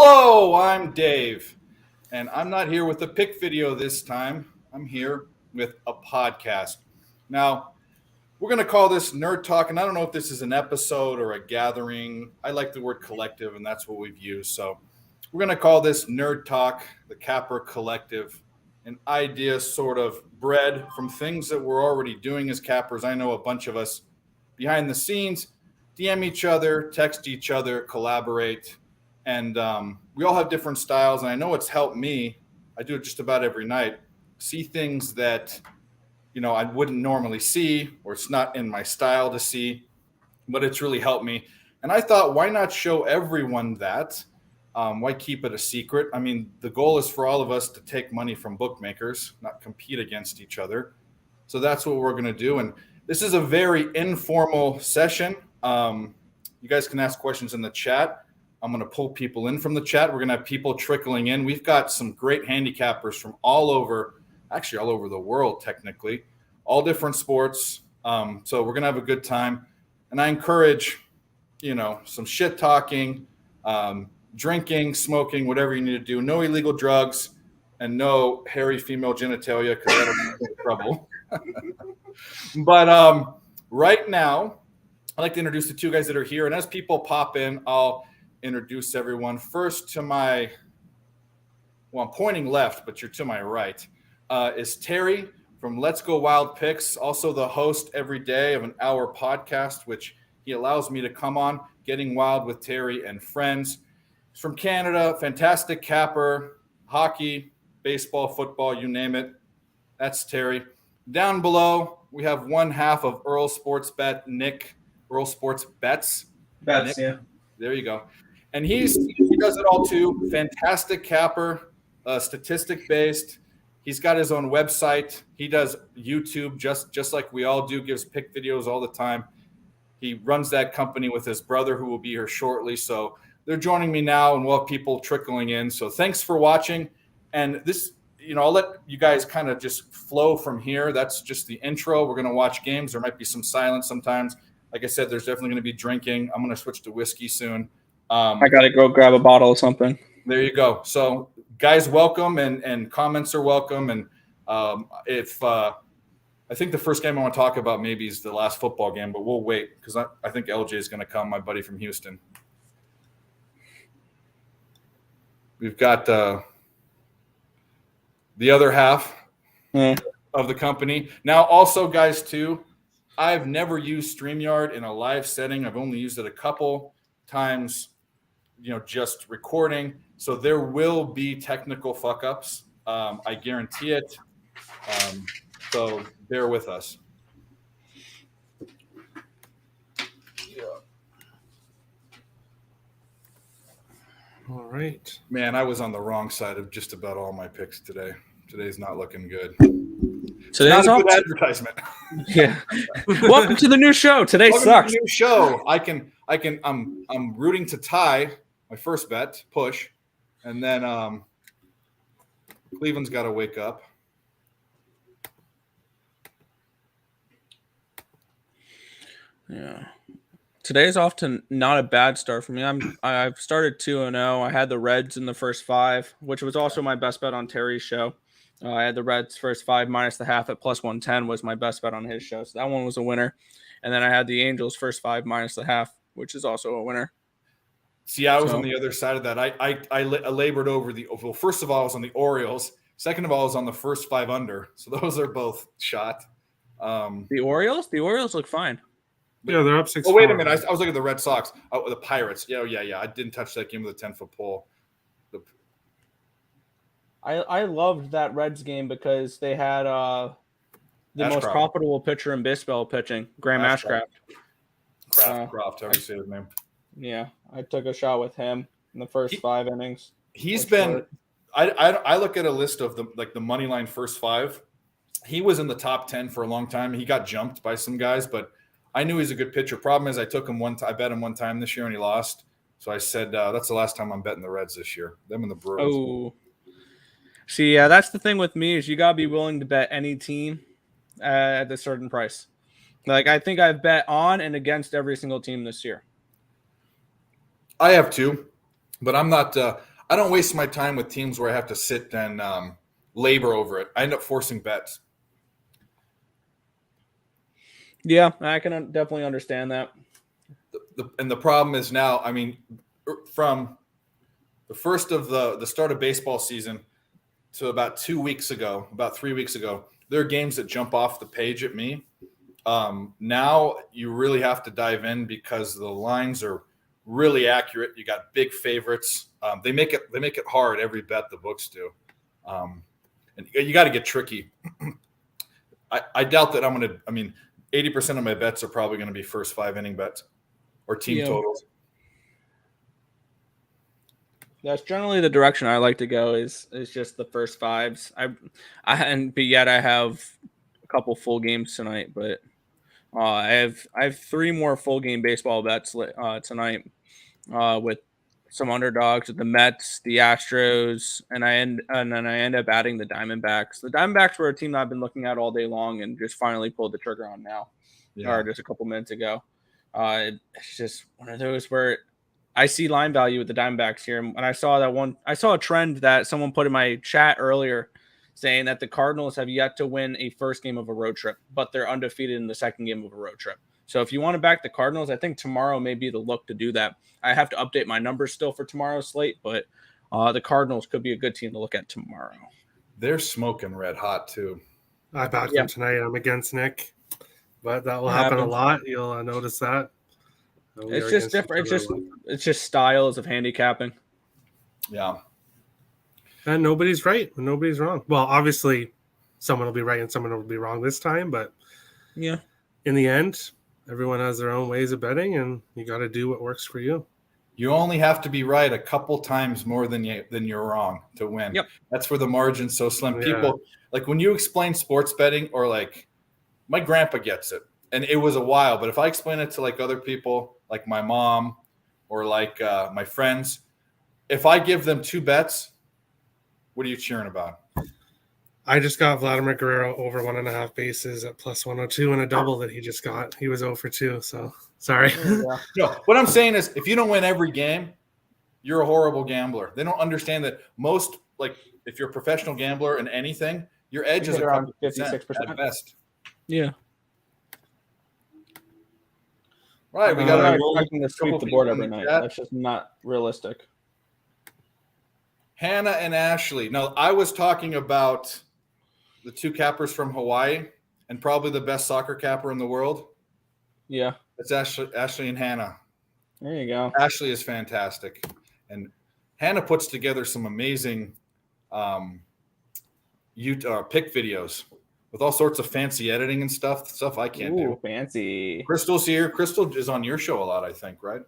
Hello, I'm Dave, and I'm not here with a pick video this time. I'm here with a podcast. Now, we're going to call this Nerd Talk, and I don't know if this is an episode or a gathering. I like the word collective, and that's what we've used. So we're going to call this Nerd Talk, the Capper Collective, an idea sort of bred from things that we're already doing as Cappers. I know a bunch of us behind the scenes DM each other, text each other, collaborate, and we all have different styles. And I know it's helped me. I do it just about every night. See things that I wouldn't normally see, or it's not in my style to see, but it's really helped me. And I thought, why not show everyone that? Why keep it a secret? I mean, the goal is for all of us to take money from bookmakers, not compete against each other. So that's what we're going to do. And this is a very informal session. You guys can ask questions in the chat. I'm going to pull people in from the chat. We're going to have people trickling in. We've got some great handicappers from all over the world, technically, all different sports. So we're going to have a good time. And I encourage, some shit talking, drinking, smoking, whatever you need to do. No illegal drugs and no hairy female genitalia, because that'll be trouble. But right now, I'd like to introduce the two guys that are here. And as people pop in, I'll introduce everyone. First to I'm pointing left, but you're to my right, is Terry from Let's Go Wild Picks, also the host every day of an hour podcast, which he allows me to come on, Getting Wild with Terry and Friends. He's from Canada, fantastic capper, hockey, baseball, football, you name it. That's Terry. Down below, we have one half of Earl Sports Bet, Nick. Earl Sports Bets. Bets, yeah. There you go. And he does it all too. Fantastic capper, statistic-based. He's got his own website. He does YouTube just like we all do, gives pick videos all the time. He runs that company with his brother, who will be here shortly. So they're joining me now, and we'll have people trickling in. So thanks for watching. And this, I'll let you guys kind of just flow from here. That's just the intro. We're going to watch games. There might be some silence sometimes. Like I said, there's definitely going to be drinking. I'm going to switch to whiskey soon. I got to go grab a bottle of something. There you go. So guys, welcome, and comments are welcome. And if I think the first game I want to talk about maybe is the last football game, but we'll wait because I think LJ is going to come, my buddy from Houston. We've got the other half of the company. Now, also, guys, too, I've never used StreamYard in a live setting. I've only used it a couple times, just recording. So there will be technical fuck-ups. I guarantee it. So bear with us. All right. Man, I was on the wrong side of just about all my picks today. Today's not looking good. Today's not a good advertisement. Yeah. Welcome to the new show. Today sucks. To the new show. I'm rooting to tie my first bet, push, and then Cleveland's got to wake up. Yeah. Today's often not a bad start for me. I've started 2-0. I had the Reds in the first 5, which was also my best bet on Terry's show. I had the Reds first 5 minus the half at plus 110 was my best bet on his show. So that one was a winner. And then I had the Angels first 5 minus the half, which is also a winner. See, I was on the other side of that. I labored over first of all, I was on the Orioles. Second of all, I was on the first 5 under. So those are both shot. The Orioles? The Orioles look fine. Yeah, they're up 6. Oh, wait a minute. I was looking at the Red Sox. Oh, the Pirates. Yeah. I didn't touch that game with a 10-foot pole. I loved that Reds game because they had the most profitable pitcher in baseball pitching, Graham Ashcraft. Croft, however you say his name. Yeah, I took a shot with him in the first 5 innings. He's been – I look at a list of the money line first 5. He was in the top 10 for a long time. He got jumped by some guys, but I knew he's a good pitcher. Problem is I took him I bet him one time this year, and he lost. So I said, that's the last time I'm betting the Reds this year. Them and the Brewers. Oh. See, yeah, that's the thing with me is you got to be willing to bet any team at a certain price. Like, I think I've bet on and against every single team this year. I have too, but I'm not I don't waste my time with teams where I have to sit and labor over it. I end up forcing bets. Yeah, I can definitely understand that. And the problem is now, I mean, from the first of the start of baseball season to about 3 weeks ago, there are games that jump off the page at me. Now you really have to dive in because the lines are really accurate. You got big favorites. They make it hard every bet the books do, and you got to get tricky. I doubt that 80% of my bets are probably going to be first 5 inning bets or team totals. That's generally the direction I like to go. Is just the first fives. But yet I have a couple full games tonight, but I have 3 more full game baseball bets tonight with some underdogs with the Mets, the Astros, and then I end up adding the Diamondbacks. The Diamondbacks were a team that I've been looking at all day long and just finally pulled the trigger on now, or just a couple minutes ago. It's just one of those where I see line value with the Diamondbacks here, and I saw a trend that someone put in my chat earlier, saying that the Cardinals have yet to win a first game of a road trip, but they're undefeated in the second game of a road trip. So if you want to back the Cardinals, I think tomorrow may be the look to do that. I have to update my numbers still for tomorrow's slate, but the Cardinals could be a good team to look at tomorrow. They're smoking red hot too. I backed them tonight. I'm against Nick, but that will happen a lot. You'll notice that. It's just different. It's just styles of handicapping. Yeah. And nobody's right and nobody's wrong. Well, obviously, someone will be right and someone will be wrong this time, but yeah, in the end, everyone has their own ways of betting, and you got to do what works for you. You only have to be right a couple times more than you're wrong to win. Yep. That's where the margin's so slim. Yeah. People, like when you explain sports betting, or like my grandpa gets it, and it was a while, but if I explain it to like other people, like my mom or like my friends, if I give them 2 bets, what are you cheering about? I just got Vladimir Guerrero over 1.5 bases at plus 102 and a double that he just got. He was 0 for 2, so sorry. No, what I'm saying is if you don't win every game, you're a horrible gambler. They don't understand that most, like if you're a professional gambler in anything, your edge is around 56% at best. Yeah. Right, we I'm got not expecting to sweep the board every night. That's just not realistic. Hannah and Ashley. No, I was talking about the 2 cappers from Hawaii and probably the best soccer capper in the world. Yeah. It's Ashley and Hannah. There you go. Ashley is fantastic. And Hannah puts together some amazing pick videos with all sorts of fancy editing and stuff I can't do. Fancy. Crystal's here. Crystal is on your show a lot, I think, right?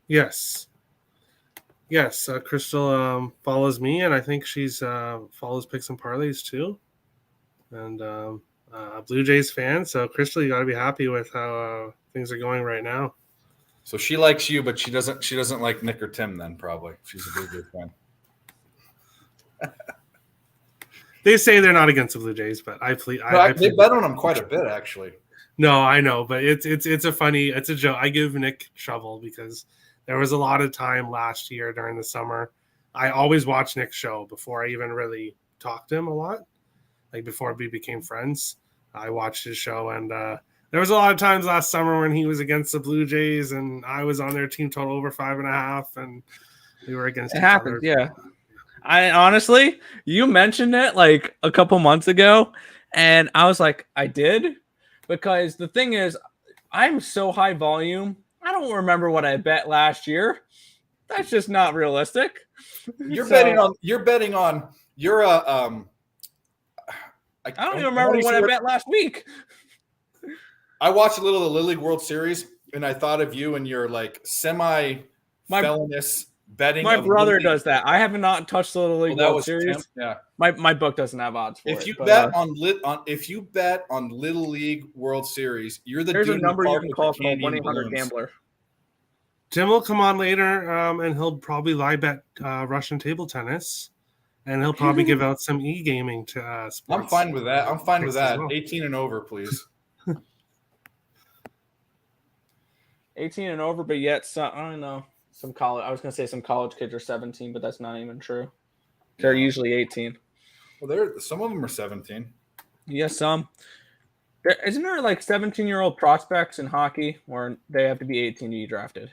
Yes. Crystal follows me, and I think she's follows Picks and Parlays too. And Blue Jays fan. So Crystal, you got to be happy with how things are going right now. So she likes you, but she doesn't like Nick or Tim. Then probably she's a Blue Jays fan. They say they're not against the Blue Jays, but they bet on them quite a bit, actually. No, I know, but it's a joke. I give Nick trouble because there was a lot of time last year during the summer. I always watched Nick's show before I even really talked to him a lot. Like before we became friends, I watched his show, and there was a lot of times last summer when he was against the Blue Jays, and I was on their team total over 5.5, and we were against. It happens, yeah. I honestly, you mentioned it like a couple months ago, and I was like, I did, because the thing is, I'm so high volume. I don't remember what I bet last year. That's just not realistic. You're betting on. You're a. I don't even remember what I bet last week. I watched a little of the Little League World Series, and I thought of you and your like semi-felonious betting. My brother does that. I have not touched the Little League World Series. Tim? Yeah, my book doesn't have odds for if it. you bet on Little League World Series, you're the. There's a number you can call from a 1-800 gambler. Tim will come on later, and he'll probably live bet Russian table tennis, and he'll probably give out some e-gaming to sports. I'm fine with that. Well. 18 and over, please. 18 and over, but yet I don't know. some college. I was gonna say some college kids are 17, but that's not even true. They're usually 18. Well, some of them are 17. Yes, some. Isn't there like 17-year-old prospects in hockey where they have to be 18 to be drafted?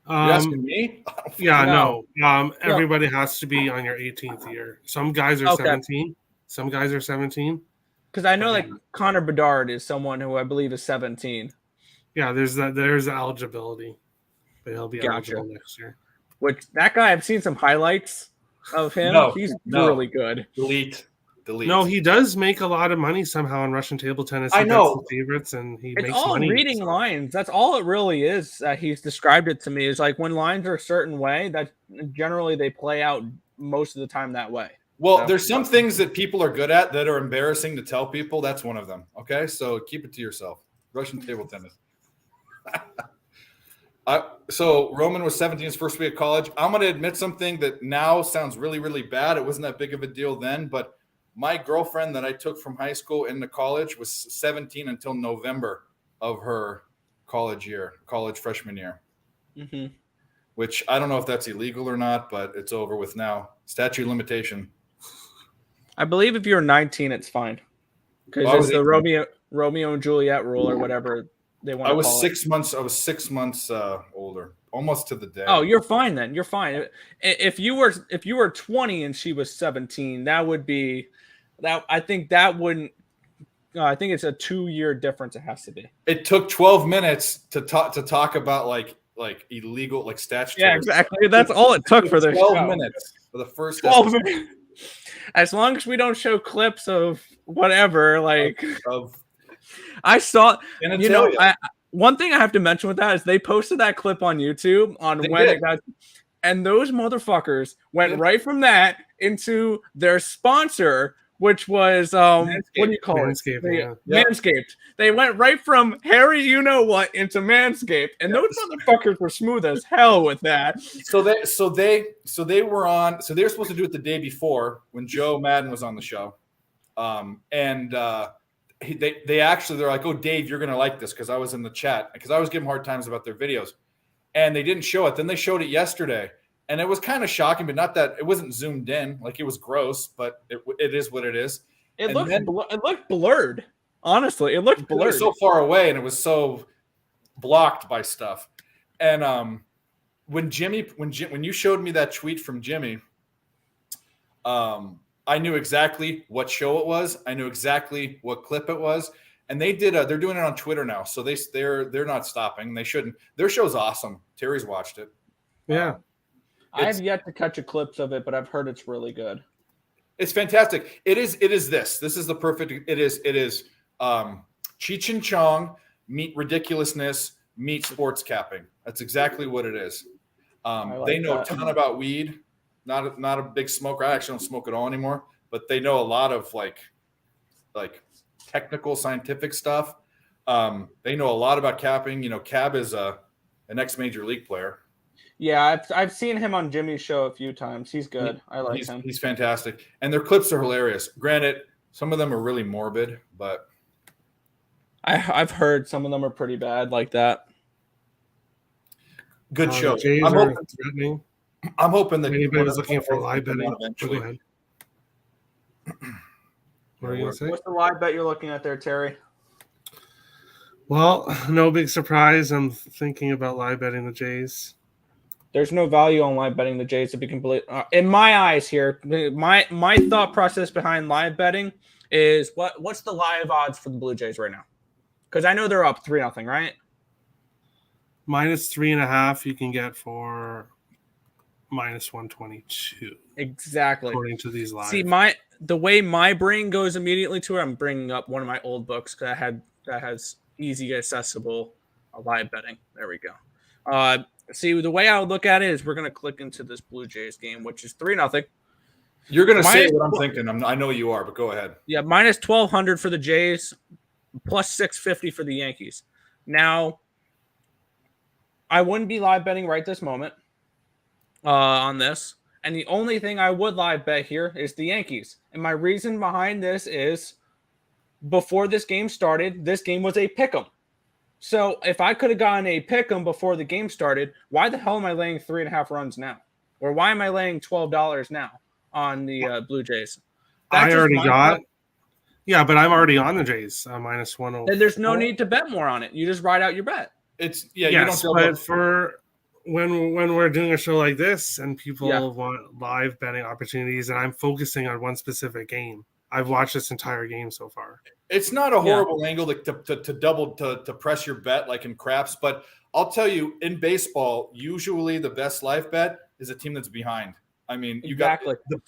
You asking me? Yeah, No. no. Everybody has to be on your 18th year. Some guys are 17. Some guys are 17. Because I know like Connor Bedard is someone who I believe is 17. Yeah, there's eligibility, but he'll be eligible next year. Which that guy, I've seen some highlights of him. He's really good. Delete. No, he does make a lot of money somehow in Russian table tennis. I know. Some favorites, and he It's makes all money. reading lines. That's all it really is. He's described it to me. Is like when lines are a certain way, that generally they play out most of the time that way. Well, there's some things that people are good at that are embarrassing to tell people. That's one of them. Okay, so keep it to yourself. Russian table tennis. So Roman was 17 his first week of college. I'm going to admit something that now sounds really, really bad. It wasn't that big of a deal then, but my girlfriend that I took from high school into college was 17 until November of her college freshman year. Mm-hmm. Which I don't know if that's illegal or not, but it's over with now. Statute of limitation. I believe if you're 19, it's fine. Because it's the Romeo and Juliet rule or whatever they want to call it. I was 6 months older, almost to the day. Oh, you're fine then. You're fine. If you were 20 and she was 17, that would be that. I think that wouldn't. I think it's a 2-year difference. It has to be. It took 12 minutes to talk about like illegal, like statutory. Yeah, exactly. That's all it took for this 12 minutes for the first 12 minutes. As long as we don't show clips of whatever, like I saw, one thing I have to mention with that is they posted that clip on YouTube it got, and those motherfuckers went right from that into their sponsor, which was what do you call it? Manscaped. They went right from Harry, you know what, into Manscaped, and those motherfuckers were smooth as hell with that. So they were supposed to do it the day before when Joe Madden was on the show, they're like, oh, Dave, you're gonna like this, because I was in the chat because I was giving hard times about their videos, and they didn't show it. Then they showed it yesterday. And it was kind of shocking, but not that it wasn't zoomed in. Like, it was gross, but it is what it is. It looked blurred. Honestly, it looked blurred. It was so far away, and it was so blocked by stuff. And when you showed me that tweet from Jimmy, I knew exactly what show it was. I knew exactly what clip it was. And they're doing it on Twitter now, so they're not stopping. They shouldn't. Their show's awesome. Terry's watched it. Yeah. I have yet to catch a clips of it, but I've heard it's really good. It's fantastic. It is this. This is the perfect. It is Cheech and Chong meet ridiculousness meet sports capping. That's exactly what it is. They know a ton about weed. Not a big smoker. I actually don't smoke at all anymore, but they know a lot of like technical scientific stuff. They know a lot about capping. You know, Cab is an ex-major league player. Yeah, I've seen him on Jimmy's show a few times. He's good. I like him. He's fantastic. And their clips are hilarious. Granted, some of them are really morbid, but I've heard some of them are pretty bad like that. Good show. I'm hoping that anybody's looking for live betting. Eventually. Go ahead. What are you going to say? What's the live bet you're looking at there, Terry? Well, no big surprise. I'm thinking about live betting the Jays. There's no value on live betting the Jays to be complete. In my eyes here, my thought process behind live betting is what's the live odds for the Blue Jays right now? Because I know they're up 3-0, right? -3.5 you can get for -122. Exactly. According to these live. See, the way my brain goes immediately to it, I'm bringing up one of my old books that has easy accessible live betting. There we go. See, the way I would look at it is we're going to click into this Blue Jays game, which is 3-0. You're going to say what I'm thinking. I know you are, but go ahead. Yeah, -1,200 for the Jays, +650 for the Yankees. Now, I wouldn't be live betting right this moment on this. And the only thing I would live bet here is the Yankees. And my reason behind this is before this game started, this game was a pick'em. So if I could have gotten a pick 'em before the game started, why the hell am I laying 3.5 runs now? Or why am I laying $12 now on the Blue Jays? I already got. Yeah, but I'm already on the Jays minus 104. Then there's no need to bet more on it. You just ride out your bet. You don't. But for when we're doing a show like this and people want live betting opportunities, and I'm focusing on one specific game, I've watched this entire game so far. It's not a horrible angle to press your bet like in craps, but I'll tell you, in baseball, usually the best live bet is a team that's behind. I mean, you got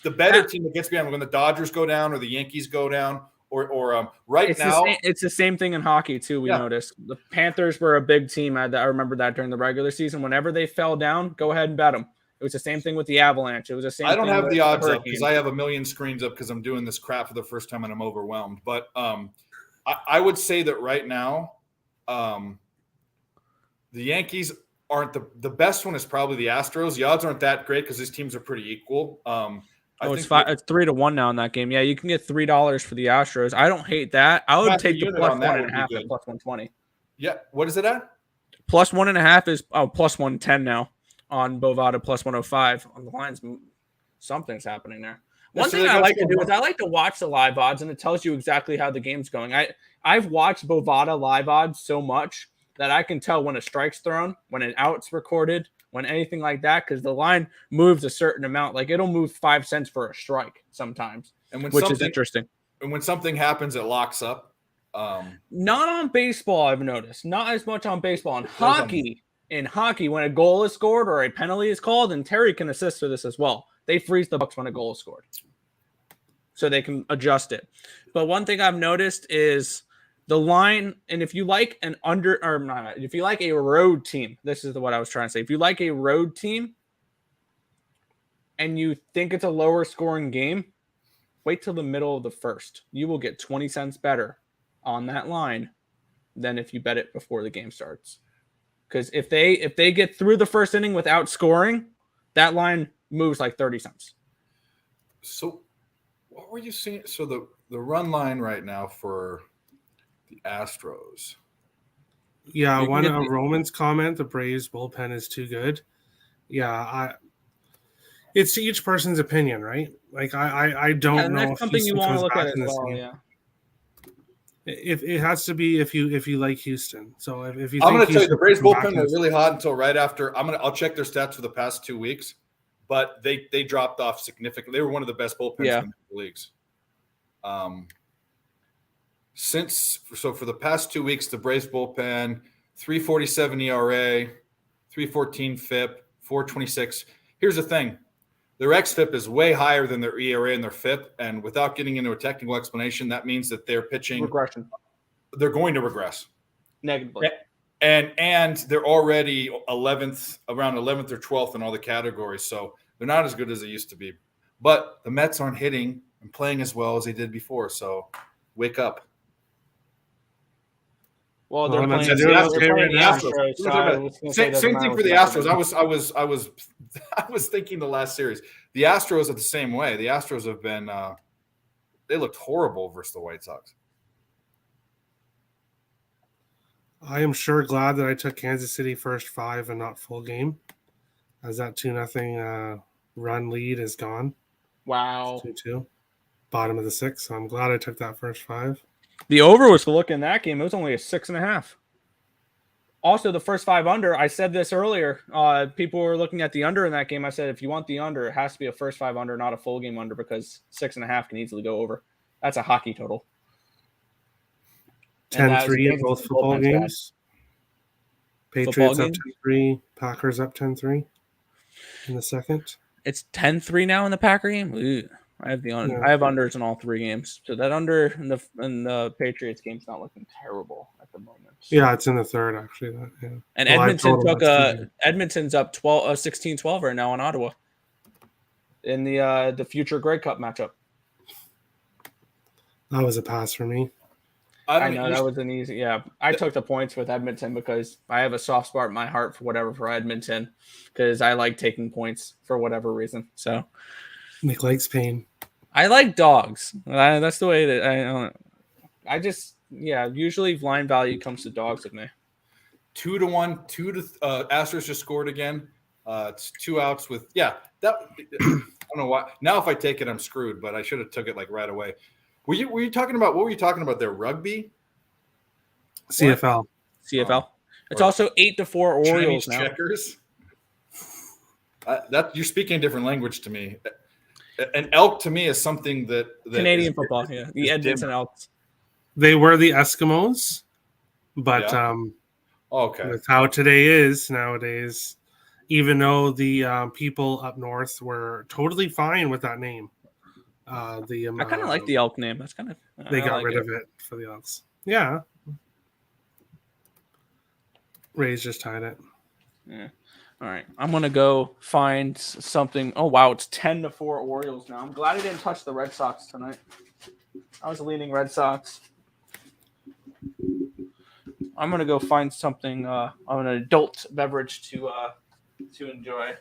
the better team that gets behind when the Dodgers go down or the Yankees go down. Or it's the same thing in hockey too. We noticed the Panthers were a big team. I remember that during the regular season. Whenever they fell down, go ahead and bet them. It was the same thing with the Avalanche. It was the same. I don't have the odds up because I have a million screens up because I'm doing this crap for the first time and I'm overwhelmed. But I would say that right now, the Yankees aren't the best one. Is probably the Astros. The odds aren't that great because these teams are pretty equal. It's 3-1 now in that game. Yeah, you can get $3 for the Astros. I don't hate that. I would take the plus 1.5 at plus 120. Yeah, what is it at? Plus 1.5 is plus 110 now on Bovada plus 105 on the lines. Something's happening there. One thing I like to do is I like to watch the live odds, and it tells you exactly how the game's going. I've watched Bovada live odds so much that I can tell when a strike's thrown, when an out's recorded, when anything like that, because the line moves a certain amount. Like it'll move 5 cents for a strike sometimes, which is interesting. And when something happens, it locks up. Not on baseball, I've noticed. Not as much on baseball. In hockey, when a goal is scored or a penalty is called, and Terry can assist for this as well, they freeze the bucks when a goal is scored, so they can adjust it. But one thing I've noticed is the line, and if you like if you like a road team, this is what I was trying to say. If you like a road team and you think it's a lower scoring game, wait till the middle of the first. You will get 20 cents better on that line than if you bet it before the game starts. Because if they get through the first inning without scoring, that line moves like 30 cents. So what were you seeing? So the run line right now for the Astros. Yeah, Roman's comment, the Braves bullpen is too good. Yeah, it's to each person's opinion, right? Like I don't know. That's something you want to look at as well. Yeah. It has to be if you like Houston. So if you, I'm going to tell you, the Braves bullpen was really hot until right after. I'll check their stats for the past 2 weeks, but they dropped off significantly. They were one of the best bullpens in the leagues. For the past 2 weeks, the Braves bullpen 3.47 ERA, 3.14 FIP, 4.26. Here's the thing. Their xFIP is way higher than their ERA and their FIP, and without getting into a technical explanation, that means that they're pitching regression. They're going to regress negatively, and they're already 11th, around 11th or 12th in all the categories, so they're not as good as they used to be. But the Mets aren't hitting and playing as well as they did before, so wake up. Well, they're playing the Astros. Same thing for the Astros. I was thinking the last series. The Astros are the same way. The Astros have been they looked horrible versus the White Sox. I am sure glad that I took Kansas City first 5 and not full game, as that 2-0 run lead is gone. Wow. 2-2, bottom of the 6th. So I'm glad I took that first 5. The over was to look in that game. It was only a 6.5. Also, the first 5 under, I said this earlier. People were looking at the under in that game. I said, if you want the under, it has to be a first 5 under, not a full game under, because 6.5 can easily go over. That's a hockey total. 10-3 in both football games. Patriots up 10-3. Packers up 10-3 in the second. It's 10-3 now in the Packer game. Ooh. I have the under. Yeah. I have unders in all 3 games. So that under in the Patriots game is not looking terrible at the moment. Yeah, it's in the third actually. Yeah. And Edmonton's up 16-12 right now on Ottawa in the future Grey Cup matchup. That was a pass for me. I know that was an easy. Yeah, I took the points with Edmonton because I have a soft spot in my heart for Edmonton, because I like taking points for whatever reason. So Nick likes pain. I like dogs. That's the way that I just usually line value comes to dogs with me. 2-1. Astros just scored again. It's 2 outs with that. I don't know why. Now if I take it, I'm screwed. But I should have took it like right away. Were you talking about what were you talking about there? Rugby? CFL. CFL. It's also 8-4 Orioles Chinese now. checkers. That you're speaking a different language to me. An elk to me is something that Canadian football. Yeah, the Edmonton Elks. They were the Eskimos, but okay. With how today is nowadays, even though the people up north were totally fine with that name, I kind of like the elk name. That's kind of they got rid of it for the Elks. Yeah, Rays just tied it. Yeah. All right, I'm gonna go find something. Oh wow, it's 10-4 Orioles now. I'm glad I didn't touch the Red Sox tonight. I was leaning Red Sox. I'm gonna go find something on an adult beverage to enjoy.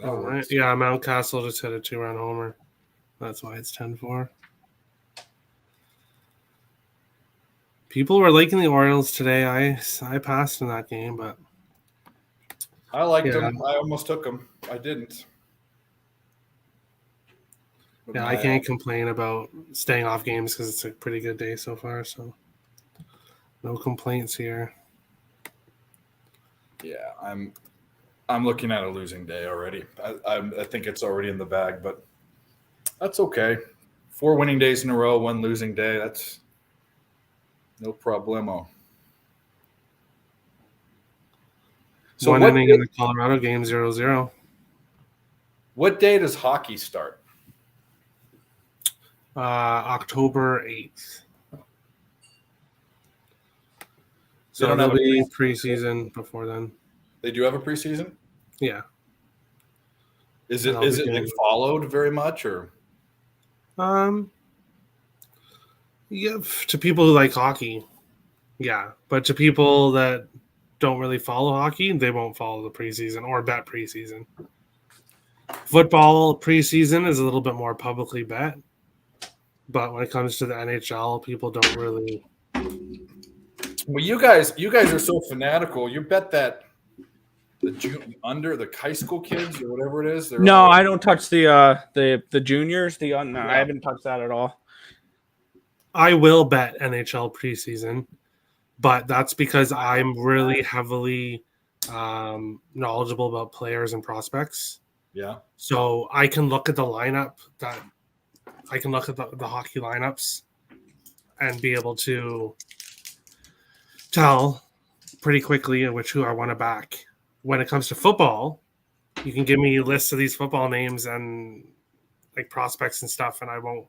All right. Yeah, Mountcastle just hit a 2-run homer. That's why it's 10-4. People were liking the Orioles today. I passed in that game, but I liked them. I almost took them. I didn't. Yeah, I can't complain about staying off games because it's a pretty good day so far. So no complaints here. Yeah, I'm looking at a losing day already. I think it's already in the bag, but that's okay. 4 winning days in a row, 1 losing day. That's no problemo. So one inning in the Colorado game, 0-0. What day does hockey start? October 8th. So there'll be preseason before then. They do have a preseason? Yeah. Is it like followed very much or? Yeah, to people who like hockey, yeah. But to people that don't really follow hockey, they won't follow the preseason or bet preseason. Football preseason is a little bit more publicly bet, but when it comes to the NHL, people don't really. Well, you guys are so fanatical. You bet that the high school kids or whatever it is. No, I don't touch the juniors. I haven't touched that at all. I will bet NHL preseason, but that's because I'm really heavily knowledgeable about players and prospects. Yeah. So I can look at the lineup I can look at the hockey lineups and be able to tell pretty quickly who I want to back. When it comes to football, you can give me lists of these football names and like prospects and stuff, and I won't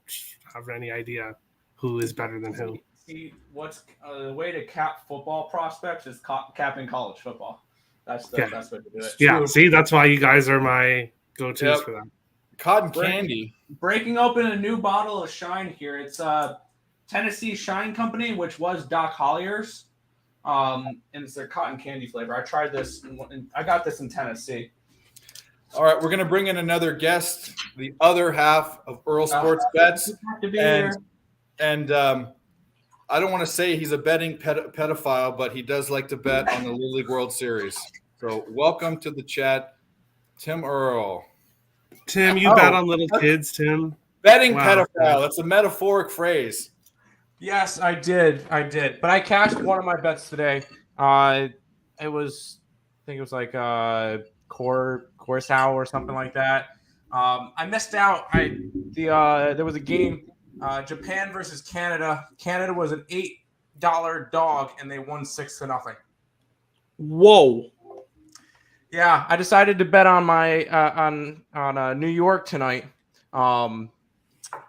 have any idea who is better than who. See, what's the way to cap football prospects is capping college football. That's the best way to do it. Yeah, true. See, that's why you guys are my go-tos for that. Cotton candy. Breaking open a new bottle of Shine here. It's Tennessee Shine Company, which was Doc Hollier's. And it's their cotton candy flavor. I tried this, and I got this in Tennessee. All right, we're going to bring in another guest, the other half of Earl Sports Bets. And I don't want to say he's a betting pedophile, but he does like to bet on the Little League World Series. So welcome to the chat, Tim Earl. Tim, you bet on little kids, Tim. Betting pedophile. That's a metaphoric phrase. Yes, I did. But I cashed one of my bets today. It was, I think it was like Coruscant or something like that. I missed out. There was a game, Japan versus Canada. Canada was an $8 dog, and they won 6-0. Whoa. Yeah, I decided to bet on my on New York tonight.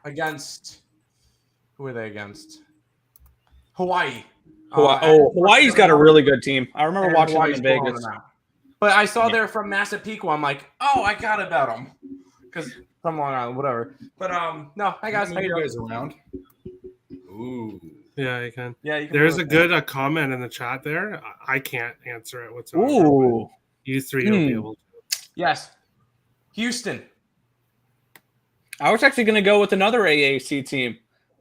Against who are they against? Hawaii. Hawaii's got a really good team. I remember watching them in Vegas. But I saw they're from Massapequa. I'm like, oh, I gotta bet them because from Long Island, whatever. But no, hi guys. How you guys around? Ooh. Yeah, you can. Yeah, you can. There's a good comment in the chat there. I can't answer it whatsoever. Ooh. You three will be able to. Yes. Houston. I was actually going to go with another AAC team,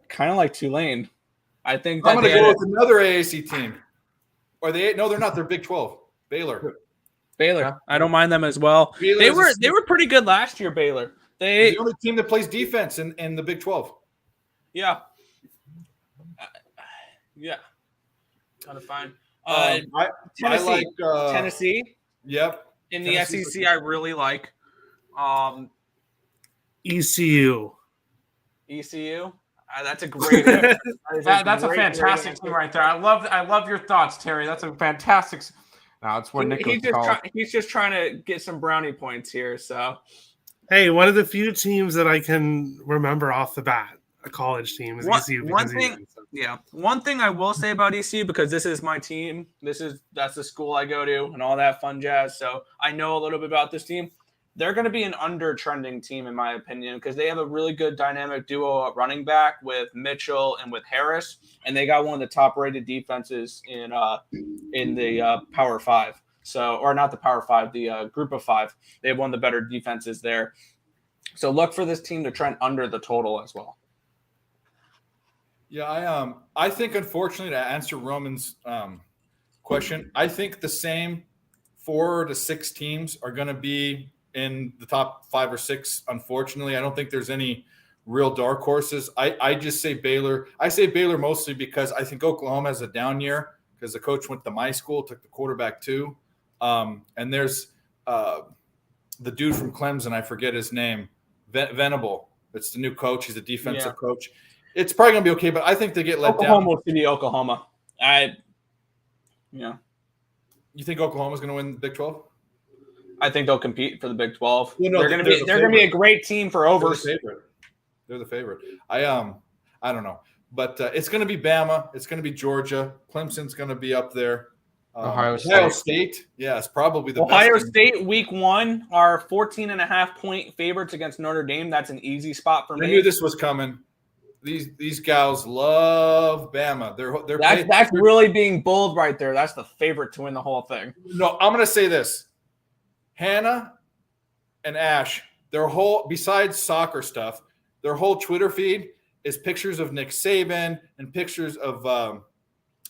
kind of like Tulane. I think that I'm going to go with another AAC team. Are they? No, they're not. They're Big 12. Baylor. Baylor. I don't mind them as well. Baylor They were pretty good last year, Baylor. They're the only team that plays defense in the Big 12. Yeah. Yeah. Kind of fine. I Tennessee. like Tennessee. Yep. In the Tennessee's SEC, I really like. ECU. ECU. That's a great. That's a fantastic team right there. I love your thoughts, Terry. That's a fantastic. No, it's what Nick goes to college. He's just trying to get some brownie points here. So, hey, one of the few teams that I can remember off the bat, a college team, is ECU. One thing I will say about ECU, because this is my team, that's the school I go to, and all that fun jazz. So I know a little bit about this team. They're going to be an under-trending team, in my opinion, because they have a really good dynamic duo at running back with Mitchell and with Harris, and they got one of the top-rated defenses in the Power Five. So, or not the Power Five, the Group of Five. They have one of the better defenses there. So look for this team to trend under the total as well. Yeah, I think, unfortunately, to answer Roman's question, I think the same 4 to 6 teams are going to be in the top 5 or 6. Unfortunately, I don't think there's any real dark horses. I just say Baylor. I say Baylor mostly because I think Oklahoma has a down year because the coach went to my school, took the quarterback too. And there's the dude from Clemson, I forget his name, Venable. It's the new coach. He's a defensive coach. It's probably going to be okay, but I think they get let down. Oklahoma. You think Oklahoma's going to win the Big 12? I think they'll compete for the Big 12. Well, no, they're going to be a great team for overs. They're the favorite. I don't know, but it's going to be Bama. It's going to be Georgia. Clemson's going to be up there. Ohio State. Yeah, it's probably the Ohio best State week 1 are 14.5-point favorites against Notre Dame. That's an easy spot for me. I knew this was coming. These gals love Bama. That's really being bold right there. That's the favorite to win the whole thing. No, I'm going to say this. Hannah and Ash, their whole, besides soccer stuff, their whole Twitter feed is pictures of Nick Saban and pictures of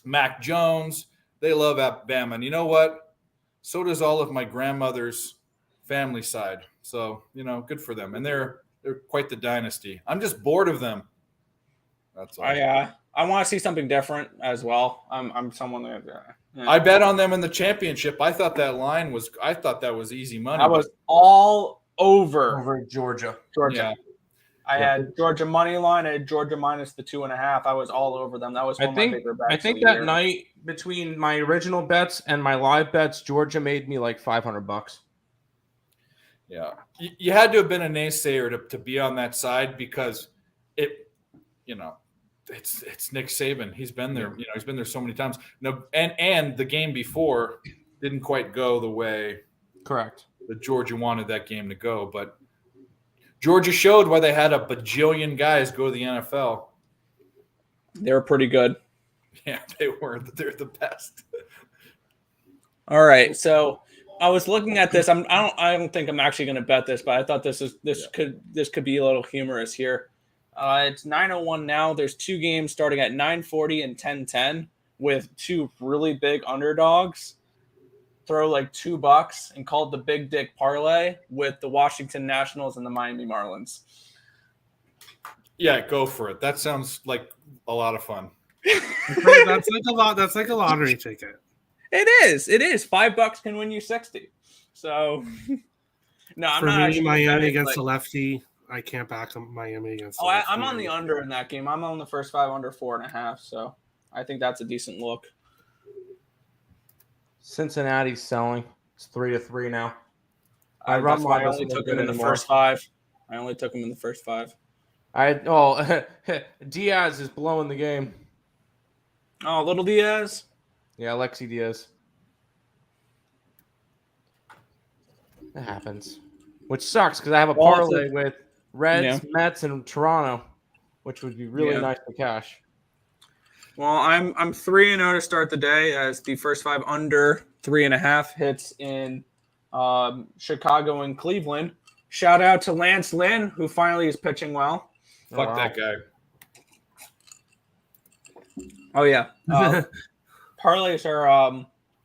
Mac Jones. They love Bama. And you know what? So does all of my grandmother's family side. So, good for them. And they're quite the dynasty. I'm just bored of them. That's all. I want to see something different as well. I'm someone that I bet on them in the championship. I thought that was easy money. I was all over Georgia. Yeah. I had Georgia money line. I had Georgia minus the 2.5. I was all over them. That was one of my favorite bets. I think that night between my original bets and my live bets, Georgia made me like $500. Yeah, you had to have been a naysayer to be on that side because it's Nick Saban. He's been there. He's been there so many times. No, and the game before didn't quite go the way correct that Georgia wanted that game to go, but Georgia showed why they had a bajillion guys go to the NFL. They were pretty good. Yeah, they were. They're the best. All right, so I was looking at this. I don't think I'm actually going to bet this, but I thought this could be a little humorous here. It's 9:01 now. There's 2 games starting at 9:40 and 10:10 with 2 really big underdogs. Throw like $2 and call it the Big Dick Parlay with the Washington Nationals and the Miami Marlins. Yeah, go for it. That sounds like a lot of fun. That's like a lottery ticket. It is. $5 can win you 60. So no, I'm not. For me, Miami against the lefty. I can't back Miami against. I'm on the under in that game. I'm on the first 5 under 4.5. So I think that's a decent look. Cincinnati's selling. It's 3-3 now. I only took him in the first 5. Diaz is blowing the game. Oh, little Diaz. Yeah, Alexi Diaz. That happens. Which sucks because I have a parlay with Reds, Mets, and Toronto, which would be really nice to cash. Well, I'm 3-0 to start the day as the first 5 under 3.5 hits in Chicago and Cleveland. Shout out to Lance Lynn, who finally is pitching well. Fuck that guy. Oh yeah. parlays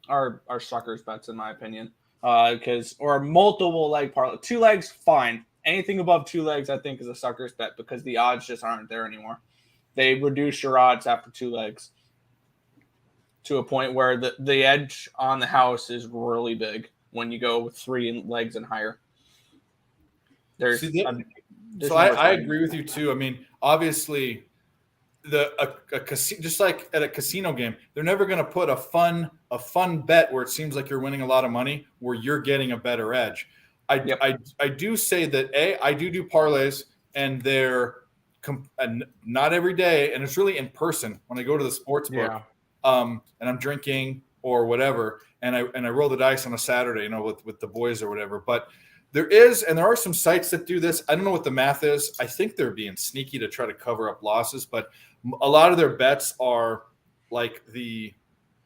are suckers bets in my opinion. Or multiple leg parlay, 2 legs fine. Anything above 2 legs, I think, is a sucker's bet because the odds just aren't there anymore. They reduce your odds after 2 legs to a point where the edge on the house is really big when you go with 3 legs and higher. I agree with you too. I mean, obviously, just like at a casino game, they're never going to put a fun bet where it seems like you're winning a lot of money where you're getting a better edge. I do say that I do parlays, and they're not every day, and it's really in person when I go to the sports book, and I'm drinking or whatever, and I roll the dice on a Saturday, with the boys or whatever. But there are some sites that do this. I don't know what the math is. I think they're being sneaky to try to cover up losses, but a lot of their bets are like the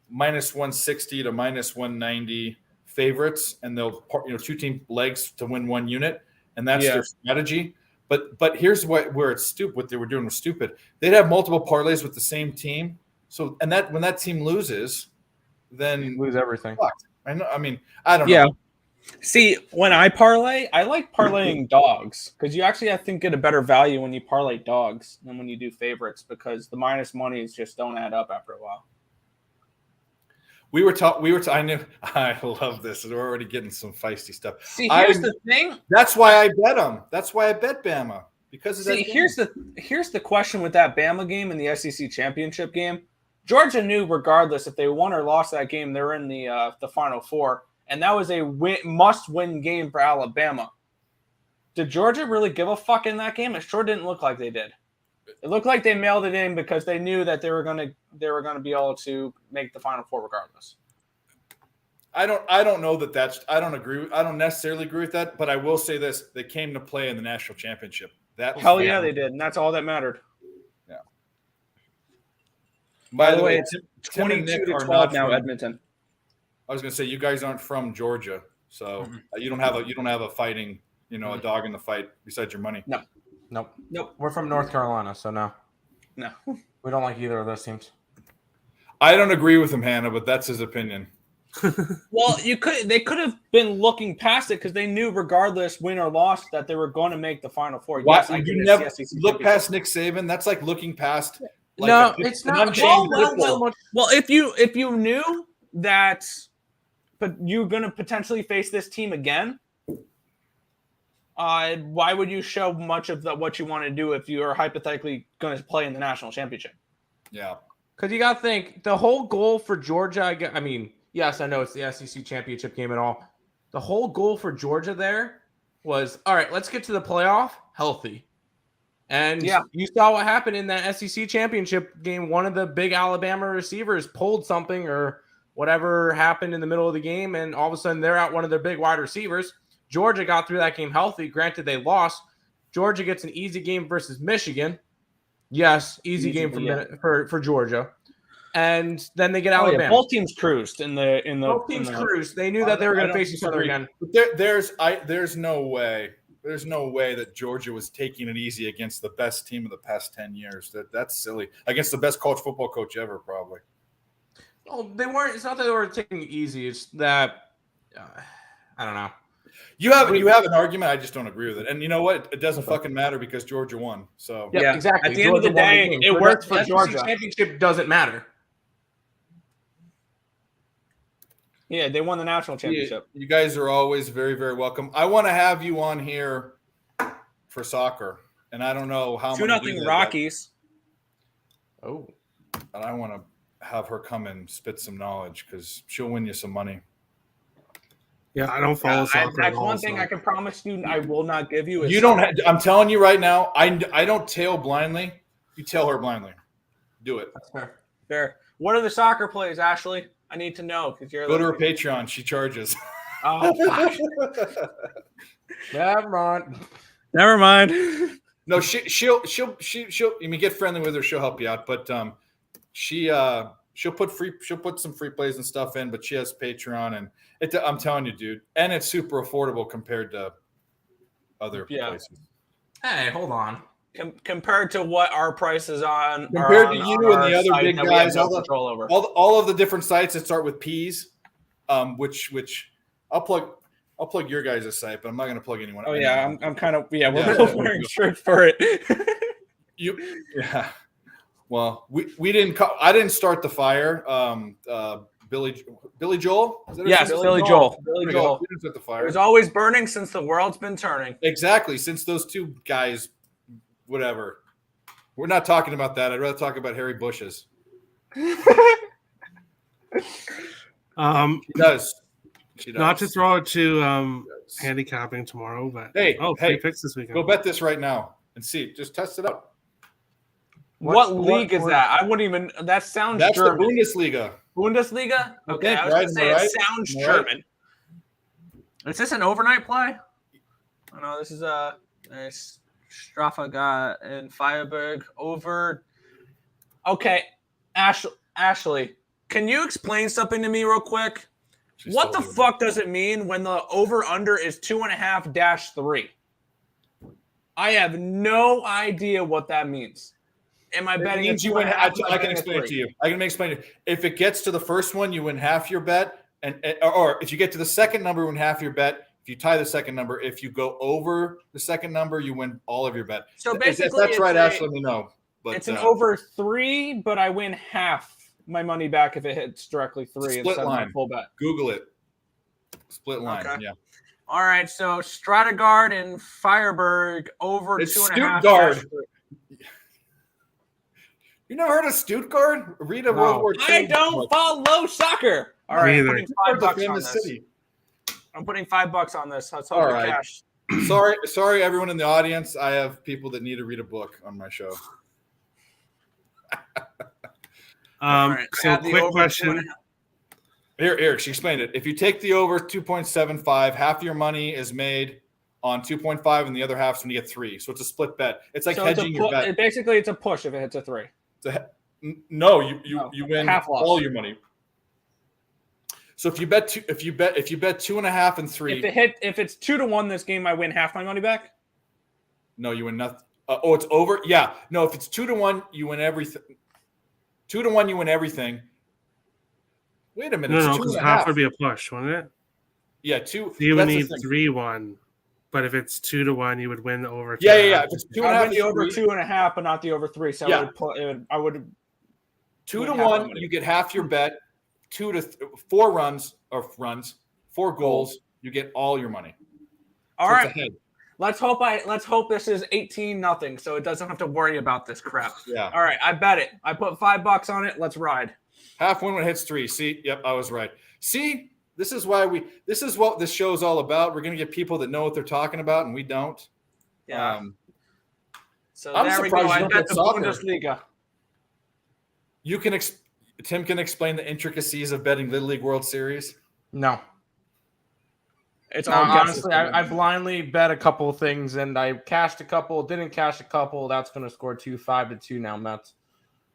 minus 160 to minus 190 favorites, and they'll 2 team legs to win 1 unit, and that's their strategy. But here's where it's stupid. What they were doing was stupid. They'd have multiple parlays with the same team. So when that team loses, then you lose everything. I know. I mean, I don't know. Yeah. See, when I parlay, I like parlaying dogs because you actually, I think, get a better value when you parlay dogs than when you do favorites because the minus monies just don't add up after a while. I love this. We're already getting some feisty stuff. See, here's the thing. That's why I bet them. That's why I bet Bama because of that. Here's the question with that Bama game and the SEC championship game. Georgia knew regardless if they won or lost that game, they're in the Final Four, and that was a must-win game for Alabama. Did Georgia really give a fuck in that game? It sure didn't look like they did. It looked like they mailed it in because they knew that they were gonna be able to make the Final Four regardless. I don't know that I don't agree. I don't necessarily agree with that, but I will say this: they came to play in the national championship. Hell yeah, they did, and that's all that mattered. Yeah. By the way, it's 22-12 now, Edmonton. I was going to say you guys aren't from Georgia, so you don't have a fighting, a dog in the fight besides your money. No. Nope. We're from North Carolina, so no. We don't like either of those teams. I don't agree with him, Hannah, but that's his opinion. Well, they could have been looking past it because they knew regardless, win or loss, that they were going to make the Final Four. Yes, you never look past Nick Saban. That's like looking past. Like it's not. Well, if you knew that, but you're going to potentially face this team again. Why would you show much of what you want to do if you are hypothetically going to play in the national championship? Yeah, because you got to think the whole goal for Georgia. I mean, yes, I know it's the SEC championship game and all. The whole goal for Georgia there was, all right, let's get to the playoff healthy. And you saw what happened in that SEC championship game. One of the big Alabama receivers pulled something or whatever happened in the middle of the game, and all of a sudden they're out one of their big wide receivers. Georgia got through that game healthy. Granted, they lost. Georgia gets an easy game versus Michigan. Yes, easy game for Georgia. And then they get Alabama. Both teams cruised both teams cruised. They knew that they were going to face each other again. But there's no way. There's no way that Georgia was taking it easy against the best team of the past 10 years. That's silly. Against the best college football coach ever, probably. Oh, they weren't. It's not that they were taking it easy. It's that I don't know. You have an argument. I just don't agree with it. And you know what? It doesn't fucking matter because Georgia won. So yeah, exactly. At the end of the day, it worked for Georgia. The championship doesn't matter. Yeah, they won the national championship. You guys are always very, very welcome. I want to have you on here for soccer, and I don't know how. 2-0 Rockies. Oh, and I want to have her come and spit some knowledge because she'll win you some money. Yeah, I don't follow soccer. That's one thing I can promise you. I will not give you. You don't. I'm telling you right now. I don't tail blindly. You tail her blindly. Do it. That's fair. Fair. What are the soccer plays, Ashley? I need to know because you're. Go to her Patreon. She charges. Oh, gosh. Never mind. No, she'll. You mean get friendly with her. She'll help you out. But she'll put some free plays and stuff in. But she has Patreon, and I'm telling you, dude, and it's super affordable compared to other places. Hey, hold on. compared to what our price is on. Compared are to on you and our the other site big that we have guys, no control over. all of the different sites that start with P's, which I'll plug your guys' site, but I'm not going to plug anyone. Oh yeah, I'm kind of we're Yeah. both wearing shirts for it. Yeah. Well, we didn't. I didn't start the fire. Billy Joel. Is that Yes, his name? Billy Joel. There Billy we go. Joel. We didn't start the It fire. was always burning since the world's been turning. Exactly. Since those two guys, whatever. We're not talking about that. I'd rather talk about Harry Bush's. She does. Not to throw it to handicapping tomorrow, but Hey, free picks this weekend. Go bet this right now and see. Just test it out. What league is that? I wouldn't even. That sounds That's German. the Bundesliga. Bundesliga? Okay, I was right? going to say it sounds German. Is this an overnight play? Oh, no, this is a Straffa and Feierberg over. Okay, Ashley, can you explain something to me real quick? What the fuck does it mean when the over-under is 2.5-3? I have no idea what that means. Am I betting? Means you win. I can explain it to you. I can explain it. If it gets to the first one, you win half your bet, or if you get to the second number, you win half your bet. If you tie the second number, if you go over the second number, you win all of your bet. So if basically, that's right, Ash, let me know. But it's an over 3, but I win half my money back if it hits directly 3 split instead line. of full bet. Google it. Split line. Okay. Yeah. All right. So Stratagard and Feierberg over It's 2.5. Stuttgart. You never heard of Stuttgart? Read a World War II. I don't follow soccer. All right, I'm putting $5 on this. City. I'm putting $5 on this. Let's hope All the right. cash. Sorry, everyone in the audience. I have people that need to read a book on my show. Right, so quick question. Here, she explained it. If you take the over 2.75, half your money is made on 2.5, and the other half's when you get 3. So it's a split bet. It's like hedging your bet. Basically, it's a push if it hits a 3. No, you win half loss. all your money. So if you bet 2.5 and 3. If it's 2-1 this game, I win half my money back. No, you win nothing. It's over. Yeah, no. If it's 2-1, you win everything. 2-1, you win everything. Wait a minute. No, because half would be a push, wouldn't it? Yeah, 2. So you would need 3-1, but if it's 2-1, you would win over. Yeah. If it's 2.5, I win the over 2.5, but not the over 3. So yeah. I would 2-1, you get half your bet. 2 to 4 runs, 4 goals, you get all your money. All right. Let's hope this is 18-0, so it doesn't have to worry about this crap. Yeah. All right, I bet it. I put $5 on it. Let's ride. Half win when it hits 3. See, yep, I was right. See, this is what this show is all about. We're gonna get people that know what they're talking about, and we don't. Yeah. So I'm there we go. surprised you I don't bet get the soccer. Bundesliga. You can Tim can explain the intricacies of betting Little League World Series. No. It's No, all honestly, I blindly bet a couple of things, and I cashed a couple, didn't cash a couple. That's going to score 5-2 now, Mets.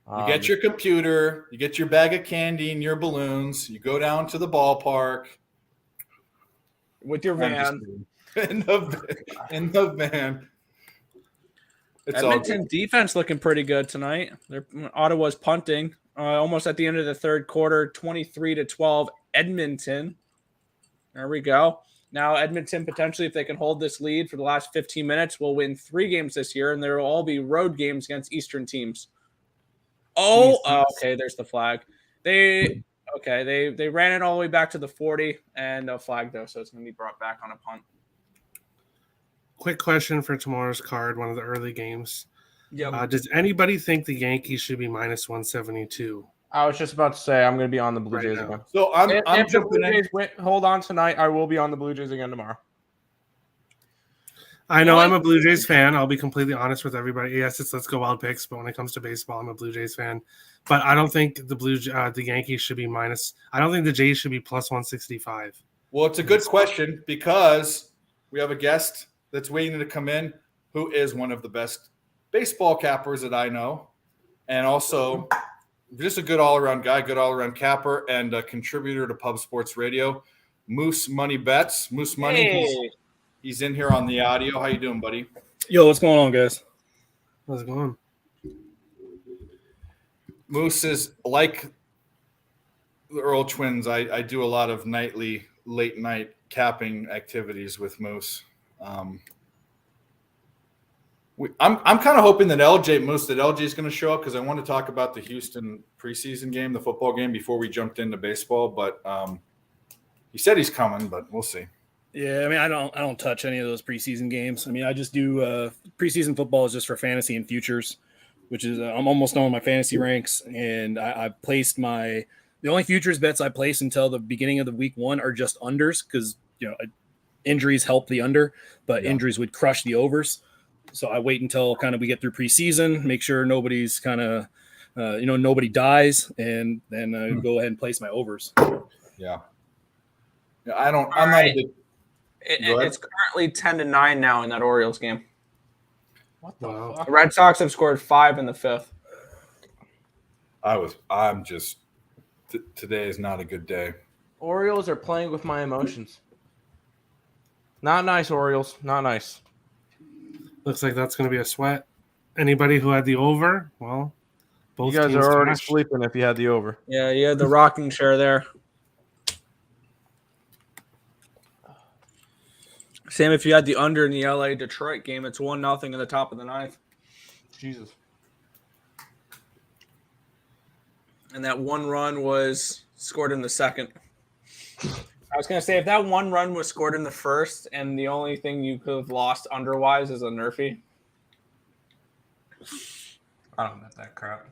You get your computer, you get your bag of candy and your balloons. You go down to the ballpark with your van. In the van. It's Edmonton defense looking pretty good tonight. Ottawa's punting almost at the end of the third quarter, 23-12. Edmonton. There we go. Now Edmonton potentially, if they can hold this lead for the last 15 minutes, will win 3 games this year, and there will all be road games against Eastern teams. Okay. There's the flag. They ran it all the way back to the 40 and a flag though, so it's going to be brought back on a punt. Quick question for tomorrow's card, one of the early games. Yep. Does anybody think the Yankees should be minus 172? I was just about to say I'm going to be on the Blue Jays again. So if the Blue Jays hold on tonight, I will be on the Blue Jays again tomorrow. I know I'm a Blue Jays fan. I'll be completely honest with everybody. Yes, it's Let's Go Wild Picks, but when it comes to baseball, I'm a Blue Jays fan. But I don't think the Yankees should be minus. I don't think the Jays should be plus 165. Well, it's a good question because we have a guest that's waiting to come in who is one of the best baseball cappers that I know, and also just a good all-around guy, good all-around capper, and a contributor to Pub Sports Radio. Moose Money Bets. Moose Money. Hey. He's in here on the audio. How you doing, buddy? Yo, what's going on, guys? How's it going? Moose is like the Earl twins. I do a lot of late night capping activities with Moose. I'm kind of hoping that LJ is going to show up because I want to talk about the Houston preseason game, the football game, before we jumped into baseball. But he said he's coming, but we'll see. Yeah, I mean, I don't touch any of those preseason games. I mean, I just do preseason football is just for fantasy and futures, which is I'm almost done with my fantasy ranks, and I placed the only futures bets I place until the beginning of the week 1 are just unders because injuries help the under, but injuries would crush the overs. So I wait until kind of we get through preseason, make sure nobody's kind of nobody dies, and then go ahead and place my overs. Yeah. I'm not a big. It's currently 10-9 now in that Orioles game. What the fuck? The Red Sox have scored 5 in the 5th. Today is not a good day. Orioles are playing with my emotions. Not nice, Orioles. Not nice. Looks like that's going to be a sweat. Anybody who had the over, well, both You guys teams are already smashed. sleeping if you had the over. Yeah, you had the rocking chair there. Same if you had the under in the LA Detroit game. It's 1-0 in the top of the 9th. Jesus. And that one run was scored in the 2nd. I was going to say, if that one run was scored in the 1st and the only thing you could have lost under-wise is a Nerfy. I don't bet that crap.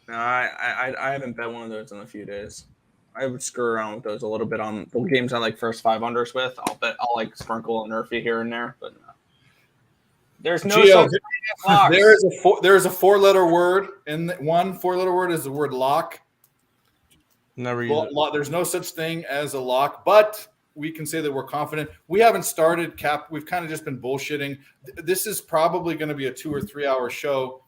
No, I haven't bet one of those in a few days. I would screw around with those a little bit on the games I like first 5 unders with. I'll like sprinkle a Nerfy here and there, but no. There's no Gio, such thing as locks. There is a 4-letter word, and one 4-letter word is the word lock. Never use it. There's no such thing as a lock, but we can say that we're confident. We haven't started cap. We've kind of just been bullshitting. This is probably going to be a 2 or 3 hour show.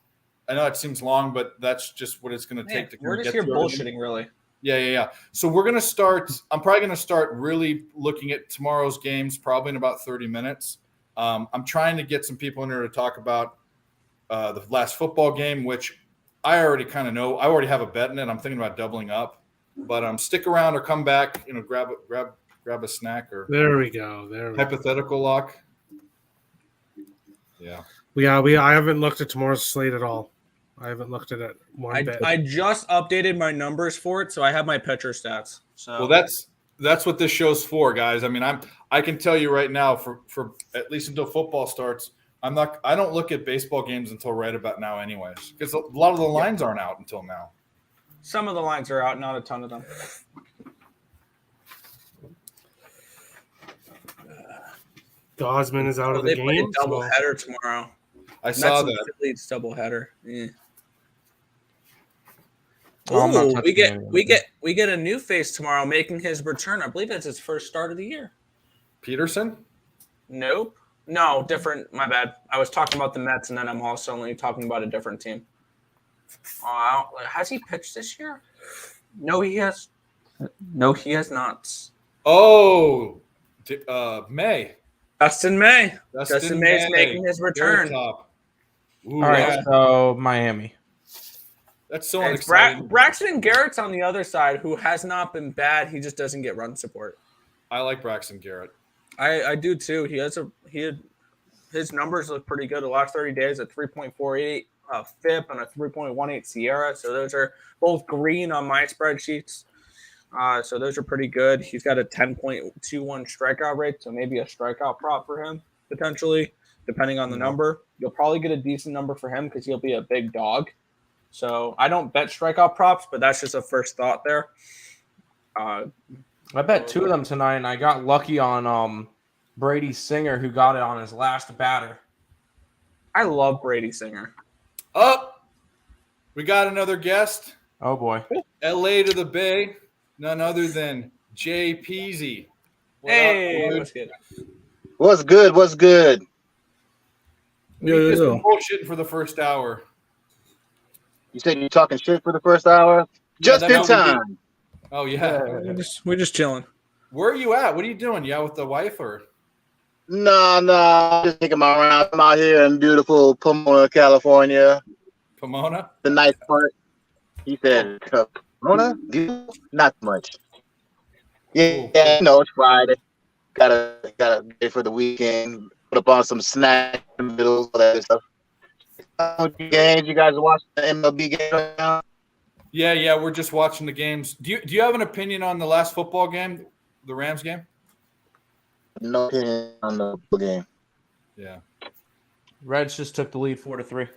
I know it seems long, but that's just what it's going to take to we're just get here through bullshitting, really. Yeah. So we're going to start. I'm probably going to start really looking at tomorrow's games probably in about 30 minutes. I'm trying to get some people in here to talk about the last football game, which I already kind of know. I already have a bet in it. I'm thinking about doubling up. But stick around or come back, grab a snack or There we go. Hypothetical lock. Yeah. I haven't looked at tomorrow's slate at all. I haven't looked at it one bit. I just updated my numbers for it, so I have my pitcher stats. So Well, that's what this show's for, guys. I mean, I can tell you right now for at least until football starts, I don't look at baseball games until right about now anyways, because a lot of the lines aren't out until now. some of the lines are out, not a ton of them. Gosman is out of the They play game. a double header tomorrow. I saw Mets and that. Phillies double header. Yeah. Oh, I'm not Ooh, touching any of we get a new face tomorrow making his return. I believe it's his first start of the year. Peterson? Nope. No, different. My bad. I was talking about the Mets, and then I'm also only talking about a different team. Has he pitched this year? No, he has. No, he has not. Oh, May. Dustin May. Dustin Dustin May is May. making his Very return. top. Ooh, All right, so Miami. That's so And it's unexciting. Braxton Garrett's on the other side, who has not been bad. He just doesn't get run support. I like Braxton Garrett. I do too. His numbers look pretty good. The last 30 days, a 3.48 FIP and a 3.18 Sierra. So those are both green on my spreadsheets. So those are pretty good. He's got a 10.21 strikeout rate, so maybe a strikeout prop for him potentially, depending on the number. You'll probably get a decent number for him because he'll be a big dog. So I don't bet strikeout props, but that's just a first thought there. I bet 2 of them tonight, and I got lucky on Brady Singer, who got it on his last batter. I love Brady Singer. We got another guest. Oh, boy. LA to the Bay. None other than Jay Peasy. What Hey, up, dude? what's good? What's good? What's good? We've just been bullshitting for the first hour. You said you're talking shit for the first hour? Just that's in how we do. time. Oh, yeah. We're just chilling. Where are you at? What are you doing? You out with the wife or? No, just taking my rounds. I'm out here in beautiful Pomona, California. Pomona? The nice part. He said, Pomona? Beautiful? Not much. Yeah, Cool. it's Friday. Gotta get for the weekend. Put up on some snacks in the middle, all that stuff. Games, you guys watching the MLB game right now? Yeah, we're just watching the games. Do you have an opinion on the last football game, the Rams game? No opinion on the game. Yeah. Reds just took the lead 4-3.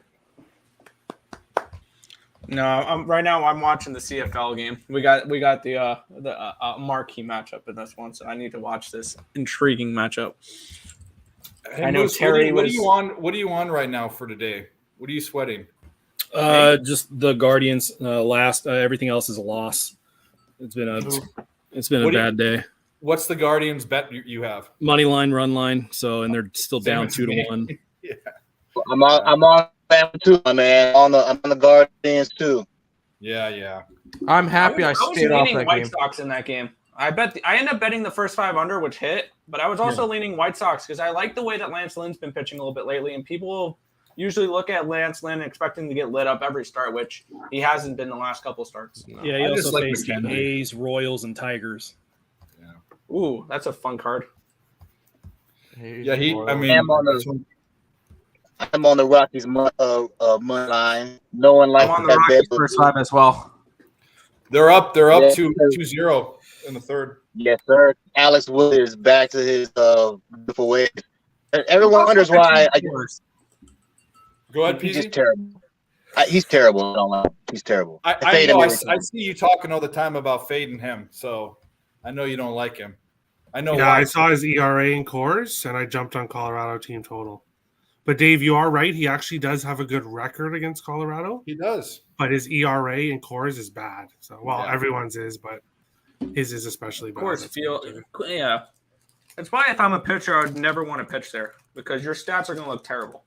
No, right now I'm watching the CFL game. We got the marquee matchup in this one, so I need to watch this intriguing matchup. Hey, I know Moose, Terry what was. are you on? What are you on right now for today? What are you sweating? Just the Guardians. Last everything else is a loss. It's been a bad day. What's the Guardians bet you have? Money line, run line. So and they're still Same down as 2-1. Yeah. I'm on them too, man. I'm on the Guardians too. Yeah. I'm happy I was stayed off leaning that White game. Sox in that game. I ended up betting the first 5 under, which hit, but I was also leaning White Sox because I like the way that Lance Lynn's been pitching a little bit lately, and people usually look at Lance Lynn expecting to get lit up every start, which he hasn't been the last couple starts. Yeah, he I just also like faced the McKenna. A's, Royals, and Tigers. Ooh, that's a fun card. Yeah, I'm on the Rockies money line. No one likes I'm on the that Rockies bet. first 5 as well. They're up Yeah. 2-0 in the third. Yes, sir. Alex Wood is back to his beautiful ways. Everyone wonders why. Go ahead, He's just PZ. terrible. He's terrible. I don't know. He's terrible. I fade know. him I every time. see you talking all the time about fading him, so I know you don't like him. I know. Yeah, why. I saw his ERA in Coors, and I jumped on Colorado team total. But Dave, you are right. He actually does have a good record against Colorado, He does. but his ERA in Coors is bad. So, Yeah. everyone's is, but his is especially bad. Of course, yeah. That's why if I'm a pitcher, I would never want to pitch there because your stats are going to look terrible.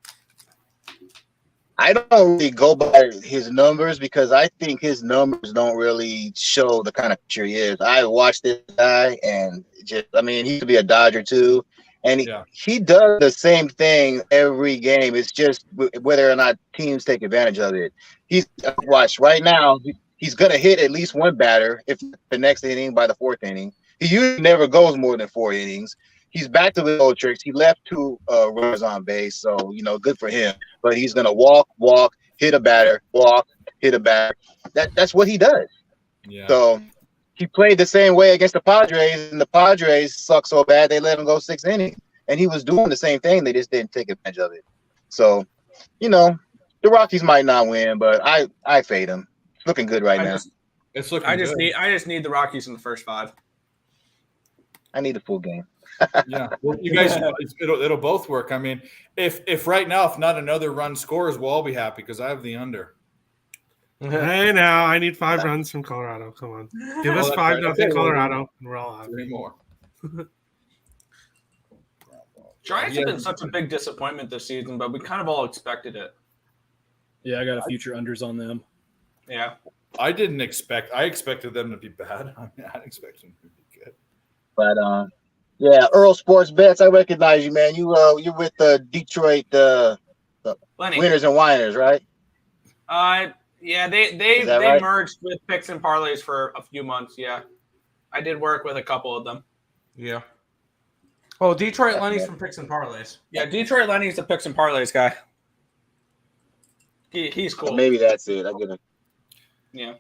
I don't really go by his numbers because I think his numbers don't really show the kind of pitcher he is. I watched this guy and he used to be a Dodger too. And he does the same thing every game. It's just whether or not teams take advantage of it. Watch right now. He's going to hit at least one batter if the next inning by the 4th inning. He usually never goes more than 4 innings. He's back to the old tricks. He left 2 runners on base, so good for him. But he's gonna walk, hit a batter, walk, hit a batter. That's what he does. Yeah. So he played the same way against the Padres, and the Padres suck so bad they let him go 6 innings. And he was doing the same thing. They just didn't take advantage of it. So, the Rockies might not win, but I fade them. It's looking good right now. It's looking. I just need the Rockies in the first 5. I need a full game. Yeah, well, you guys, it'll both work. I mean, if right now, if not another run scores, we'll all be happy because I have the under. Hey, now I need 5 runs from Colorado. Come on, give us 5-0 Okay, Colorado, and we're all happy. 3 more. Giants have been such a big disappointment this season, but we kind of all expected it. Yeah, I got a future unders on them. Yeah. I expected them to be bad. I mean, I didn't expect them to be good. But yeah, Earl Sports Bets. I recognize you, man. You're with the Detroit Winners and Whiners, right? Yeah, they right? merged with Picks and Parlays for a few months. Yeah, I did work with a couple of them. Yeah. Oh, Detroit Lenny's from Picks and Parlays. Yeah, Detroit Lenny's the Picks and Parlays guy. He's cool. Well, maybe that's it. I get it. Yeah.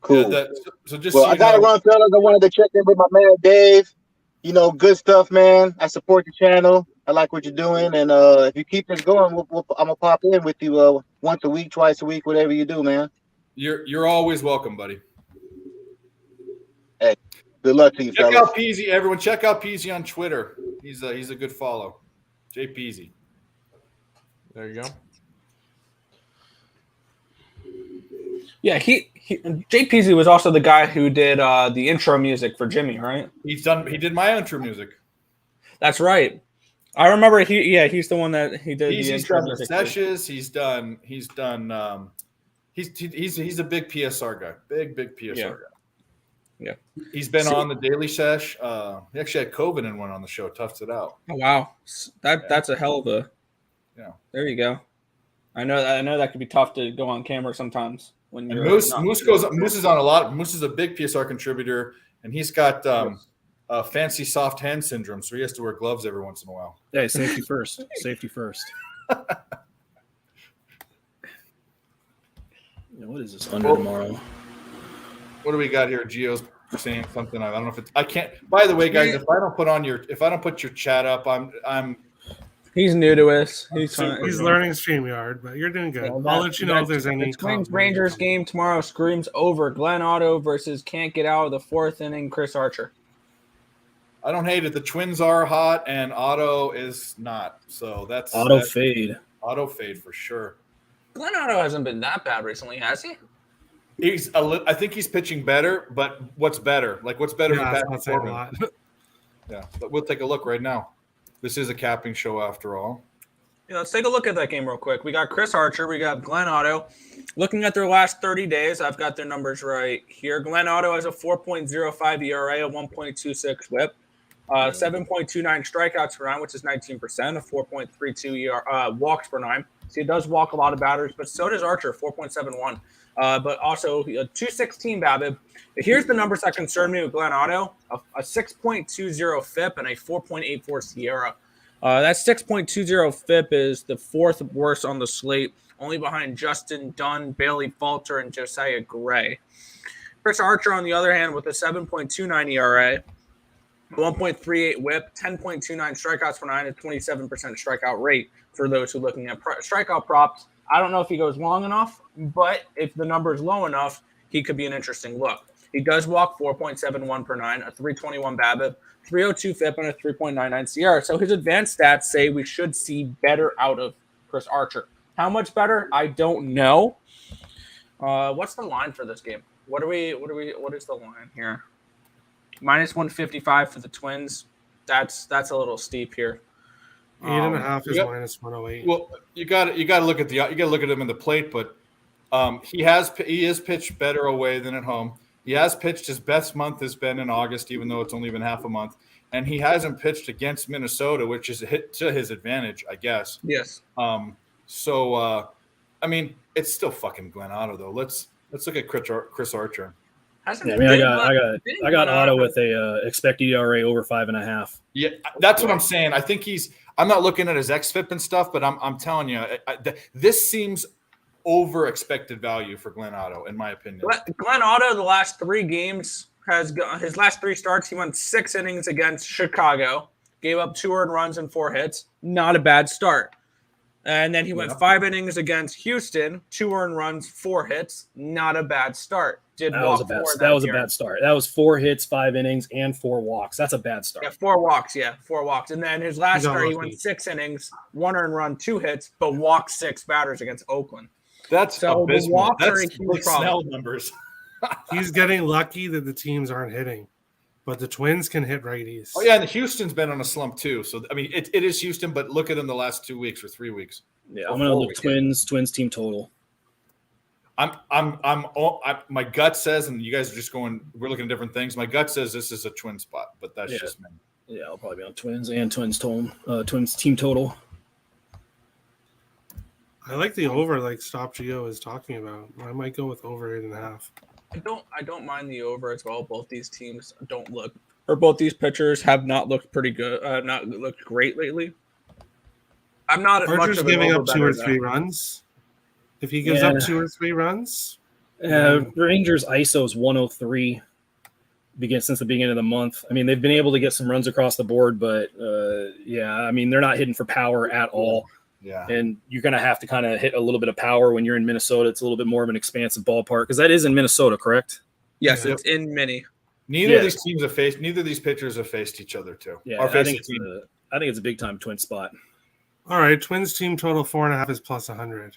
Cool. Yeah, so just I got to run, fellas. I wanted to check in with my man Dave. Good stuff, man. I support the channel. I like what you're doing, and if you keep this going, I'm gonna pop in with you once a week, twice a week, whatever you do, man. You're always welcome, buddy. Hey, good luck to you, Check fellas. out Peasy, everyone. Check out Peasy on Twitter. He's a good follow. Jay Peasy. There you go. Yeah, Jay Peasy was also the guy who did the intro music for Jimmy, right? He did my intro music. That's right. I remember he's the one that he did He's the intro done the music. sessions. He's a big PSR guy. Big PSR guy. Yeah. He's been on the Daily Sesh. He actually had COVID and went on the show, toughs it out. Oh, wow. That's a hell of a. Yeah. There you go. I know that could be tough to go on camera sometimes when And you're Moose is on a lot. Moose is a big PSR contributor, and he's got fancy soft hand syndrome, so he has to wear gloves every once in a while. Hey, safety first. Safety first. What is this under tomorrow? What do we got here? Gio's saying something. I don't know if it's. I can't. By the way, guys, if I don't put your chat up, I'm. He's new to us. He's learning StreamYard, but you're doing good. I'll let you know if there's any. The Twins Rangers game tomorrow screams over. Glenn Otto versus can't get out of the fourth inning. Chris Archer. I don't hate it. The Twins are hot, and Otto is not. So that's fade. Auto fade for sure. Glenn Otto hasn't been that bad recently, has he? I think he's pitching better, but what's better? Like what's better than Pat Corbin? Yeah, but we'll take a look right now. This is a capping show after all. Yeah, let's take a look at that game real quick. We got Chris Archer. We got Glenn Otto. Looking at their last 30 days, I've got their numbers right here. Glenn Otto has a 4.05 ERA, a 1.26 whip, 7.29 strikeouts per nine, which is 19%, a 4.32 walks per nine. So he does walk a lot of batters, but so does Archer, 4.71. But also a 216 BABIP. Here's the numbers that concern me with Glenn Otto: a 6.20 FIP and a 4.84 Sierra. That 6.20 FIP is the fourth worst on the slate, only behind Justin Dunn, Bailey Falter, and Josiah Gray. Chris Archer, on the other hand, with a 7.29 ERA, 1.38 WHIP, 10.29 strikeouts per nine, a 27% strikeout rate. For those who are looking at strikeout props, I don't know if he goes long enough, but if the number is low enough, he could be an interesting look. He does walk 4.71 per nine, a 321 BABIP, 302 FIP, and a 3.99 Sierra. So his advanced stats say we should see better out of Chris Archer. How much better? I don't know. What's the line for this game? What is the line here? Minus 155 for the Twins. That's a little steep here. 8.5 is minus 108. Well, you got to look at him in the plate, but he is pitched better away than at home. He has pitched. His best month has been in August, even though it's only been half a month, and he hasn't pitched against Minnesota, which is a hit to his advantage, I guess. Yes. So I mean, it's still fucking Glenn Otto though. Let's look at Chris Archer. I got Otto with a expected ERA over 5.5. Yeah, that's what I'm saying. I think I'm not looking at his xFIP and stuff, but I'm telling you, this seems over expected value for Glenn Otto, in my opinion. Glenn Otto, the last three games, his last three starts, he went 6 innings against Chicago, gave up 2 earned runs and 4 hits. Not a bad start. And then he went 5 innings against Houston, 2 earned runs, 4 hits. Not a bad start. That was a bad start. That was 4 hits, 5 innings, and 4 walks. That's a bad start. Yeah, 4 walks. And then his last start, he went 6 innings, 1 earned run, 2 hits, but walked 6 batters against Oakland. That's so abysmal. The walks That's are a huge problem. Snell numbers. He's getting lucky that the teams aren't hitting, but the Twins can hit righties. Oh yeah, and Houston's been on a slump too. So I mean, it is Houston, but look at them the last 2 weeks or 3 weeks. Yeah, I'm gonna look Twins team total. My gut says, and you guys are just going, we're looking at different things. My gut says this is a twin spot, but that's just me. Yeah, I'll probably be on Twins and Twins team total. I like the over, like Stop Geo is talking about. I might go with over 8.5. I don't mind the over as well. Both these teams both these pitchers have not looked pretty good, not looked great lately. I'm not Archer's much of giving an up 2 or 3 runs. If he gives up 2 or 3 runs, Rangers ISO is 103 since the beginning of the month. I mean, they've been able to get some runs across the board, but I mean, they're not hitting for power at all. Yeah, and you're going to have to kind of hit a little bit of power when you're in Minnesota. It's a little bit more of an expansive ballpark because that is in Minnesota, correct? Yes, it's in Mini. Neither of these pitchers have faced each other too. Yeah, I think it's a big time twin spot. All right, Twins team total 4.5 is plus 100.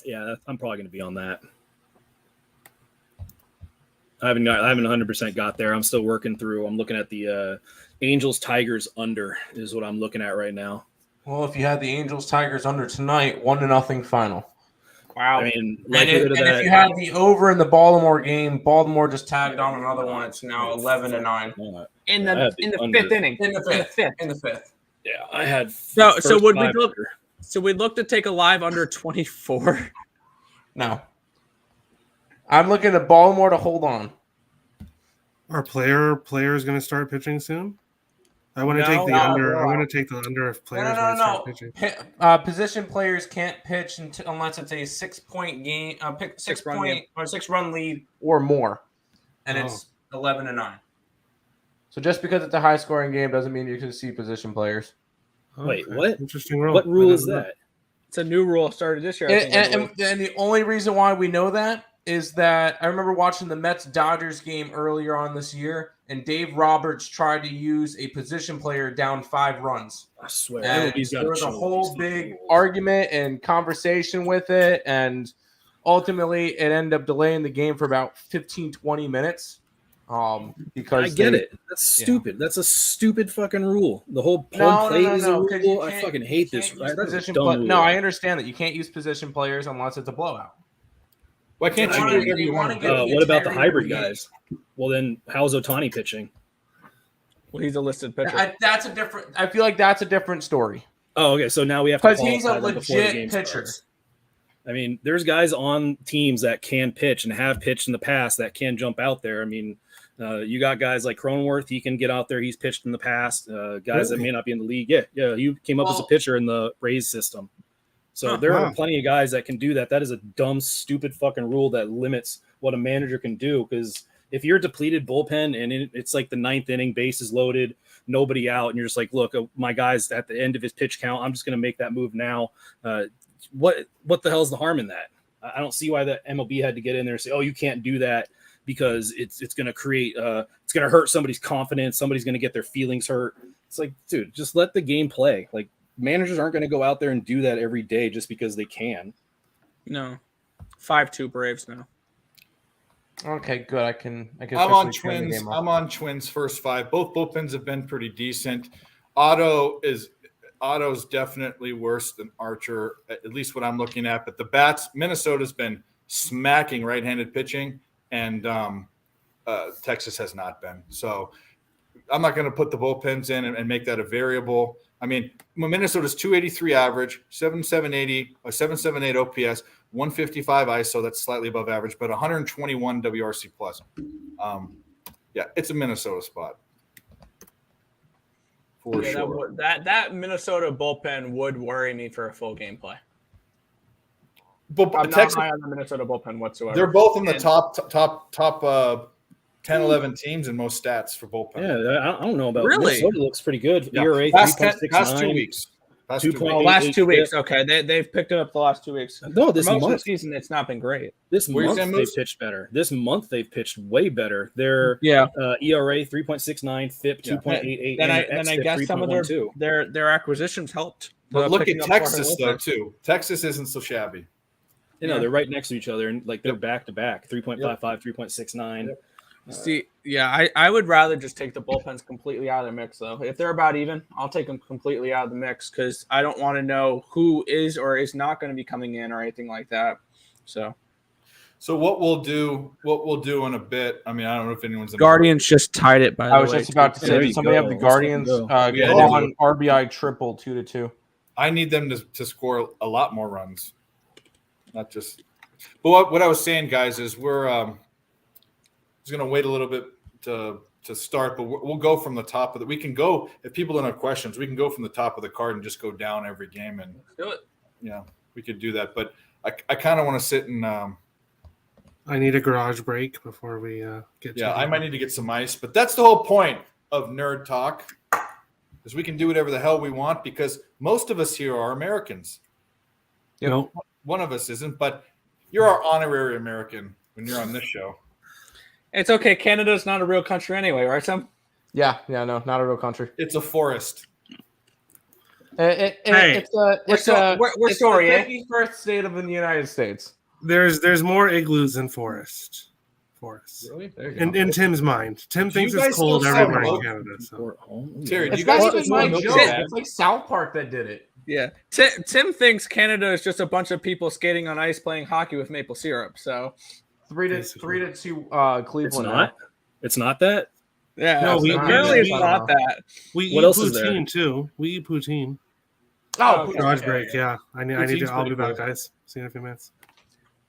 Yeah, I'm probably going to be on that. I haven't 100% got there. I'm still working through. I'm looking at the Angels Tigers under is what I'm looking at right now. Well, if you had the Angels Tigers under tonight, 1-0 final. Wow. I mean, And, likelihood of if that. you had the over in the Baltimore game, Baltimore just tagged on another one. It's now 11-9 In I the had under. fifth inning. in the fifth. Yeah, I had. So first would we five look? under. So we'd look to take a live under 24. No, I'm looking at Baltimore to hold on. Are players going to start pitching soon? I want to take the No, under. no. I want to take the under if players might start pitching. Position players can't pitch unless it's a 6-point game, six run lead or more, and it's 11-9. So just because it's a high scoring game doesn't mean you can see position players. Wait, what? Interesting rule. What rule is that? It's a new rule started this year. I think, And the only reason why we know that is that I remember watching the Mets-Dodgers game earlier on this year, and Dave Roberts tried to use a position player down 5 runs. I swear, And MLB's there got was a to whole big argument and conversation with it, and ultimately it ended up delaying the game for about 15-20 minutes. Because I get it. That's stupid. That's a stupid fucking rule. The whole No, plate no, is no, a 'cause you rule. I can't- fucking hate you this. can't use That's a position dumb pla- rule. No, I understand that you can't use position players unless it's a blowout. Why can't you wanna- do whatever you you wanna want? get- What about the integrity hybrid of the game. guys? Well, then how's Otani pitching? well, he's a listed pitcher. That's a different. I feel like that's a different story. Oh, okay. So now we have to 'Cause he's a qualify them before the legit game pitcher. starts. I mean, there's guys on teams that can pitch and have pitched in the past that can jump out there. I mean, you got guys like Cronenworth. He can get out there. He's pitched in the past. Guys that may not be in the league. Yeah. He came up as a pitcher in the Rays system. So there are plenty of guys that can do that. That is a dumb, stupid fucking rule that limits what a manager can do. Because if you're a depleted bullpen and it's like the 9th inning, bases loaded, nobody out, and you're just like, look, my guy's at the end of his pitch count. I'm just going to make that move now. What the hell's the harm in that? I don't see why the MLB had to get in there and say, oh, you can't do that because it's going to create it's going to hurt somebody's confidence. Somebody's going to get their feelings hurt. It's like, dude, just let the game play. Like, managers aren't going to go out there and do that every day just because they can. No, 5-2 Braves now. Okay, good. I can. I'm on Twins. I'm on Twins first 5. Both bullpens have been pretty decent. Otto's definitely worse than Archer, at least what I'm looking at. But the bats, Minnesota's been smacking right-handed pitching, and Texas has not been. So I'm not going to put the bullpens in and make that a variable. I mean, Minnesota's 283 average, 7.780 or 7.78 OPS, 155 ISO. That's slightly above average, but 121 WRC plus. Yeah, it's a Minnesota spot for sure. That Minnesota bullpen would worry me for a full gameplay. But I'm Texas, not high on the Minnesota bullpen whatsoever. they're both in the top 10, 11 teams in most stats for bullpen. Yeah, I don't know about Really? Minnesota looks pretty good. Yeah. ERA Past 3.69. 2 weeks. Past 2 2.8. weeks. last 2 weeks. Okay, they've picked it up the last 2 weeks. No, this For most of the month. season, it's not been great. This Where you month saying, they've Moose? pitched better. This month they've pitched way better. Their Yeah. ERA 3.69, FIP 2.88, Then and I xFIP guess some of 3.12. their acquisitions helped. But look picking at up Texas, Harland though, too. Texas isn't so shabby. You know, they're right next to each other, and like they're back to back, 3.55, 3.69. See, yeah, I would rather just take the bullpens completely out of the mix, though. If they're about even, I'll take them completely out of the mix because I don't want to know who is or is not going to be coming in or anything like that. So what we'll do in a bit. I mean, I don't know if anyone's in Guardians just tied it. By the I way, was just about to There say, you did somebody go. have the Let's let Guardians them go Yeah, on RBI triple 2-2? I need them to score a lot more runs, not just. But what I was saying, guys, is we're just going to wait a little bit to start, but we'll go from the top of the. We can go if people don't have questions. We can go from the top of the card and just go down every game, and do it. yeah, we could do that. But I kind of want to sit and. I need a garage break before we get. Yeah, to I might need to get some ice, but that's the whole point of Nerd Talk, is we can do whatever the hell we want because most of us here are Americans. You know, One of us isn't, but you're our honorary American when you're on this show. It's okay. Canada's not a real country anyway, right, Sam? Yeah, no, not a real country. It's a forest. It's We're sorry, the eh? 51st state of the United States. there's more igloos than forest. forests. Really? There you go. In Tim's mind, Tim Do thinks you it's guys cold still sell everywhere in milk? Canada. So. Terry, do It's you guys not still even sell my milk joke. bags? It's like South Park that did it. Yeah. Tim thinks Canada is just a bunch of people skating on ice playing hockey with maple syrup. So 3-2 Cleveland. It's not. It's not that. yeah, No, we- apparently it's we- not that. We What eat else is there? poutine too. We eat poutine. Oh, Okay. Garage break. Yeah, I need Poutine's to. I'll be pretty back, guys. See you in a few minutes.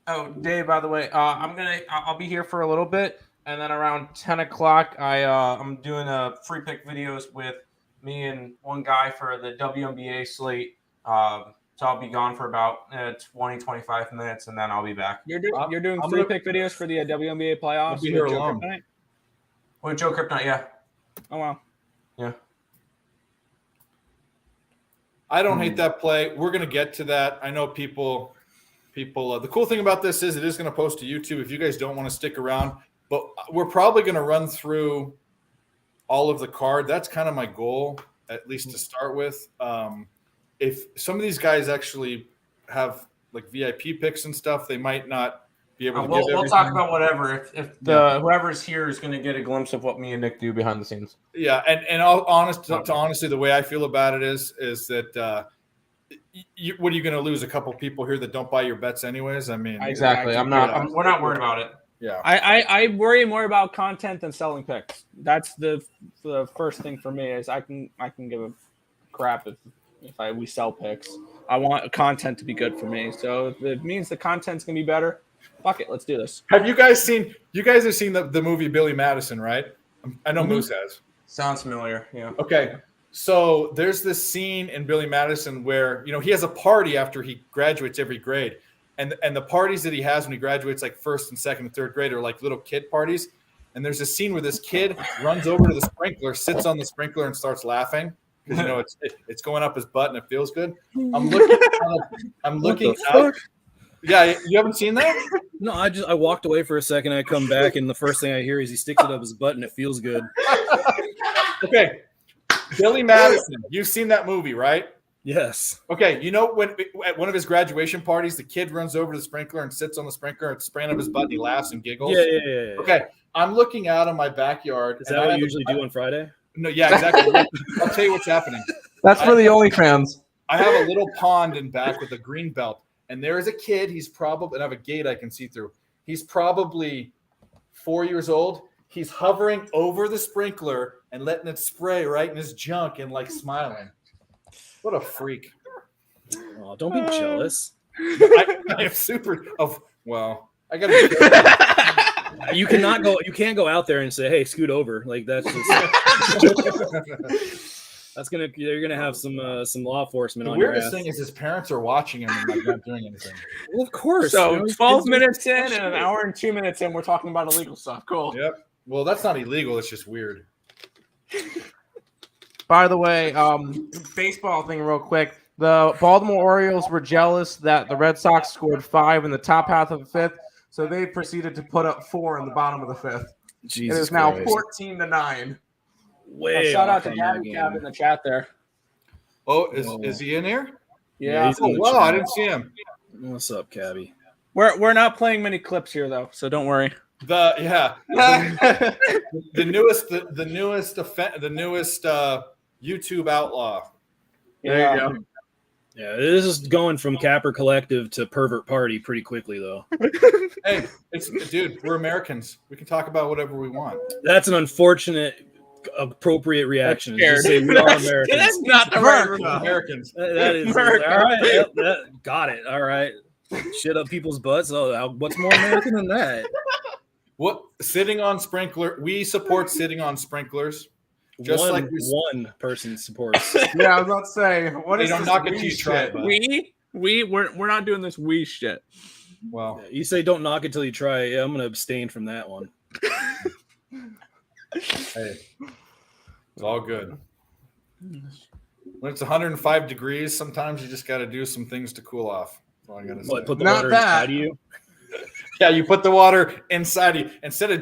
Oh, Dave. By the way, I'll be here for a little bit, and then around 10 o'clock, I'm doing a free pick videos with me and one guy for the WNBA slate. So I'll be gone for about 20-25 minutes, and then I'll be back. You're doing I'm free gonna- pick videos for the WNBA playoffs. I'll be with here Joe alone. Kryptonite? With Joe Kryptonite, yeah. Oh wow. Yeah. I don't hate that play. We're going to get to that. I know people. The cool thing about this is it is going to post to YouTube if you guys don't want to stick around. But we're probably going to run through all of the card. That's kind of my goal, at least to start with. If some of these guys actually have like VIP picks and stuff, they might not be able to. We'll talk about whatever. If whoever's here is going to get a glimpse of what me and Nick do behind the scenes. Yeah, and honestly, the way I feel about it is that what are you going to lose? A couple people here that don't buy your bets, anyways. I mean, Exactly. We're not worried about it. Yeah. I worry more about content than selling picks. That's the first thing for me is I can give a crap if we sell picks. I want content to be good for me. So if it means the content's gonna be better, fuck it, let's do this. Have you guys seen? You guys have seen the movie Billy Madison, right? I know Moose has. Sounds familiar. Yeah. Okay, so there's this scene in Billy Madison where he has a party after he graduates every grade, and the parties that he has when he graduates, like first and second and third grade, are like little kid parties. And there's a scene where this kid runs over to the sprinkler, sits on the sprinkler, and starts laughing because it's going up his butt and it feels good. I'm looking out. Yeah, you haven't seen that? No, I walked away for a second. I come back, and the first thing I hear is he sticks it up his butt, and it feels good. Okay, Billy Madison. You've seen that movie, right? Yes. Okay, when at one of his graduation parties, the kid runs over to the sprinkler and sits on the sprinkler and spraying up his butt, and he laughs and giggles. Yeah. Okay, I'm looking out in my backyard. Is that what you usually do on Friday? No, yeah, exactly. I'll tell you what's happening. That's for the OnlyFans. I have a little pond in back with a green belt, and there is a kid. He's probably, and I have a gate I can see through. He's probably 4 years old. He's hovering over the sprinkler and letting it spray right in his junk and like smiling. What a freak! Oh, don't be jealous. I am super. Well, I gotta. You cannot go. You can't go out there and say, "Hey, scoot over." Like that's just. That's gonna. You're gonna have some law enforcement The on your weirdest ass. thing is his parents are watching him and like not doing anything. Well, of course. So 12 minutes in and an hour and 2 minutes in, we're talking about illegal stuff. Cool. Yep. Well, that's not illegal. It's just weird. By the way, baseball thing real quick. The Baltimore Orioles were jealous that the Red Sox scored 5 in the top half of the fifth, so they proceeded to put up 4 in the bottom of the fifth. Jesus It is now Christ. 14-9. Way Shout out off to on that Gabby game. Cab in the chat there. Oh, is he in here? Yeah. he's in Oh the wow, chat. I didn't see him. What's up, Cabby? We're not playing many clips here though, so don't worry. The newest YouTube outlaw. There you go. Yeah, this is going from Capper Collective to Pervert Party pretty quickly, though. Hey, dude, we're Americans. We can talk about whatever we want. That's an unfortunate, appropriate reaction. That's Just say we are That's Americans. not the We're right. Americans. That is all American. right. Yep, got it. All right. Shit up people's butts. Oh, what's more American than that? What sitting on sprinkler? We support sitting on sprinklers. Just like one person supports. Yeah, I was about to say, what They is don't this knock it we till you try it, shit? bud. We're not doing this we shit. Well, You say don't knock it till you try it. Yeah, I'm gonna abstain from that one. hey, it's all good. When it's 105 degrees, sometimes you just got to do some things to cool off. That's all I gotta say. What, put the Not water that. inside of you? Yeah, you put the water inside you instead of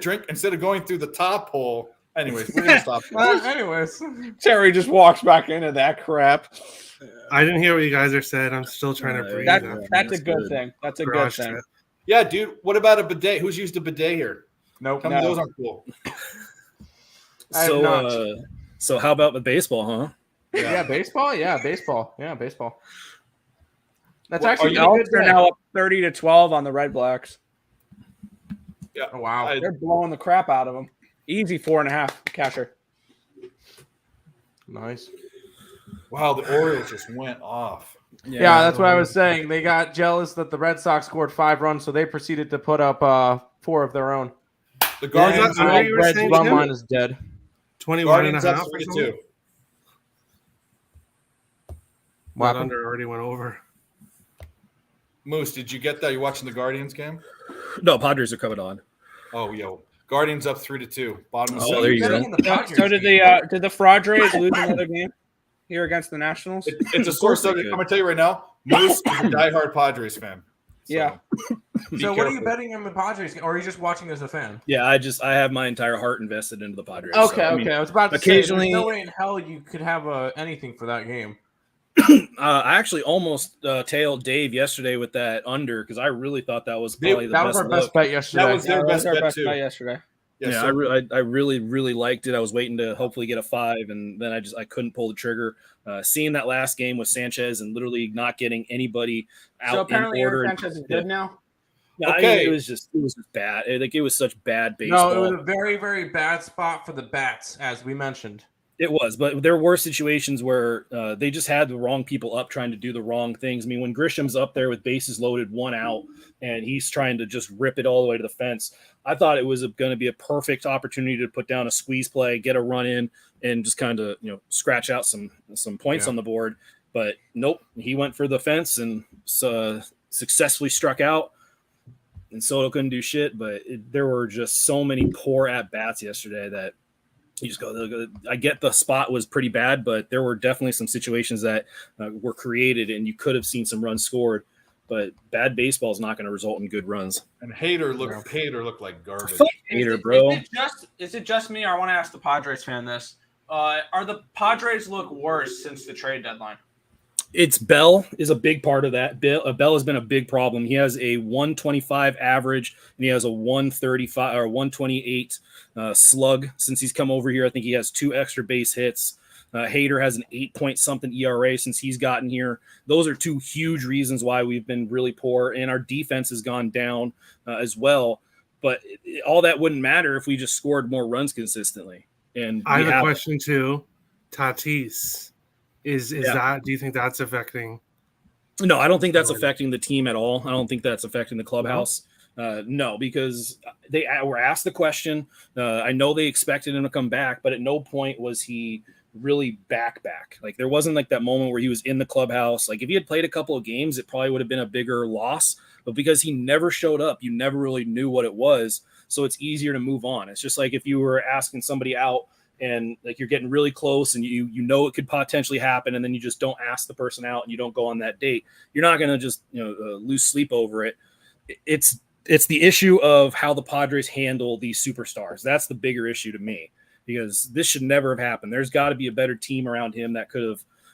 going through the top hole. Anyways, we're gonna stop. Anyways, Terry just walks back into that crap. I didn't hear what you guys are said. I'm still trying to breathe. That's after a this good thing. That's a good garage thing. trip. Yeah, dude. What about a bidet? Who's used a bidet here? Nope. Tell me those aren't cool. I have not. So how about with baseball, huh? Yeah, baseball. Yeah, baseball. That's Well, actually The been a Elks good are day. now up 30-12 on the Red Blacks. Yeah. Oh, wow. They're blowing the crap out of them. Easy 4.5 catcher. Nice. Wow, the Orioles just went off. Yeah, that's what I was saying. They got jealous that the Red Sox scored 5 runs, so they proceeded to put up 4 of their own. The Yeah, Guardians, I know you were Red's saying, run Tim? line is dead. 21 and a Guardians up half or 3-2. something? What That happened? under already went over. Moose, did you get that? You watching the Guardians game? No, Padres are coming on. Oh, yo. Guardians up 3-2. Bottom of Oh, seven. there you go. Betting on the Padres So did game. the Padres lose another game here against the Nationals? It's a sore course they subject. could. I'm gonna tell you right now. Moose is a diehard Padres fan. So, Yeah. be So what are you careful. betting on the Padres game, or are you just watching as a fan? Yeah, I have my entire heart invested into the Padres. So, Okay, I mean, I was about to occasionally- say, there's no way in hell you could have anything for that game. I actually almost tailed Dave yesterday with that under because I really thought that was probably the That best was our look. best bet yesterday. That was their That was best our bet best too. bet yesterday. Yes, Yeah, sir. I really liked it. I was waiting to hopefully get a 5, and then I couldn't pull the trigger. Seeing that last game with Sanchez and literally not getting anybody out So apparently in order. Aaron Sanchez is good now. No, Okay. it was just bad. It was such bad No, baseball. it was a very, very bad spot for the bats, as we mentioned. It was, but there were situations where they just had the wrong people up trying to do the wrong things. I mean, when Grisham's up there with bases loaded, 1 out, and he's trying to just rip it all the way to the fence, I thought it was going to be a perfect opportunity to put down a squeeze play, get a run in, and just kind of scratch out some points on the board. But nope, he went for the fence and successfully struck out. And Soto couldn't do shit, but there were just so many poor at bats yesterday that. You just go. I get the spot was pretty bad, but there were definitely some situations that were created, and you could have seen some runs scored. But bad baseball is not going to result in good runs. And Hader looked like garbage. Fuck Hater, bro. Is it just me, or I want to ask the Padres fan this? Are the Padres look worse since the trade deadline? It's Bell is a big part of that. Bell has been a big problem. He has a 125 average, and he has a 135 or 128 slug since he's come over here. I think he has 2 extra base hits. Hader has an 8-point-something ERA since he's gotten here. Those are 2 huge reasons why we've been really poor, and our defense has gone down as well. But all that wouldn't matter if we just scored more runs consistently. And I have a question too. Tatis. Is Yeah. that? Do you think that's affecting? No, I don't think that's affecting the team at all. I don't think that's affecting the clubhouse. No, because they were asked the question. I know they expected him to come back, but at no point was he really back. Like there wasn't like that moment where he was in the clubhouse. Like if he had played a couple of games, it probably would have been a bigger loss. But because he never showed up, you never really knew what it was. So it's easier to move on. It's just like if you were asking somebody out and like you're getting really close and you know it could potentially happen, and then you just don't ask the person out and you don't go on that date. You're not going to just lose sleep over it. It's the issue of how the Padres handle these superstars. That's the bigger issue to me, because this should never have happened. There's got to be a better team around him that could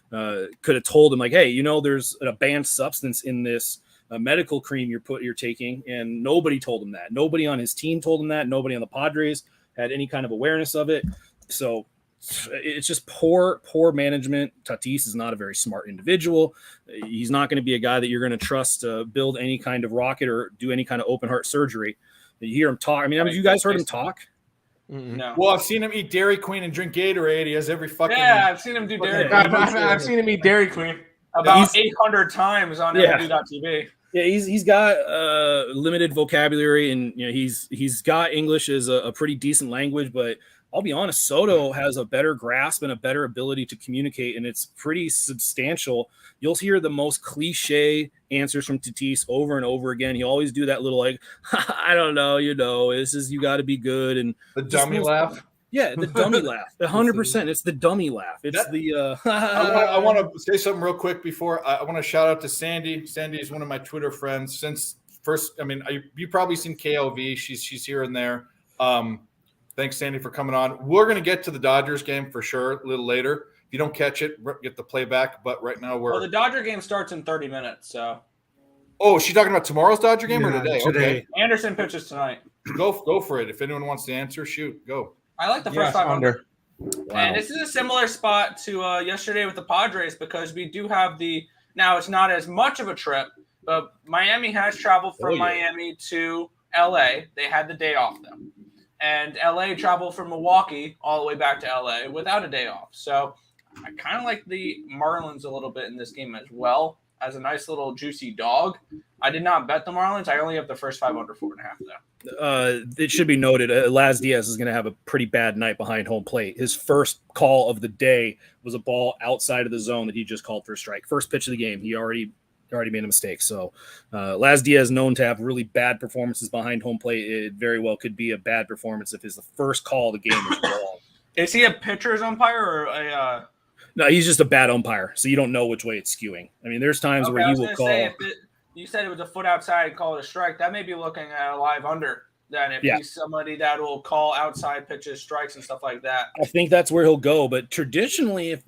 have told him like, hey, there's a banned substance in this medical cream you're taking, and nobody told him that. Nobody on his team told him that. Nobody on the Padres had any kind of awareness of it. So it's just poor management. Tatis is not a very smart individual. He's not going to be a guy that you're going to trust to build any kind of rocket or do any kind of open heart surgery. You hear him talk. I mean, have you guys heard him talk? No. Well, I've seen him eat Dairy Queen and drink Gatorade. He has every fucking. Yeah, I've seen him do Dairy Okay. Queen I've seen him eat Dairy Queen. about 800 times on Yeah. MLB.TV. Yeah, he's got limited vocabulary, and he's got English as a pretty decent language, but I'll be honest, Soto has a better grasp and a better ability to communicate, and it's pretty substantial. You'll hear the most cliche answers from Tatis over and over again. He always do that little like, I don't know, this is you got to be good, and The dummy laugh. yeah, the dummy laugh, 100%. It's the dummy laugh. It's I want to say something real quick before I want to shout out to Sandy. Sandy is one of my Twitter friends since first. I mean, you've probably seen KLV. She's here and there. Thanks, Sandy, for coming on. We're going to get to the Dodgers game for sure a little later. If you don't catch it, get the playback. But right now Well, the Dodger game starts in 30 minutes, so. Oh, is she talking about tomorrow's Dodger game or Yeah, today? today. Okay. Anderson pitches tonight. Go for it. If anyone wants to answer, shoot, go. I like the first Yes, five under. Wow. And this is a similar spot to yesterday with the Padres because we do have now it's not as much of a trip, but Miami has traveled from Miami to LA. They had the day off though. And LA traveled from Milwaukee all the way back to LA without a day off. So I kind of like the Marlins a little bit in this game as well as a nice little juicy dog. I did not bet the Marlins. I only have the first 5 under 4.5 though. It should be noted, Laz Diaz is going to have a pretty bad night behind home plate. His first call of the day was a ball outside of the zone that he just called for a strike. First pitch of the game, he already made a mistake. So Laz Diaz known to have really bad performances behind home plate. It very well could be a bad performance if his first call of the game is wrong. Is he a pitcher's umpire or a No, he's just a bad umpire, so you don't know which way it's skewing. I mean, there's times where he will call. You said it was a foot outside, call it a strike. That may be looking at a live under. Then if he's somebody that will call outside pitches, strikes, and stuff like that. I think that's where he'll go. But traditionally, if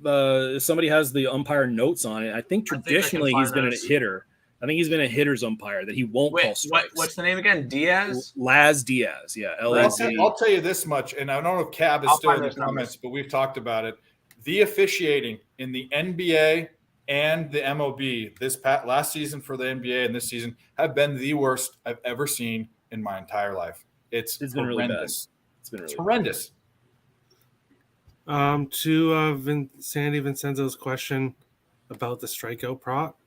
somebody has the umpire notes on it, I think traditionally he's been a hitter. I think he's been a hitter's umpire that he won't call strikes. What's the name again? Diaz? Laz Diaz, yeah. L-A-Z. I'll tell you this much, and I don't know if Cab is still in the comments, but we've talked about it. The officiating in the NBA and the MLB last season for the NBA and this season have been the worst I've ever seen in my entire life. It's been horrendous. Really bad. It's horrendous. To Sandy Vincenzo's question about the strikeout prop,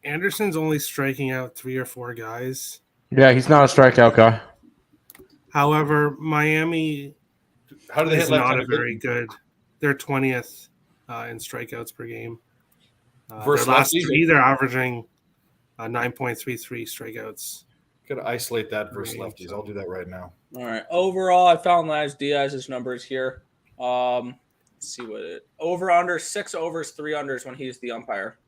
Anderson's only striking out 3 or 4 guys. Yeah, he's not a strikeout guy. However, Miami is not a very good. They're 20th in strikeouts per game. Versus last 3, they're averaging 9.33 strikeouts. Gotta isolate that versus lefties. I'll do that right now. All right. Overall, I found Laz Diaz's numbers here. Let's see what over under 6 overs, 3 unders when he's the umpire.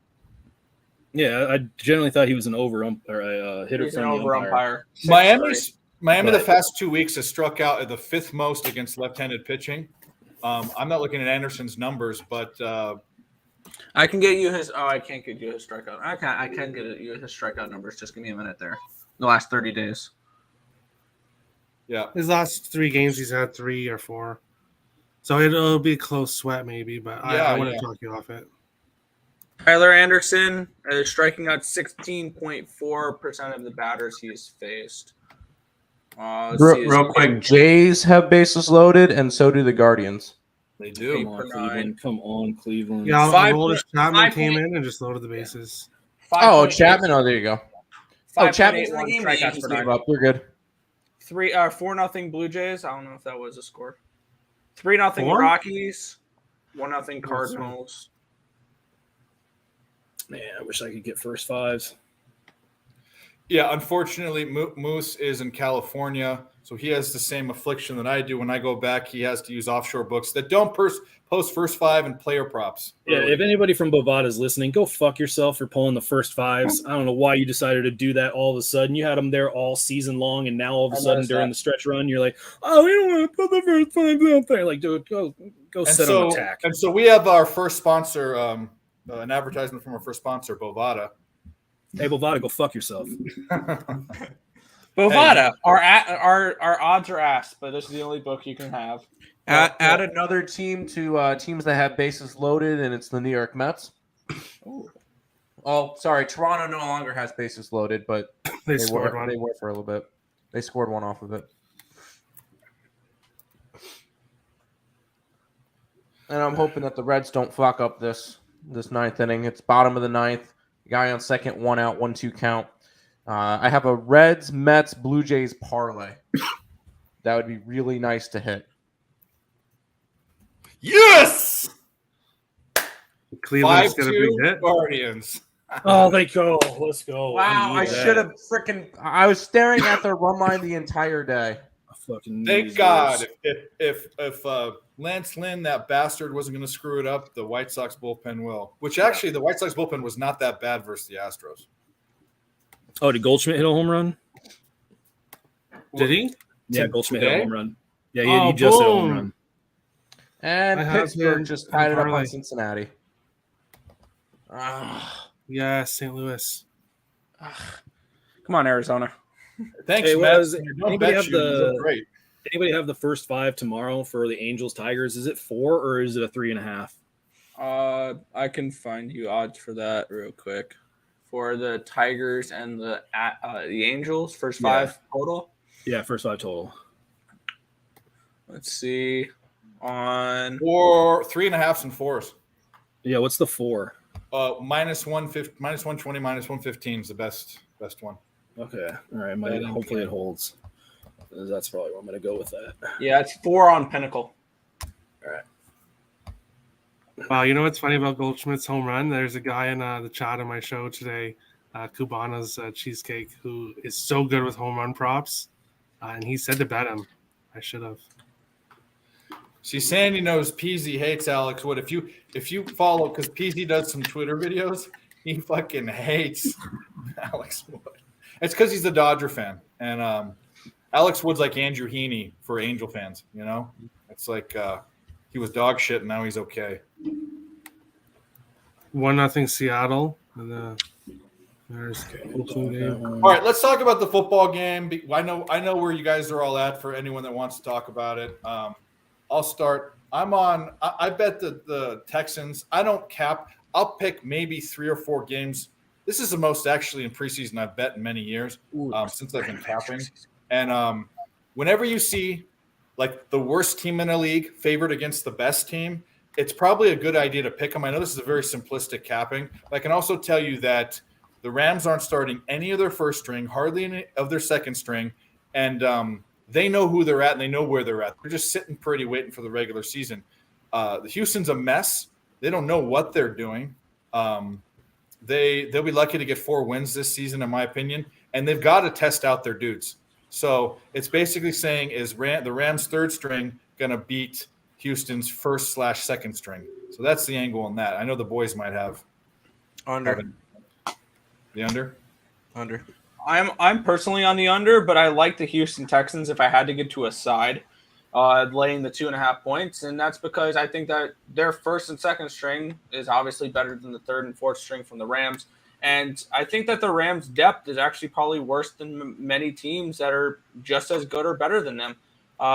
Yeah, I generally thought he was an over umpire, a hitter. He's an over umpire. Miami the past 2 weeks has struck out at the 5th most against left-handed pitching. I'm not looking at Anderson's numbers, but I can get you his. Oh, I can't get you his strikeout. I can get you his strikeout numbers. Just give me a minute there. The last 30 days. Yeah, his last 3 games, he's had 3 or 4. So it'll be a close sweat, maybe. But I want to talk you off it. Tyler Anderson is striking out 16.4% of the batters he's faced. Real quick, Jays have bases loaded, and so do the Guardians. They do. Come on, Cleveland. Yeah, Chapman came in and just loaded the bases. Chapman. Oh, there you go. Chapman's in the game. Yankees gave up. We're good. 4-0 Blue Jays. I don't know if that was a score. 3-0 Rockies. 1-0 Cardinals. Man, I wish I could get first 5s. Yeah, unfortunately, Moose is in California, so he has the same affliction that I do. When I go back, he has to use offshore books that don't post first 5 and player props. Yeah, if anybody from Bovada is listening, go fuck yourself for pulling the first 5s. I don't know why you decided to do that all of a sudden. You had them there all season long, and now all of a sudden during the stretch run, you're like, oh, we don't want to put the first 5s out there. Like, dude, go set on attack. And so we have our first sponsor, an advertisement from our first sponsor, Bovada. Hey, Bovada, go fuck yourself. Bovada, our odds are ass, but this is the only book you can have. Add another team to teams that have bases loaded, and it's the New York Mets. Oh, sorry, Toronto no longer has bases loaded, but they scored one. They were for a little bit. They scored one off of it. And I'm hoping that the Reds don't fuck up this 9th inning. It's bottom of the 9th. Guy on second, 1 out, 1-2 count. I have a Reds, Mets, Blue Jays parlay. That would be really nice to hit. Yes! Cleveland's going to be hit. Guardians. Oh, they go. Let's go. Wow, I should have I was staring at their run line the entire day. Thank God. If Lance Lynn, that bastard, wasn't going to screw it up, the White Sox bullpen will. Which actually, the White Sox bullpen was not that bad versus the Astros. Oh, did Goldschmidt hit a home run? Did he? Yeah, Goldschmidt hit a home run. Yeah, he just hit a home run. And Pittsburgh just tied it up on Cincinnati. Yeah, St. Louis. Come on, Arizona. Thanks, Hey, Matt. was When you're done anybody bet have shooting, you look the great. anybody have the first 5 tomorrow for the Angels Tigers? Is it 4 or is it a 3.5? I can find you odds for that real quick. For the Tigers and the Angels, first 5 total. Yeah, first 5 total. Let's see. On Or 3.5s and 4s. Yeah, what's the 4? Minus 150, minus 120, minus 115 is the best one. Okay, all right. Hopefully it holds. That's probably what I'm going to go with that. yeah, it's 4 on Pinnacle. All right. Wow, you know what's funny about Goldschmidt's home run? There's a guy in the chat on my show today, Cubana's Cheesecake, who is so good with home run props, and he said to bet him. I should have. See, Sandy knows Peasy hates Alex Wood. If you follow, because Peasy does some Twitter videos, he fucking hates Alex Wood. It's because he's a Dodger fan, and Alex Wood's like Andrew Heaney for Angel fans. You know, it's like he was dog shit, and now he's okay. 1-0 Seattle. And there's Oakland game. All right, let's talk about the football game. I know where you guys are all at. For anyone that wants to talk about it, I'll start. I bet the Texans. I don't cap. I'll pick maybe 3 or 4 games. This is the most actually in preseason I've bet in many years since I've been capping. And whenever you see like the worst team in a league favored against the best team, it's probably a good idea to pick them. I know this is a very simplistic capping, but I can also tell you that the Rams aren't starting any of their first string, hardly any of their second string, and they know who they're at and they know where they're at. They're just sitting pretty, waiting for the regular season. The Houston's a mess. They don't know what they're doing. They'll be lucky to get 4 wins this season, in my opinion, and they've got to test out their dudes. So it's basically saying, is the Rams' third string going to beat Houston's first/second string? So that's the angle on that. I know the boys might have Under. The under. Under. I'm personally on the under, but I like the Houston Texans if I had to get to a side, laying the 2.5 points, and that's because I think that their first and second string is obviously better than the third and fourth string from the Rams, and I think that the Rams' depth is actually probably worse than many teams that are just as good or better than them,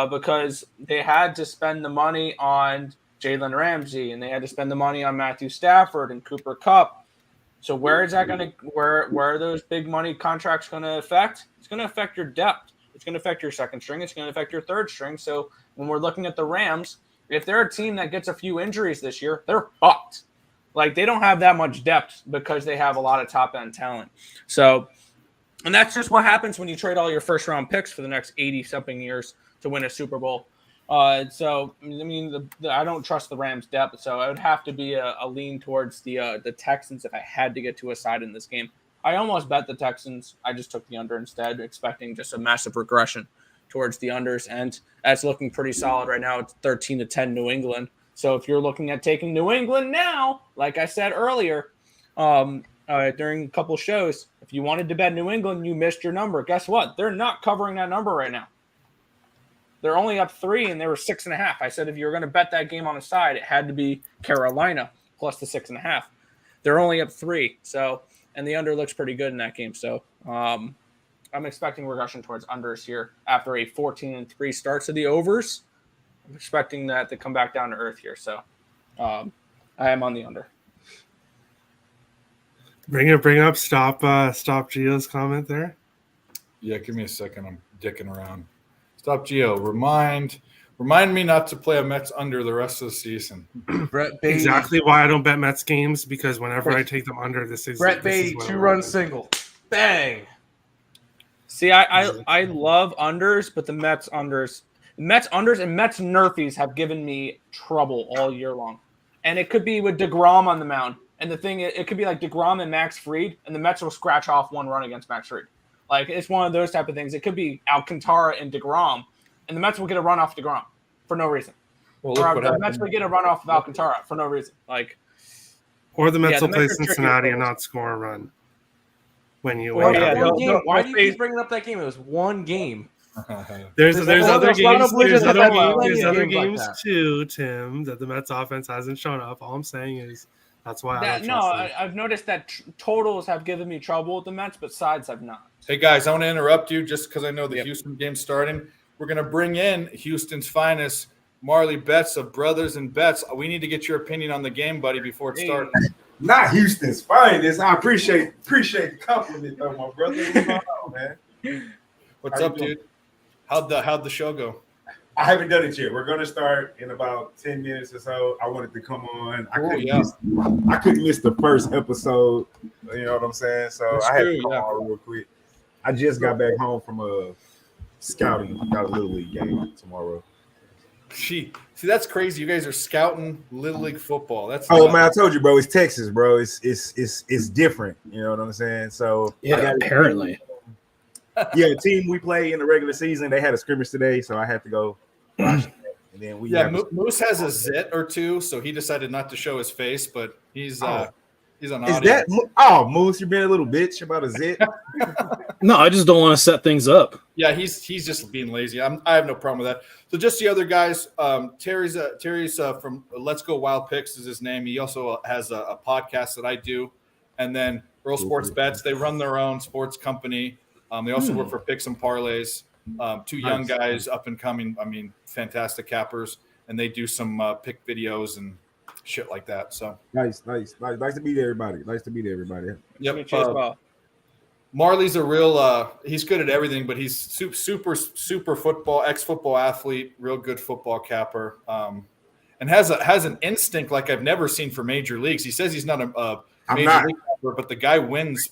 because they had to spend the money on Jalen Ramsey and they had to spend the money on Matthew Stafford and Cooper Kupp. So where are those big money contracts going to affect? It's going to affect your depth. It's going to affect your second string. It's going to affect your third string. So when we're looking at the Rams, if they're a team that gets a few injuries this year, they're fucked. Like, they don't have that much depth because they have a lot of top-end talent. So, and that's just what happens when you trade all your first-round picks for the next 80-something years to win a Super Bowl. So, I mean, I don't trust the Rams' depth, so it would have to be a lean towards the Texans if I had to get to a side in this game. I almost bet the Texans. I just took the under instead, expecting just a massive regression towards the unders, and that's looking pretty solid right now. It's 13-10 New England. So if you're looking at taking New England now, like I said earlier, during a couple shows, if you wanted to bet New England, you missed your number. Guess what? They're not covering that number right now. They're only up 3, and they were 6.5. I said if you were going to bet that game on a side, it had to be Carolina plus the 6.5. They're only up 3, so and the under looks pretty good in that game. So I'm expecting regression towards unders here after a 14-3 start to the overs. I'm expecting that to come back down to earth here. So I am on the under. Bring up. Stop Gio's comment there. Yeah, give me a second. I'm dicking around. Stop Gio. Remind me not to play a Mets under the rest of the season. Brett Beatty. Exactly why I don't bet Mets games, because whenever I take them under, this is Brett Beatty, 2-run single. Bang. See, I love unders, but the Mets unders and Mets Nerfies have given me trouble all year long. And it could be with DeGrom on the mound. And the thing, it could be like DeGrom and Max Fried, and the Mets will scratch off 1 run against Max Fried. Like, it's one of those type of things. It could be Alcantara and DeGrom, and the Mets will get a run off DeGrom for no reason. Well, Or the Mets will get a run off of Alcantara for no reason. Like, or the Mets will play Mets are tricky Cincinnati and players. not score a run. When you Or, win. yeah, One game. Why do you they'll keep bringing up that game? It was one game. There's other games. There's have other had games. plenty There's of other games like games that. too, Tim, that the Mets offense hasn't shown up. All I'm saying is That's why I don't No, trust them. I've noticed that totals have given me trouble with the Mets, but sides have not. Hey guys, I want to interrupt you just because I know the Yep. Houston game's starting. We're going to bring in Houston's finest, Marley Betts of Brothers and Bets. We need to get your opinion on the game, buddy, before it starts. Not Houston's finest. I appreciate the compliment, though, my brother. What's going on, man? What's How up, you dude? How'd the show go? I haven't done it yet. We're gonna start in about 10 minutes or so. I wanted to come on. I couldn't miss the first episode. You know what I'm saying? So That's I had true, to come yeah. on real quick. I just got back home from a scouting. I got a little league game tomorrow. See, that's crazy. You guys are scouting Little League football. That's Oh man, I told you, bro. It's Texas, bro. It's different. You know what I'm saying? So Apparently. yeah, the team we play in the regular season, they had a scrimmage today, so I had to go watch that. And then Moose has a zit or two, so he decided not to show his face, but he's on is audio. that Moose? You're being a little bitch about a zit. No, I just don't want to set things up. Yeah, he's just being lazy. I have no problem with that. So just the other guys, Terry's from Let's Go Wild Picks is his name. He also has a podcast that I do, and then Earl Sports Bets. They run their own sports company. They also work for Picks and Parlays. Two young guys, up and coming. I mean, fantastic cappers, and they do some pick videos and shit like that. So Nice to meet everybody. yep. Marley's a real. He's good at everything, but he's super football, ex-football athlete, real good football capper, and has an instinct like I've never seen for major leagues. He says he's not a major league capper, but the guy wins.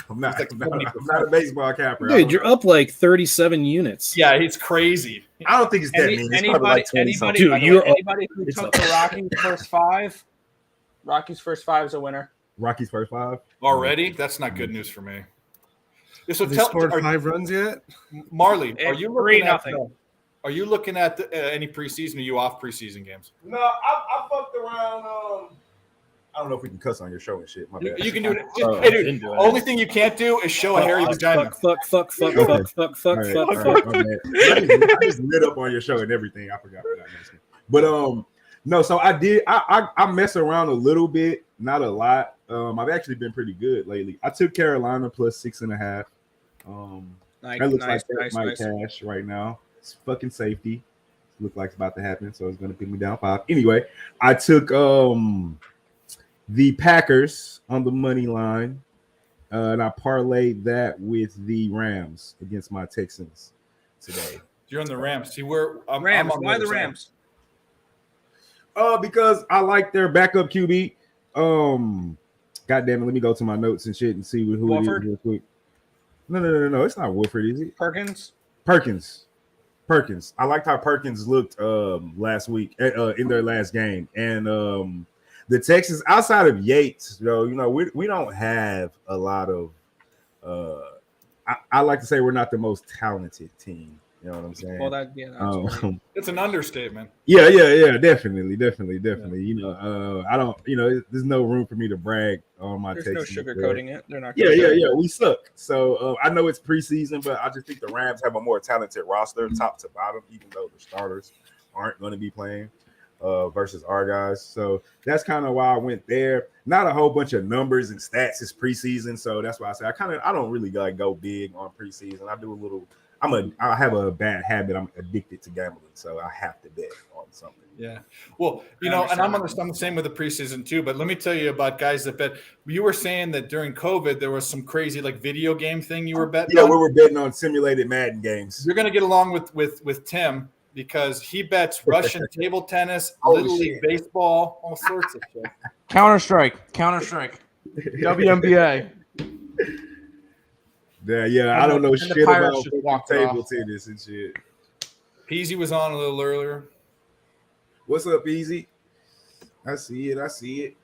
I'm not a baseball capper. Dude, you're up like 37 units. Yeah, he's crazy. I don't think it's that mean. It's probably like 20 something. Dude, anybody who took the Rockies' first five is a winner. Rockies first five Already? That's not good news for me. Yeah, so They scored 5 runs yet? Marley, are you looking at 3-0. Are you looking at any preseason? Are you off preseason games? No, I fucked around. I don't know if we can cuss on your show and shit. My bad. You can do it. Hey, dude, only thing you can't do is show a hairy vagina. Fuck. I just lit up on your show and everything. I forgot what I mentioned. But no, so I did. I mess around a little bit, not a lot. I've actually been pretty good lately. I took Carolina plus 6.5. That looks like that's my cash right now. It's fucking safety. Look like it's about to happen, so it's gonna put me down 5. Anyway, I took the Packers on the money line, and I parlayed that with the Rams against my Texans today. You're on the Rams. See, I'm Rams. on Why other the side. Rams? Because I like their backup QB. God damn it, let me go to my notes and shit and see who Wolford? it is real quick. No, it's not Wolford, is it? Perkins. I liked how Perkins looked last week in their last game, and the Texans, outside of Yates, though, you know, we don't have a lot of. I like to say we're not the most talented team. You know what I'm saying? Well, that's It's an understatement. Yeah, definitely. You know, I don't. You know, there's no room for me to brag on my there's Texans. no sugarcoating it. They're not. Yeah. We suck. So I know it's preseason, but I just think the Rams have a more talented roster, top to bottom, even though the starters aren't going to be playing versus our guys. So that's kind of why I went there. Not a whole bunch of numbers and stats. It's preseason, so that's why I say I don't really like go big on preseason. I do a little. I have a bad habit. I'm addicted to gambling, so I have to bet on something. Yeah. Well, you know, and I'm the same with the preseason too. But let me tell you about guys that bet. You were saying that during COVID there was some crazy like video game thing you were betting. Yeah, on. we were betting on simulated Madden games. You're gonna get along with Tim because he bets Russian table tennis, Oh, Little League shit. baseball, all sorts of shit. Counter-Strike. WNBA. Yeah, I don't know the shit Pirates about just walked it table off. tennis and shit. Peasy was on a little earlier. What's up, Easy? I see it.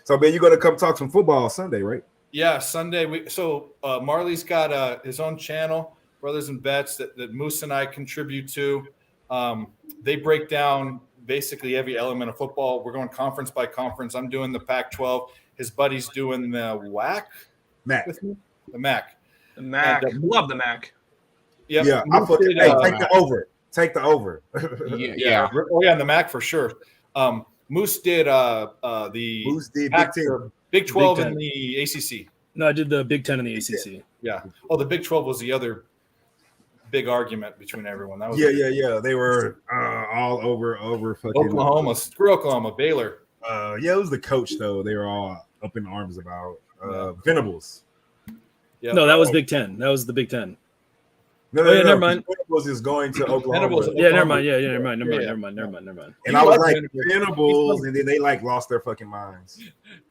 So, man, you're gonna come talk some football Sunday, right? Yeah, Sunday. Marley's got his own channel, Brothers and Bets, that Moose and I contribute to. They break down basically every element of football. We're going conference by conference. I'm doing the Pac-12. His buddy's doing the WAC Mac. with me. The MAC. The Mac. Love the Mac. Yep. Yeah, I'm fucking. Hey, take the over. Take the over. Yeah. Oh yeah, on the Mac for sure. Moose did the Moose did Pac- Big Ten. or Big 12 Big in Ten. the ACC. No, I did the Big Ten and the ACC. Yeah. Oh, the Big 12 was the other big argument between everyone. That was Yeah. They were all over fucking Oklahoma. Screw Oklahoma. Baylor. Yeah, it was the coach though. They were all up in arms about Venables. Yeah. No, that was Big Ten. That was the Big Ten. No, never mind. Venables is going to Oklahoma. Venables- Yeah, never mind. Yeah, never mind. And You I was like like Venables. Venables, and then they like lost their fucking minds.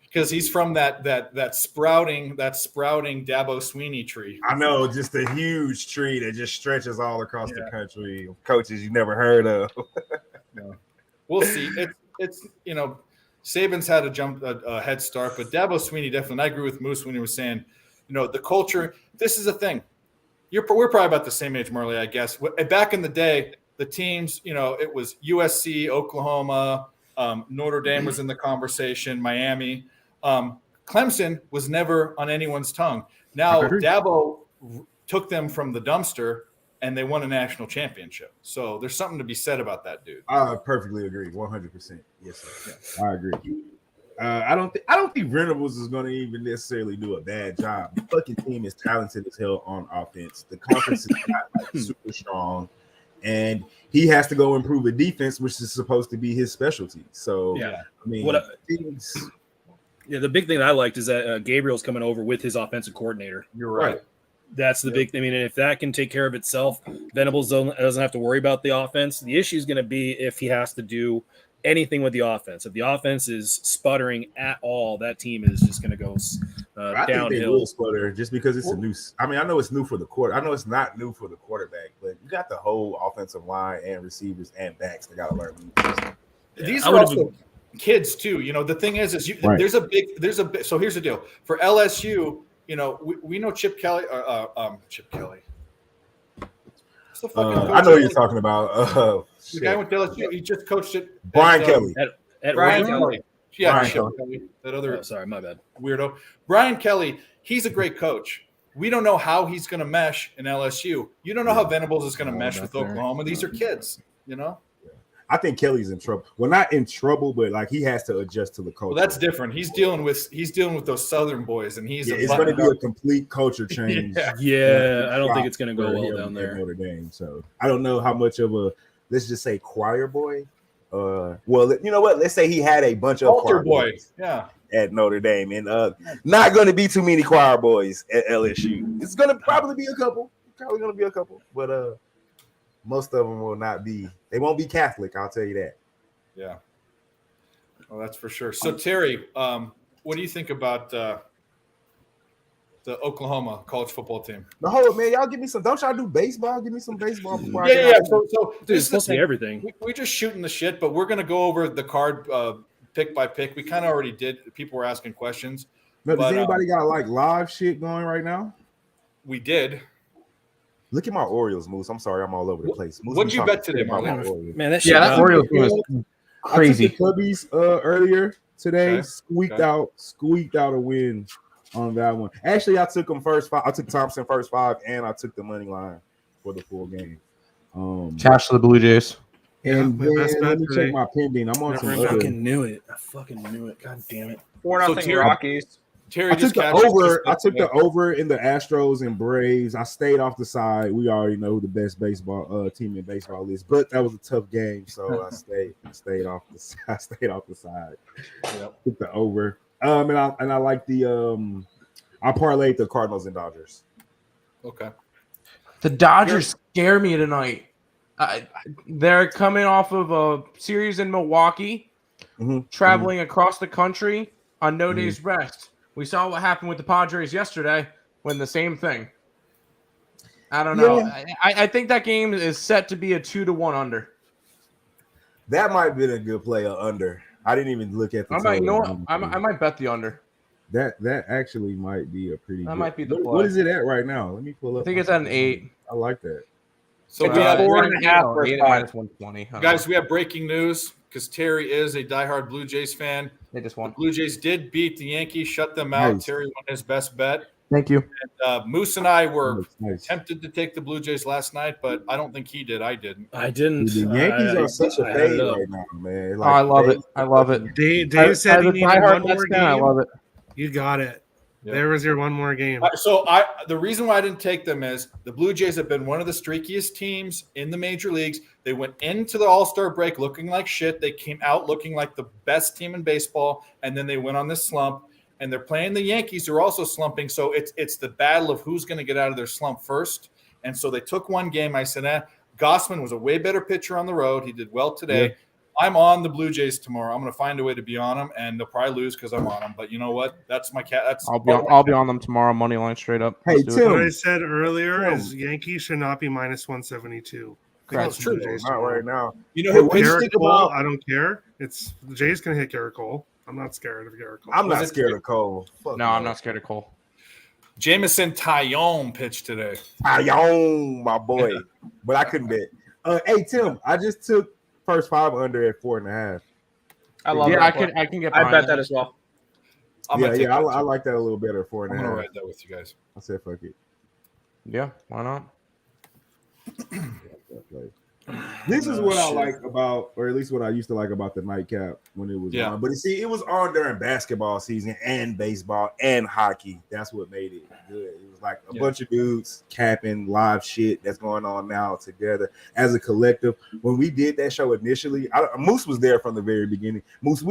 Because he's from that sprouting Dabo Sweeney tree. I know, just a huge tree that just stretches all across the country. Coaches you never heard of. We'll see. It's Saban's had a head start, but Dabo Sweeney definitely. And I agree with Moose when he was saying, the culture. This is a thing. We're probably about the same age, Marley, I guess. Back in the day, the teams, it was USC, Oklahoma, Notre Dame was in the conversation, Miami. Clemson was never on anyone's tongue. Now Dabo took them from the dumpster and they won a national championship. So there's something to be said about that dude. I perfectly agree, 100%. Yes, sir. Yeah, I agree. I don't think Venables is going to even necessarily do a bad job. The fucking team is talented as hell on offense. The conference is not super strong, and he has to go improve the defense, which is supposed to be his specialty. So, Yeah. I mean, the big thing that I liked is that Gabriel's coming over with his offensive coordinator. You're right. That's the big thing. I mean, if that can take care of itself, Venables doesn't have to worry about the offense. The issue is going to be if he has to do anything with the offense. If the offense is sputtering at all, that team is just going to go I think they downhill. will sputter just because it's a new. I mean, I know it's new for the quarter. I know it's not new for the quarterback, but you got the whole offensive line and receivers and backs that got to learn. These are also kids too. The thing is there's a big. So here's the deal for LSU. We know Chip Kelly. Chip Kelly. What's the fucking I know what you're talking about. The guy went to LSU. He just coached it. Brian Kelly. Brian Kelly. Yeah, Brian Chip Kelly. That other. Sorry, my bad. Weirdo. Brian Kelly. He's a great coach. We don't know how he's going to mesh in LSU. You don't know how Venables is going to mesh with Oklahoma. These are kids. I think Kelly's in trouble. Well, not in trouble, but like he has to adjust to the culture. Well, that's different. He's dealing with those Southern boys, and he's it's going to be a complete culture change. Yeah, I don't think it's going to go well down there. Notre Dame, so I don't know how much of a, let's just say, choir boy. Well, you know what? Let's say he had a bunch of altar choir boys. Yeah. At Notre Dame, and not going to be too many choir boys at LSU. It's going to probably be a couple. But most of them will not be. They won't be Catholic. I'll tell you that. Yeah. Well, that's for sure. So Terry, what do you think about the Oklahoma college football team? No, hold up, man. Y'all give me some. Don't y'all do baseball? Give me some baseball. Yeah. So this is supposed to be everything. We're just shooting the shit, but we're going to go over the card pick by pick. We kind of already did. People were asking questions. No, does anybody got like live shit going right now? We did. Look at my Orioles, Moose. I'm sorry, I'm all over the place. What'd you bet today, Marlon? Man, that shit. That Orioles game was crazy. I took the Cubbies earlier today. Squeaked out a win on that one. Actually, I took them first five. I took Thompson first five, and I took the money line for the full game. Cash to the Blue Jays. And then let me today. check my pending. I'm on some I other. fucking knew it. God damn it. 4-0 Rockies. Terry I took just the cashed over. his I took the over in the Astros and Braves. I stayed off the side. We already know who the best baseball team in baseball is, but that was a tough game, so I stayed off the side. Yep. Took the over. And I like the I parlayed the Cardinals and Dodgers. Okay. The Dodgers scare me tonight. They're coming off of a series in Milwaukee, traveling across the country on no day's rest. We saw what happened with the Padres yesterday when the same thing. I don't know. I think that game is set to be a 2-1 under. That might have been a good play under. I didn't even look at the I might bet the under. That actually might be a pretty good. Might be the play. What is it at right now? Let me pull up. I think it's at an 8. I like that. So It's we have 4.5 8 for minus 120. guys, we have breaking news because Terry is a diehard Blue Jays fan. They just The won. Blue Jays did beat the Yankees, shut them out. Nice. Terry won his best bet. Thank you. Moose and I were Nice. tempted to take the Blue Jays last night, but I don't think he did. I didn't. I didn't. The Yankees are such a I had it fade up. right now, man. Oh, I love it. I love it. Dave said he needed one more I game. love it. You got it. Yeah. There was your one more game. The reason why I didn't take them is the Blue Jays have been one of the streakiest teams in the major leagues. They went into the All-Star break looking like shit. They came out looking like the best team in baseball, and then they went on this slump. And they're playing the Yankees, who are also slumping. So it's the battle of who's going to get out of their slump first. And so they took one game. I said, Gossman was a way better pitcher on the road. He did well today. Yeah. I'm on the Blue Jays tomorrow. I'm going to find a way to be on them, and they'll probably lose because I'm on them. But you know what? That's my cat. I'll be on them tomorrow, money line straight up. Hey, Tim. What I said earlier is Yankees should not be minus 172. That's true. Not right now. You know who Garrett Cole? I don't care. The Jays can hit Garrett Cole. I'm not scared of Garrett Cole. I'm not scared of Cole. No, I'm not scared of Cole. Jameson Taillon pitched today. Taillon, my boy. But I couldn't bet. Hey, Tim, I just took first 5 under at 4.5. I love it. Yeah, I can get. I bet that as well. I like that a little better at 4.5. I'm gonna ride that with you guys. I said fuck it. Yeah, why not? This is what I like about, or at least what I used to like about the nightcap when it was on. But it was on during basketball season and baseball and hockey. That's what made it good. It was like a bunch of dudes capping live shit that's going on now together as a collective. When we did that show initially, Moose was there from the very beginning. Moose,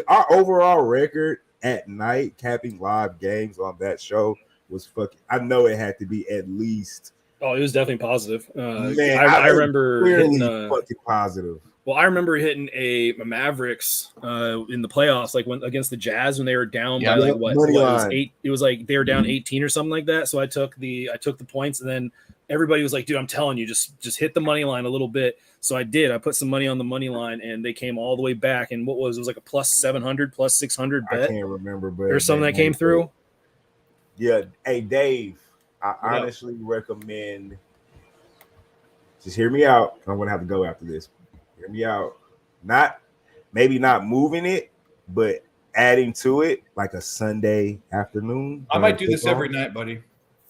our overall record at night capping live games on that show was fucking, I know it had to be at least. Oh, it was definitely positive. Man, I remember hitting fucking positive. Well, I remember hitting a Mavericks in the playoffs, like when against the Jazz when they were down by like what it was 8. It was like they were down 18 or something like that. So I took the points, and then everybody was like, "Dude, I'm telling you, just hit the money line a little bit." So I did. I put some money on the money line, and they came all the way back. And it was like a plus 700, plus 600 bet. I can't remember, but there's something that came through. Yeah. Hey, Dave. I honestly recommend, just hear me out. I'm going to have to go after this. Hear me out. Maybe not moving it, but adding to it like a Sunday afternoon. I might do this every night, buddy.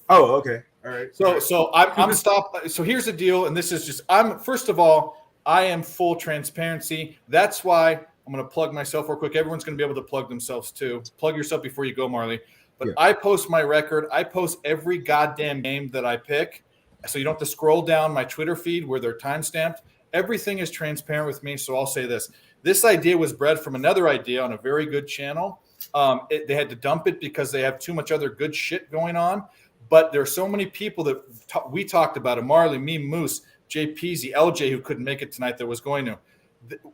Oh, okay. All right. So I'm stopped. So here's the deal. And this is just, first of all, I am full transparency. That's why I'm going to plug myself real quick. Everyone's going to be able to plug themselves too. Plug yourself before you go, Marley. But I post my record. I post every goddamn game that I pick. So you don't have to scroll down my Twitter feed where they're timestamped. Everything is transparent with me. So I'll say this. This idea was bred from another idea on a very good channel. They had to dump it because they have too much other good shit going on. But there are so many people that we talked about it. Marley, me, Moose, Jay Peasy, LJ, who couldn't make it tonight that was going to.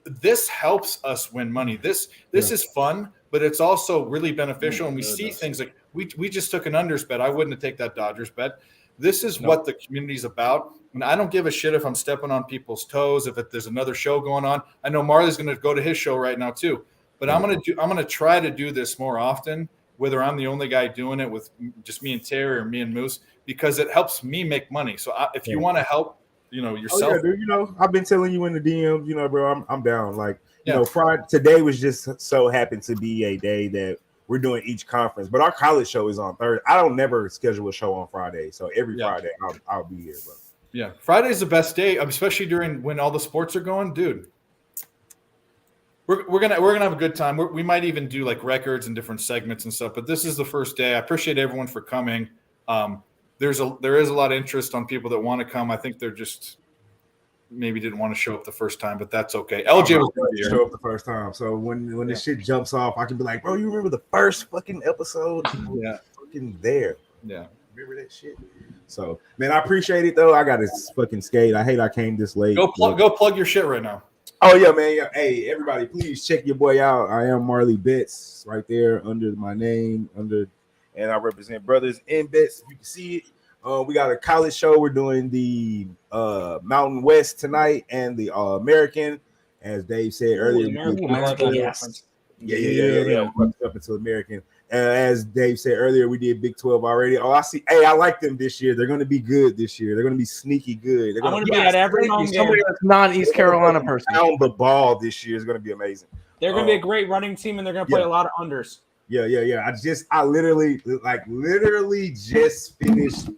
This helps us win money. This is fun, but it's also really beneficial. And we see things like we just took an unders bet. I wouldn't have taken that Dodgers bet. This is what the community's about. And I don't give a shit if I'm stepping on people's toes, if there's another show going on. I know Marley's going to go to his show right now too. But I'm going to try to do this more often, whether I'm the only guy doing it with just me and Terry or me and Moose, because it helps me make money. So if you want to help, yourself. Oh, yeah, dude, I've been telling you in the DMs, bro, I'm down. Like, Friday today was just so happened to be a day that we're doing each conference, but our college show is on Thursday. I don't never schedule a show on Friday, so every Friday I'll be here, bro. Yeah, Friday's the best day, especially during when all the sports are going, dude. We're gonna have a good time. We might even do like records and different segments and stuff. But this is the first day. I appreciate everyone for coming. There is a lot of interest on people that want to come. I think they're just maybe didn't want to show up the first time, but that's okay. LJ was going to show up the first time, so when this shit jumps off, I can be like, bro, you remember the first fucking episode? Yeah, fucking there. Yeah, remember that shit. So, man, I appreciate it though. I got to fucking skate. I hate I came this late. Go plug your shit right now. Oh yeah, man. Yeah. Hey, everybody, please check your boy out. I am Marley Betts right there under my name, and I represent Brothers in Betts. You can see it. We got a college show. We're doing the Mountain West tonight and the American, as Dave said earlier. Yeah. Up until American. As Dave said earlier, we did Big 12 already. Oh, I see. Hey, I like them this year. They're going to be good this year. They're going to be sneaky good. They're going to be at every home game. Somebody that's non-East Carolina person. Down the ball this year is going to be amazing. They're going to be a great running team, and they're going to play a lot of unders. Yeah. I literally just finished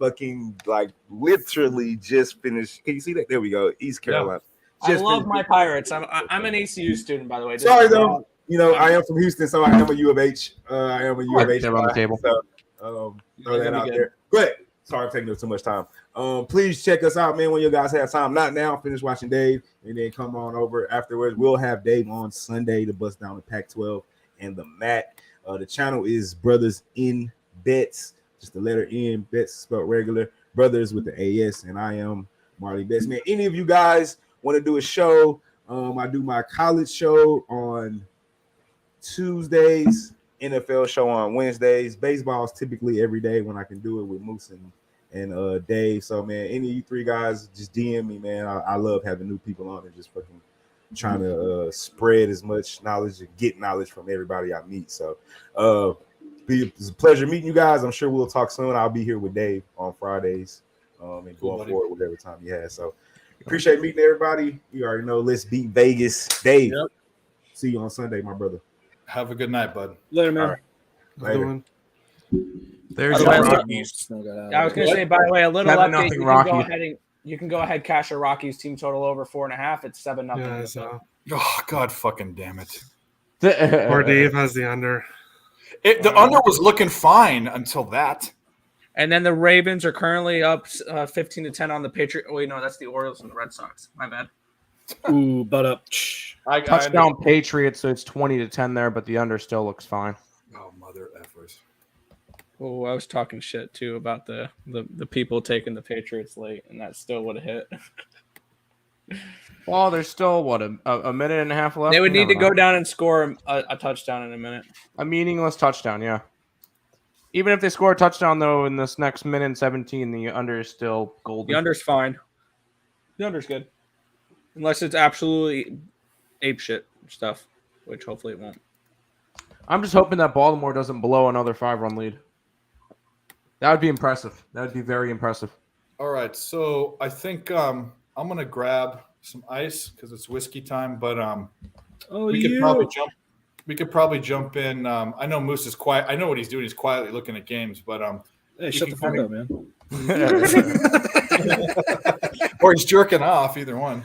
literally just finished. Can you see that? There we go. East Carolina. I Just love finished. my Pirates. I'm an ACU student, by the way. Just Sorry so you though. know. I am from Houston, so I am a U of H. I am a U of H. They're on the table. So throw You're that gonna out be good. there. But sorry for taking up too much time. Please check us out, man, when you guys have time. Not now. Finish watching Dave, and then come on over afterwards. We'll have Dave on Sunday to bust down the Pac-12 and the MAC. The channel is Brothers in Bets. Just the letter N, Bets spelled regular. Brothers with the AS, and I am Marley Betts. Man, any of you guys want to do a show? I do my college show on Tuesdays, NFL show on Wednesdays. Baseball is typically every day when I can do it with Moose and Dave. So, man, any of you three guys, just DM me, man. I love having new people on and just fucking trying to spread as much knowledge and get knowledge from everybody I meet. So, it's a pleasure meeting you guys. I'm sure we'll talk soon. I'll be here with Dave on Fridays and going forward whatever time you have. So, appreciate meeting everybody. You already know, let's beat Vegas. Dave, see you on Sunday, my brother. Have a good night, bud. Later, man. All right. Later. There's By the way, Rockies. I was going to say, by the way, a little 7-0 update. You can go ahead and cash a Rockies team total over 4.5. It's 7-0. Yeah, so Oh, God fucking damn it. poor Dave has the under. The under was looking fine until that. And then the Ravens are currently up 15-10 on the Patriots. Wait, no, that's the Orioles and the Red Sox. My bad. Ooh, butt up. Touchdown Patriots, so it's 20-10 there, but the under still looks fine. Oh, mother effers. Oh, I was talking shit too about the people taking the Patriots late, and that still would have hit. Well, there's still a minute and a half left. They would You need to never go know. down and score a touchdown in a minute. A meaningless touchdown, yeah. Even if they score a touchdown, though, in this next minute and 17, the under is still golden. The under's fine. The under's good, unless it's absolutely apeshit stuff, which hopefully it won't. I'm just hoping that Baltimore doesn't blow another 5-run lead. That would be impressive. That would be very impressive. All right, so I think I'm gonna grab some ice because it's whiskey time. But we could probably jump in. I know Moose is quiet. I know what he's doing. He's quietly looking at games. But Hey, shut the fuck up, man. or he's jerking off. Either one.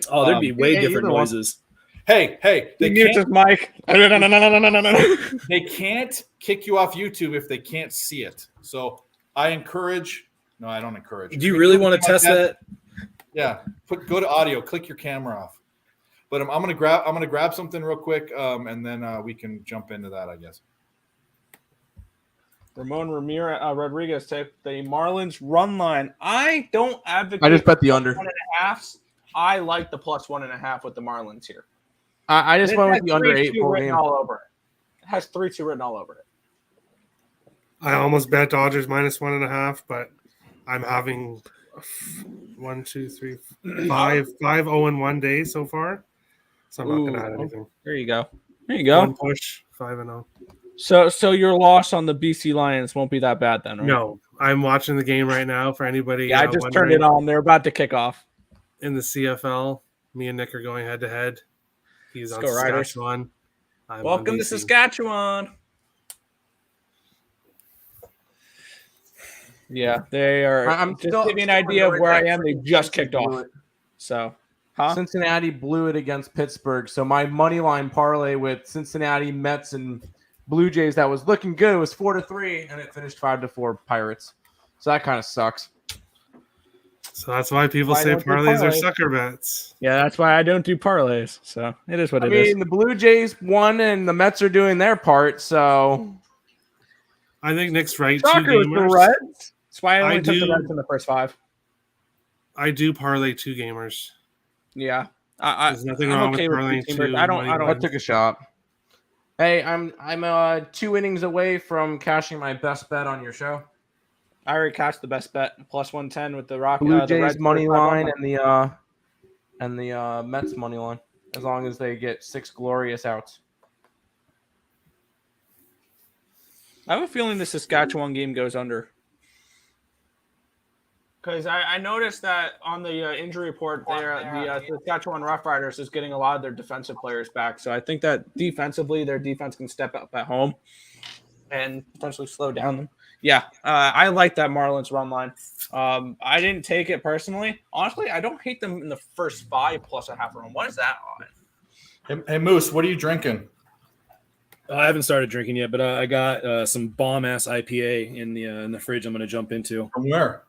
Oh, there'd be way yeah, different either one. noises. Hey, they Mute his can't, mic. they can't kick you off YouTube if they can't see it. So I encourage. No, I don't encourage. Do you really want to test that? Yeah, go to audio. Click your camera off. But I'm gonna grab something real quick, and then we can jump into that, I guess. Ramon Rodriguez taped the Marlins run line. I don't advocate. I just bet the under. 1.5. I like the plus 1.5 with the Marlins here. I just went with the under 8 full written game. all over it. It has 3-2 written all over it. I almost bet Dodgers minus 1.5, but I'm having 5 0-1 days so far. So I'm not going to add anything. There you go. There you go. One push, 5-0. So your loss on the BC Lions won't be that bad then, right? No, I'm watching the game right now for anybody. Yeah, I just turned it on. They're about to kick off. In the CFL, me and Nick are going head to head. He's on Let's go, Riders. Saskatchewan. I'm Welcome on to BC. Saskatchewan. Yeah, they are. I'm Just still- to give you an I'm idea of still where I right am, they there. just kicked off. So, Cincinnati blew it against Pittsburgh. So my money line parlay with Cincinnati, Mets, and Blue Jays that was looking good. It was 4-3, and it finished 5-4 Pirates. So that kind of sucks. So that's why people Why say don't you parlays are parlay? sucker bets. yeah, that's why I don't do parlays. So it is what I it is. mean, the Blue Jays won, and the Mets are doing their part. So I think Nick's right. Shocker Two with the gamers. Reds. That's why I only I took the do- Reds in the first 5. I do parlay 2 gamers. Yeah, There's nothing I'm wrong okay with with parlaying 2 teamers. 2 I money don't. I took a shot. Hey, I'm 2 innings away from cashing my best bet on your show. I already cashed the best bet plus 110 with the Rock. Blue the Jays Reds money 45 line on and the Mets money line, as long as they get 6 glorious outs. I have a feeling the Saskatchewan game goes under. Because I noticed that on the injury report there, the Saskatchewan Roughriders is getting a lot of their defensive players back. So I think that defensively, their defense can step up at home and potentially slow down them. Yeah, I like that Marlins run line. I didn't take it personally. Honestly, I don't hate them in the first 5 plus a half run. What is that on? Hey Moose, what are you drinking? I haven't started drinking yet, but I got some bomb ass IPA in the fridge. I'm going to jump into. From where?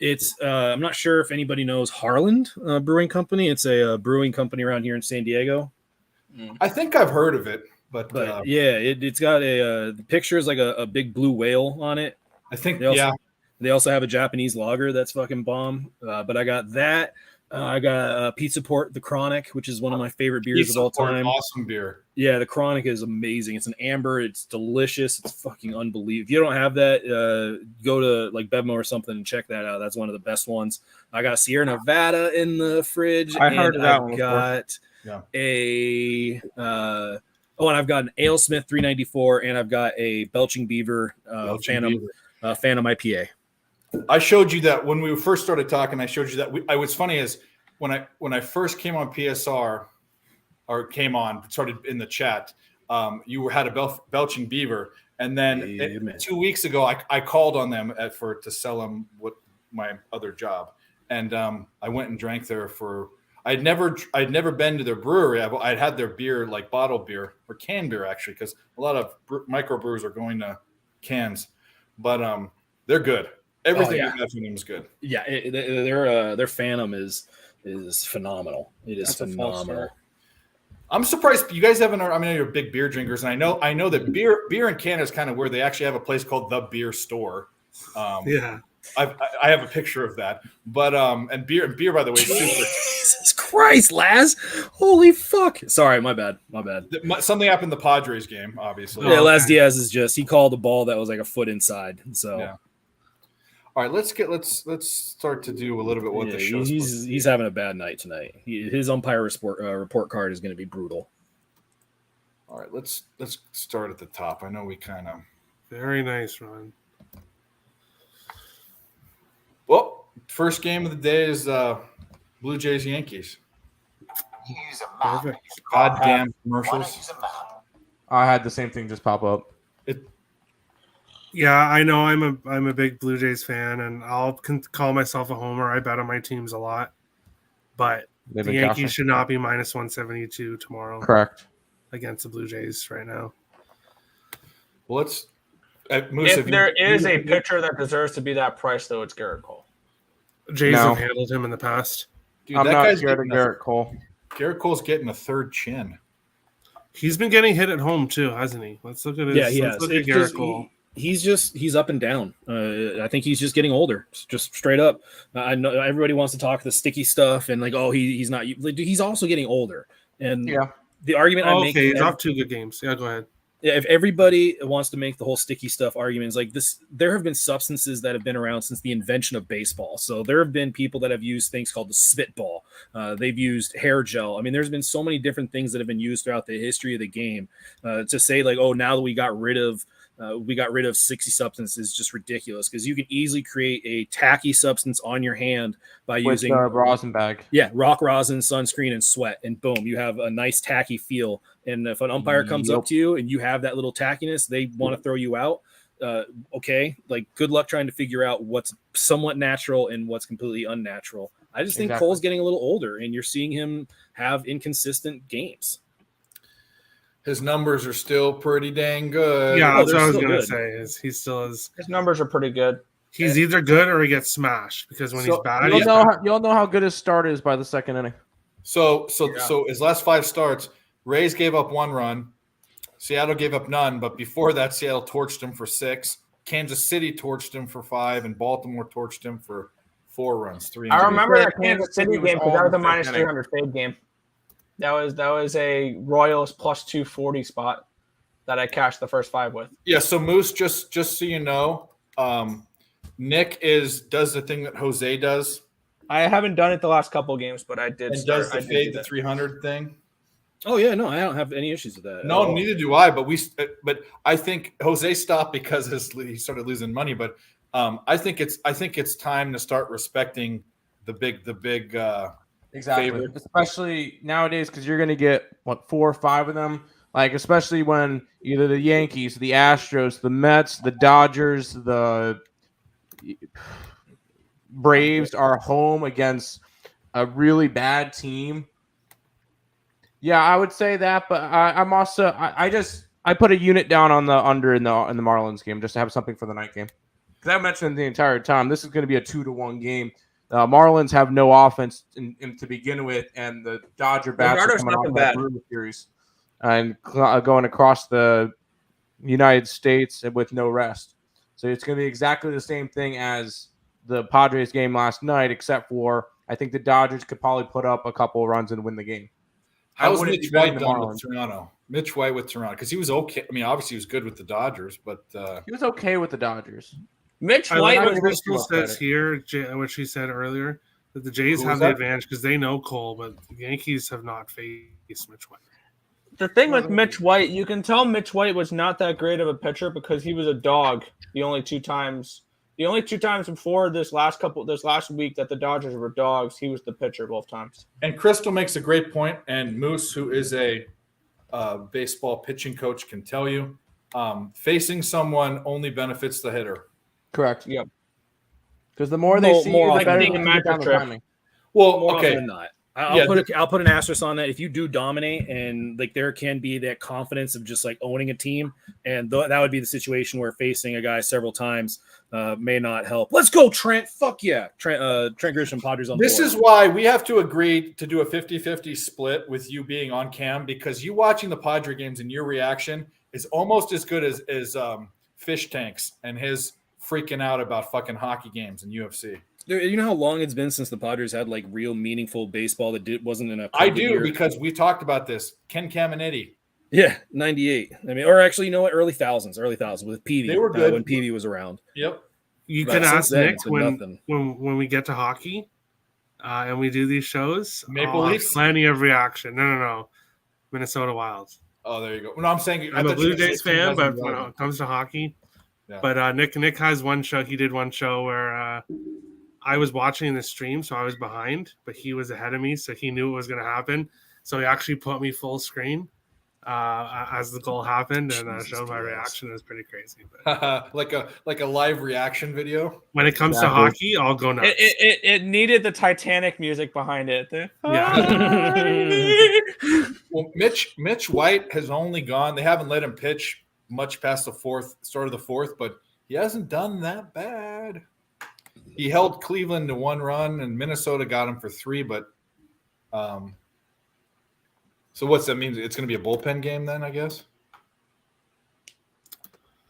It's I'm not sure if anybody knows Harland Brewing Company. It's a brewing company around here in San Diego. I think I've heard of it, but yeah, it's got the picture is like a big blue whale on it. I think they also have a Japanese lager that's fucking bomb. But I got that. I got Pizza Port, the Chronic, which is one of my favorite beers of all time. Awesome beer. Yeah, the Chronic is amazing. It's an amber. It's delicious. It's fucking unbelievable. If you don't have that, go to like Bevmo or something and check that out. That's one of the best ones. I got Sierra Nevada in the fridge. I heard of that one. And I've got an AleSmith 394, and I've got a Belching Beaver Phantom IPA. I showed you that when we first started talking. I showed you that. What's funny is when I first came on PSR or started in the chat, you had a Belching Beaver, and then 2 weeks ago I called on them to sell them my other job, and I went and drank there for. I'd never been to their brewery. I'd had their beer, like bottled beer or canned beer, actually, because a lot of microbrewers are going to cans, but they're good. Everything you have from them is good. Yeah, their Phantom is phenomenal. It is phenomenal. I'm surprised you guys haven't. I mean, you're big beer drinkers, and I know that beer in Canada is kind of where they actually have a place called the Beer Store. Yeah, I have a picture of that. But and beer by the way, Jesus Christ, Laz! Holy fuck! Sorry, my bad. Something happened in the Padres game, obviously. Yeah, Laz Diaz he called a ball that was like a foot inside. So. Yeah. All right, let's start to do a little bit what the show. He's having a bad night tonight. His umpire report card is going to be brutal. All right, let's start at the top. I know we kind of very nice, Ron. Well, first game of the day is Blue Jays Yankees. Perfect. Goddamn commercials. I had the same thing just pop up. Yeah, I know. I'm a big Blue Jays fan, and I'll call myself a homer. I bet on my teams a lot, but the Yankees should not be minus 172 tomorrow. Correct. Against the Blue Jays right now. Well, if there is a pitcher that deserves to be that price, though, it's Garrett Cole. Jays have handled him in the past. Dude, I'm not scared of Garrett Cole. Garrett Cole's getting a third chin. He's been getting hit at home too, hasn't he? Let's look at his. Yeah, he has. Look at Garrett Cole. He's up and down. I think he's just getting older, just straight up. I know everybody wants to talk the sticky stuff and like, oh, he's not. He's also getting older. And the argument I make. Okay, he's off 2 good games. Yeah, go ahead. If everybody wants to make the whole sticky stuff arguments like this, there have been substances that have been around since the invention of baseball. So there have been people that have used things called the spitball. They've used hair gel. I mean, there's been so many different things that have been used throughout the history of the game. To say like, oh, now that we got rid of sticky substances is just ridiculous because you can easily create a tacky substance on your hand by using rosin bag. Yeah, rock rosin, sunscreen, and sweat, and boom, you have a nice tacky feel. And if an umpire comes up to you and you have that little tackiness, they want to throw you out. Okay, like good luck trying to figure out what's somewhat natural and what's completely unnatural. I just think Cole's getting a little older, and you're seeing him have inconsistent games. His numbers are still pretty dang good. Yeah, that's what I was going to say. He still is. His numbers are pretty good. He's either good or he gets smashed because when he's bad, you'll know how good his start is by the second inning. So his last 5 starts, Rays gave up 1 run, Seattle gave up none, but before that, Seattle torched him for 6. Kansas City torched him for 5, and Baltimore torched him for 4 runs. 3. I remember that Kansas City game because that was a minus 300 fade game. That was a Royals plus 240 spot that I cashed the first 5 with. Yeah, so Moose, just so you know, Nick does the thing that Jose does. I haven't done it the last couple of games, but I did. And does the fade the 300 thing? Oh yeah, no, I don't have any issues with that. No, neither do I. But I think Jose stopped because he started losing money. But I think it's time to start respecting the big Exactly, favorite. especially nowadays because you're going to get 4 or 5 of them. Like especially when either the Yankees, the Astros, the Mets, the Dodgers, the Braves are home against a really bad team. Yeah, I would say that, but I'm also I put a unit down on the under in the Marlins game just to have something for the night game. Because I mentioned the entire time this is going to be a 2-1 game. Marlins have no offense to begin with, and the Dodger bats are Bernardo's coming not off been that bad. Brewer series and going across the United States with no rest. So it's going to be exactly the same thing as the Padres game last night, except for I think the Dodgers could probably put up a couple of runs and win the game. How's wouldn't Mitch be betting White the done Marlins. with Toronto? Mitch White with Toronto, because he was okay. I mean, obviously he was good with the Dodgers, but He was okay with the Dodgers. Mitch I White like was what Crystal much says better. here, what she said earlier, that the Jays Who have was the that? advantage because they know Cole, but the Yankees have not faced Mitch White. the thing with Mitch White. You can tell Mitch White was not that great of a pitcher because he was a dog. The only two times before this last week that the Dodgers were dogs, he was the pitcher both times. and Crystal makes a great point, and Moose, who is a baseball pitching coach, can tell you facing someone only benefits the hitter. Correct. Yep. Because the more they see More you, the often better than they not. can get down the Microchip. timing. Well, More often okay, than not. Yeah, I'll put an asterisk on that. If you do dominate and like there can be that confidence of just like owning a team, and that would be the situation where facing a guy several times may not help. Let's go, Trent. Fuck yeah. Trent Grisham, Padres on this board. is why we have to agree to do a 50-50 split with you being on cam, because you watching the Padre games and your reaction is almost as good as Fish Tanks and his freaking out about fucking hockey games and UFC. You know how long it's been since the Padres had like real meaningful baseball that wasn't in a I COVID do, year? because we talked about this. Ken Caminiti. Yeah, 98. I mean, or actually, you know what? Early thousands with Peavy. They were good. When Peavy was around. Yep. You But can since ask then, Nick it's been nothing. when we get to hockey and we do these shows. Maple I'll have Leafs? plenty of reaction. No. Minnesota Wild. Oh, there you go. No, I'm saying I'm a Blue Jays fan, but when when it comes to hockey, Yeah. but Nick has one show. He did one show where I was watching the stream, so I was behind, but he was ahead of me, so he knew what was going to happen. So he actually put me full screen as the goal happened, and Jesus showed my Christ. reaction. It was pretty crazy. But like a live reaction video. when it comes to Exactly. hockey, I'll go nuts. It needed the Titanic music behind it. Well, Mitch White has only gone. They haven't let him pitch much past the start of the fourth, but he hasn't done that bad. He held Cleveland to 1 run, and Minnesota got him for 3. But so what's that mean? It's going to be a bullpen game then, I guess.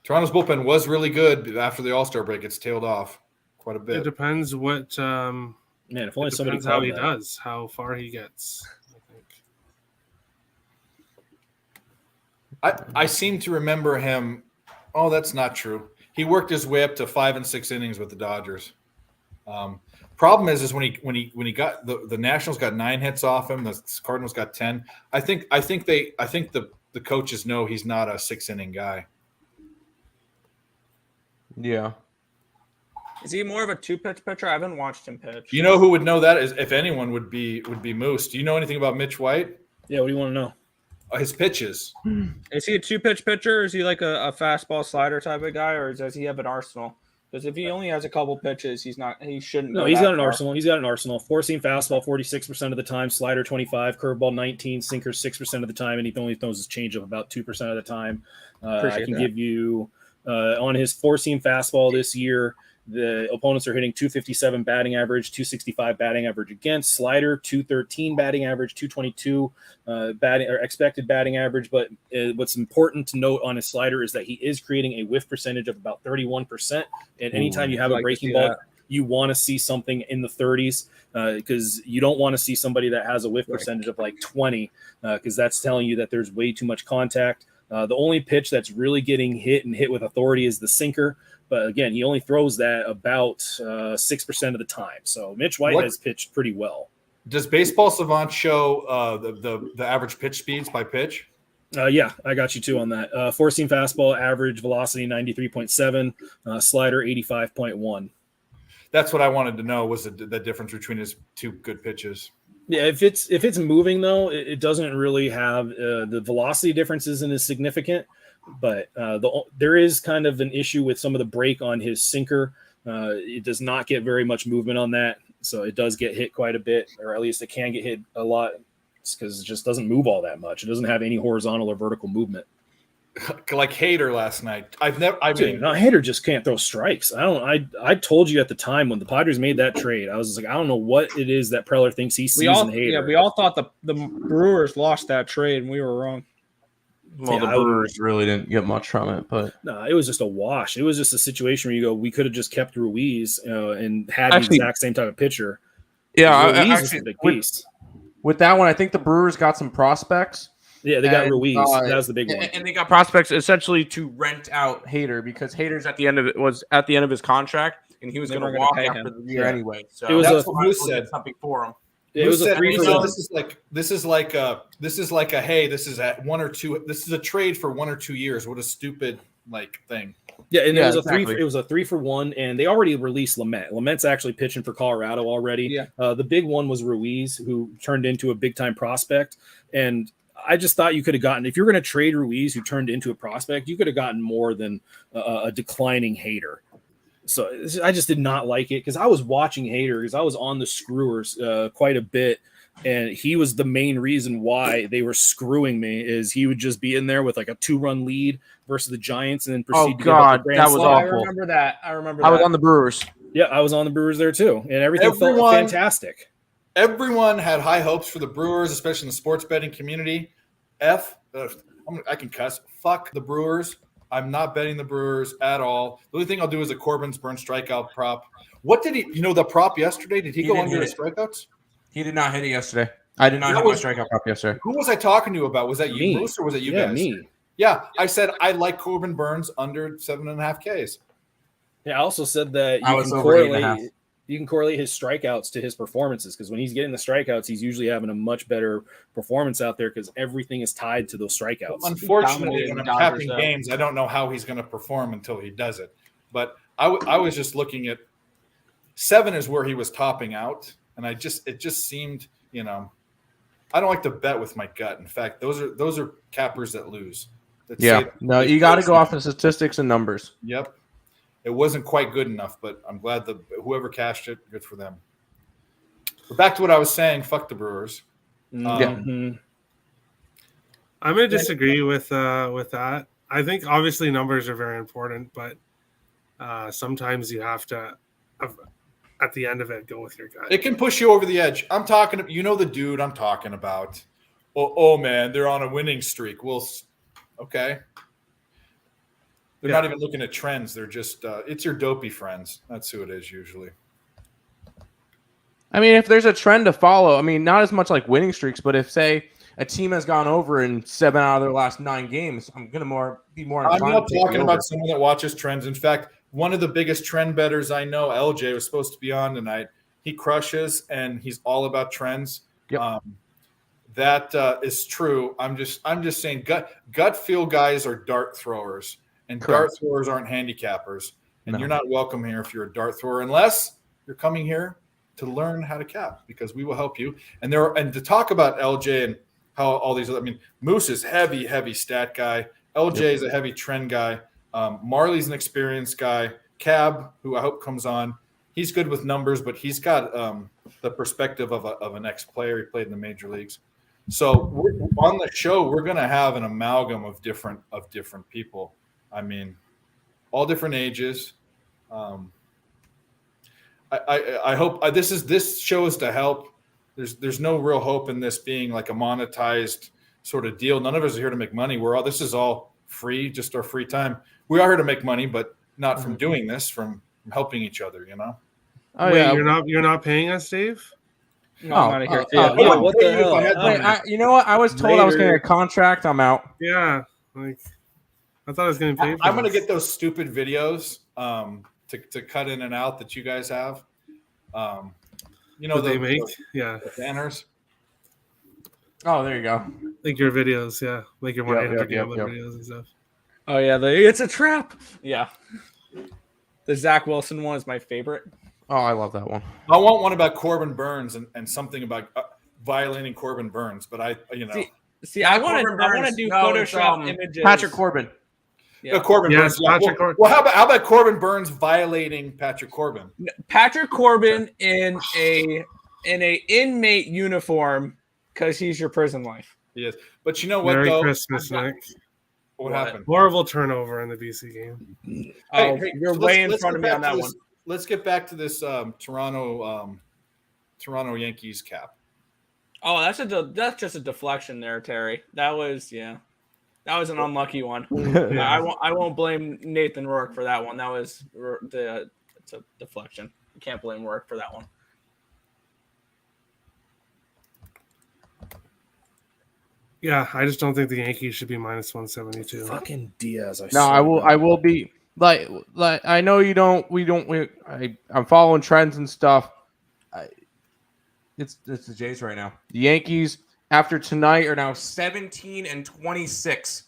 Toronto's bullpen was really good, but after the All-Star break, it's tailed off quite a It bit. depends what. Man, if only It somebody depends how called he that. does, how far he gets. I think. I seem to remember him. Oh, that's not true. He worked his way up to 5 and 6 innings with the Dodgers. Problem is when he got the Nationals got 9 hits off him, the Cardinals got 10. I think the coaches know he's not a 6-inning guy. Yeah. Is he more of a 2-pitch pitcher? I haven't watched him pitch. You know who would know that is, if anyone, would be Moose. Do you know anything about Mitch White? Yeah, what do you want to know? His pitches. Is he a 2-pitch pitcher? Or is he like a fastball slider type of guy, or does he have an arsenal? Because if he only has a couple pitches, he shouldn't. No, go he's that got an far. arsenal. He's got an arsenal. 4-seam fastball 46% of the time, slider 25, curveball 19, sinker 6% of the time, and he only throws his changeup about 2% of the time. I Appreciate can that. give you on his 4-seam fastball this year, the opponents are hitting 257 batting average, 265 batting average against, slider 213 batting average, 222 batting or expected batting average. But what's important to note on his slider is that he is creating a whiff percentage of about 31%. And anytime you have a like to breaking see ball, that. you want to see something in the 30s because you don't want to see somebody that has a whiff Right. percentage of like 20 because that's telling you that there's way too much contact. The only pitch that's really getting hit with authority is the sinker. But again, he only throws that about 6% of the time. So Mitch White has pitched pretty well. Does Baseball Savant show the average pitch speeds by pitch? Yeah, I got you too on that. Four-seam fastball, average velocity 93.7, slider 85.1. That's what I wanted to know was the difference between his two good pitches. Yeah, if it's moving though, it doesn't really have the velocity difference isn't as significant, but there is kind of an issue with some of the break on his sinker. It does not get very much movement on that, so it does get hit quite a bit, or at least it can get hit a lot because it just doesn't move all that much. It doesn't have any horizontal or vertical movement. Like Hader last night. Hader just can't throw strikes. I told you at the time when the Padres made that trade, I was just like, I don't know what it is that Preller thinks he sees in Hader. Yeah, we all thought the Brewers lost that trade, and we were wrong. Well, the Brewers really didn't get much from it, but no, it was just a wash. It was just a situation where you go, we could have just kept Ruiz and had the exact same type of pitcher. Yeah, Ruiz is a big piece. With that one, I think the Brewers got some prospects. Yeah, they got Ruiz. That was the big one. And they got prospects essentially to rent out Hader because Hader's at the end of his contract, and he was going to walk after the year anyway. So it was that's what Moose said. Something for him. It was a 3-for-1. This is like a hey, this is at 1 or 2. This is a trade for 1 or 2 years. What a stupid thing. Yeah, and it was exactly. It was a 3-for-1, and they already released Lamet. Lamet's actually pitching for Colorado already. Yeah. The big one was Ruiz, who turned into a big time prospect, and I just thought you could have gotten, if you're going to trade Ruiz, who turned into a prospect, you could have gotten more than a declining Hader. So I just did not like it because I was watching Hader because I was on the Screwers quite a bit, and he was the main reason why they were screwing me. Is he would just be in there with like a 2-run lead versus the Giants and then proceed to get up the grand that was slam. awful. I remember that. I was on the Brewers. Yeah, I was on the Brewers there too, and everything felt fantastic. Everyone had high hopes for the Brewers, especially in the sports betting community. I can cuss. Fuck the Brewers. I'm not betting the Brewers at all. The only thing I'll do is a Corbin Burns strikeout prop. What did he? The prop yesterday? Did he go under his strikeouts? He did not hit it yesterday. I did not hit my strikeout prop yesterday. Who was I talking to about? Was that you, Bruce, or was it you guys? Me. Yeah, I said I like Corbin Burns under 7.5 Ks. Yeah, I also said that you can correlate his strikeouts to his performances because when he's getting the strikeouts, he's usually having a much better performance out there because everything is tied to those strikeouts. Unfortunately, when I'm tapping games, I don't know how he's going to perform until he does it. But I was just looking at 7 is where he was topping out, and it just seemed, I don't like to bet with my gut. In fact, those are cappers that lose. No, you got to go off the statistics and numbers. Yep. It wasn't quite good enough, but I'm glad that whoever cashed it, good for them. But back to what I was saying, fuck the Brewers. I'm going to disagree with that. I think obviously numbers are very important, but sometimes you have to, at the end of it, go with your gut. It can push you over the edge. I'm talking, the dude I'm talking about. Oh man, they're on a winning streak. Well, okay. They're not even looking at trends. They're just, it's your dopey friends. That's who it is usually. I mean, if there's a trend to follow, not as much like winning streaks, but if, say, a team has gone over in 7 out of their last 9 games, I'm going to be more inclined. I'm not talking about someone that watches trends. In fact, one of the biggest trend bettors I know, LJ, was supposed to be on tonight. He crushes, and he's all about trends. Yep. That is true. I'm just saying gut feel guys are dart throwers. And Correct. Dart throwers aren't handicappers. And you're not welcome here if you're a dart thrower, unless you're coming here to learn how to cap, because we will help you. And to talk about LJ and how all these other, Moose is heavy stat guy. LJ is a heavy trend guy. Marley's an experienced guy. Cab, who I hope comes on, he's good with numbers, but he's got the perspective of an ex-player. He played in the major leagues. So on the show, we're going to have an amalgam of different people. All different ages. I hope this show is to help. There's no real hope in this being like a monetized sort of deal. None of us are here to make money. This is all free, just our free time. We are here to make money, but not from doing this, from helping each other. Oh, wait, you're not paying us, Dave? No, I'm out of here. What the hell? You know what? I was told I was getting a contract. I'm out. Yeah, I thought I was going to pay for I'm going to get those stupid videos to cut in and out that you guys have. They make? Yeah. The banners. Oh, there you go. Like your videos, yeah. Like your 1-800 yep, gambling yep. videos and stuff. Oh yeah, it's a trap. Yeah. The Zach Wilson one is my favorite. Oh, I love that one. I want one about Corbin Burns and something about violating Corbin Burns, but See, I want Corbin to Burns. do No, it's, Photoshop images. Patrick Corbin. Yeah. Corbin Yes, Burns. Yeah. Patrick Well, Corbin. how about Corbin Burns violating Patrick Corbin? Patrick Corbin in a inmate uniform because he's your prison life. Yes, but you know what Merry though? Christmas, Nick. What happened? Horrible turnover in the BC game. You're so way in let's front of get me on back that to one. this- Let's get back to this Toronto Yankees cap. Oh, that's just a deflection there, Terry. That was an unlucky one. I won't blame Nathan Rourke for that one. That was it's a deflection. You can't blame Rourke for that one. Yeah, I just don't think the Yankees should be minus 172. Fucking Diaz. No, I will be like I know you don't. I'm following trends and stuff. It's the Jays right now. The Yankees after tonight are now 17-26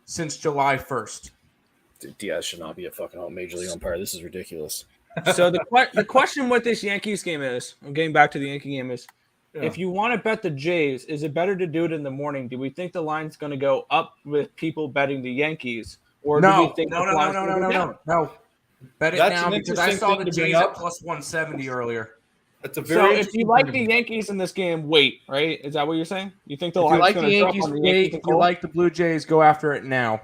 since July 1st. Diaz should not be a fucking major league umpire. This is ridiculous. So the question with this Yankees game is, I'm getting back to the Yankee game is, if you want to bet the Jays, is it better to do it in the morning? Do we think the line's going to go up with people betting the Yankees, or do we think no. Bet it That's now an because I interesting saw thing the to bring Jays up. at plus 170 earlier. That's a So very if interesting you like thing the to- Yankees in this game, wait, right? Is that what you're saying? You think the If you line's like the going to drop Yankees, on the wait. Yankees? If and you Cole? like the Blue Jays, go after it now.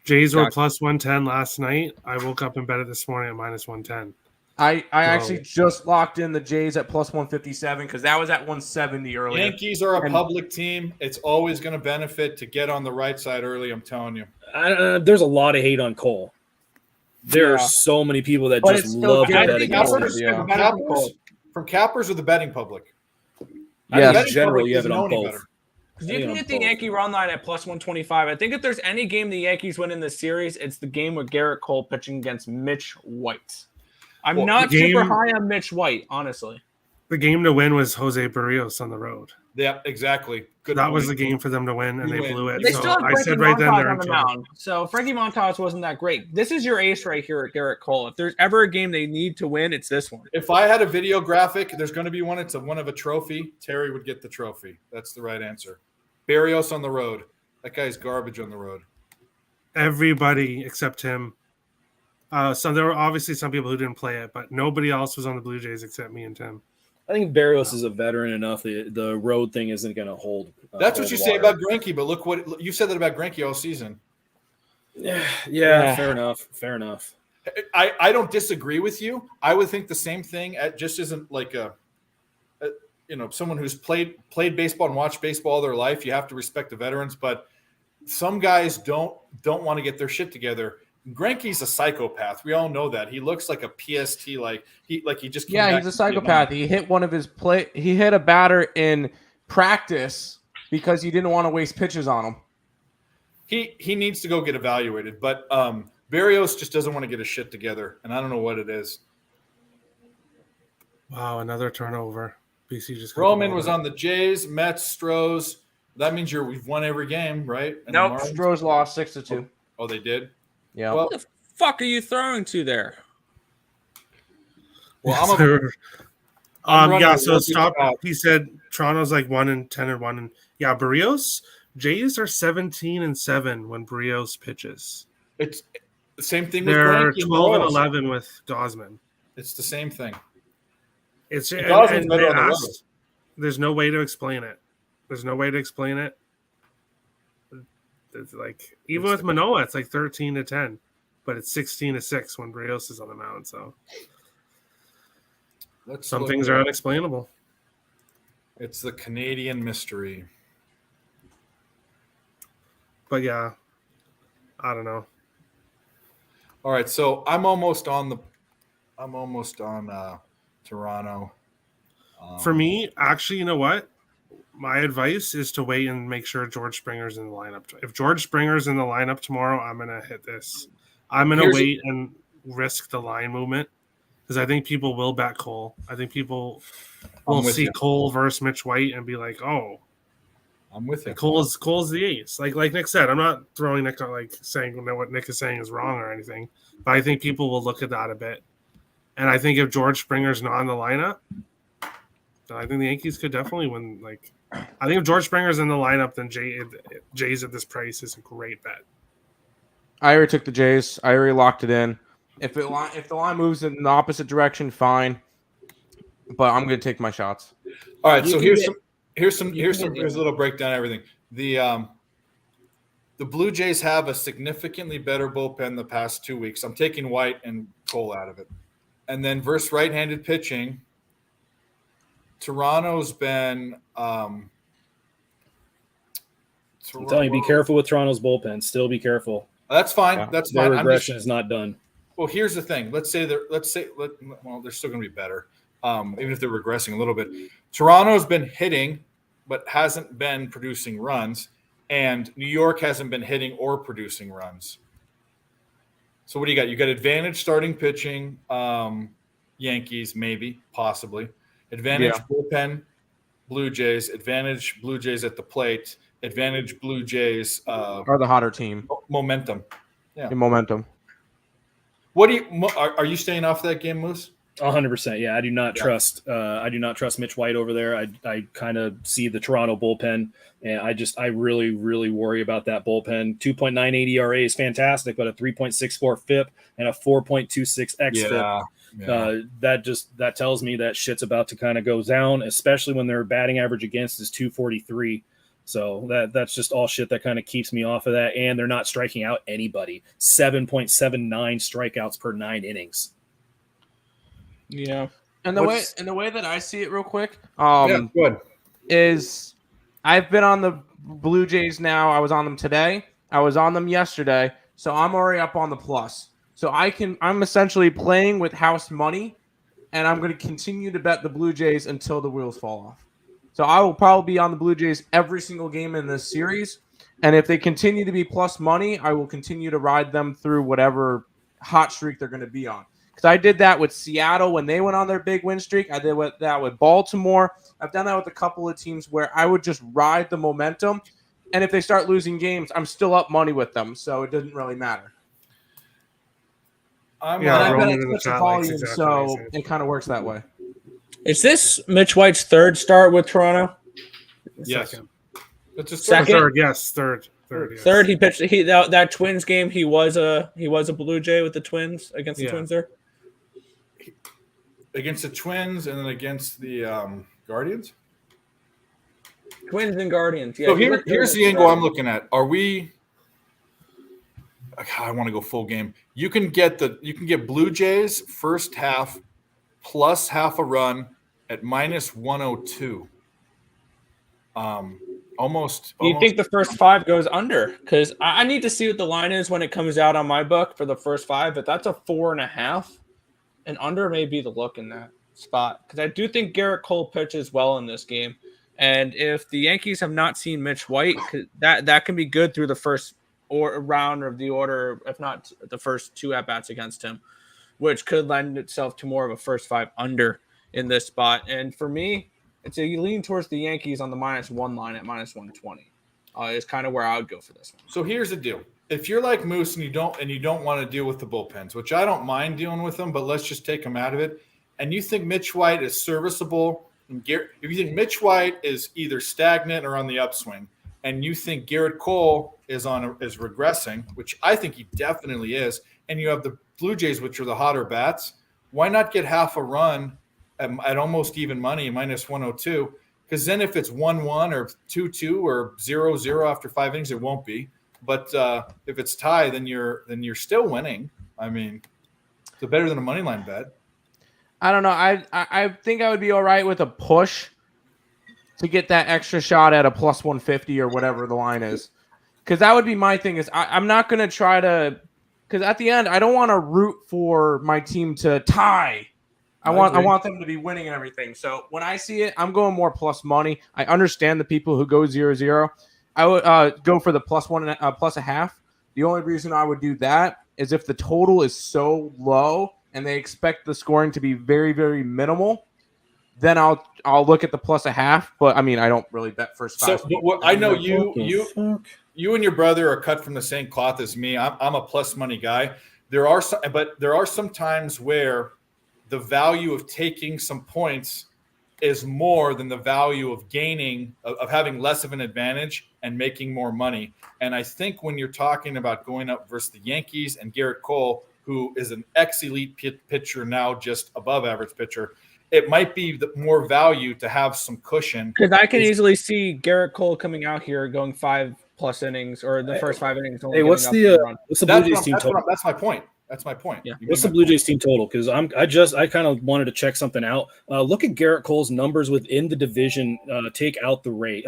Jays were Gotcha. plus 110 last night. I woke up and bet it this morning at minus 110. I actually just locked in the Jays at plus 157 because that was at 170 earlier. Yankees are a public team. It's always going to benefit to get on the right side early. I'm telling you. There's a lot of hate on Cole. There are so many people that But it's just still love to good. bet I think against Cappers him. are better than Cole. From cappers or the betting public? I think Betting in general, public you have it doesn't on know any both. better. Because you can get the Yankee run line at plus 125. I think if there's any game the Yankees win in this series, it's the game with Garrett Cole pitching against Mitch White. I'm Well, not the game- super high on Mitch White, honestly. The game to win was Jose Barrios on the road. Yeah, exactly. Good. That point. was the game for them to win, and You they win. blew it. They So still have I Frankie said right then Montas they're on in the trouble. mound. So Frankie Montas wasn't that great. This is your ace right here, Garrett Cole. If there's ever a game they need to win, it's this one. If I had a video graphic, there's going to be one. It's one of a trophy. Terry would get the trophy. That's the right answer. Barrios on the road. That guy's garbage on the road. Everybody except him. So there were obviously some people who didn't play it, but nobody else was on the Blue Jays except me and Tim. I think Barrios is a veteran enough. The road thing isn't going to hold. That's what hold you say water. about Greinke, but look what you said that about Greinke all season. Yeah, fair enough. I don't disagree with you. I would think the same thing. It just isn't like someone who's played baseball and watched baseball all their life. You have to respect the veterans, but some guys don't want to get their shit together. Greinke's a psychopath. We all know that. He looks like a PST, he just came back He's a from psychopath. He hit one of his He hit a batter in practice because he didn't want to waste pitches on him. He needs to go get evaluated, but Barrios just doesn't want to get his shit together, and I don't know what it is. Wow, another turnover. BC just Roman was on the Jays, Mets, Stros. That means we've won every game, right? And the Nope, Marlins- Stroh's lost 6-2. Oh, they did. Yeah. Well, What the fuck are you throwing to there? I'm running So a stop. rookie He said Toronto's like 1-10-1, and yeah, Barrios. Jays are 17-7 when Barrios pitches. It's the same thing with They're Greinke and 12-11 Royals. with Gosman. It's the same thing. It's Gosman's and better they on the road. asked, there's no way to explain it. There's no way to explain it. It's like even with Manoah, it's like 13-10, but it's 16-6 when Barrios is on the mound. So some look things it are up. unexplainable. It's the Canadian mystery. But yeah, I don't know. All right, so I'm almost on Toronto. For me, actually, you know what? My advice is to wait and make sure George Springer's in the lineup. If George Springer's in the lineup tomorrow, I'm gonna hit this. I'm gonna wait and risk the line movement because I think people will bet Cole. I think people will with see you. Cole versus Mitch White and be like, "Oh, I'm with you. Cole's the ace. Like Nick said, I'm not throwing Nick like saying what Nick is saying is wrong or anything, but I think people will look at that a bit. And I think if George Springer's not in the lineup, then I think the Yankees could definitely win. Like, I think if George Springer's in the lineup, then Jays at this price is a great bet. I already took the Jays. I already locked it in. If the line moves in the opposite direction, fine. But I'm going to take my shots. All right, so here's a little breakdown of everything. The Blue Jays have a significantly better bullpen the past 2 weeks. I'm taking White and Cole out of it. And then versus right-handed pitching, Toronto's been I'm telling you, be careful with Toronto's bullpen. Still be careful. That's fine. Yeah. That's Their fine. regression is not done. Well, here's the thing. They're still going to be better, even if they're regressing a little bit. Toronto's been hitting, but hasn't been producing runs, and New York hasn't been hitting or producing runs. So what do you got? You got advantage starting pitching, Yankees maybe, possibly. Advantage bullpen, Blue Jays. Advantage Blue Jays at the plate. Advantage Blue Jays. Are the hotter team. Momentum. Yeah. In momentum. What do you are you staying off that game, Moose? 100%. Yeah, I do not trust. I do not trust Mitch White over there. I kind of see the Toronto bullpen, and I really, really worry about that bullpen. 2.98 ERA is fantastic, but a 3.64 FIP and a 4.26 xFIP. That tells me that shit's about to kind of go down, especially when their batting average against is 243. So that's just all shit that kind of keeps me off of that. And they're not striking out anybody. 7.79 strikeouts per 9 innings. Yeah. And the way that I see it real quick, good. is I've been on the Blue Jays now. I was on them today. I was on them yesterday. So I'm already up on the plus. So I'm essentially playing with house money, and I'm going to continue to bet the Blue Jays until the wheels fall off. So I will probably be on the Blue Jays every single game in this series. And if they continue to be plus money, I will continue to ride them through whatever hot streak they're going to be on. Because I did that with Seattle when they went on their big win streak. I did that with Baltimore. I've done that with a couple of teams where I would just ride the momentum. And if they start losing games, I'm still up money with them. So it doesn't really matter. Roman in the chat likes exactly so it kind of works that way. Is this Mitch White's third start with Toronto? Yes. Second. It's a Second? Third, yes. Third. Yes. Third, he pitched that Twins game. He was a Blue Jay with the Twins against the Twins there. Against the Twins and then against the Guardians. Twins and Guardians. Yeah. So here's the angle I'm looking at. Are we? I want to go full game. You can get Blue Jays first half plus half a run at minus 102. Almost. Do you think the first 5 goes under? Because I need to see what the line is when it comes out on my book for the first 5. But that's a 4.5, and under may be the look in that spot. Because I do think Garrett Cole pitches well in this game, and if the Yankees have not seen Mitch White, that can be good through the first round of the order, if not the first 2 at bats against him, which could lend itself to more of a first 5 under in this spot. And for me, you lean towards the Yankees on the -1 line at -120. Is kind of where I would go for this one. So here's the deal: if you're like Moose and you don't want to deal with the bullpens, which I don't mind dealing with them, but let's just take them out of it. And you think Mitch White is serviceable, if you think Mitch White is either stagnant or on the upswing, and you think Garrett Cole is regressing, which I think he definitely is, and you have the Blue Jays, which are the hotter bats, why not get half a run at almost even money, -102? Because then if it's 1-1 or 2-2 or 0-0 after 5 innings, it won't be. But if it's tie, then you're still winning. I mean, it's better than a money line bet. I don't know. I think I would be all right with a push to get that extra shot at a +150 or whatever the line is. Because that would be my thing is I'm not going to try to – because at the end, I don't want to root for my team to tie. I want them to be winning and everything. So when I see it, I'm going more plus money. I understand the people who go 0-0. I would go for the +1 +0.5. The only reason I would do that is if the total is so low and they expect the scoring to be very, very minimal, then I'll look at the plus a half. But I mean, I don't really bet first So five. I know you and your brother are cut from the same cloth as me. I'm a plus money guy. There are some times where the value of taking some points is more than the value of gaining, of having less of an advantage and making more money. And I think when you're talking about going up versus the Yankees and Garrett Cole, who is an ex-elite pitcher now, just above average pitcher, it might be the more value to have some cushion. Because I can easily see Garrett Cole coming out here going 5+ innings, or the first 5 innings. Hey, what's the Blue Jays team total? That's my point. That's my point. Yeah. What's the Blue Jays team total? Because I kind of wanted to check something out. Look at Garrett Cole's numbers within the division. Take out the Rays.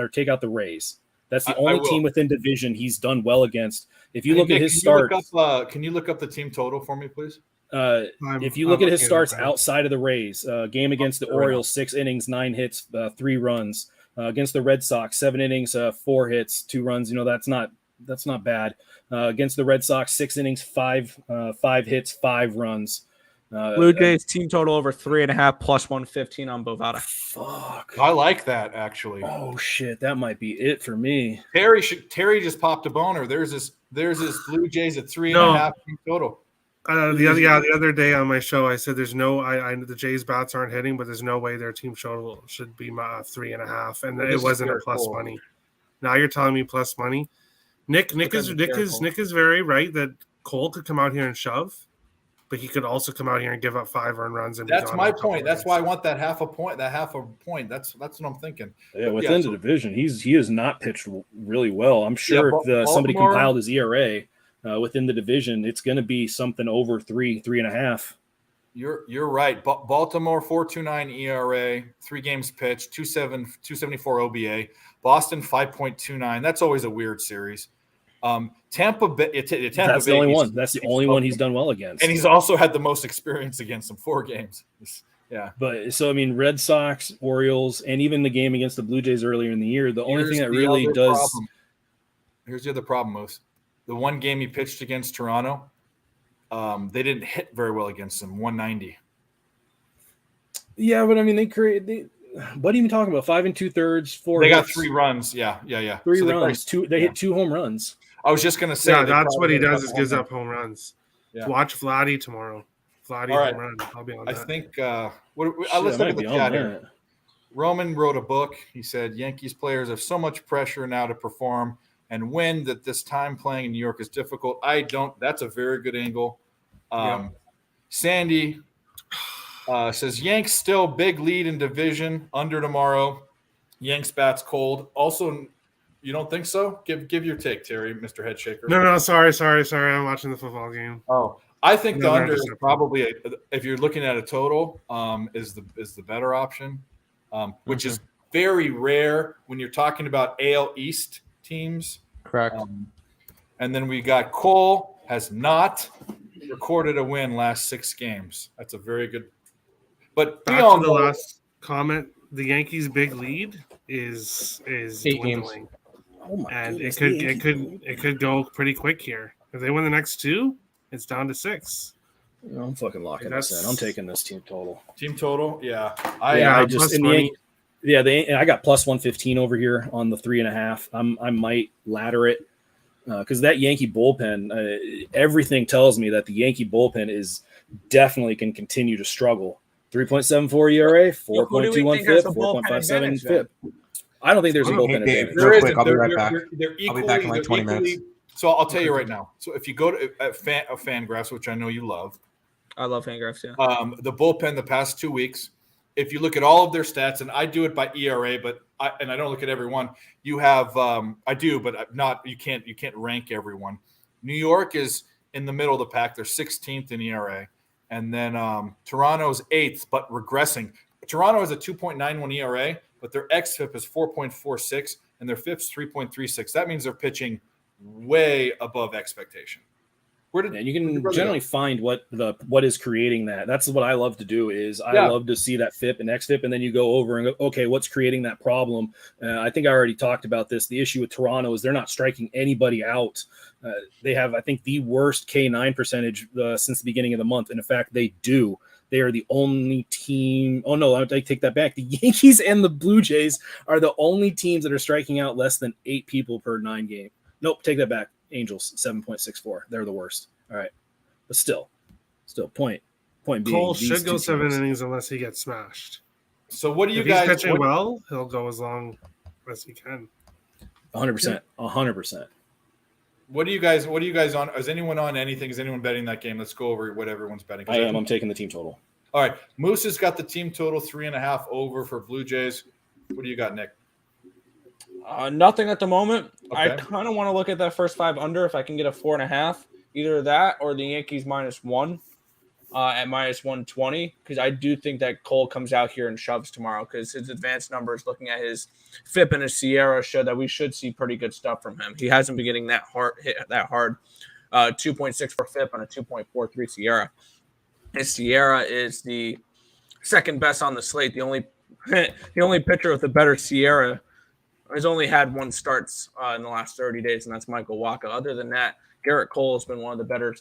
That's the only team within division he's done well against. If you look at his starts, can you look up the team total for me, please? If you look at his starts outside of the Rays, game against the Orioles, 6 innings, 9 hits, 3 runs. Against the Red Sox, 7 innings, 4 hits, 2 runs. That's not bad. Against the Red Sox, 6 innings, 5 hits, 5 runs. Blue Jays team total over 3.5 plus 115 on Bovada. Fuck. I like that, actually. Oh shit, that might be it for me. Terry just popped a boner. There's this Blue Jays at 3.5 team total. The other day on my show, I said there's no. The Jays bats aren't hitting, but there's no way their team total should be 3.5, and it wasn't a plus money. Now you're telling me plus money. Nick is very right that Cole could come out here and shove, but he could also come out here and give up 5 earned runs. And that's my point. That's why I want that half a point. That's what I'm thinking. Yeah, within the division, he has not pitched really well. I'm sure if somebody compiled his ERA. Within the division, it's going to be something over 3.5. You're right. Baltimore 4.29 ERA, 3 games pitched, 274 OBA. Boston 5.29. That's always a weird series. Tampa Bay. That's the only one. That's the only one he's done well against. And he's also had the most experience against them, 4 games. Yeah. But so I mean, Red Sox, Orioles, and even the game against the Blue Jays earlier in the year. The only thing that really does. Problem. Here's the other problem, Moose. The one game he pitched against Toronto, they didn't hit very well against him, 190. Yeah, but I mean, what are you talking about? 5 2/3, 4. They got 3 runs. Yeah. 3 runs. They hit 2 home runs. I was just gonna say. Yeah, that's what he does is gives up home runs. Yeah. Watch Vladdy tomorrow. Vladdy home run. I'll be on that. I think. Let's look at the chat here. Roman wrote a book. He said Yankees players have so much pressure now to perform and win that this time playing in New York is difficult. That's a very good angle. Sandy says Yanks still big lead in division, under tomorrow. Yanks bats cold. Also, you don't think so? Give your take, Terry, Mr. Headshaker. No, sorry. I'm watching the football game. Oh, I think the under is probably, if you're looking at a total, is the better option, which is very rare when you're talking about AL East teams. Correct. And then we got Cole has not recorded a win last 6 games. That's a very good. But back to the last comment, the Yankees' big lead is 8 dwindling. games. Oh my and goodness, it could go pretty quick here. If they win the next 2, it's down to 6. I'm fucking locking this in. I'm taking this team total. Team total, yeah. I got plus 115 over here on the 3.5. I might ladder it because that Yankee bullpen. Everything tells me that the Yankee bullpen is definitely can continue to struggle. 3.74 ERA, 4.21 FIP, 4.57 FIP. I don't think there's a bullpen advantage. Real quick, I'll be right back. I'll be back in like 20 minutes. So I'll tell you right now. So if you go to Fangraphs, which I know you love. I love Fangraphs, yeah. The bullpen the past 2 weeks, if you look at all of their stats, and I do it by ERA, I don't look at every one. You have I do, but not. You can't rank everyone. New York is in the middle of the pack. They're 16th in ERA, and then Toronto's 8th, but regressing. Toronto has a 2.91 ERA, but their xFIP is 4.46, and their FIP's 3.36. That means they're pitching way above expectation. And you can generally find what is creating that. That's what I love to do. I love to see that FIP and xFIP, and then you go over and go, okay, what's creating that problem? I think I already talked about this. The issue with Toronto is they're not striking anybody out. They have, I think, the worst K9 percentage since the beginning of the month. And in fact, they do. They are the only team. Oh no, I take that back. The Yankees and the Blue Jays are the only teams that are striking out less than 8 people per 9 game. Nope, take that back. Angels 7.64. They're the worst. All right, but still point being, Cole should go 7 innings unless he gets smashed. So what do you if guys? He's pitching well, he'll go as long as he can. 100%. 100%. What do you guys on? Is anyone on anything? Is anyone betting that game? Let's go over what everyone's betting. I am. I'm taking the team total. All right. Moose has got the team total 3.5 over for Blue Jays. What do you got, Nick? Nothing at the moment. Okay. I kind of want to look at that first 5 under if I can get a 4.5. Either that or the Yankees -1 at -120, because I do think that Cole comes out here and shoves tomorrow because his advanced numbers, looking at his FIP and his Sierra, show that we should see pretty good stuff from him. He hasn't been getting that hard. 2.6 for FIP and a 2.43 Sierra. His Sierra is the second best on the slate. The only pitcher with a better Sierra has only had 1 starts in the last 30 days, and that's Michael Wacha. Other than that, Garrett Cole has been one of the better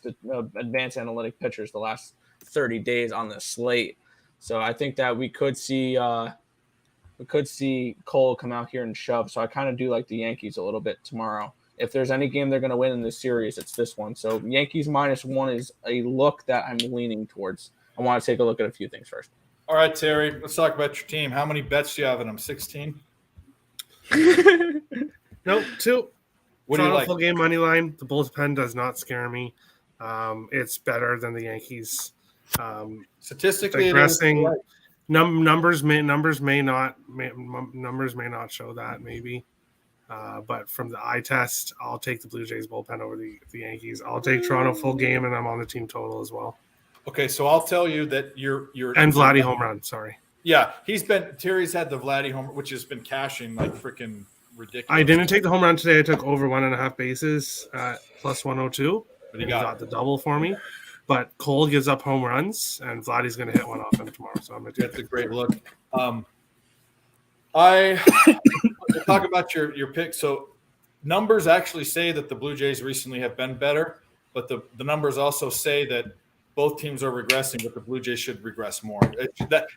advanced analytic pitchers the last 30 days on the slate. So I think that we could see Cole come out here and shove. So I kind of do like the Yankees a little bit tomorrow. If there's any game they're going to win in this series, it's this one. So Yankees -1 is a look that I'm leaning towards. I want to take a look at a few things first. All right, Terry, let's talk about your team. How many bets do you have in them? 16? Nope, 2. What do you like? Full game money line. The bullpen does not scare me. It's better than the Yankees. Statistically, digressing. Numbers may not show that maybe. But from the eye test, I'll take the Blue Jays bullpen over the Yankees. I'll take Toronto full game, and I'm on the team total as well. Okay, so I'll tell you that you're and Vladdy home run. Sorry. Yeah, Terry's had the Vladdy home, which has been cashing like freaking ridiculous. I didn't take the home run today. I took over 1.5 bases at +102. But he got the double for me. But Cole gives up home runs, and Vladdy's going to hit one off him tomorrow. So I'm going to. That's a great look. I talk about your pick. So numbers actually say that the Blue Jays recently have been better, but the numbers also say that both teams are regressing, but the Blue Jays should regress more.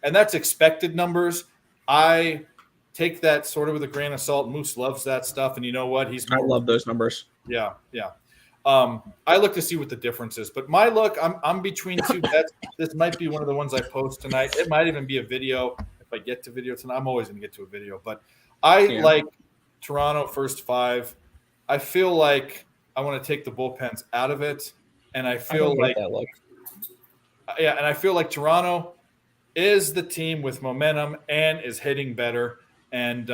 And that's expected numbers. I take that sort of with a grain of salt. Moose loves that stuff, and you know what? I love those numbers. Yeah. I look to see what the difference is, but my look, I'm between 2 bets. This might be one of the ones I post tonight. It might even be a video. If I get to video tonight, I'm always going to get to a video, but I like Toronto first 5. I feel like I want to take the bullpens out of it, and I feel like and I feel like Toronto is the team with momentum and is hitting better, and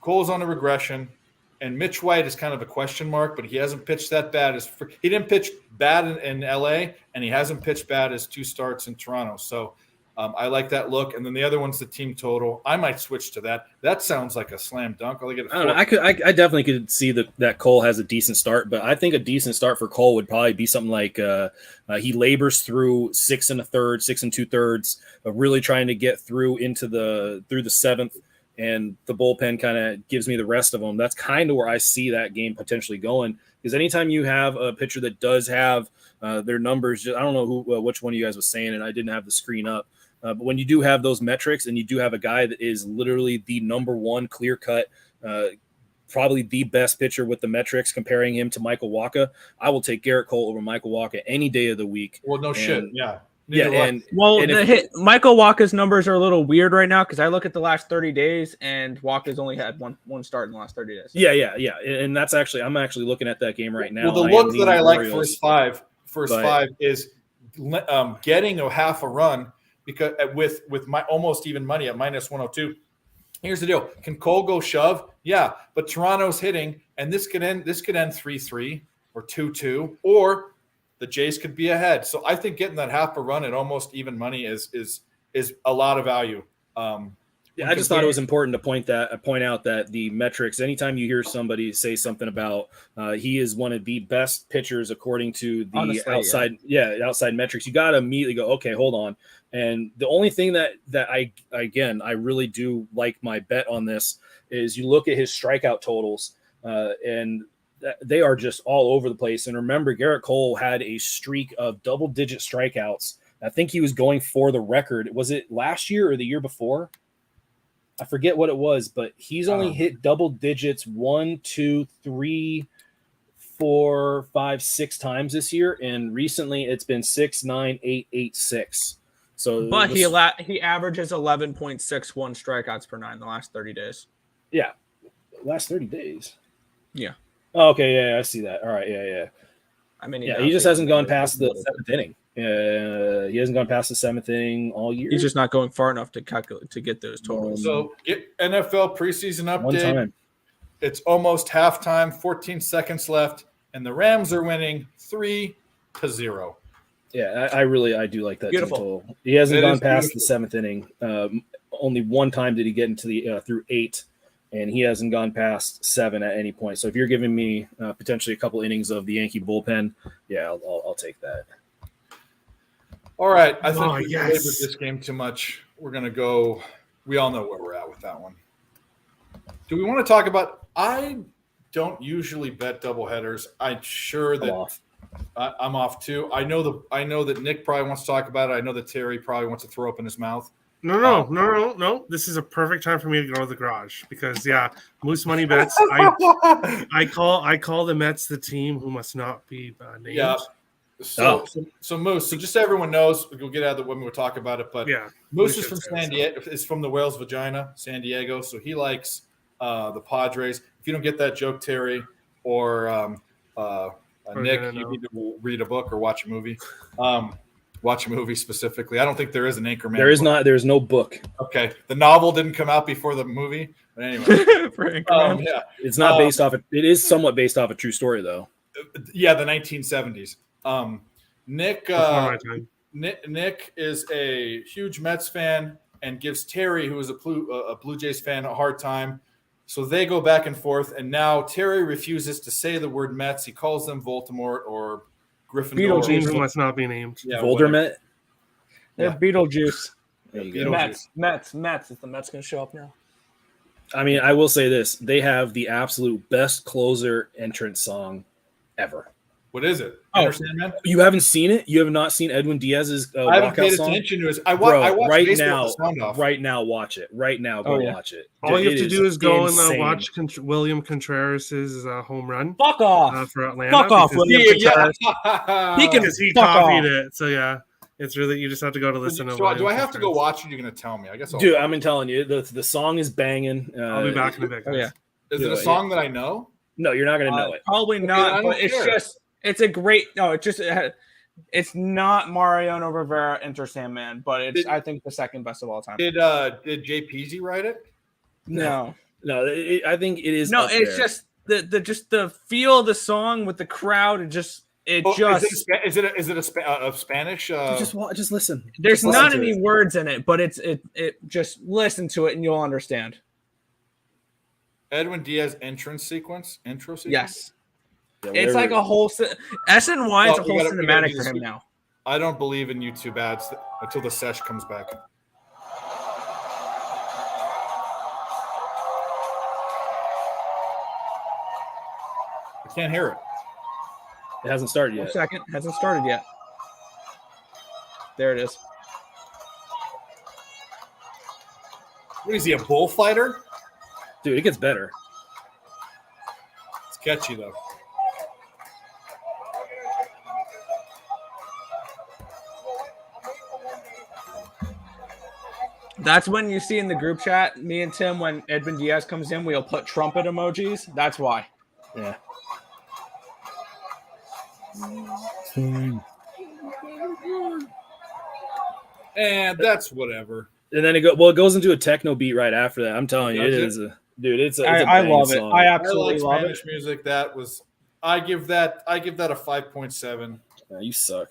Cole's on a regression. And Mitch White is kind of a question mark, but he hasn't pitched that bad. He didn't pitch bad in LA, and he hasn't pitched bad as 2 starts in Toronto. So I like that look. And then the other one's the team total. I might switch to that. That sounds like a slam dunk. I don't know. I definitely could see that Cole has a decent start, but I think a decent start for Cole would probably be something like he labors through 6 1/3, 6 2/3, really trying to get through the 7th. And the bullpen kind of gives me the rest of them. That's kind of where I see that game potentially going. Because anytime you have a pitcher that does have their numbers, I don't know which one of you guys was saying it. I didn't have the screen up. But when you do have those metrics and you do have a guy that is literally the number 1 clear-cut, probably the best pitcher with the metrics, comparing him to Michael Wacha, I will take Garrett Cole over Michael Wacha any day of the week. Well, shit. Yeah. Michael Wacha's numbers are a little weird right now because I look at the last 30 days and Wacha's only had one start in the last 30 days. Yeah, and that's I'm actually looking at that game right now. Well, the look that I like first five is getting a half a run because with my almost even money at -102. Here's the deal: can Cole go shove? Yeah, but Toronto's hitting, and this could end 3-3 or 2-2 or. The Jays could be ahead. So I think getting that half a run at almost even money is a lot of value. I just thought it was important to point out that the metrics, anytime you hear somebody say something about he is one of the best pitchers according to the outside metrics, you got to immediately go, okay, hold on. And the only thing that I really do like my bet on this is you look at his strikeout totals and they are just all over the place. And remember, Garrett Cole had a streak of double-digit strikeouts I think he was going for the record. Was it last year or the year before? I forget what it was, but he's only hit double digits 1, 2, 3, 4, 5, 6 times this year, and recently it's been 6, 9, 8, 8, 6. So, but he averages 11.61 strikeouts per 9 the last 30 days. Yeah, last 30 days. Yeah. Oh, okay, yeah, I see that. All right, yeah. I mean, he just hasn't gone past the 7th inning. He hasn't gone past the 7th inning all year. He's just not going far enough to calculate to get those totals. So, get NFL preseason update. One time. It's almost halftime, 14 seconds left, and the Rams are winning 3-0. Yeah, I do like that Beautiful. total. He hasn't gone past beautiful. the 7th inning. Only one time did he get into the through 8, and he hasn't gone past 7 at any point. So if you're giving me potentially a couple innings of the Yankee bullpen, yeah, I'll take that. All right, I think we yes. labored this game too much. We're gonna go. We all know where we're at with that one. Do we want to talk about? I don't usually bet doubleheaders. I'm sure that I'm off too. I know that Nick probably wants to talk about it. I know that Terry probably wants to throw up in his mouth. No. This is a perfect time for me to go to the garage because Moose Money Bets. I call the Mets the team who must not be named. Yeah. So Moose. So just so everyone knows, we'll get out of the when we'll talk about it. But Moose is from San Diego. Is from the whale's vagina, San Diego. So he likes the Padres. If you don't get that joke, Terry or Nick, you need to read a book or watch a movie. Watch a movie specifically. I don't think there is an Anchorman. There is not. There is no book. Okay, the novel didn't come out before the movie. But anyway, it's not based off. It is somewhat based off a true story, though. Yeah, the 1970s. Nick is a huge Mets fan and gives Terry, who is a Blue Jays fan, a hard time. So they go back and forth, and now Terry refuses to say the word Mets. He calls them Voldemort or Gryffindor. Beetlejuice, who must not be named. Yeah, Voldemort. They're Beetlejuice. There you go. Mets. Is the Mets going to show up now? I mean, I will say this: they have the absolute best closer entrance song ever. What is it? Man? You haven't seen it? You have not seen Edwin Diaz's I haven't paid attention to it. I watch right baseball now. with the sound off. Right now, watch it. Right now, go watch it. All you have to do is go and watch William Contreras' home run. Fuck off for Atlanta. Fuck off, William Contreras. He copied it. So it's really you just have to go to listen to. So do I have to go watch it? You're going to tell me? I guess. Dude, I'm telling you, the song is banging. I'll be back in a bit. Guys. Is it a song that I know? No, you're not going to know it. Probably not. But it's just. It's a great it's not Mariano Rivera Enter Sandman, but I think the second best of all time. Did Jay Peasy write it? No. I think it is. No, it's just the feel of the song with the crowd and just is it a Spanish? Just listen. There's not any words in it, but it just listen to it and you'll understand. Edwin Diaz intro sequence. Yes. Yeah, it's like a whole SNY is a whole cinematic for him now. I don't believe in YouTube ads until the sesh comes back. I can't hear it. It hasn't started yet. 1 second. Hasn't started yet. There it is. What is he, a bullfighter? Dude, it gets better. It's catchy though. That's when you see in the group chat, me and Tim, when Edwin Diaz comes in, we'll put trumpet emojis. That's why. Yeah. And that's whatever. And then it goes into a techno beat right after that. I'm telling you, it's a I love it. song. I absolutely love Spanish it. music. That was I give that a 5.7. You suck.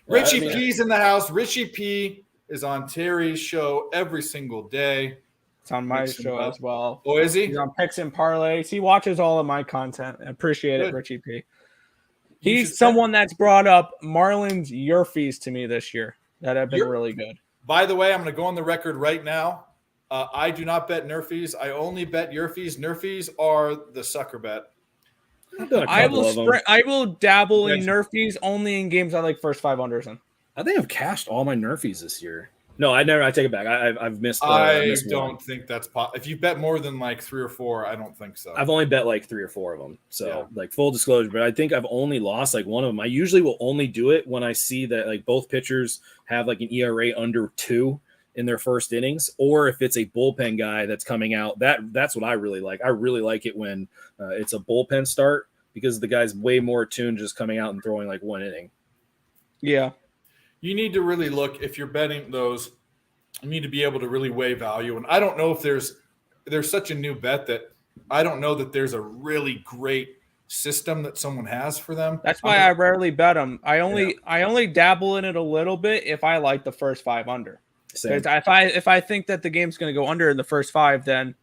Richie P's in the house. Richie P is on Terry's show every single day. It's on my show as well. Oh, is he? He's on Picks and Parlays. He watches all of my content. I appreciate it, Richie P. He's someone that's brought up Marlins Yerfies to me this year that have been really good. By the way, I'm going to go on the record right now. I do not bet Nerfies. I only bet Yerfies. Nerfies are the sucker bet. I will dabble in Nerfies only in games I like first 5 unders in. I think I've cashed all my Nerfies this year. No, I take it back. I've missed. I missed don't one. think that's possible. If you bet more than like 3 or 4, I don't think so. I've only bet like 3 or 4 of them. So Yeah. like full disclosure, but I think I've only lost like one of them. I usually will only do it when I see that like both pitchers have like an ERA under 2 in their first innings, or if it's a bullpen guy that's coming out. That's what I really like. I really like it when it's a bullpen start because the guy's way more attuned just coming out and throwing like 1 inning. Yeah. You need to really look, if you're betting those, you need to be able to really weigh value. And I don't know if there's such a new bet that I don't know that there's a really great system that someone has for them. That's why I rarely bet them. I only dabble in it a little bit if I like the first 5 under. Same. If I think that the game's going to go under in the first 5, then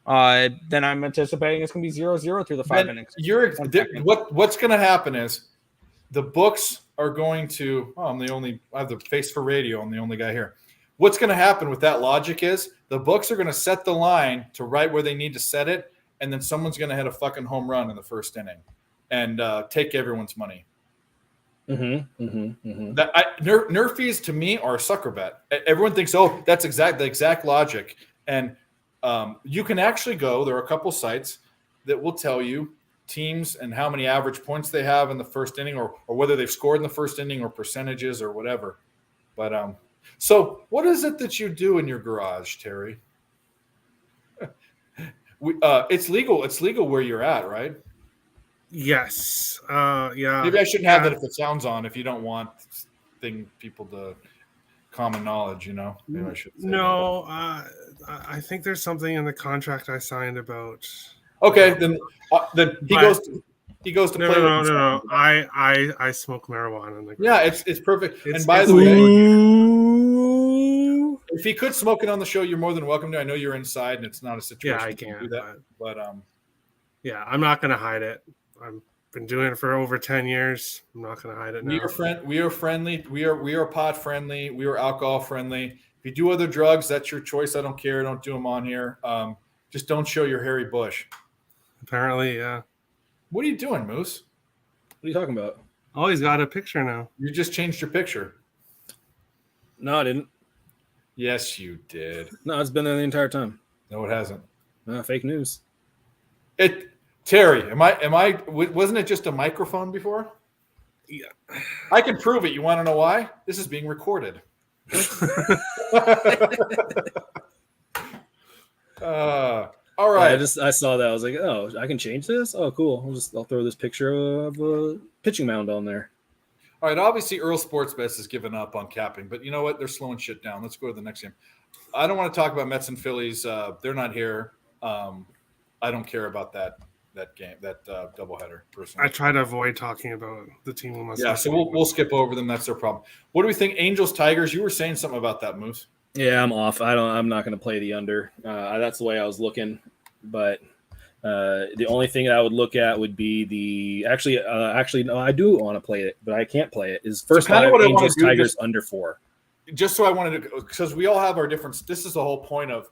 I'm anticipating it's going to be 0-0 through the 5 innings. What's going to happen is the books are going to. Oh, I have the face for radio. I'm the only guy here. What's going to happen with that logic is the books are going to set the line to right where they need to set it, and then someone's going to hit a fucking home run in the first inning and take everyone's money. Nerfies to me are a sucker bet. Everyone thinks, oh, that's the exact logic. And you can actually go, there are a couple sites that will tell you teams and how many average points they have in the first inning or whether they've scored in the first inning or percentages or whatever. But so what is it that you do in your garage, Terry? It's legal. It's legal where you're at, right? Yes. Yeah. Maybe I shouldn't have that if it sounds on. If you don't want people to common knowledge, maybe I should. No, I think there's something in the contract I signed about. Okay, then he goes to play. No. I smoke marijuana. Yeah, it's perfect. And by the way, if he could smoke it on the show, you're more than welcome to. I know you're inside, and it's not a situation. Yeah, I you can can't do that. But yeah, I'm not going to hide it. I've been doing it for over 10 years. I'm not going to hide it now. We are friendly. We are pot friendly. We are alcohol friendly. If you do other drugs, that's your choice. I don't care. Don't do them on here. Just don't show your hairy bush. Apparently, yeah. What are you doing, Moose? What are you talking about? Oh, he's got a picture now. You just changed your picture. No, I didn't. Yes, you did. No, it's been there the entire time. No, it hasn't. Fake news. Terry, wasn't it just a microphone before? Yeah. I can prove it. You want to know why? This is being recorded. All right. I saw that. I was like, oh, I can change this? Oh, cool. I'll throw this picture of a pitching mound on there. All right. Obviously, Earl Sportsbets has given up on capping, but you know what? They're slowing shit down. Let's go to the next game. I don't want to talk about Mets and Phillies. They're not here. I don't care about that game, that doubleheader. Personally, I try to avoid talking about the team we must. Yeah, so we'll skip over them. That's their problem. What do we think? Angels, Tigers. You were saying something about that, Moose. Yeah, I'm off. I'm not going to play the under. That's the way I was looking. But the only thing I would look at would be the actually no, I do want to play it, but I can't play it. Is first time Angels, Tigers under 4. Just so I wanted to, because we all have our different. This is the whole point of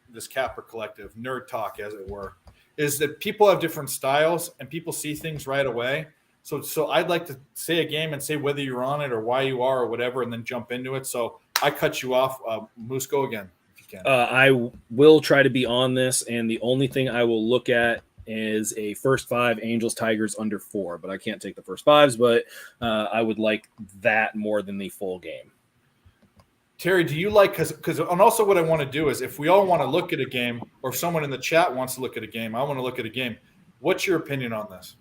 this Capper Collective nerd talk, as it were, is that people have different styles and people see things right away. So I'd like to say a game and say whether you're on it or why you are or whatever, and then jump into it. So I cut you off. Moose, go again if you can. I will try to be on this, and the only thing I will look at is a first 5 Angels, Tigers under 4. But I can't take the first 5s, but I would like that more than the full game. Terry, do you like because and also what I want to do is if we all want to look at a game or if someone in the chat wants to look at a game, I want to look at a game. What's your opinion on this?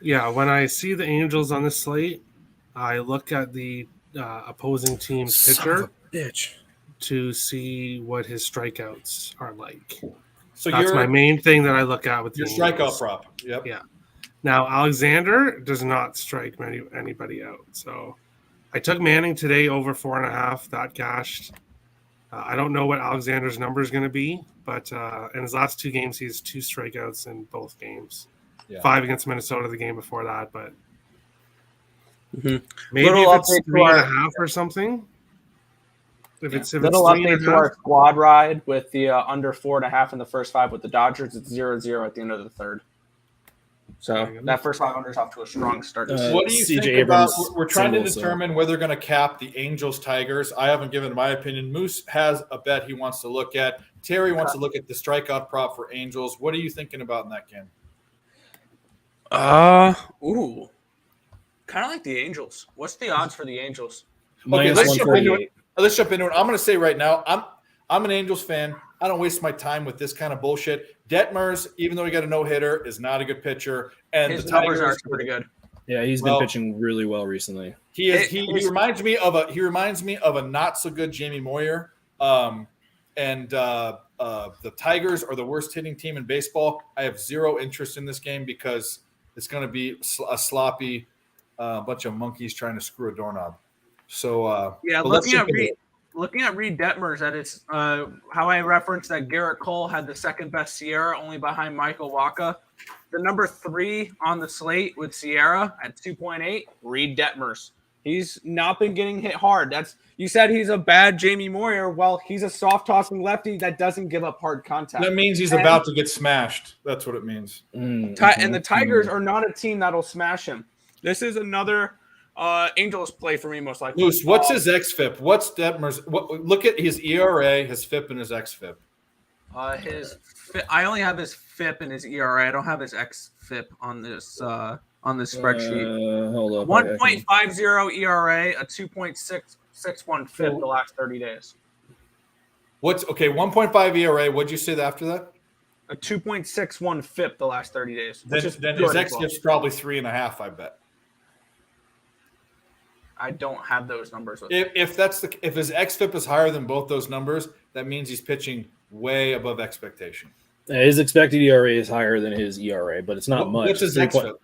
Yeah, when I see the Angels on the slate, I look at the opposing team's pitcher to see what his strikeouts are like. So that's my main thing that I look at with your strikeout prop. Yep. Yeah. Now Alexander does not strike anybody out. So I took Manning today over 4.5. That cashed. I don't know what Alexander's number is going to be, but in his last 2 games, he has 2 strikeouts in both games. Yeah. 5 against Minnesota the game before that, but maybe if it's 3.5 or something. If it's update to our squad ride with the under 4.5 in the first 5 with the Dodgers. It's 0-0 at the end of the third. So that first 500 is off to a strong start. What do you CJ think about? Abrams We're trying to single, so- determine whether they're going to cap the Angels Tigers. I haven't given my opinion. Moose has a bet he wants to look at. Terry wants to look at the strikeout prop for Angels. What are you thinking about in that game? Kind of like the Angels. What's the odds for the Angels? Minus let's jump into 148. it. Let's jump into it. I'm going to say right now, I'm an Angels fan. I don't waste my time with this kind of bullshit. Detmers, even though he got a no-hitter, is not a good pitcher. And His the numbers Tigers are pretty good. Yeah, he's been pitching really well recently. He reminds me of a not so good Jamie Moyer. And the Tigers are the worst hitting team in baseball. I have zero interest in this game because it's going to be a sloppy bunch of monkeys trying to screw a doorknob. So looking at Reed Detmers, that it's how I referenced that Garrett Cole had the second best Sierra, only behind Michael Wacha. The number 3 on the slate with Sierra at 2.8, Reed Detmers. He's not been getting hit hard. You said he's a bad Jamie Moyer. Well, he's a soft tossing lefty that doesn't give up hard contact. that means he's about to get smashed. That's what it means. And the Tigers are not a team that'll smash him. This is another Angels play for me, most likely. Moose, what's his xFIP? What's Detmers? Look at his ERA, his FIP, and his xFIP. I only have his FIP and his ERA. I don't have his xFIP on this spreadsheet. Hold up. 1.50 ERA, a 2.661 FIP the last 30 days. 1.5 ERA. What'd you say after that? A 2.61 FIP the last 30 days. Then his xFIP's probably 3.5, I bet. I don't have those numbers. If his xFIP is higher than both those numbers, that means he's pitching way above expectation. His expected ERA is higher than his ERA, but it's not much. What's his xFIP?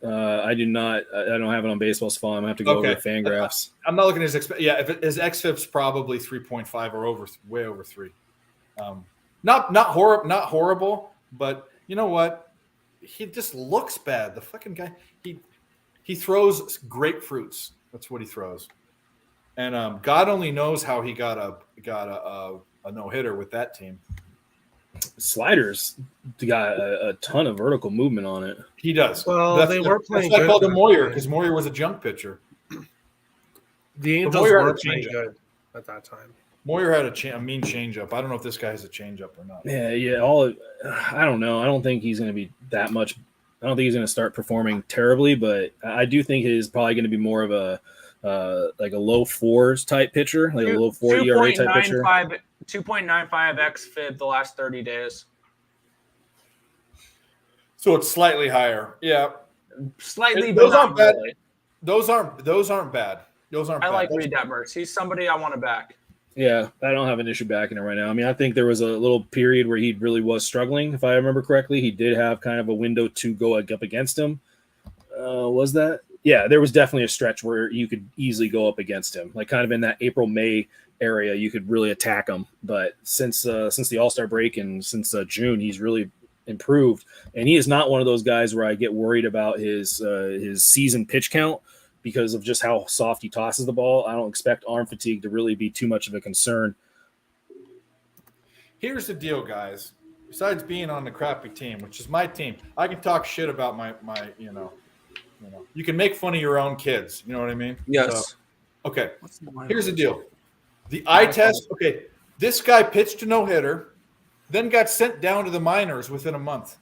I do not. I don't have it on Baseball's File. I'm gonna have to go over the Fangraphs. I'm not looking at his if his xFIP's probably 3.5 or way over 3. Not horrible, but you know what? He just looks bad. The fucking guy. He throws grapefruits. That's what he throws. And God only knows how he got a no-hitter with that team. Sliders got a ton of vertical movement on it. He does. Well, they were playing good. I called him Moyer time. because Moyer was a junk pitcher. The Angels were playing good at that time. Moyer had a mean changeup. I don't know if this guy has a changeup or not. Yeah. I don't know. I don't think he's going to be that much. I don't think he's going to start performing terribly, but I do think he's probably going to be more of a like a low 4s type pitcher, like a low 4 ERA type pitcher. 2.95 xFIP the last 30 days. So it's slightly higher. Yeah. Slightly, those but aren't not bad. really. Those aren't bad. I like Reed Detmers. He's somebody I want to back. Yeah, I don't have an issue backing him right now. I mean, I think there was a little period where he really was struggling. If I remember correctly, he did have kind of a window to go up against him. Was that? Yeah, there was definitely a stretch where you could easily go up against him, like kind of in that April-May area. You could really attack him. But since the All-Star break and since June, he's really improved. And he is not one of those guys where I get worried about his season pitch count because of just how soft he tosses the ball. I don't expect arm fatigue to really be too much of a concern. Here's the deal, guys. Besides being on the crappy team, which is my team, I can talk shit about my you can make fun of your own kids. You know what I mean? Yes. So, okay. Here's the deal. The eye test. Okay. This guy pitched a no-hitter, then got sent down to the minors within a month.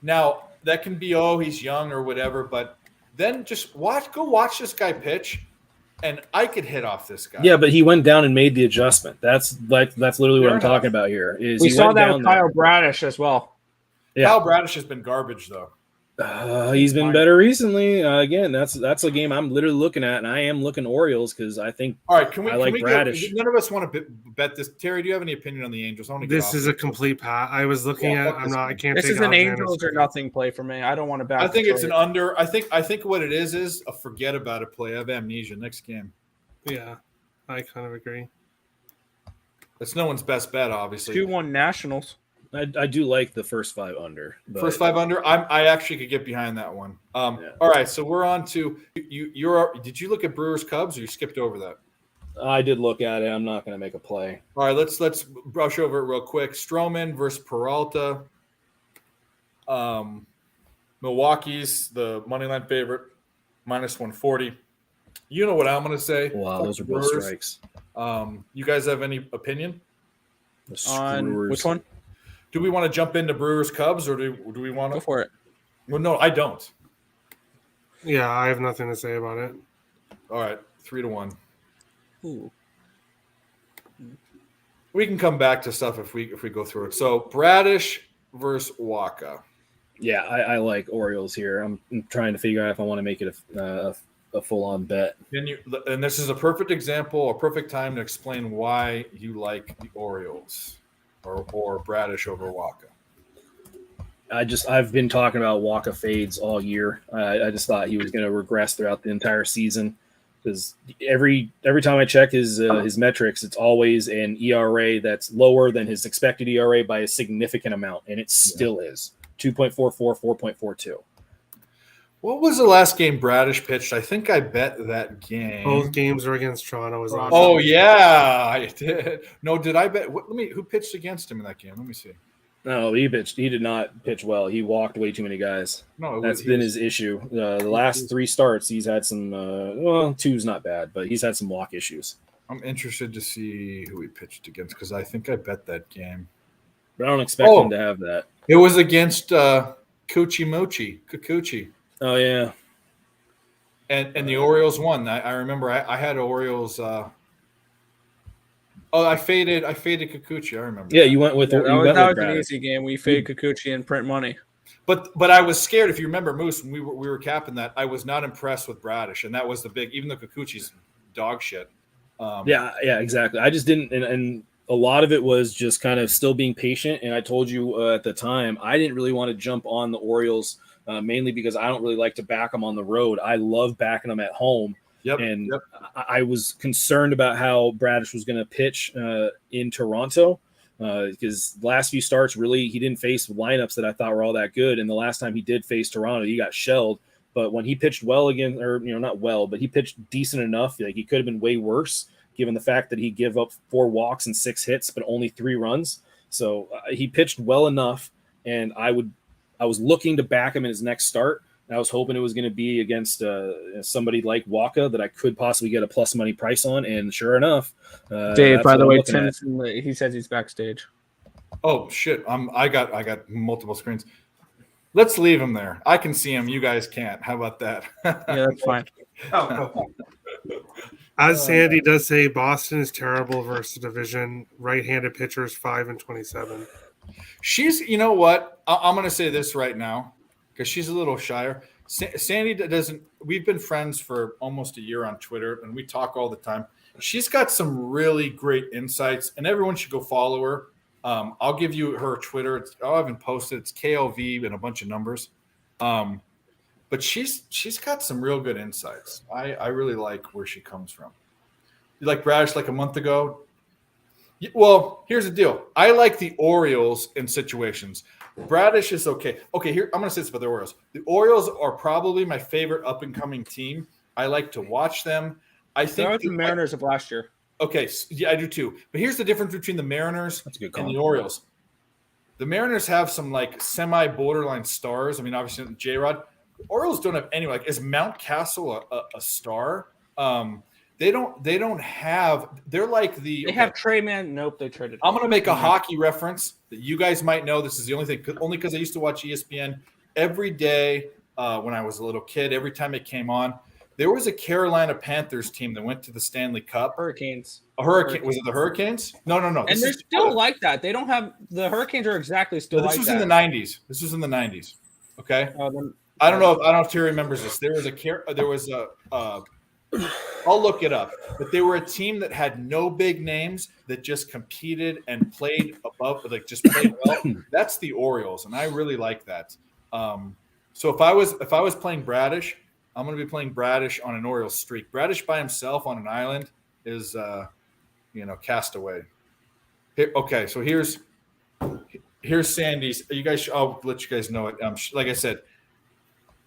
Now, that can be, he's young or whatever, but then just go watch this guy pitch, and I could hit off this guy. Yeah, but he went down and made the adjustment. That's literally what I'm talking about here. We saw that with Kyle Bradish as well. Yeah. Kyle Bradish has been garbage, though. He's been better recently. Again, that's a game I'm literally looking at, and I am looking Orioles because I think. All right, can we Bradish. None of us want to bet this. Terry, do you have any opinion on the Angels? This is a complete pass. I was looking at. I can't. This is an Angels or nothing play for me. I don't want to back. I think it's an under. I think what it is a forget about it play. I have amnesia. Next game. Yeah, I kind of agree. It's no one's best bet, obviously. 2-1 Nationals. I do like the first 5 under. But... First 5 under. I actually could get behind that one. All right, so we're on to you. Did you look at Brewers Cubs or you skipped over that? I did look at it. I'm not going to make a play. All right, let's brush over it real quick. Stroman versus Peralta. Milwaukee's the money line favorite, -140. You know what I'm going to say? Wow, Fuck those the are both Brewers. strikes. You guys have any opinion? The On Screwers. which one? Do we want to jump into Brewers Cubs or do we want Go to? for it. Well, no, I don't. Yeah, I have nothing to say about it. All right, 3-1. Ooh. We can come back to stuff if we go through it. So Bradish versus Waka. Yeah, I like Orioles here. I'm trying to figure out if I want to make it a full-on bet. And this is a perfect example, a perfect time to explain why you like the Orioles or Bradish over Waka. I've been talking about Waka fades all year. I just thought he was going to regress throughout the entire season because every time I check his metrics, it's always an ERA that's lower than his expected ERA by a significant amount, and it still is 2.44, 4.42. What was the last game Bradish pitched? I think I bet that game. Both games were against Toronto. Oh yeah, I did. No, did I bet? Who pitched against him in that game? Let me see. No, he did not pitch well. He walked way too many guys. No, that's been his issue. The last 3 starts, he's had some. Two's not bad, but he's had some walk issues. I'm interested to see who he pitched against because I think I bet that game. But I don't expect him to have that. It was against Kikuchi. Oh yeah, and the Orioles won. I remember I had Orioles. I faded Kikuchi. I remember. Yeah, you went with that was an easy game. We fade Kikuchi and print money. But I was scared. If you remember, Moose, when we were capping that, I was not impressed with Bradish, and that was the big. Even though Kikuchi's dog shit. Yeah, exactly. I just didn't, and a lot of it was just kind of still being patient. And I told you at the time, I didn't really want to jump on the Orioles. Mainly because I don't really like to back them on the road. I love backing them at home. I was concerned about how Bradish was going to pitch in Toronto because the last few starts, really, he didn't face lineups that I thought were all that good. And the last time he did face Toronto, he got shelled. But when he pitched well again, or not well, but he pitched decent enough. Like he could have been way worse given the fact that he gave up 4 walks and 6 hits, but only 3 runs. So he pitched well enough, and I was looking to back him in his next start. I was hoping it was going to be against somebody like Waka that I could possibly get a plus money price on. And sure enough, Dave, by the way, he says he's backstage. Oh shit! I got multiple screens. Let's leave him there. I can see him. You guys can't. How about that? Yeah, that's fine. As Sandy does say, Boston is terrible versus the division. Right-handed pitchers 5-27. She's, you know what? I'm going to say this right now because she's a little shyer. Sandy doesn't. We've been friends for almost a year on Twitter, and we talk all the time. She's got some really great insights, and everyone should go follow her. I'll give you her Twitter. I haven't posted. It's KLV and a bunch of numbers. But she's got some real good insights. I really like where she comes from. You like Bradish like a month ago? Well, here's the deal. I like the Orioles in situations. Bradish is okay. Okay, here I'm going to say this about the Orioles. The Orioles are probably my favorite up-and-coming team. I like to watch them. I think they're the Mariners of last year. Okay, yeah, I do too. But here's the difference between the Mariners and the Orioles. The Mariners have some like semi-borderline stars. I mean, obviously J-Rod. The Orioles don't have any. Like, is Mountcastle a star? They don't have. They're like the. They have Trey Man. Nope, they traded. I'm going to make a hockey reference that you guys might know. This is the only thing, only because I used to watch ESPN every day when I was a little kid. Every time it came on, there was a Carolina Panthers team that went to the Stanley Cup. Hurricanes. A hurricane. Was it the Hurricanes? No. And they're still like that. They don't have the Hurricanes are exactly still. This like was that. in the 90s. This was in the 90s. Okay. I don't know if Terry remembers this. There was a. I'll look it up. But they were a team that had no big names that just competed and played above, like just played well. That's the Orioles, and I really like that. So if I was playing Bradish, I'm going to be playing Bradish on an Orioles streak. Bradish by himself on an island is, cast away. Here, okay, so here's Sandy's. You guys, I'll let you guys know it. Like I said.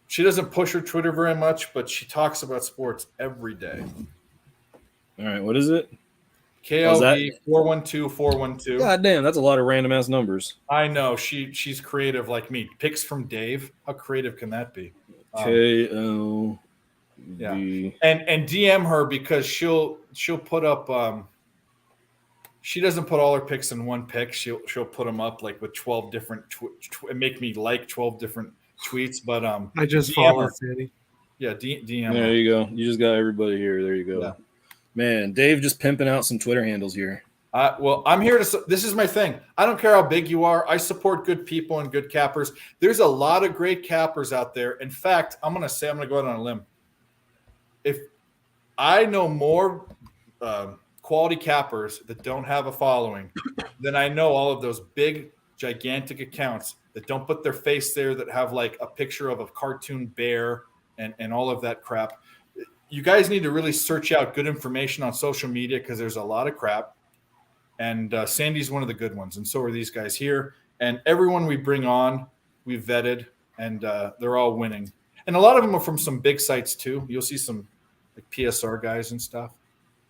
She doesn't push her Twitter very much, but she talks about sports every day. All right, what is it? KLV 412-412. God damn, that's a lot of random ass numbers. I know she's creative like me. Picks from Dave. How creative can that be? KLV. Yeah, and DM her because she'll put up. She doesn't put all her picks in one pick. She'll put them up like with 12 different and make me like 12 different tweets. But I just DM follow her. Sandy. Yeah, DM. There her. you go. You just got everybody here. There you go. Yeah. Man, Dave just pimping out some Twitter handles here. Well, I'm here to. This is my thing. I don't care how big you are. I support good people and good cappers. There's a lot of great cappers out there. In fact, I'm going to go out on a limb. If I know more quality cappers that don't have a following than I know all of those big, gigantic accounts that don't put their face there, that have like a picture of a cartoon bear and all of that crap. You guys need to really search out good information on social media because there's a lot of crap. And Sandy's one of the good ones. And so are these guys here. And everyone we bring on, we've vetted, and they're all winning. And a lot of them are from some big sites too. You'll see some like PSR guys and stuff.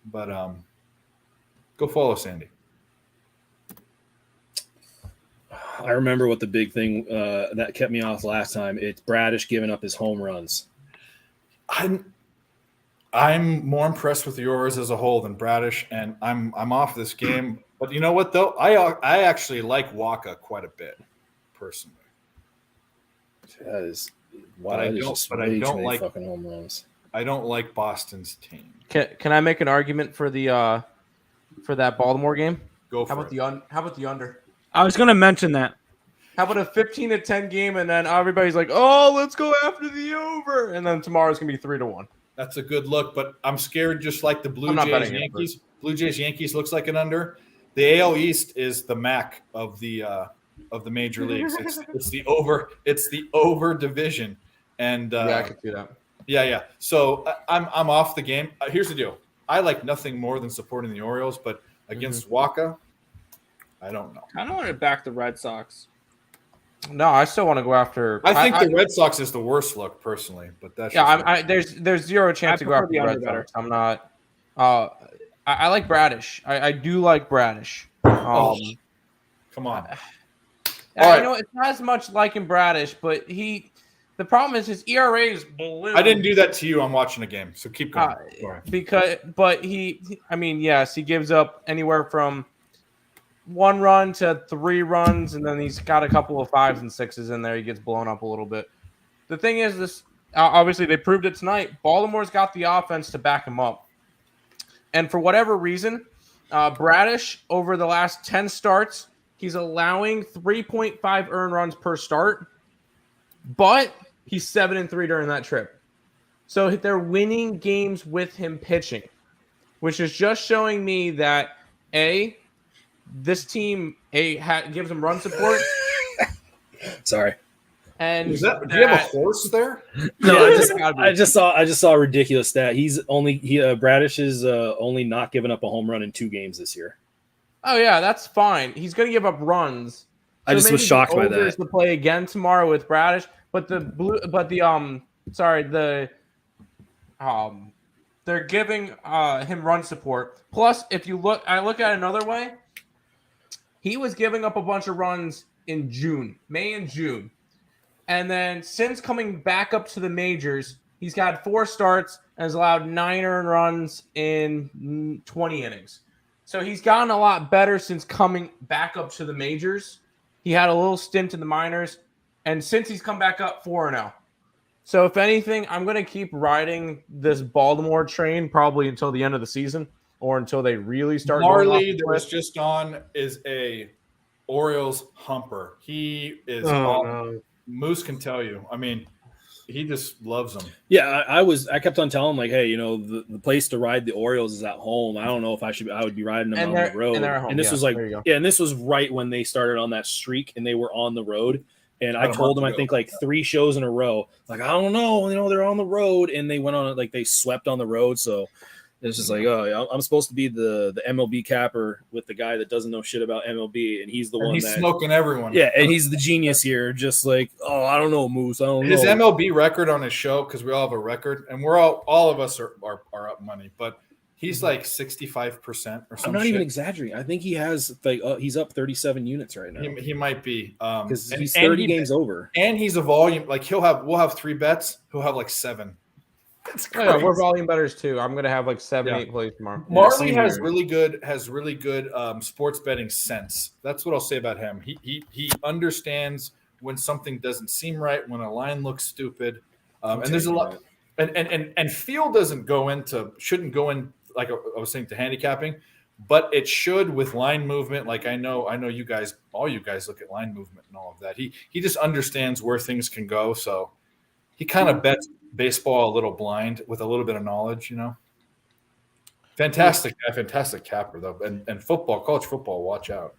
But go follow Sandy. I remember what the big thing that kept me off last time. It's Bradish giving up his home runs. I'm more impressed with yours as a whole than Bradish, and I'm off this game. But you know what though? I actually like Waka quite a bit, personally. That is But I don't like fucking home runs. I don't like Boston's team. Can I make an argument for the for that Baltimore game? Go for How it. about the under? I was going to mention that. How about a 15-10 game, and then everybody's like, "Oh, let's go after the over," and then tomorrow's gonna be 3-1. That's a good look, but I'm scared. Just like the Blue Jays Yankees looks like an under. The AL East is the MAC of the major leagues. It's the over division, and Yeah, I could see that. Yeah. So I'm off the game. Here's the deal. I like nothing more than supporting the Orioles, but against Waka, I don't know. I don't want to back the Red Sox. No, I still want to go after. I think the Red Sox is the worst look personally, but that's there's zero chance to go after the Red Sox. I'm not. I like Bradish. I do like Bradish. Come on. I know it's not as much liking Bradish, but the problem is his ERA is balloon. I didn't do that to you. I'm watching a game, so keep going. Yes, he gives up anywhere from 1 run to 3 runs, and then he's got a couple of 5s and 6s in there. He gets blown up a little bit. The thing is, this obviously they proved it tonight. Baltimore's got the offense to back him up, and for whatever reason, Bradish over the last 10 starts, he's allowing 3.5 earned runs per start, but he's 7-3 during that trip. So they're winning games with him pitching, which is just showing me that this team gives him run support. Sorry. And do you have a horse there? No, I just saw a ridiculous stat. Bradish is only not given up a home run in 2 games this year. Oh yeah, that's fine. He's going to give up runs. So I just was shocked by that. To play again tomorrow with Bradish, but they're giving him run support. Plus, I look at it another way. He was giving up a bunch of runs in May and June. And then since coming back up to the majors, he's got 4 starts and has allowed 9 earned runs in 20 innings. So he's gotten a lot better since coming back up to the majors. He had a little stint in the minors. And since he's come back up 4-0. So if anything, I'm going to keep riding this Baltimore train probably until the end of the season or until they really start. Marley that was just on is a Orioles humper. He is Moose can tell you. I mean, he just loves them. Yeah, I kept on telling him, like, hey, the place to ride the Orioles is at home. I don't know if I would be riding them on the road. And this was and this was right when they started on that streak and they were on the road. And I told them, I think, like 3 shows in a row, like, I don't know, they're on the road, and they went on, like, they swept on the road. So it's just like, oh, I'm supposed to be the MLB capper with the guy that doesn't know shit about MLB, and he's the one he's smoking everyone. Yeah, and he's the genius here, just like, oh, I don't know, Moose, I don't know. His MLB record on his show, because we all have a record, and we're all of us are up money, but He's like 65% or something. I'm not even exaggerating. I think he has like he's up 37 units right now. He might be because he's 30 games over, and he's a volume. Like we'll have 3 bets. He'll have like 7. That's crazy. Oh, yeah, we're volume bettors too. I'm gonna have like 7-8 plays tomorrow. Marley has really good sports betting sense. That's what I'll say about him. He understands when something doesn't seem right, when a line looks stupid, and there's a lot. And feel shouldn't go in like I was saying to handicapping, but it should with line movement. Like I know you guys, all you guys look at line movement and all of that. He just understands where things can go, so he kind of bets baseball a little blind with a little bit of knowledge, you know. Fantastic capper though, and football, college football, watch out.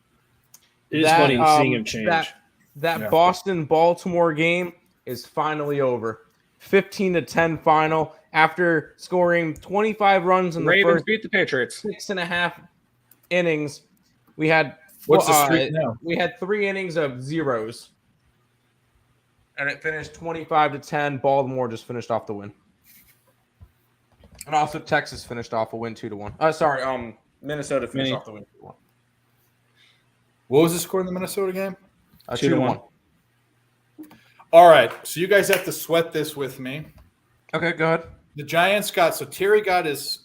It is funny seeing him change. That Boston-Baltimore game is finally over. 15-10 final after scoring 25 runs in the Ravens first beat the Patriots 6.5 innings. We had what's the streak now? We had 3 innings of zeros, and it finished 25-10. Baltimore just finished off the win, and also Texas finished off a win 2-1. Minnesota finished off the win 2-1. What was the score in the Minnesota game? 2-1. All right, so you guys have to sweat this with me. Okay, go ahead. The Giants Terry got his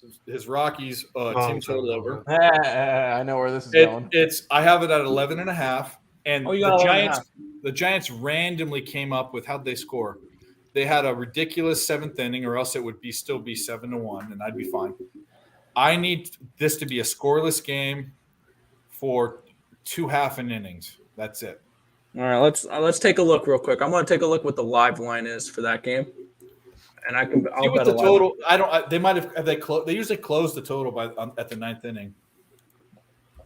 Rockies team total over. I know where this is going. I have it at 11.5, and the Giants randomly came up with, how'd they score? They had a ridiculous 7th inning, or else it would still be 7-1, and I'd be fine. I need this to be a scoreless game for 2 half-an innings. That's it. All right, let's take a look real quick. I'm going to take a look what the live line is for that game, and I'll bet the total. They might have they usually close the total at the 9th inning,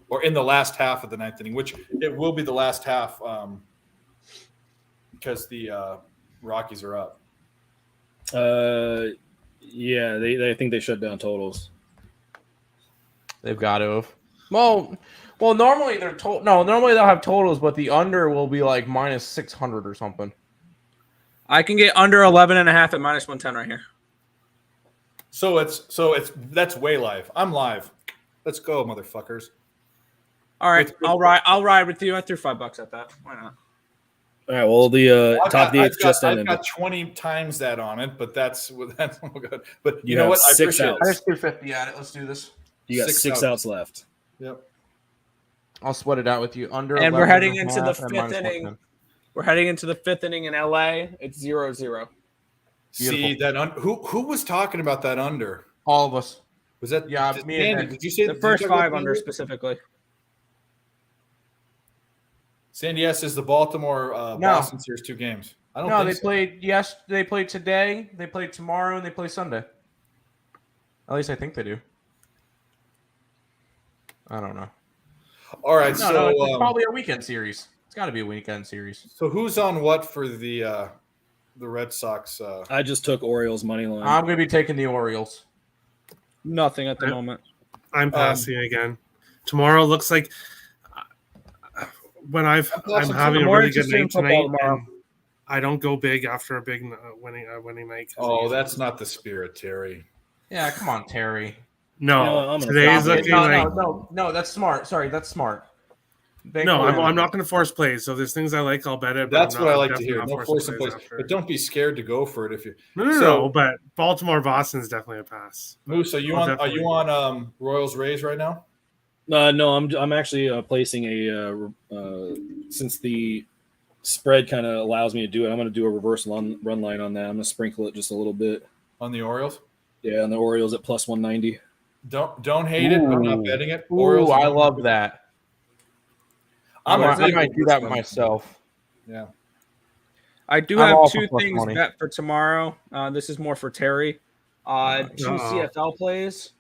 or in the last half of the 9th inning, which it will be the last half, because the Rockies are up. Yeah, I think they shut down totals. They've got to have. Well, normally normally they'll have totals, but the under will be like minus 600 or something. I can get under 11.5 at minus 110 right here. So that's way live. I'm live. Let's go, motherfuckers. All right, I'll ride with you. I threw $5 at that. Why not? All right. Well, the top of the eighth just ended. I've got 20 times that on it, but that's good. But you know what? I appreciate I just threw 50 at it. Let's do this. You got 6 outs left. Yep. I'll sweat it out with you. Under, and we're heading into the 5th inning. We're heading into the 5th inning in LA. It's 0-0. See that? Who was talking about that under? All of us. Was that? Yeah, me and Nick. Did you say the first 5 under specifically? Sandy S is the Baltimore Boston series 2 games. I don't. No, they played. Yes, they played today. They played tomorrow, and they play Sunday. At least I think they do. I don't know. All right, no, it's probably a weekend series. It's got to be a weekend series. So who's on what for the Red Sox? I just took Orioles money line. I'm going to be taking the Orioles. Nothing at the moment. I'm passing again. Tomorrow looks like when I'm having a really good night tonight. I don't go big after a big winning night. Oh, that's not the spirit, Terry. Yeah, come on, Terry. No, today's looking like no. That's smart. Sorry, that's smart. I'm not going to force plays. So there's things I like, I'll bet it. That's what I like to hear. No forcing plays, but don't be scared to go for it if you. No. But Baltimore-Boston is definitely a pass. Moose, are you on Royals Rays right now? No, I'm actually placing a since the spread kind of allows me to do it. I'm going to do a reverse run line on that. I'm going to sprinkle it just a little bit on the Orioles. Yeah, on the Orioles at plus 190. Don't hate it. I'm not betting it. Orioles, I love that. I might do that myself. Yeah. I do have 2 things bet for tomorrow. This is more for Terry. 2 CFL plays.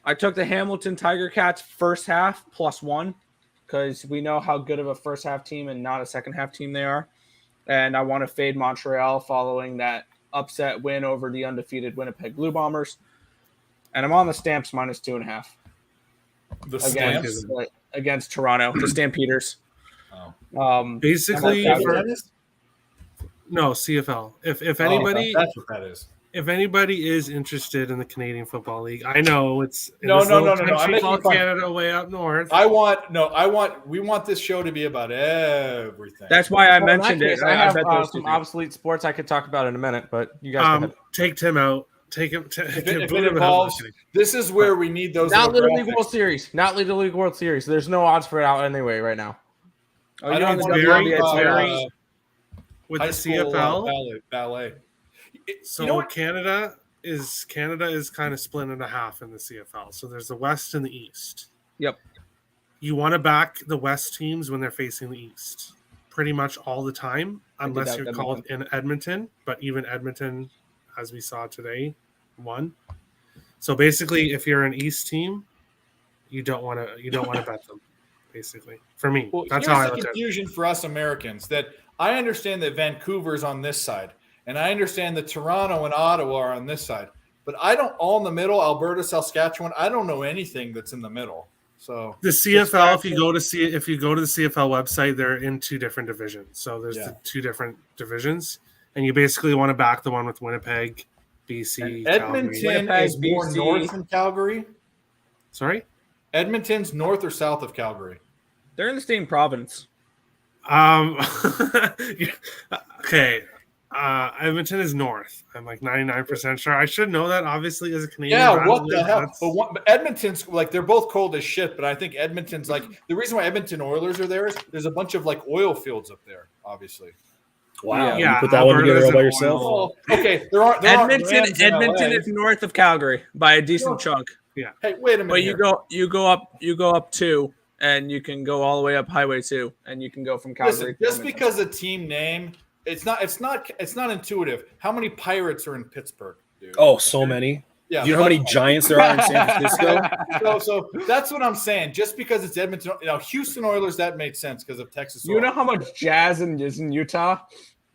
I took the Hamilton Tiger Cats first half +1 because we know how good of a first half team and not a second half team they are. And I want to fade Montreal following that upset win over the undefeated Winnipeg Blue Bombers. And I'm on the Stamps -2.5. The Stamps? Against Toronto, the Stampeders. Basically, no CFL. If anybody, that's what that is. If anybody is interested in the Canadian Football League, I know it's in No. this little I'm country making called fun. Canada, way up north. We want this show to be about everything. That's why I Well, in that mentioned case, it. I have bet those two some things. obsolete sports I could talk about in a minute, but you guys go ahead. Take Tim out. Take him. If it involves, this is where we need those. Not Little League graphics. World Series. Not Little League World Series. There's no odds for it out anyway right now. Oh, I you're on don't the want to WNBA talk Twitter. about with high the school, CFL. ballet. So You know what? Canada is kind of split into half in the CFL. So there's the West and the East. Yep. You want to back the West teams when they're facing the East, pretty much all the time, unless you're called in Edmonton. But even Edmonton, as we saw today, won. So basically, if you're an East team, you don't want to bet them. Basically, for me, that's how I look look at it. At it. Confusion for us Americans that I understand that Vancouver's on this side, and I understand that Toronto and Ottawa are on this side, but I don't all in the middle. Alberta, Saskatchewan. I don't know anything that's in the middle. So The CFL, if you go to the CFL website, they're in two different divisions. So there's the two different divisions, and you basically want to back the one with Winnipeg, BC, and Edmonton Calgary. is more BC. north than Calgary. Sorry, Edmonton's north or south of Calgary. They're in the same province. Okay. Edmonton is north. I'm like 99% sure. I should know that, obviously, as a Canadian. Yeah, what the hell? But Edmonton's like they're both cold as shit. But I think Edmonton's like the reason why Edmonton Oilers are there is there's a bunch of like oil fields up there, obviously. Wow. Yeah, You put that one Alberta's together all by an yourself. oil- Well, okay, there aren't Rams in Edmonton LA. is north of Calgary by a decent chunk. Hey, wait a minute. But here. you go up 2, and you can go all the way up Highway 2, and you can go from Calgary. Listen, just because a team name, it's not intuitive. How many Pirates are in Pittsburgh, dude? Oh, so many. Yeah. You know how many Giants there are in San Francisco? So that's what I'm saying. Just because it's Edmonton, Houston Oilers, that made sense because of Texas. You know how much jazz is in Utah?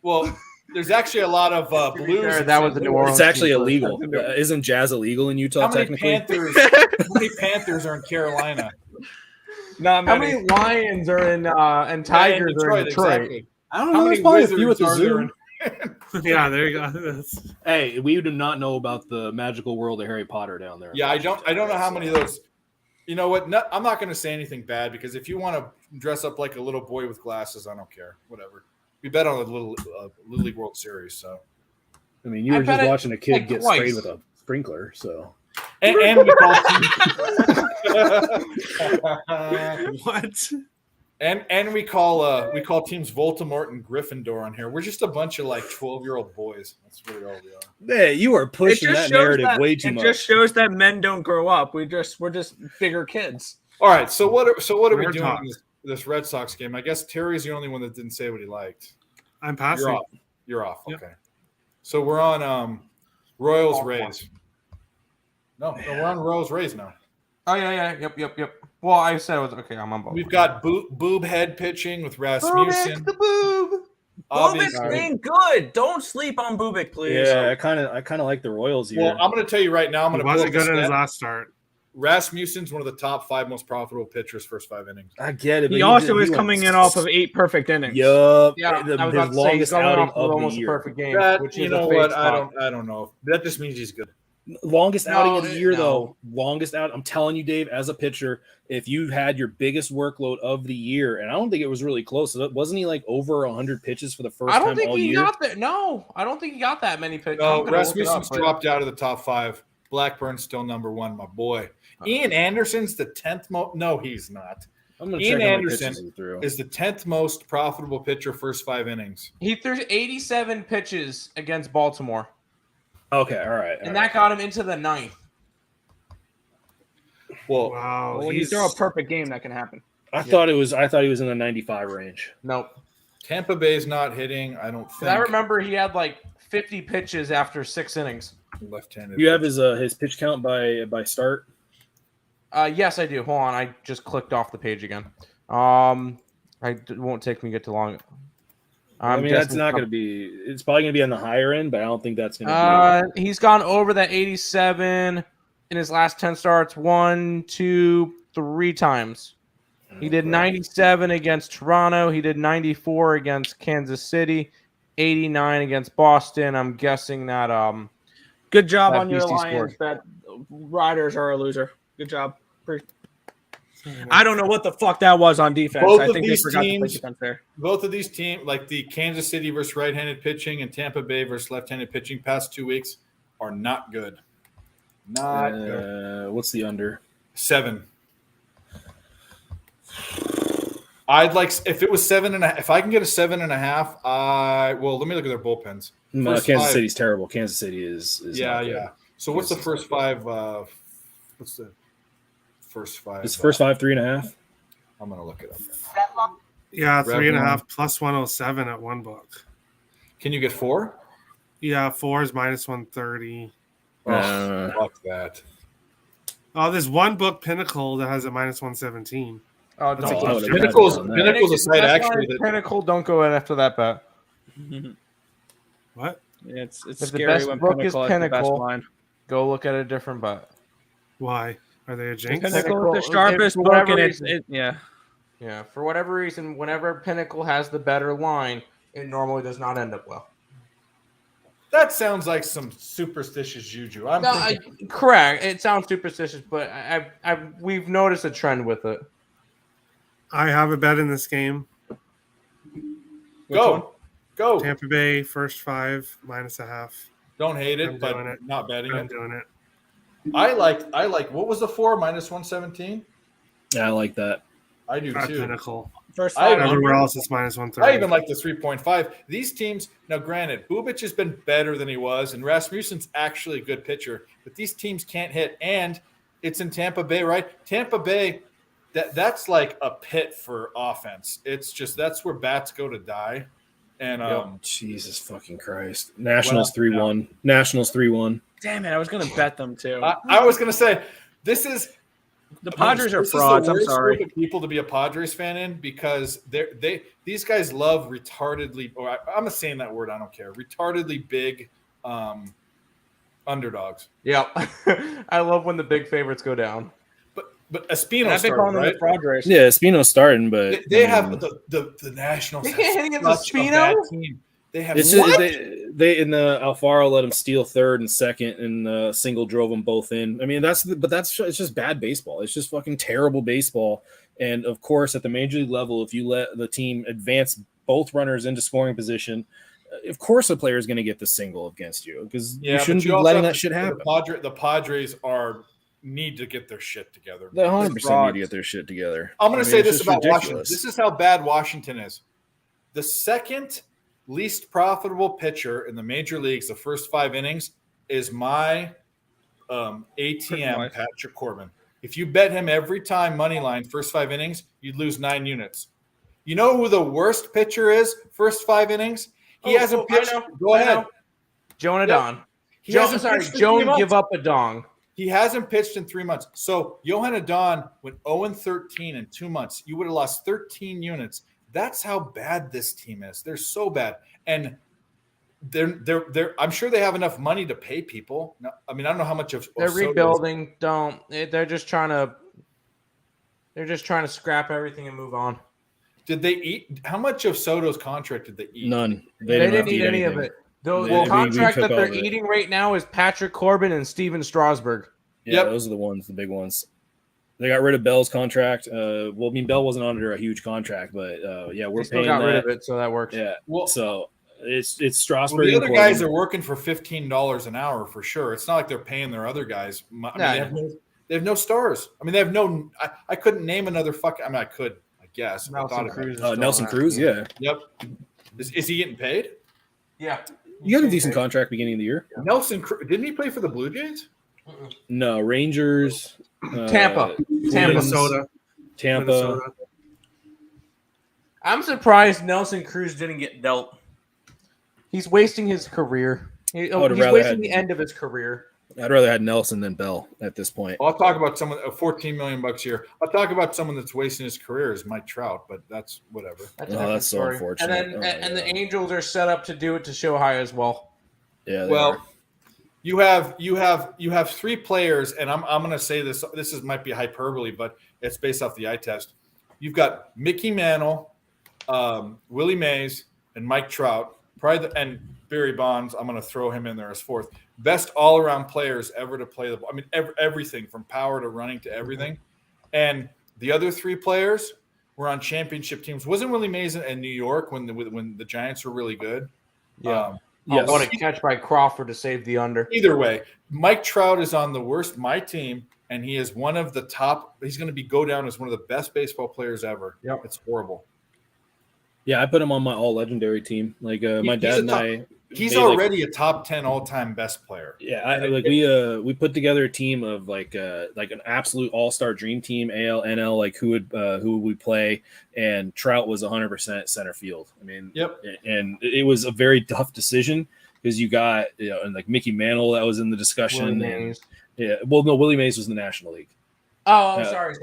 Well, there's actually a lot of Blues. That was the New Orleans. It's actually team. illegal. Isn't jazz illegal in Utah? How many Technically, Panthers? How many Panthers are in Carolina? Not How many. many Lions are in and Tigers are in Detroit? Exactly. I don't How know. many There's probably a few at Wizards the are there zoo. Yeah, there you go. That's- Hey, we do not know about the magical world of Harry Potter down there. Yeah, I don't know how many of those. You know what? No, I'm not going to say anything bad because if you want to dress up like a little boy with glasses, I don't care. Whatever. We bet on a Little League World Series, so. I mean, you I were bet just it, watching a kid like, get twice. sprayed with a sprinkler, so. And we call what? and we call teams Voldemort and Gryffindor on here. We're just a bunch of like 12-year-old boys. That's really all we are. Hey, you are pushing that narrative way too much. It just shows that men don't grow up. We're just bigger kids. All right. So what are we Red doing Sox. in this Red Sox game? I guess Terry's the only one that didn't say what he liked. I'm passing. You're off. You're off. Yep. Okay. So we're on Royals Rays. No, we're on Royals Rays now. Oh yeah. Yep. Well, I said it was okay. I'm on both. We've got boob head pitching with Rasmussen. the boob. Obviously. Bubik's being good. Don't sleep on Bubik, please. Yeah, I kind of like the Royals here. Well, I'm going to tell you right now. I'm He going to wasn't pull up good in the his stat. last start. Rasmussen's one of the top 5 most profitable pitchers first 5 innings. I get it. But He also is coming in off of 8 perfect innings. Yup. Yeah, I was his about to say, he's longest going outing off of of the almost a year. perfect game, That, which you is know a fake what? spot. I don't know. That just means he's good. Longest outing of the No, year, no. though. Longest out. I'm telling you, Dave, as a pitcher, if you had your biggest workload of the year, and I don't think it was really close. Wasn't he like over 100 pitches for the first I don't time think all he year? got that. No, I don't think he got that many pitches. No, I'm gonna look it Rasmussen's up, but- dropped out of the top 5. Blackburn's still number 1, my boy. Ian Anderson's the 10th most. No, he's not. I'm gonna Ian check how many Anderson pitches he threw. is the 10th most profitable pitcher first 5 innings. He threw 87 pitches against Baltimore, Okay, all right. and that got him into the 9th. Well, Wow. When you throw a perfect game, that can happen. I thought he was in the 95 range. Nope. Tampa Bay's not hitting. I don't 'Cause think. I remember he had like 50 pitches after 6 innings. Left-handed. You have his pitch count by start. Yes, I do. Hold on, I just clicked off the page again. It won't take me to get too long. I mean, that's not going to be. It's probably going to be on the higher end, but I don't think that's going to be. He's gone over that 87 in his last 10 starts 1, 2, 3 times. He did 97 against Toronto. He did 94 against Kansas City, 89 against Boston. I'm guessing that Good job That on your BC Lions. scored. That Riders are a loser. Good job. I don't know what the fuck that was on defense. Both I of think they these forgot to play teams- defense there. Both of these teams, like the Kansas City versus right-handed pitching and Tampa Bay versus left-handed pitching past 2 weeks, are not good. Not good. What's the under? 7. I'd like if it was 7.5. If I can get a 7.5, well, let me look at their bullpens. No, First Kansas five- City's terrible. Kansas City is Yeah, not good. yeah. So what's the Kansas first is not 5? What's the first 5? It's the first 5, 3.5. I'm gonna look it up. Yeah, Rev 3.5 plus 107 at one book. Can you get 4? Yeah, 4 is minus 130. Oh, fuck that. Oh, there's one book, Pinnacle, that has a minus 117. Oh, That's don't a touch lot. it. Pinnacle's on that. Pinnacle's a site That's actually why that Pinnacle, don't go in after that bet. What? Yeah, it's If the scary best when book is Pinnacle has the best Pinnacle, line. Go look at a different bet. Why? Are they a jinx? Pinnacle is the Pinnacle, sharpest for book, whatever and it's reason. yeah. Yeah, for whatever reason, whenever Pinnacle has the better line, it normally does not end up well. that sounds like some superstitious juju. I'm No, thinking, correct. It sounds superstitious, but we've noticed a trend with it. I have a bet in this game. go. Tampa Bay, first 5, minus a half. Don't hate it, I'm but doing it. not betting I'm it. doing it. I like what was the 4 minus 117? Yeah, I like that. I do At too. Pinnacle. First I 5. don't- Everywhere else, it's minus 130. I even like the 3.5. These teams, now granted, Bubic has been better than he was, and Rasmussen's actually a good pitcher, but these teams can't hit, and it's in Tampa Bay, right? Tampa Bay, that's like a pit for offense. It's just that's where bats go to die. And Jesus fucking Christ. Nationals 3-1. Nationals 3-1. Damn it! I was gonna bet them too. I was gonna say this is The Padres are this is the frauds. I'm worst sorry. group of people to be a Padres fan in because these guys love retardedly, or I'm not saying that word, I don't care. Retardedly big underdogs. Yep. I love when the big favorites go down. But And Espino I've been started, calling them right? the Padres. Yeah, Espino's starting, but They have the Nationals. They have can't hit against such a Espino? bad team. They have it's what? just, they in the Alfaro let him steal third and second, and single drove them both in. I mean, it's just bad baseball. It's just fucking terrible baseball. And of course, at the major league level, if you let the team advance both runners into scoring position, of course the player is going to get the single against you because you but shouldn't be also letting have that to- shit happen. The Padres need to get their shit together. They 100% need frauds. to get their shit together. I'm going to I mean, say it's this just about ridiculous. Washington. This is how bad Washington is. The second least profitable pitcher in the major leagues, the first 5 innings, is my ATM, Patrick Corbin. If you bet him every time money line first 5 innings, you'd lose 9 units. You know who the worst pitcher is first 5 innings? He hasn't pitched. Go ahead. Joan Adon. He hasn't pitched in 3 Joan months. give up a dong. He hasn't pitched in 3 months. So Johan Adon went 0-13 in 2 months. You would have lost 13 units. That's how bad this team is. They're so bad. And they're I'm sure they have enough money to pay people. No, I mean, I don't know how much of They're Soto's- rebuilding. They're just trying to scrap everything and move on. Did they eat? How much of Soto's contract did they eat? None. They have didn't to eat any of anything. it. The We contract took that all they're of it. eating right now is Patrick Corbin and Steven Strasburg. Yeah, Yep. those are the ones, the big ones. They got rid of Bell's contract. Well, I mean, Bell wasn't under a huge contract, but yeah, we're They still paying got that. rid of it, so that works. Yeah. Well, So it's well, Strasburg. the and other guys Corbin. are working for $15 an hour for sure. It's not like they're paying their other guys. I mean, Yeah. they have no stars. I mean, they have no. I couldn't name another fucking. I mean, I could, I guess. if I Nelson thought about it. Cruz. is still Nelson on that Cruz. team. Yeah, Yep. Is he getting paid? Yeah. you got a decent contract beginning of the year. Nelson Cruz, didn't he play for the Blue Jays? No, Rangers, Tampa. Tampa. Minnesota. Tampa. Minnesota. I'm surprised Nelson Cruz didn't get dealt. He's wasting his career. He's would have rather wasting had- the end of his career. I'd rather had Nelson than Bell at this point. I'll talk about someone $14 million a year. I'll talk about someone that's wasting his career is Mike Trout, but that's whatever. That's a Oh, different that's so story. unfortunate. And then Oh, and the yeah. Angels are set up to do it to Shohei as well. Yeah. they Well, are. you have 3 players, and I'm going to say this. This might be hyperbole, but it's based off the eye test. You've got Mickey Mantle, Willie Mays, and Mike Trout. Barry Bonds, I'm going to throw him in there as fourth. Best all-around players ever to play the ball. I mean, everything from power to running to everything. And the other three players were on championship teams. Wasn't Willie Mays in New York when the Giants were really good? Yeah. Yes. What a catch by Crawford to save the under. Either way, Mike Trout is on the worst my team, and he is one of the top. He's going to go down as one of the best baseball players ever. Yep. It's horrible. Yeah, I put him on my all legendary team. Like my dad and I. He's already a top 10 all-time best player. Yeah, we put together a team of like an absolute all-star dream team, AL, NL, like who would we play, and Trout was 100% center field. I mean, yep. And it was a very tough decision because you got and like Mickey Mantle that was in the discussion. Willie Mays was in the National League. Oh, I'm sorry.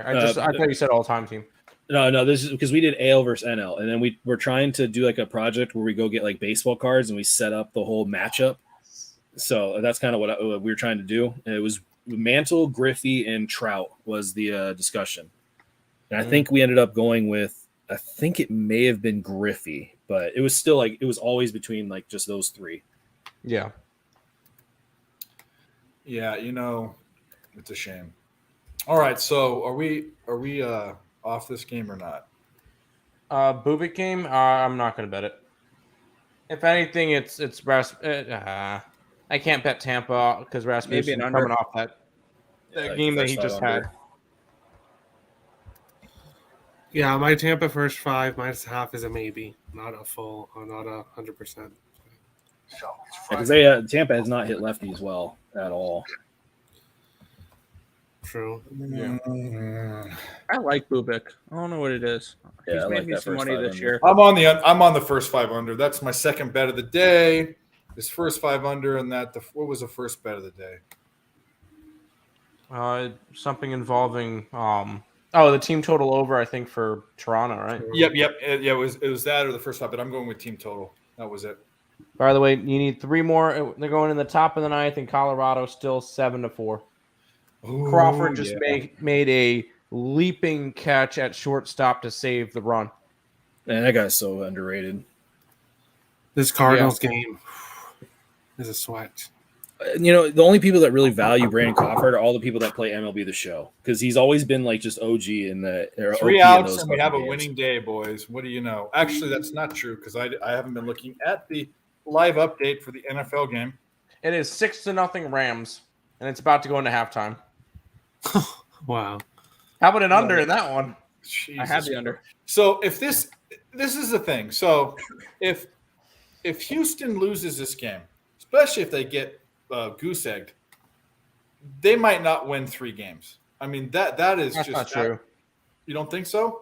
I thought you said all-time team. No, this is because we did AL versus NL, and then we're trying to do like a project where we go get like baseball cards and we set up the whole matchup. So that's kind of what we were trying to do. And it was Mantle, Griffey, and Trout was the discussion. And I think we ended up going with, I think it may have been Griffey, but it was still like, it was always between like just those three. Yeah. Yeah, it's a shame. All right, so are we off this game or not? Bubik game, I'm not going to bet it. If anything, it's I can't bet Tampa because Rasmussen's coming off that game that he just had. Yeah, my Tampa first 5 -1/2 is a maybe, not a 100%. Because Tampa has not hit lefties well at all. True. Yeah. I like Bubik. I don't know what it is. Yeah, He's made me some money this year. I'm on the first 5 under. That's my second bet of the day. This first 5 under, and what was the first bet of the day? Something involving the team total over, I think, for Toronto, right? Yep. Yeah, it was that or the first 5, but I'm going with team total. That was it. By the way, you need 3 more. They're going in the top of the 9th, and Colorado still 7-4. Ooh, Crawford just made a leaping catch at shortstop to save the run. Man, that guy's so underrated. This Cardinals game is a sweat. The only people that really value Brandon Crawford are all the people that play MLB The Show, because he's always been like just OG in the 3 outs and we have a winning day, boys. What do you know? Actually, that's not true because I haven't been looking at the live update for the NFL game. It is 6-0 Rams, and it's about to go into halftime. Wow. How about an under in that one? Jesus. I have the under. So if this is the thing. So if Houston loses this game, especially if they get goose egged, they might not win 3 games. I mean that's just not true. You don't think so?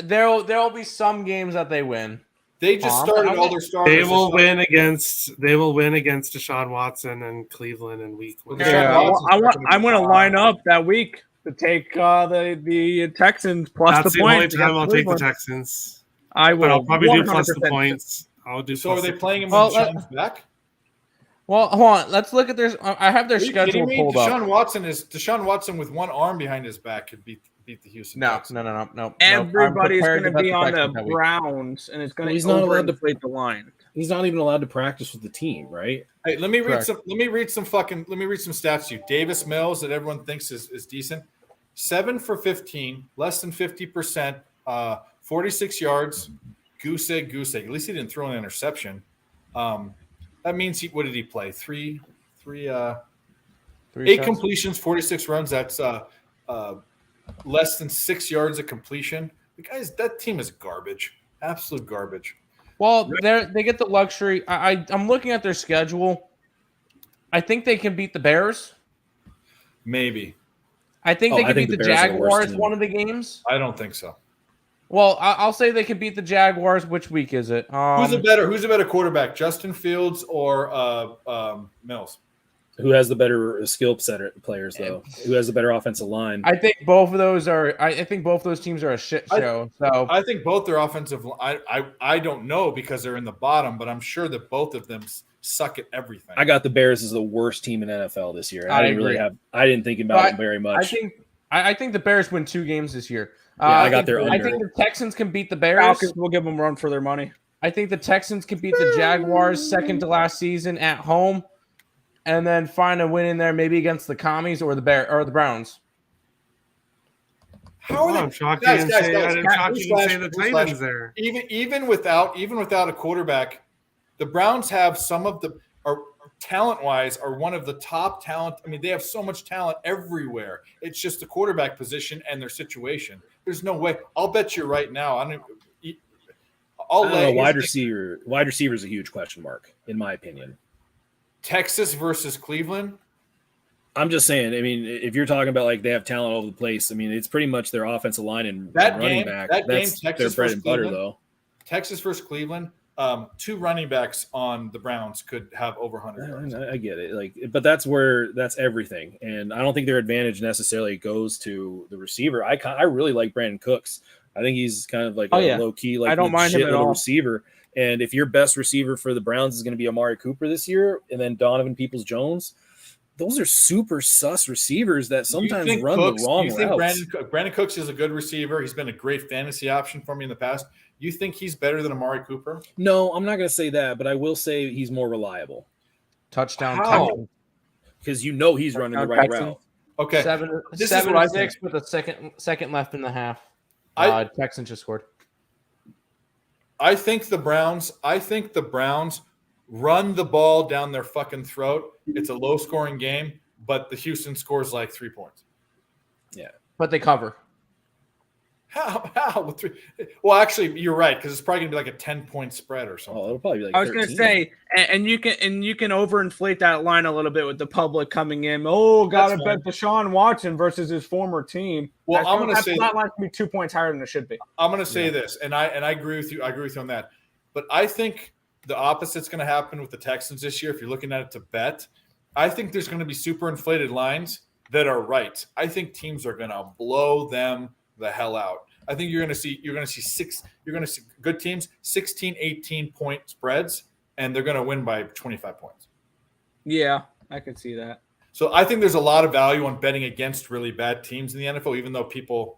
There'll be some games that they win. They just started all their starters. They will win against Deshaun Watson and Cleveland in week 1. I'm going to line up that week to take the Texans plus That's the the only points. time I'll take the Texans. I will. But I'll probably do plus the 100%. points. I'll do. So are they playing him Well, with Sean's back? Well, hold on. Let's look at their. I have their schedule pulled up. Deshaun Watson with one arm behind his back could beat the Houston. No. Everybody's I'm going to prepared be bet on Texans the that week. Browns, and it's going to He's not allowed to overinflate the line. He's not even allowed to practice with the team, right? Hey, let me read Correct. some stats to you. Davis Mills that everyone thinks is decent. 7 for 15, less than 50%, 46 yards, goose egg. At least he didn't throw an interception. That means what did he play? 8 shots. completions, 46 runs. That's less than 6 yards of completion. That team is garbage. Absolute garbage. Well, they get the luxury. I'm looking at their schedule. I think they can beat the Bears. Maybe. I think they can beat the Bears are the worst Jaguars team. one of the games. I don't think so. Well, I'll say they can beat the Jaguars. Which week is it? Who's a better quarterback, Justin Fields or Mills? Who has the better skill set players though? Who has the better offensive line? I think both of those are. I think both those teams are a shit show. So I think both their offensive. I don't know because they're in the bottom, but I'm sure that both of them suck at everything. I got the Bears as the worst team in NFL this year. I I didn't think about it very much. I think the Bears win 2 games this year. I got their I under. think the Texans can beat the Bears. Falcons will give them a run for their money. I think the Texans could beat the Jaguars second to last season at home, and then find a win in there, maybe against the Commies or the Browns. How are they? I'm shocked Guys, you didn't say the Titans there. Even without a quarterback, the Browns have some of the talent-wise are one of the top talent. I mean, they have so much talent everywhere. It's just the quarterback position and their situation. There's no way. I'll bet you right now. Wide receiver is a huge question mark, in my opinion. Texas versus Cleveland. I'm just saying. I mean, if you're talking about like they have talent all over the place, I mean, it's pretty much their offensive line and running back. That's their bread and butter, though. Texas versus Cleveland. 2 running backs on the Browns could have over 100 yards. I get it, but that's everything, and I don't think their advantage necessarily goes to the receiver. I really like Brandon Cooks. I think he's kind of like a low key, like I don't mind him at all. receiver. And if your best receiver for the Browns is going to be Amari Cooper this year, and then Donovan Peoples-Jones, those are super sus receivers that sometimes run the wrong routes. Brandon Cooks is a good receiver. He's been a great fantasy option for me in the past. You think he's better than Amari Cooper? No, I'm not going to say that, but I will say he's more reliable. Touchdown. Because he's running the right route. Okay. 7-6 with a second left in the half. Texans just scored. I think the Browns run the ball down their fucking throat. It's a low-scoring game, but the Houston scores like 3 points. Yeah. But they cover. How? Well, actually, you're right, because it's probably going to be like a 10-point spread or something. Oh, it'll probably be like I was going to say, and you can overinflate that line a little bit with the public coming in. Oh, got to bet Deshaun Watson versus his former team. Well, I'm going to say that line can be 2 points higher than it should be. I'm going to say this, and I agree with you. I agree with you on that. But I think the opposite's going to happen with the Texans this year. If you're looking at it to bet, I think there's going to be super inflated lines that are right. I think teams are going to blow them the hell out. I think you're going to see good teams 16, 18 point spreads, and they're going to win by 25 points. Yeah, I could see that. So I think there's a lot of value on betting against really bad teams in the NFL, even though people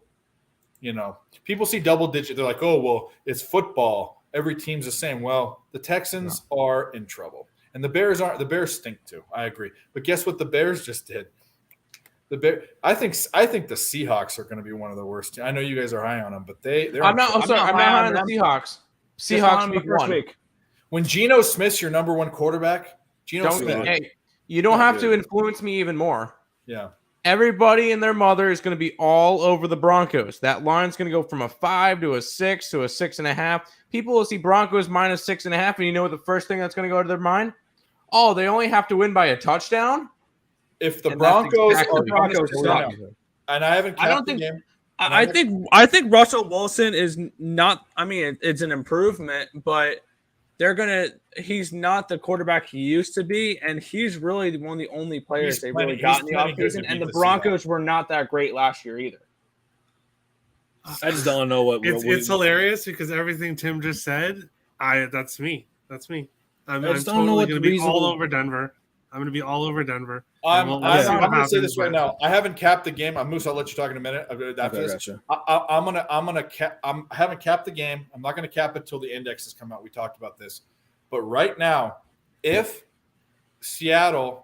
see double digit. They're like, oh, well, it's football. Every team's the same. Well, the Texans are in trouble, and the Bears aren't. The Bears stink too. I agree. But guess what the Bears just did? I think the Seahawks are going to be one of the worst. I know you guys are high on them, but I'm not high on the Seahawks. Seahawks week 1. When Geno Smith's your number 1 quarterback, you don't have to influence me even more. Yeah. Everybody and their mother is going to be all over the Broncos. That line's going to go from a 5 to a 6 to a 6.5. People will see Broncos minus 6.5, and you know what the first thing that's going to go to their mind? Oh, they only have to win by a touchdown? If the Broncos and I haven't capped the game. I think Russell Wilson is not. I mean, it's an improvement, but he's not the quarterback he used to be, and he's really one of the only players they really got in the offseason. And the Broncos were not that great last year either. I just don't know what it's hilarious because everything Tim just said. That's me. I'm totally going to be all over Denver. I'm going to be all over Denver. I'm going to say this right now. I haven't capped the game. Moose, I'll let you talk in a minute. After this. Gotcha. I haven't capped the game. I'm not going to cap it till the indexes come out. We talked about this. But right now, if the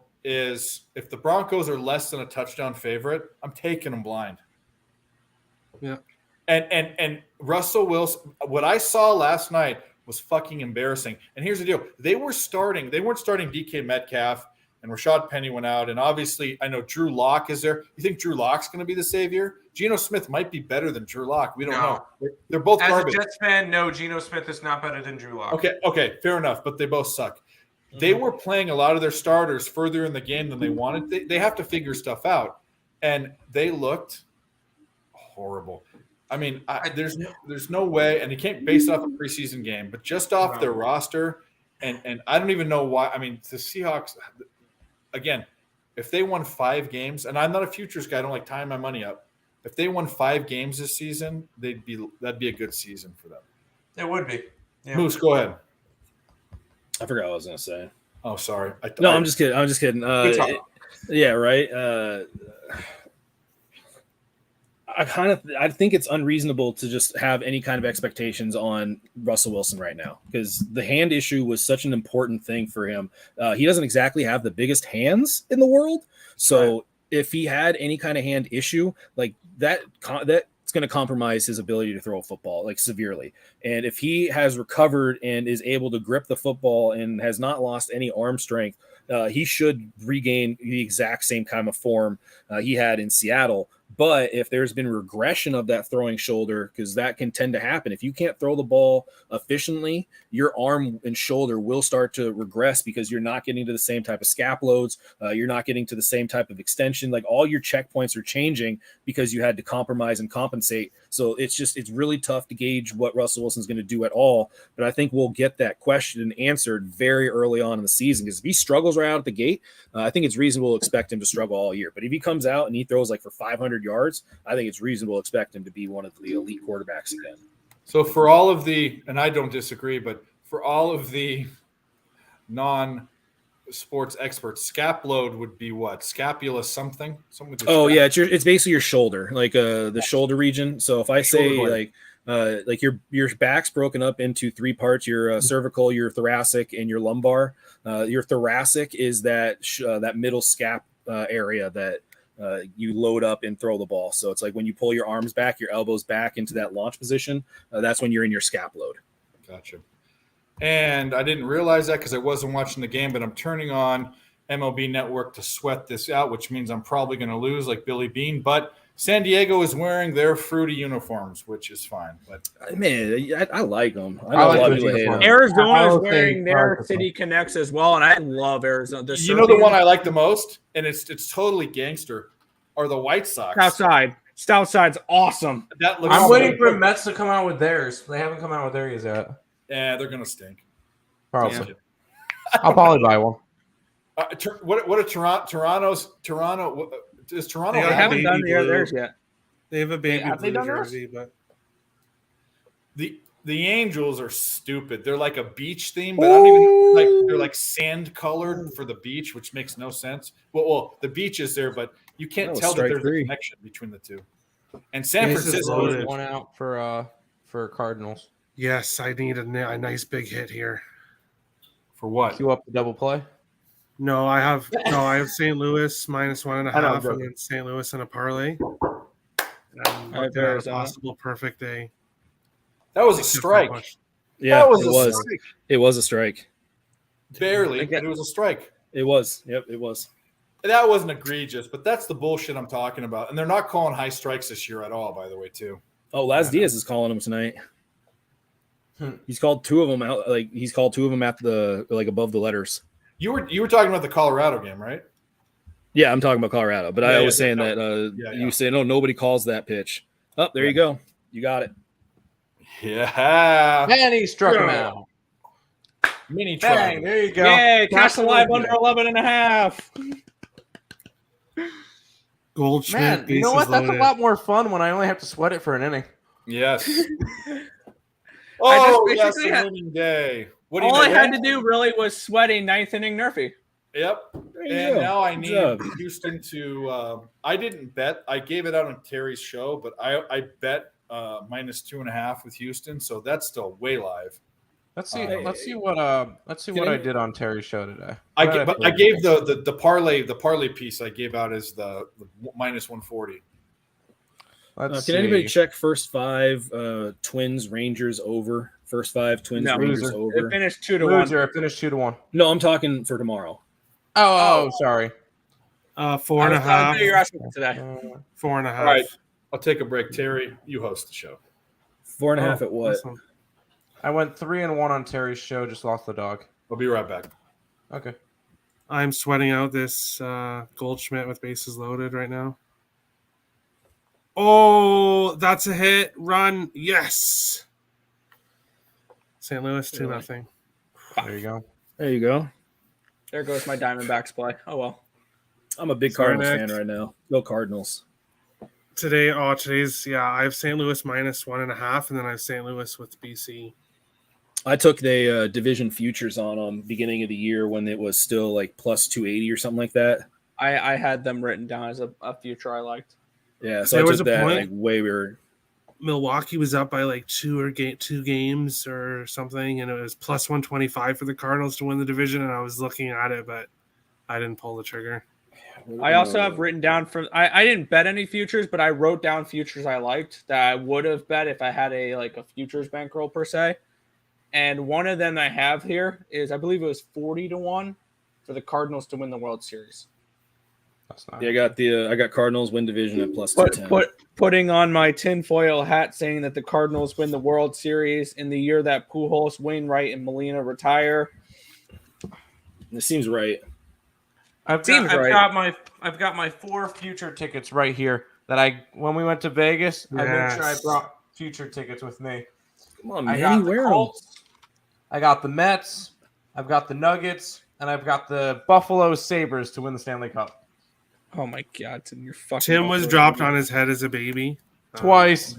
Broncos are less than a touchdown favorite, I'm taking them blind. Yeah. And Russell Wilson, what I saw last night was fucking embarrassing. And here's the deal. They weren't starting DK Metcalf, and Rashad Penny went out. And obviously, I know Drew Lock is there. You think Drew Lock's going to be the savior? Geno Smith might be better than Drew Lock. We don't know. They're both garbage. As a Jets fan, no, Geno Smith is not better than Drew Lock. Okay, fair enough. But they both suck. Mm-hmm. They were playing a lot of their starters further in the game than they wanted. They have to figure stuff out. And they looked horrible. I mean, there's no way, and you can't base it off a preseason game, but just off their roster, and I don't even know why. I mean, the Seahawks, again, if they won 5 games, and I'm not a futures guy, I don't like tying my money up. If they won 5 games this season, that'd be a good season for them. It would be. Yeah. Moose, go ahead. I forgot what I was going to say. Oh, sorry. I'm just kidding. Yeah, right. I think it's unreasonable to just have any kind of expectations on Russell Wilson right now because the hand issue was such an important thing for him. He doesn't exactly have the biggest hands in the world, so if he had any kind of hand issue like that, it's going to compromise his ability to throw a football like severely. And if he has recovered and is able to grip the football and has not lost any arm strength, he should regain the exact same kind of form he had in Seattle. But if there's been regression of that throwing shoulder, because that can tend to happen, if you can't throw the ball efficiently, your arm and shoulder will start to regress because you're not getting to the same type of scap loads. You're not getting to the same type of extension. Like all your checkpoints are changing because you had to compromise and compensate. So it's really tough to gauge what Russell Wilson's going to do at all. But I think we'll get that question answered very early on in the season because if he struggles right out at the gate, I think it's reasonable to expect him to struggle all year. But if he comes out and he throws like for 500 yards, I think it's reasonable to expect him to be one of the elite quarterbacks again. So for all of the, and I don't disagree, but for all of the non-sports experts, scap load would be what? Scapula something? It's basically your shoulder, like the shoulder region. So if I say like your back's broken up into three parts, your cervical, your thoracic, and your lumbar. Your thoracic is that middle scap area that you load up and throw the ball. So it's like when you pull your arms back, your elbows back into that launch position, that's when you're in your scap load. Gotcha. And I didn't realize that because I wasn't watching the game, but I'm turning on MLB Network to sweat this out, which means I'm probably going to lose like Billy Bean. But San Diego is wearing their fruity uniforms, which is fine. But man, I like them. I like those uniforms. Arizona is wearing their City Connects as well, and I love Arizona. The one I like the most, and it's totally gangster, are the White Sox. Southside's awesome. I'm waiting for Mets to come out with theirs. They haven't come out with theirs yet. Yeah, they're gonna stink. Probably. Yeah. I'll probably buy one. What are Toronto? Is Toronto? They haven't done theirs yet. They have a baby blue jersey, but the Angels are stupid. They're like a beach theme, but I don't even like. They're like sand colored for the beach, which makes no sense. Well, the beach is there, but you can't tell that there's a connection between the two. And San Francisco is one out for Cardinals. Yes, I need a nice big hit here. For what? Queue up the double play. No, I have St. Louis -1.5, and then St. Louis in a parlay. And a possible perfect day. That was a strike. Yeah, it was. It was a strike. Barely, but it was a strike. It was. Yep, it was. That wasn't egregious, but that's the bullshit I'm talking about. And they're not calling high strikes this year at all, by the way, too. Oh, Laz Diaz is calling them tonight. He's called two of them out. Like he's called two of them at the above the letters. You were talking about the Colorado game, right? Yeah, I'm talking about Colorado. But I was saying that you say no, nobody calls that pitch. Oh, there you go. You got it. Yeah. And he struck him out. Mini try. There you go. Yay, Castle Live under 11.5. Goldschmidt. Man, you know what? That's a lot more fun when I only have to sweat it for an inning. Yes. Yes, a winning day. All I had to do really was sweating ninth inning Nerfy. Yep. And now I need Houston to I didn't bet. I gave it out on Terry's show, but I bet -2.5 with Houston, so that's still way live. Let's see what I did on Terry's show today. I gave the parlay piece I gave out as the -140. Can anybody check first five Twins Rangers over? First five Twins Rangers over. It finished 2-1. It finished 2-1. No, I'm talking for tomorrow. Oh, sorry. 4.5. You're asking today. 4.5. All right, I'll take a break. Terry, you host the show. 4.5 at what? Awesome. I went 3-1 on Terry's show. Just lost the dog. I'll be right back. Okay. I'm sweating out this Goldschmidt with bases loaded right now. Oh, that's a hit. Run. Yes. St. Louis 2-0. There you go. There you go. There goes my Diamondbacks play. Oh, well. I'm a big Cardinals fan right now. Go Cardinals. Today's I have St. Louis -1.5, and then I have St. Louis with BC. I took the division futures on them beginning of the year when it was still like +280 or something like that. I had them written down as a future I liked. Yeah, so There I was took a that point- like way weird. Milwaukee was up by like two games or something, and it was plus 125 for the Cardinals to win the division. And I was looking at it, but I didn't pull the trigger. I also have written down I didn't bet any futures, but I wrote down futures I liked that I would have bet if I had a futures bankroll per se. And one of them I have here is I believe it was 40-1 for the Cardinals to win the World Series. That's not. Yeah, I got Cardinals win division at plus 210. Putting on my tinfoil hat saying that the Cardinals win the World Series in the year that Pujols, Wainwright, and Molina retire. This seems right. I've got my 4 future tickets right here that when we went to Vegas, I made sure I brought future tickets with me. Come on, I man. got the Colts, I got the Mets, I've got the Nuggets, and I've got the Buffalo Sabres to win the Stanley Cup. Oh my God, Tim, you're fucking. Tim was dropped on his head as a baby. Twice.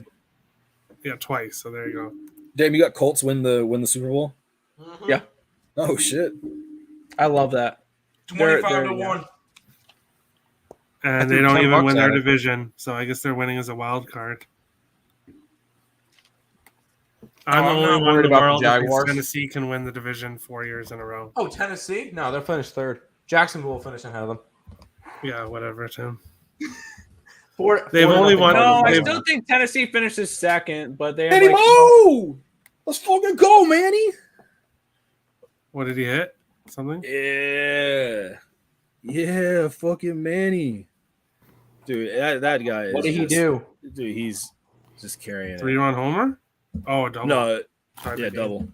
Yeah, twice. So there you go. Dave, you got Colts win the Super Bowl? Mm-hmm. Yeah. Oh shit. I love that. 25-1. And they don't even win their division, so I guess they're winning as a wild card. I'm the only one in the world that thinks Tennessee can win the division 4 years in a row. Oh, Tennessee? No, they'll finish third. Jacksonville will finish ahead of them. Yeah, whatever, Tim. They've only won. No, I still think Tennessee finishes second, but they have Manny Mo! Let's fucking go, Manny! What did he hit? Something? Yeah, fucking Manny. Dude, that guy is. What did he do? Dude, he's just carrying it. 3-run homer? Oh, a double. No, double.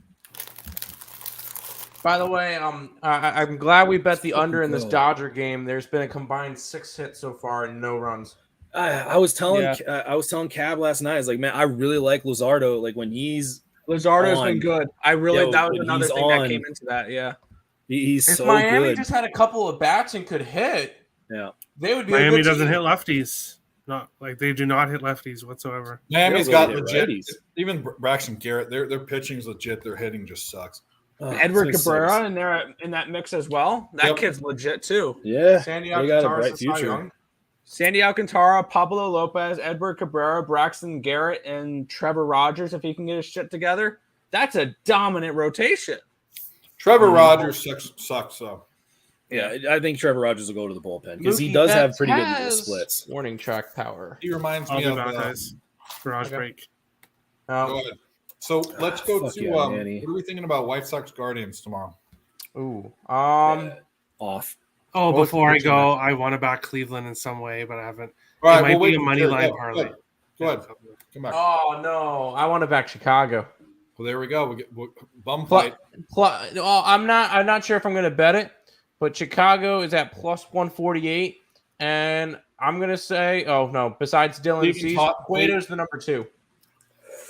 By the way, I'm glad we bet the under in this Dodger game. There's been a combined 6 hits so far and no runs. I was telling Cab last night. I was like, man, I really like Luzardo. Like when he's Luzardo's been good. That was another thing that came into that. Yeah, he's if so Miami good. just had a couple of bats and could hit, they would be. Miami a good doesn't team. hit lefties. Not like they do not hit lefties whatsoever. Miami's got legit. Even Braxton Garrett, their pitching's legit. Their hitting just sucks. Edward Cabrera in that mix as well. That kid's legit too. Yeah, Sandy they got a Alcantara's bright future. Sandy Alcantara, Pablo Lopez, Edward Cabrera, Braxton Garrett, and Trevor Rogers. If he can get his shit together, that's a dominant rotation. Trevor Rogers sucks though. Yeah, I think Trevor Rogers will go to the bullpen because he does have pretty good splits. Warning track power. He reminds I'll me be of back, guys. Garage break. Go ahead. So let's go to what are Manny. we thinking about White Sox Guardians tomorrow? Ooh. Off. Oh, before I go, I want to back Cleveland in some way, but I haven't. All right, it might we'll be a wait money for line Jared. parlay. Go ahead. Come back. Oh no, I want to back Chicago. Well, there we go. We get bum fight. I'm not sure if I'm going to bet it, but Chicago is at plus 148, and I'm going to say, oh no, besides Dylan Cease, Cueto's the number 2.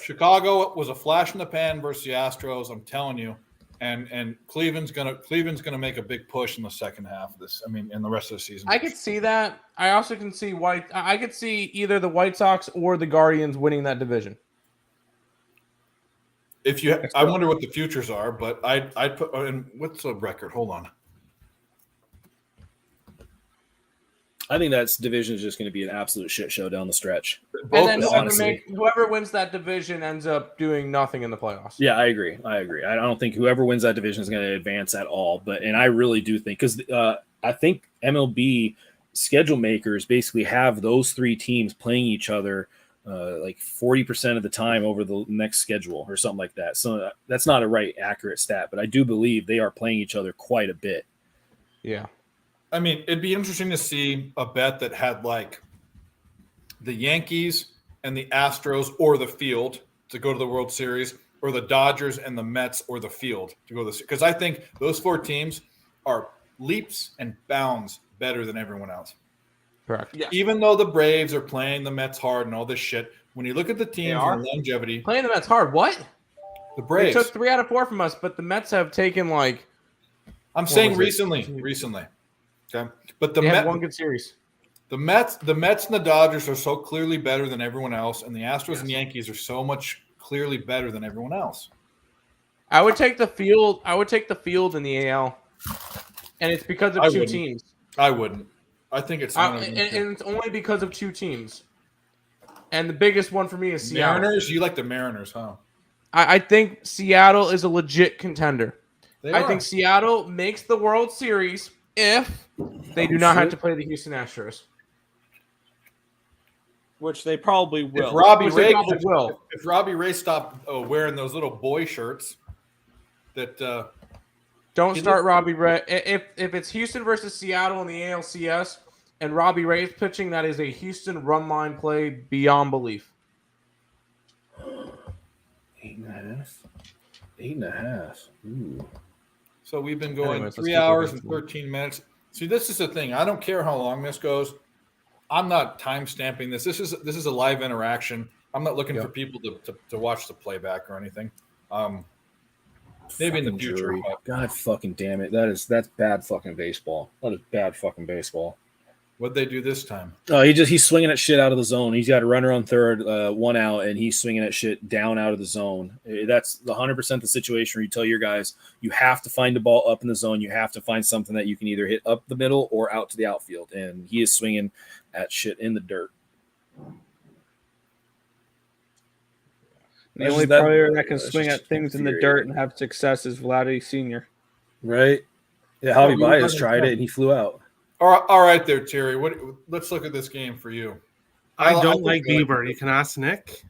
Chicago was a flash in the pan versus the Astros. I'm telling you, and Cleveland's gonna make a big push in the second half of this. I mean, in the rest of the season. I could see that. I also can see I could see either the White Sox or the Guardians winning that division. I wonder what the futures are, but I'd put. And what's the record? Hold on. I think that division is just going to be an absolute shit show down the stretch. And then whoever wins that division ends up doing nothing in the playoffs. Yeah, I agree. I don't think whoever wins that division is going to advance at all. And I really do think because I think MLB schedule makers basically have those 3 teams playing each other like 40% of the time over the next schedule or something like that. So that's not a accurate stat, but I do believe they are playing each other quite a bit. Yeah. I mean, it'd be interesting to see a bet that had like the Yankees and the Astros or the field to go to the World Series, or the Dodgers and the Mets or the field to go to the, because I think those 4 teams are leaps and bounds better than everyone else. Correct. Yeah. Even though the Braves are playing the Mets hard and all this shit, when you look at the teams and the longevity, playing the Mets hard. What? The Braves they took 3 out of 4 from us, but the Mets have taken like. I'm saying recently. Okay, but the Mets one good series. The Mets and the Dodgers are so clearly better than everyone else, and the Astros and Yankees are so much clearly better than everyone else. I would take the field. I would take the field in the AL, and it's because of 2 teams. I wouldn't. I think it's and it's only because of 2 teams. And the biggest one for me is Seattle. Mariners? You like the Mariners, huh? I think Seattle is a legit contender. I are. think Seattle makes the World Series if they do not have to play the Houston Astros. Which they probably will. If Robbie Which they Ray probably will. If Robbie Ray stopped wearing those little boy shirts, that Don't start Robbie Ray. If it's Houston versus Seattle in the ALCS and Robbie Ray is pitching, that is a Houston run line play beyond belief. 8.5. 8.5. Ooh. So we've been going Anyways, 3 hours and 13 minutes. See, this is the thing. I don't care how long this goes. I'm not time stamping this. This is a live interaction. I'm not looking for people to watch the playback or anything. Maybe in the future. Jury. God fucking damn it. That's bad fucking baseball. That is bad fucking baseball. What'd they do this time? Oh, he's swinging at shit out of the zone. He's got a runner on third, 1 out, and he's swinging at shit down out of the zone. That's 100% the situation where you tell your guys you have to find the ball up in the zone. You have to find something that you can either hit up the middle or out to the outfield, and he is swinging at shit in the dirt. The only player that can swing at things in the dirt and have success is Vladdy Sr. Right? Yeah, Javi Baez tried it, and he flew out. All right there, Terry. Let's look at this game for you. I don't like Bieber. You can ask Nick.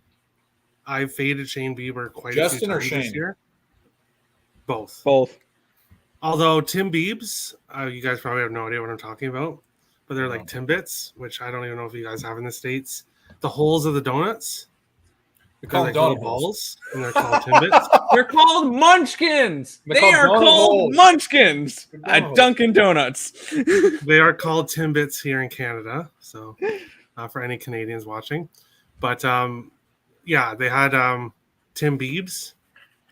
I faded Shane Bieber quite Justin a or few Shane? times this year. Both. Although Tim Biebs, you guys probably have no idea what I'm talking about, but they're like Timbits, which I don't even know if you guys have in the States. The holes of the donuts. They're called like donut balls, and they're called Timbits. They're called Munchkins. They're They are called called Munchkins at Dunkin' Donuts. They are called Timbits here in Canada, so for any Canadians watching. But yeah, they had Tim Biebs,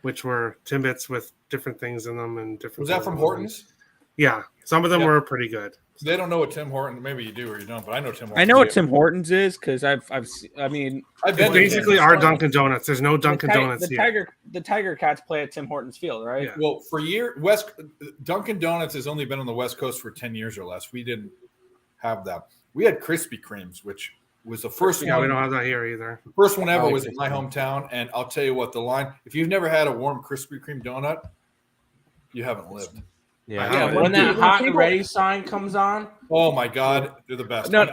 which were Timbits with different things in them and different. Was that from Hortons? Yeah, some of them were pretty good. They don't know what Tim Hortons. Maybe you do or you don't, but I know Tim Hortons. I know what Tim Hortons is because I've been It's basically our Dunkin' Donuts. There's no Dunkin' Donuts here. The Tiger Cats play at Tim Hortons Field, right? Yeah. Well, for Dunkin' Donuts has only been on the West Coast for 10 years or less. We didn't have that. We had Krispy Kremes, which was the first one. Yeah, we don't have that here either. The first one ever was in my hometown, and I'll tell you what, the line. If you've never had a warm Krispy Kreme donut, you haven't lived. Yeah, when that hot and ready sign comes on. Oh my God, they're the best. No,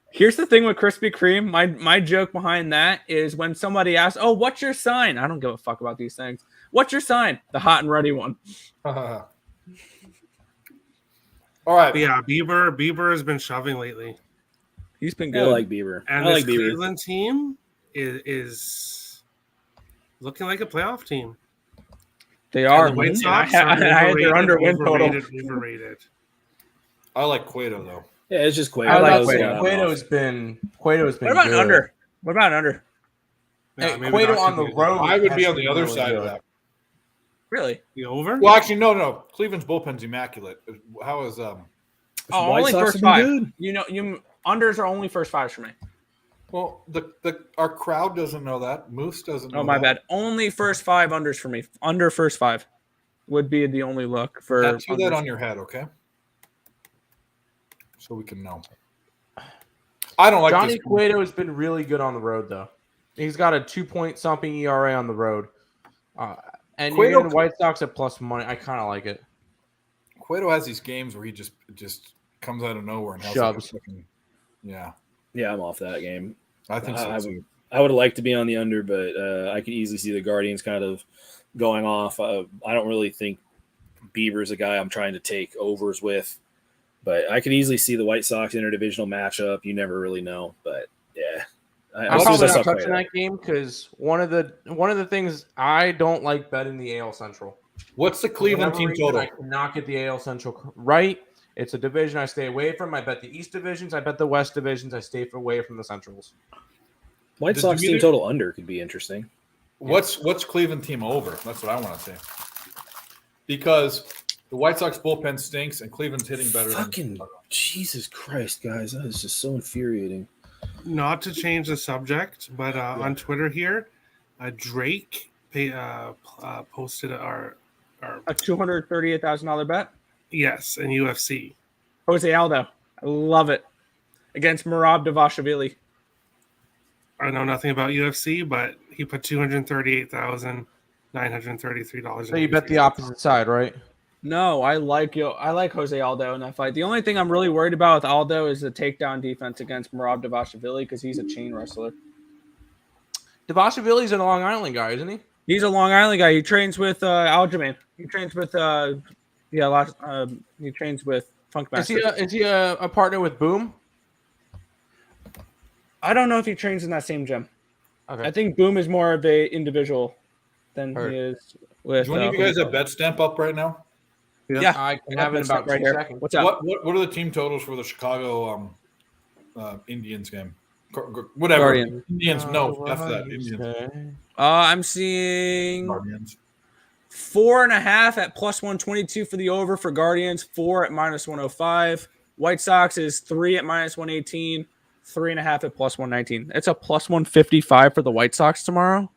here's the thing with Krispy Kreme. My joke behind that is when somebody asks, "Oh, what's your sign?" I don't give a fuck about these things. What's your sign? The hot and ready one. All right. But yeah, Bieber has been shoving lately. He's been good. I like Bieber. And this Cleveland team is looking like a playoff team. They are. And the White Sox I had their under win total. Overrated. I like Cueto though. Yeah, it's just Cueto. I like Cueto's been What about good. under? What about under? Yeah, Hey, Cueto on the road. I would be has on the been other really side good. of that. Really? The over? Well, actually, no. Cleveland's bullpen's immaculate. How is Oh, White only Sox first have been five. good. You unders are only first fives for me. Well, our crowd doesn't know that. Moose doesn't know. Oh, my that. bad. Only first five unders for me. Under first five would be the only look for. Tattoo that unders. on your head, okay? So we can know. I don't like Johnny this. Cueto has been really good on the road, though. He's got a 2-point something ERA on the road. And Cueto- you're getting the White Sox at plus money. I kind of like it. Cueto has these games where he just comes out of nowhere and has Shoves. like a fucking, yeah. Yeah, I'm off that game. I think so too. I would have liked to be on the under, but I could easily see the Guardians kind of going off. I don't really think Bieber's a guy I'm trying to take overs with, but I could easily see the White Sox interdivisional matchup. You never really know, but yeah. I'm probably not touching that game because one of the things I don't like betting the AL Central. What's the Cleveland team total? I cannot get the AL Central right. It's a division I stay away from. I bet the East divisions. I bet the West divisions. I stay away from the Centrals. White Sox team total under could be interesting. What's Cleveland team over? That's what I want to see. Because the White Sox bullpen stinks and Cleveland's hitting better. Fucking Jesus Christ, guys. That is just so infuriating. Not to change the subject, but on Twitter here, Drake posted our A $238,000 bet. yes in UFC. Jose Aldo. I love it. Against Merab Davashvili. I know nothing about UFC, but he put $238,933. So you bet the opposite side, right? No, I like Jose Aldo in that fight. The only thing I'm really worried about with Aldo is the takedown defense against Merab Dvalishvili because he's a chain wrestler. Dvalishvili's a Long Island guy, isn't he? He's a Long Island guy. He trains with Aljamain. He trains with he trains with Funkmaster. Is he a partner with Boom? I don't know if he trains in that same gym. Okay. I think Boom is more of a individual than he is with. Do one of you guys have bet stamp up right now? Yeah, I can have it in about 2 seconds. What's up? What are the team totals for the Chicago Indians game? Whatever. Guardians. Indians, no, after that. Indians. I'm seeing Guardians. 4.5 at plus 122 for the over for Guardians, 4 at minus 105. White Sox is 3 at minus 118, 3.5 at plus 119. It's a plus 155 for the White Sox tomorrow.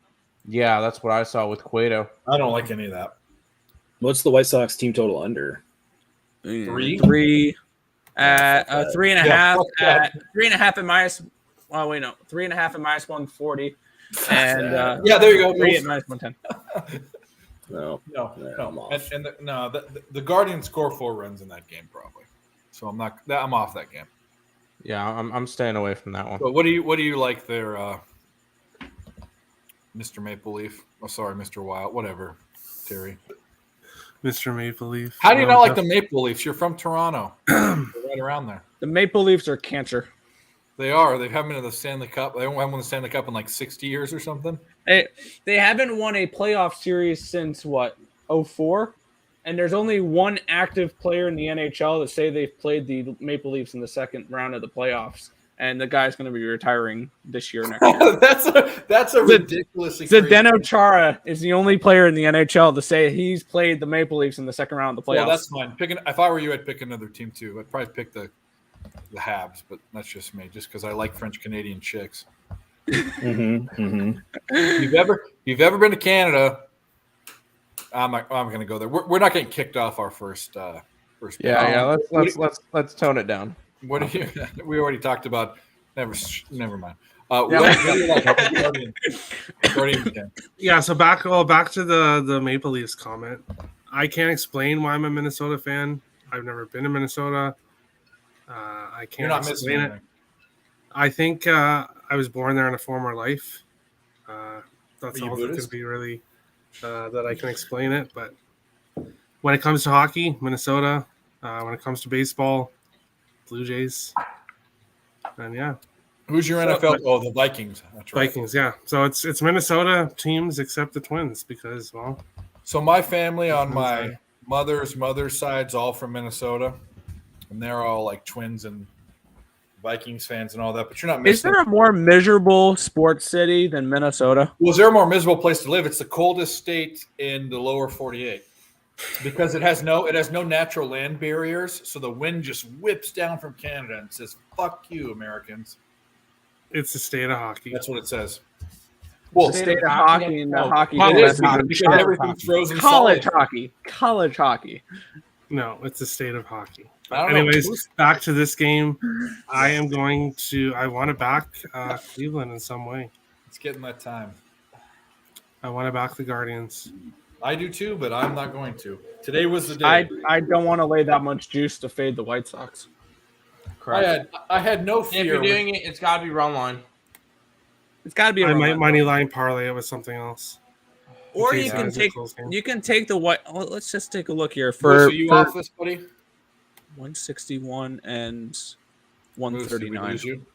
Yeah, that's what I saw with Cueto. I don't like any of that. What's the White Sox team total under? 3 at 3.5 at 3.5 at minus. Oh wait, no, 3.5 at minus 140, and there you go. 3 at minus 110. No. I'm off. The Guardians score 4 runs in that game probably. So I'm off that game. Yeah, I'm staying away from that one. But what do you like there, Mr. Maple Leaf? Oh, sorry, Mr. Wild, whatever, Terry. Mr. Maple Leaf. How do you not like the Maple Leafs? You're from Toronto. You're right around there. The Maple Leafs are cancer. They are. They haven't been in the Stanley Cup. They haven't won the Stanley Cup in like 60 years or something. They haven't won a playoff series since what, 2004? And there's only one active player in the NHL that say they've played the Maple Leafs in the second round of the playoffs, and the guy's going to be retiring this year next year. that's a ridiculously Zdeno Chara is the only player in the NHL to say he's played the Maple Leafs in the second round of the playoffs. Well, that's fine. If I were you, I'd pick another team too. I'd probably pick the Habs, but that's just me, just because I like French Canadian chicks. If you've ever been to Canada, I'm going to go there. We're not getting kicked off our first. Yeah. Let's tone it down. What do you? We already talked about. Never mind. Yeah. So back to the Maple Leafs comment. I can't explain why I'm a Minnesota fan. I've never been to Minnesota. I can't explain it. I think I was born there in a former life. That's all that could be really that I can explain it. But when it comes to hockey, Minnesota. When it comes to baseball, Blue Jays. And yeah. Who's your NFL? Oh, the Vikings. That's right. Vikings, yeah. So it's Minnesota teams except the Twins because, well. So my family on my mother's side's all from Minnesota. And they're all like Twins and Vikings fans and all that. But you're not missing. Is there a more miserable sports city than Minnesota? Well, is there a more miserable place to live? It's the coldest state in the lower 48. Because it has no natural land barriers, so the wind just whips down from Canada and says, "Fuck you, Americans." It's the state of hockey. That's what it says. Well, the state of hockey and the hockey. Because everything's frozen. College solid. hockey. No, it's the state of hockey. Anyways, back to this game. I want to back Cleveland in some way. It's getting that time. I want to back the Guardians. I do too, but I'm not going to. Today was the day. I don't want to lay that much juice to fade the White Sox. Correct. I had no fear. If you're doing it, it's got to be run line. It's got to be a I run might line. money line parlay it with something else. Or you can take the White. Well, let's just take a look here So you off this, buddy? 161 and 139.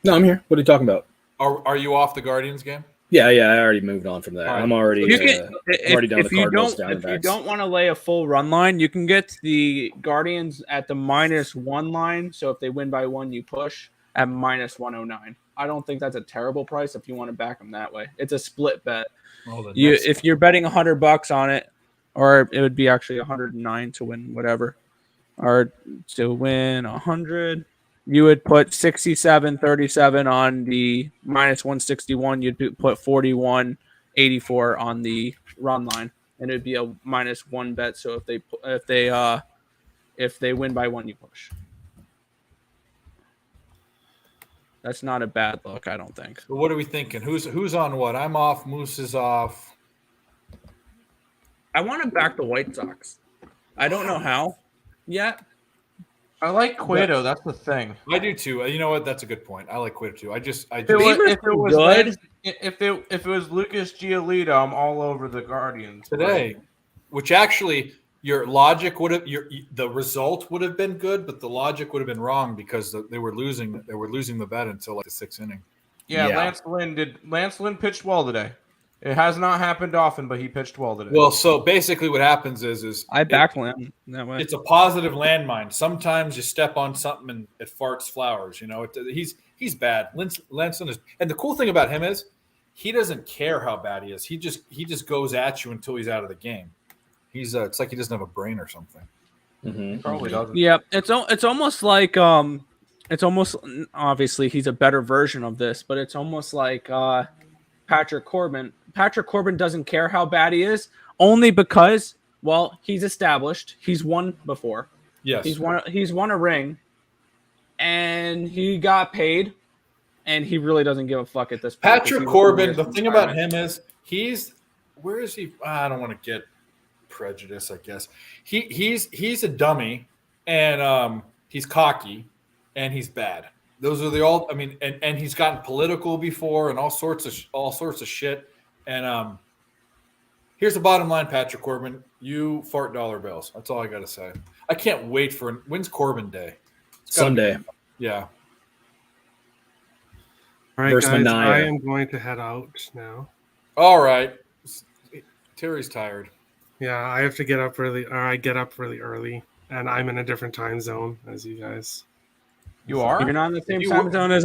No, I'm here. What are you talking about? Are you off the Guardians game? Yeah, I already moved on from that. Right. I'm already already down the Cardinals. If you don't want to lay a full run line, you can get the Guardians at the -1 line. So if they win by 1, you push at -109. I don't think that's a terrible price if you want to back them that way. It's a split bet. If you're betting $100 on it, or it would be actually 109 to win whatever, or to win 100. You would put 67.37 on the -161. You'd put 41.84 on the run line, and it'd be a -1 bet. So if they win by 1, you push. That's not a bad look, I don't think. But what are we thinking? Who's on what? I'm off. Moose is off. I want to back the White Sox. I don't know how yet. I like Cueto. That's the thing. I do too. You know what? That's a good point. I like Cueto too. If it was Lucas Giolito, I'm all over the Guardians today. Which actually, your logic would have the result would have been good, but the logic would have been wrong because they were losing. They were losing the bet until like the 6th inning. Yeah, Lance Lynn pitched well today. It has not happened often, but he pitched well today. Well, so basically what happens is I back Lynn that way. It's a positive landmine. Sometimes you step on something and it farts flowers. You know, he's bad. Lancelin is, and the cool thing about him is he doesn't care how bad he is. He just goes at you until he's out of the game. It's like he doesn't have a brain or something. Mm-hmm. Probably doesn't. Yeah, it's almost like it's almost obviously he's a better version of this, but it's almost like Patrick Corbin. Patrick Corbin doesn't care how bad he is, only because, well, he's established. He's won before. Yes. He's won a ring, and he got paid, and he really doesn't give a fuck at this point. Patrick Corbin, the thing about him is where is he? I don't want to get prejudice, I guess. He's a dummy, and he's cocky, and he's bad. Those are and he's gotten political before and all sorts of shit. And here's the bottom line, Patrick Corbin. You fart dollar bills. That's all I got to say. I can't wait for when's Corbin Day? Sunday. Yeah. All right, Versus guys. Mania. I am going to head out now. All right. Terry's tired. Yeah, I have to get up really. Or I get up really early, and I'm in a different time zone as you guys. You are? You're not in the same time zone as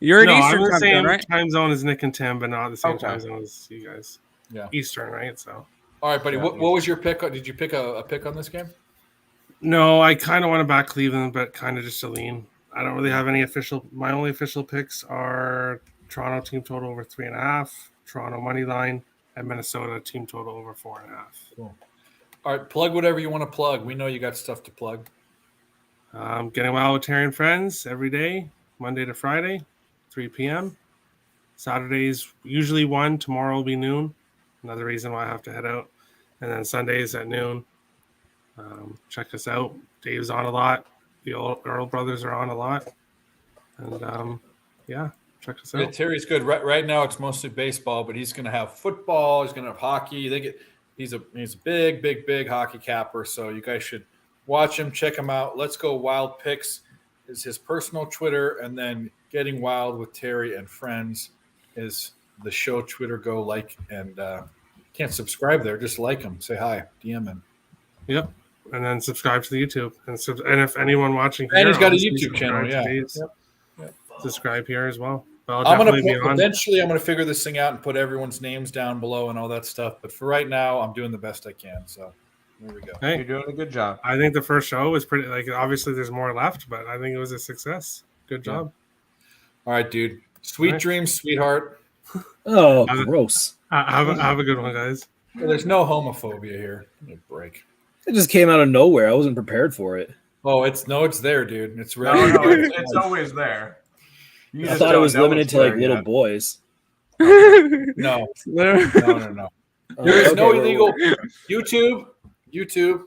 You're in Eastern I'm in the time same zone, right? time zone as Nick and Tim, but not the same Okay. time zone as you guys. Yeah. Eastern, right? So. All right, buddy. Yeah. What was your pick? Did you pick a pick on this game? No, I kind of want to back Cleveland, but kind of just a lean. I don't really have any official. My only official picks are Toronto team total over 3.5, Toronto money line, and Minnesota team total over 4.5. Cool. All right, plug whatever you want to plug. We know you got stuff to plug. Getting wild with Terry and friends every day, Monday to Friday, 3 p.m. Saturdays usually 1. Tomorrow will be noon. Another reason why I have to head out. And then Sundays at noon. Check us out. Dave's on a lot. The Earl brothers are on a lot. And yeah, check us out. Yeah, Terry's good. Right now it's mostly baseball, but he's going to have football. He's going to have hockey. He's a big hockey capper. So you guys should watch him, check him out. Let's Go Wild Picks is his personal Twitter, and then Getting Wild with Terry and Friends is the show Twitter. Go like and can't subscribe there. Just like him. Say hi. DM him. Yep. And then subscribe to the YouTube. And if anyone watching And here, he's got a obviously YouTube channel. subscribe to Yeah. these. Yep. Subscribe here as well. But I'll I'm gonna definitely be on. eventually. I'm gonna figure this thing out and put everyone's names down below and all that stuff. But for right now, I'm doing the best I can. So there we go. Hey, You're doing a good job. I think the first show was pretty. Like, obviously, there's more left, but I think it was a success. Good job. All right, dude. Sweet All right. dreams, sweetheart. Oh, Have a- gross. Have a good one, guys. There's no homophobia here. Give me a break. It just came out of nowhere. I wasn't prepared for it. Oh, it's there, dude. It's No, ready. it's always there. You I just thought it don't was know limited it's to like there little yet. boys. No. There is Okay, no well, illegal YouTube,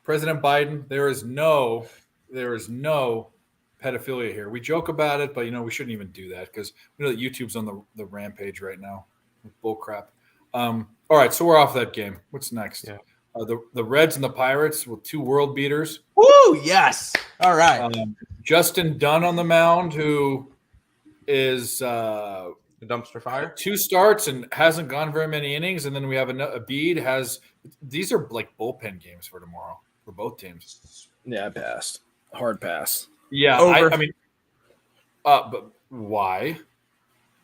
President Biden. There is no pedophilia here. We joke about it, but we shouldn't even do that because we know that YouTube's on the rampage right now with bull crap. All right, so we're off that game. What's next? Yeah. The Reds and the Pirates with 2 world beaters. Woo! Yes. All right. Justin Dunn on the mound, who is The dumpster fire. 2 starts and hasn't gone very many innings, and then we have a Bede has. These are like bullpen games for tomorrow for both teams. Yeah, I passed. Hard pass. Yeah, Over. I mean, but why?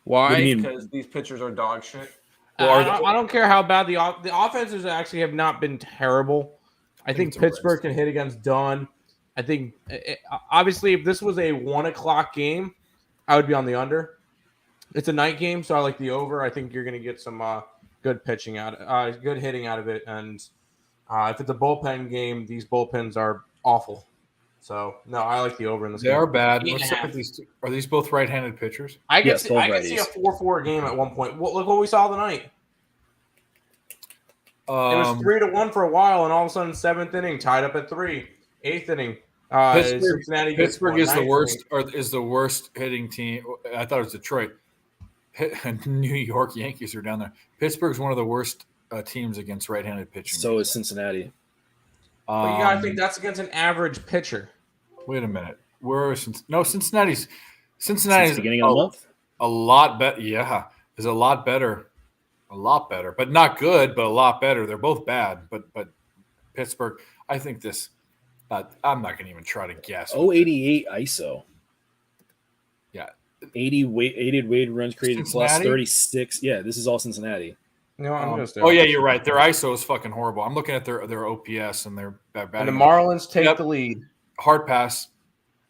Why? What do you mean? Because these pitchers are dog shit. Well, I don't care how bad the offenses actually have not been terrible. I think it's a Pittsburgh risk. can hit against Dunn. I think obviously if this was a 1:00 game, I would be on the under. It's a night game, so I like the over. I think you're going to get some good pitching good hitting out of it. And if it's a bullpen game, these bullpens are awful. So no, I like the over in this They game. are bad. 8.5. Let's look at these. Are these both right-handed pitchers? I could Yes, see, both I could see a righties. 4-4 game at one point. Look what we saw tonight. It was 3-1 for a while, and all of a sudden, 7th inning, tied up at 3. 8th inning, Cincinnati gets Pittsburgh one. is the 9th worst, inning. or is the worst hitting team. I thought it was Detroit. New York Yankees are down there. Pittsburgh's one of the worst teams against right-handed pitching. So is Cincinnati. But you gotta think that's against an average pitcher. Wait a minute. Where are Cincinnati's Since the beginning of the month. a lot better. Yeah, is a lot better. A lot better, but not good, but a lot better. They're both bad, but Pittsburgh. I think this. I'm not going to even try to guess. 088 ISO. Yeah. 80 weighted runs created plus Cincinnati? 36. Yeah, this is all Cincinnati. No, I'm gonna stay Oh off yeah, this. you're right. Their ISO is fucking horrible. I'm looking at their OPS and their bad. And the Marlins take the lead. Hard pass.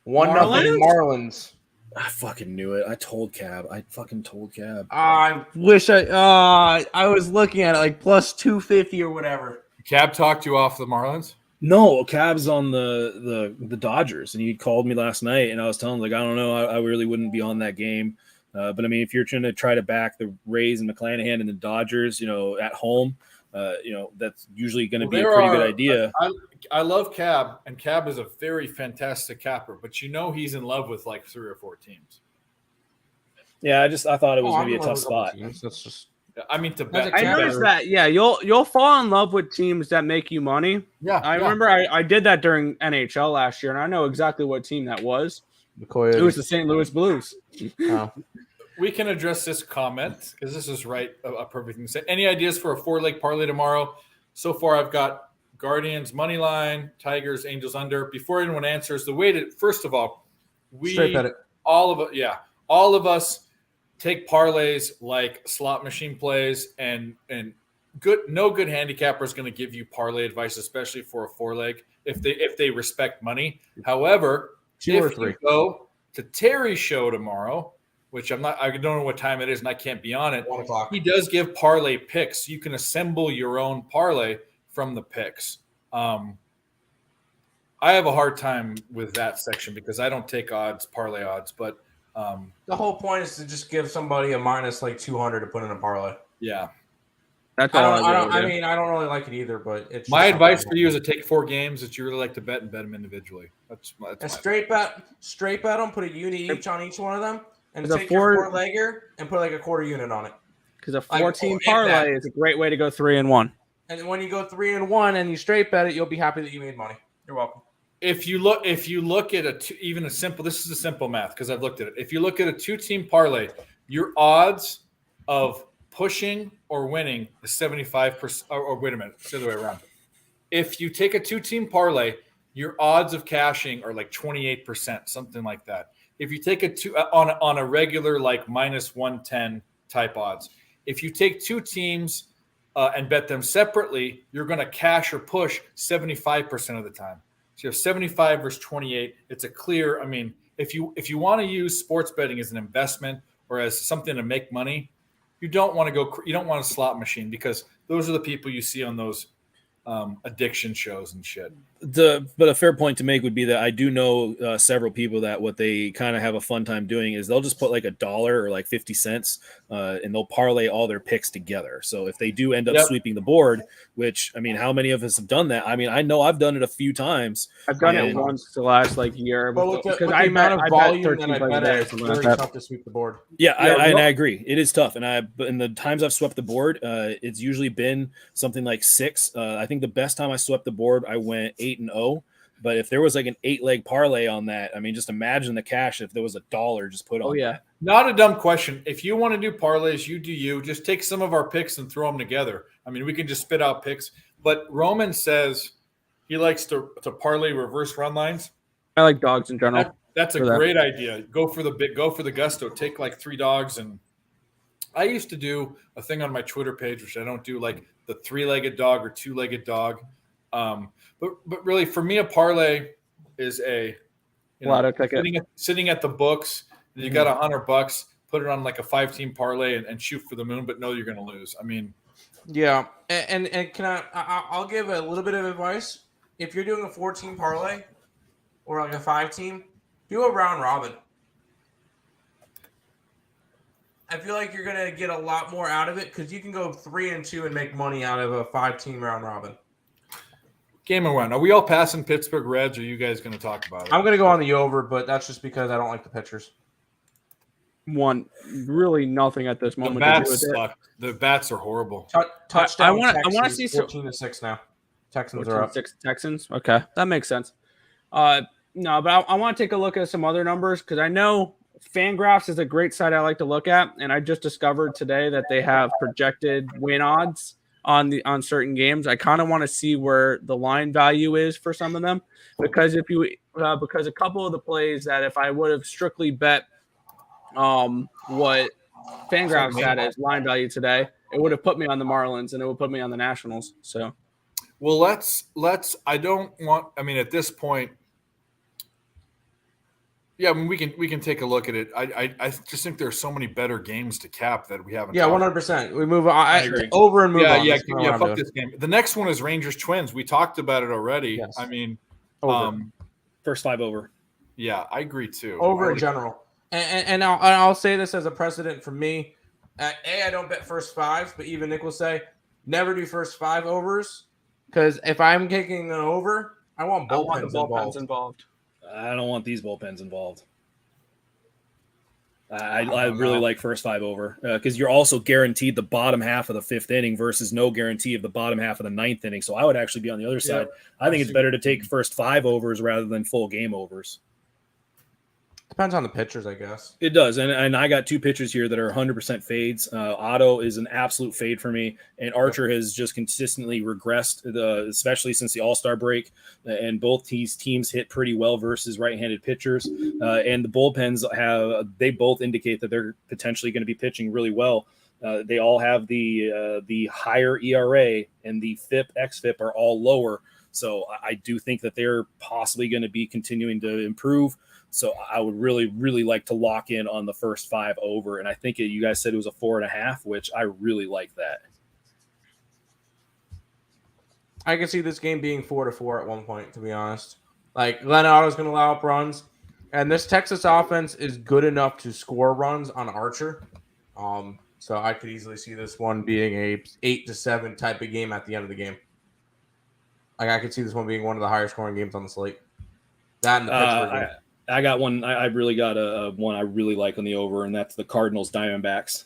1-0 Marlins. I fucking knew it. I told Cab. I wish I was looking at it like plus 250 or whatever. Cab talked you off the Marlins. No, Cab's on the Dodgers, and he called me last night, and I was telling him, like, I don't know, I really wouldn't be on that game. But I mean, if you're trying to try to back the Rays and McClanahan and the Dodgers, at home, that's usually going to be a pretty good idea. I love Cab, and Cab is a very fantastic capper, but he's in love with like 3 or 4 teams. Yeah, I thought it was going to be I'm a tough in love spot. with teams. That's just I mean, to bet. I I noticed that. Yeah, you'll fall in love with teams that make you money. Yeah, I remember I did that during NHL last year, and I know exactly what team that was. the Coyotes. It was the St. Louis Blues. Oh. We can address this comment because this is a perfect thing to say. Any ideas for a 4-leg parlay tomorrow? So far, I've got Guardians money line, Tigers, Angels under. Before anyone answers, the way to first of all, Straight bet it. all of us take parlays like slot machine plays, and no good handicapper is going to give you parlay advice, especially for a 4-leg if they respect money. However, 2 or if 3. you go to Terry's show tomorrow, which I don't know what time it is, and I can't be on it. 1 o'clock. He does give parlay picks. You can assemble your own parlay from the picks. I have a hard time with that section because I don't take parlay odds, but The whole point is to just give somebody a minus like 200 to put in a parlay. yeah. That's I all don't. I I don't really like it either. But it's My just advice something. for you is to take 4 games that you really like to bet and bet them individually. That's And my straight bet them. Put a unit each on each one of them, and Is a take your 4 4-legger and put like a quarter unit on it. because a Like, 14 if that. parlay is a great way to go 3-1. And then when you go 3-1 and you straight bet it, you'll be happy that you made money. You're welcome. If you look at this is a simple math because I've looked at it. If you look at a 2-team parlay, your odds of pushing or winning is 75%. Or wait a minute, it's the other way around. If you take a 2-team parlay, your odds of cashing are like 28%, something like that. If you take on a regular like minus 110 type odds, if you take 2 teams and bet them separately, you're going to cash or push 75% of the time. So you have 75 versus 28. It's a clear. I mean, if you want to use sports betting as an investment or as something to make money, you don't want a slot machine because those are the people you see on those addiction shows and shit. But a fair point to make would be that I do know several people that what they kind of have a fun time doing is they'll just put like $1 or like 50 cents and they'll parlay all their picks together. So if they do end up sweeping the board, which I mean, how many of us have done that? I mean, I know I've done it a few times. I've done it once the last like year. But with because the I amount of volume that I bet bet it's very tough to sweep the board. Yeah, I agree. It is tough, but in the times I've swept the board, it's usually been something like 6. I think the best time I swept the board, I went 8-0. But if there was like an 8-leg parlay on that, I mean, just imagine the cash if there was $1 just put on. Oh yeah, that. Not a dumb question. If you want to do parlays, you do you. Just take some of our picks and throw them together. I mean, we can just spit out picks. But Roman says he likes to parlay reverse run lines. I like dogs in general. That's a great idea. Go for the gusto. Take like 3 dogs. And I used to do a thing on my Twitter page, which I don't do, like the 3-legged dog or 2-legged dog. But really, for me, a parlay is a lotto ticket. Sitting at the books. You got $100, put it on like a 5-team parlay and shoot for the moon, but know you're going to lose. I mean, yeah, and can I'll give a little bit of advice. If you're doing a 14 parlay, or like a 5-team, do a round robin. I feel like you're gonna get a lot more out of it because you can go 3-2 and make money out of a 5-team round robin. Game and one. Are we all passing Pittsburgh Reds? Or are you guys going to talk about it? I'm gonna go on the over, but that's just because I don't like the pitchers. Really nothing at this moment. The bats suck. The bats are horrible. Touchdown. I want to see 14-6 now. Texans are up. 6 Texans. Okay, that makes sense. No, but I want to take a look at some other numbers because I know Fangraphs is a great site I like to look at, and I just discovered today that they have projected win odds on certain games. I kind of want to see where the line value is for some of them because because a couple of the plays that if I would have strictly bet what Fangraphs had as line value today, it would have put me on the Marlins and it would put me on the Nationals. So, well, let's. I don't want. I mean, at this point, yeah, I mean, we can take a look at it. I just think there's so many better games to cap that we haven't. Yeah, 100%. We move on. I agree. Over and move on. Yeah. Fuck this game. The next one is Rangers Twins. We talked about it already. Yes. I mean, first 5 over. Yeah, I agree too. Over in general. And I'll say this as a precedent for me. I don't bet first 5s, but even Nick will say never do first 5 overs because if I'm taking an over, I want bullpens involved. I don't want these bullpens involved. I really like first 5 over because you're also guaranteed the bottom half of the 5th inning versus no guarantee of the bottom half of the 9th inning. So I would actually be on the other side. I think it's better to take first 5 overs rather than full game overs. Depends on the pitchers, I guess. It does. And I got 2 pitchers here that are 100% fades. Otto is an absolute fade for me. And Archer has just consistently regressed, especially since the All-Star break. And both these teams hit pretty well versus right-handed pitchers. And the bullpens they both indicate that they're potentially going to be pitching really well. They all have the higher ERA and the FIP, xFIP are all lower. So I do think that they're possibly going to be continuing to improve. So I would really, really like to lock in on the first 5 over. And I think you guys said it was a 4.5, which I really like that. I can see this game being 4-4 at one point, to be honest. Like, Glenn Otto's going to allow up runs. And this Texas offense is good enough to score runs on Archer. So I could easily see this one being a 8-7 type of game at the end of the game. Like, I could see this one being one of the higher scoring games on the slate. That and the Pittsburgh game. I got one. I really got a one I really like on the over, and that's the Cardinals Diamondbacks.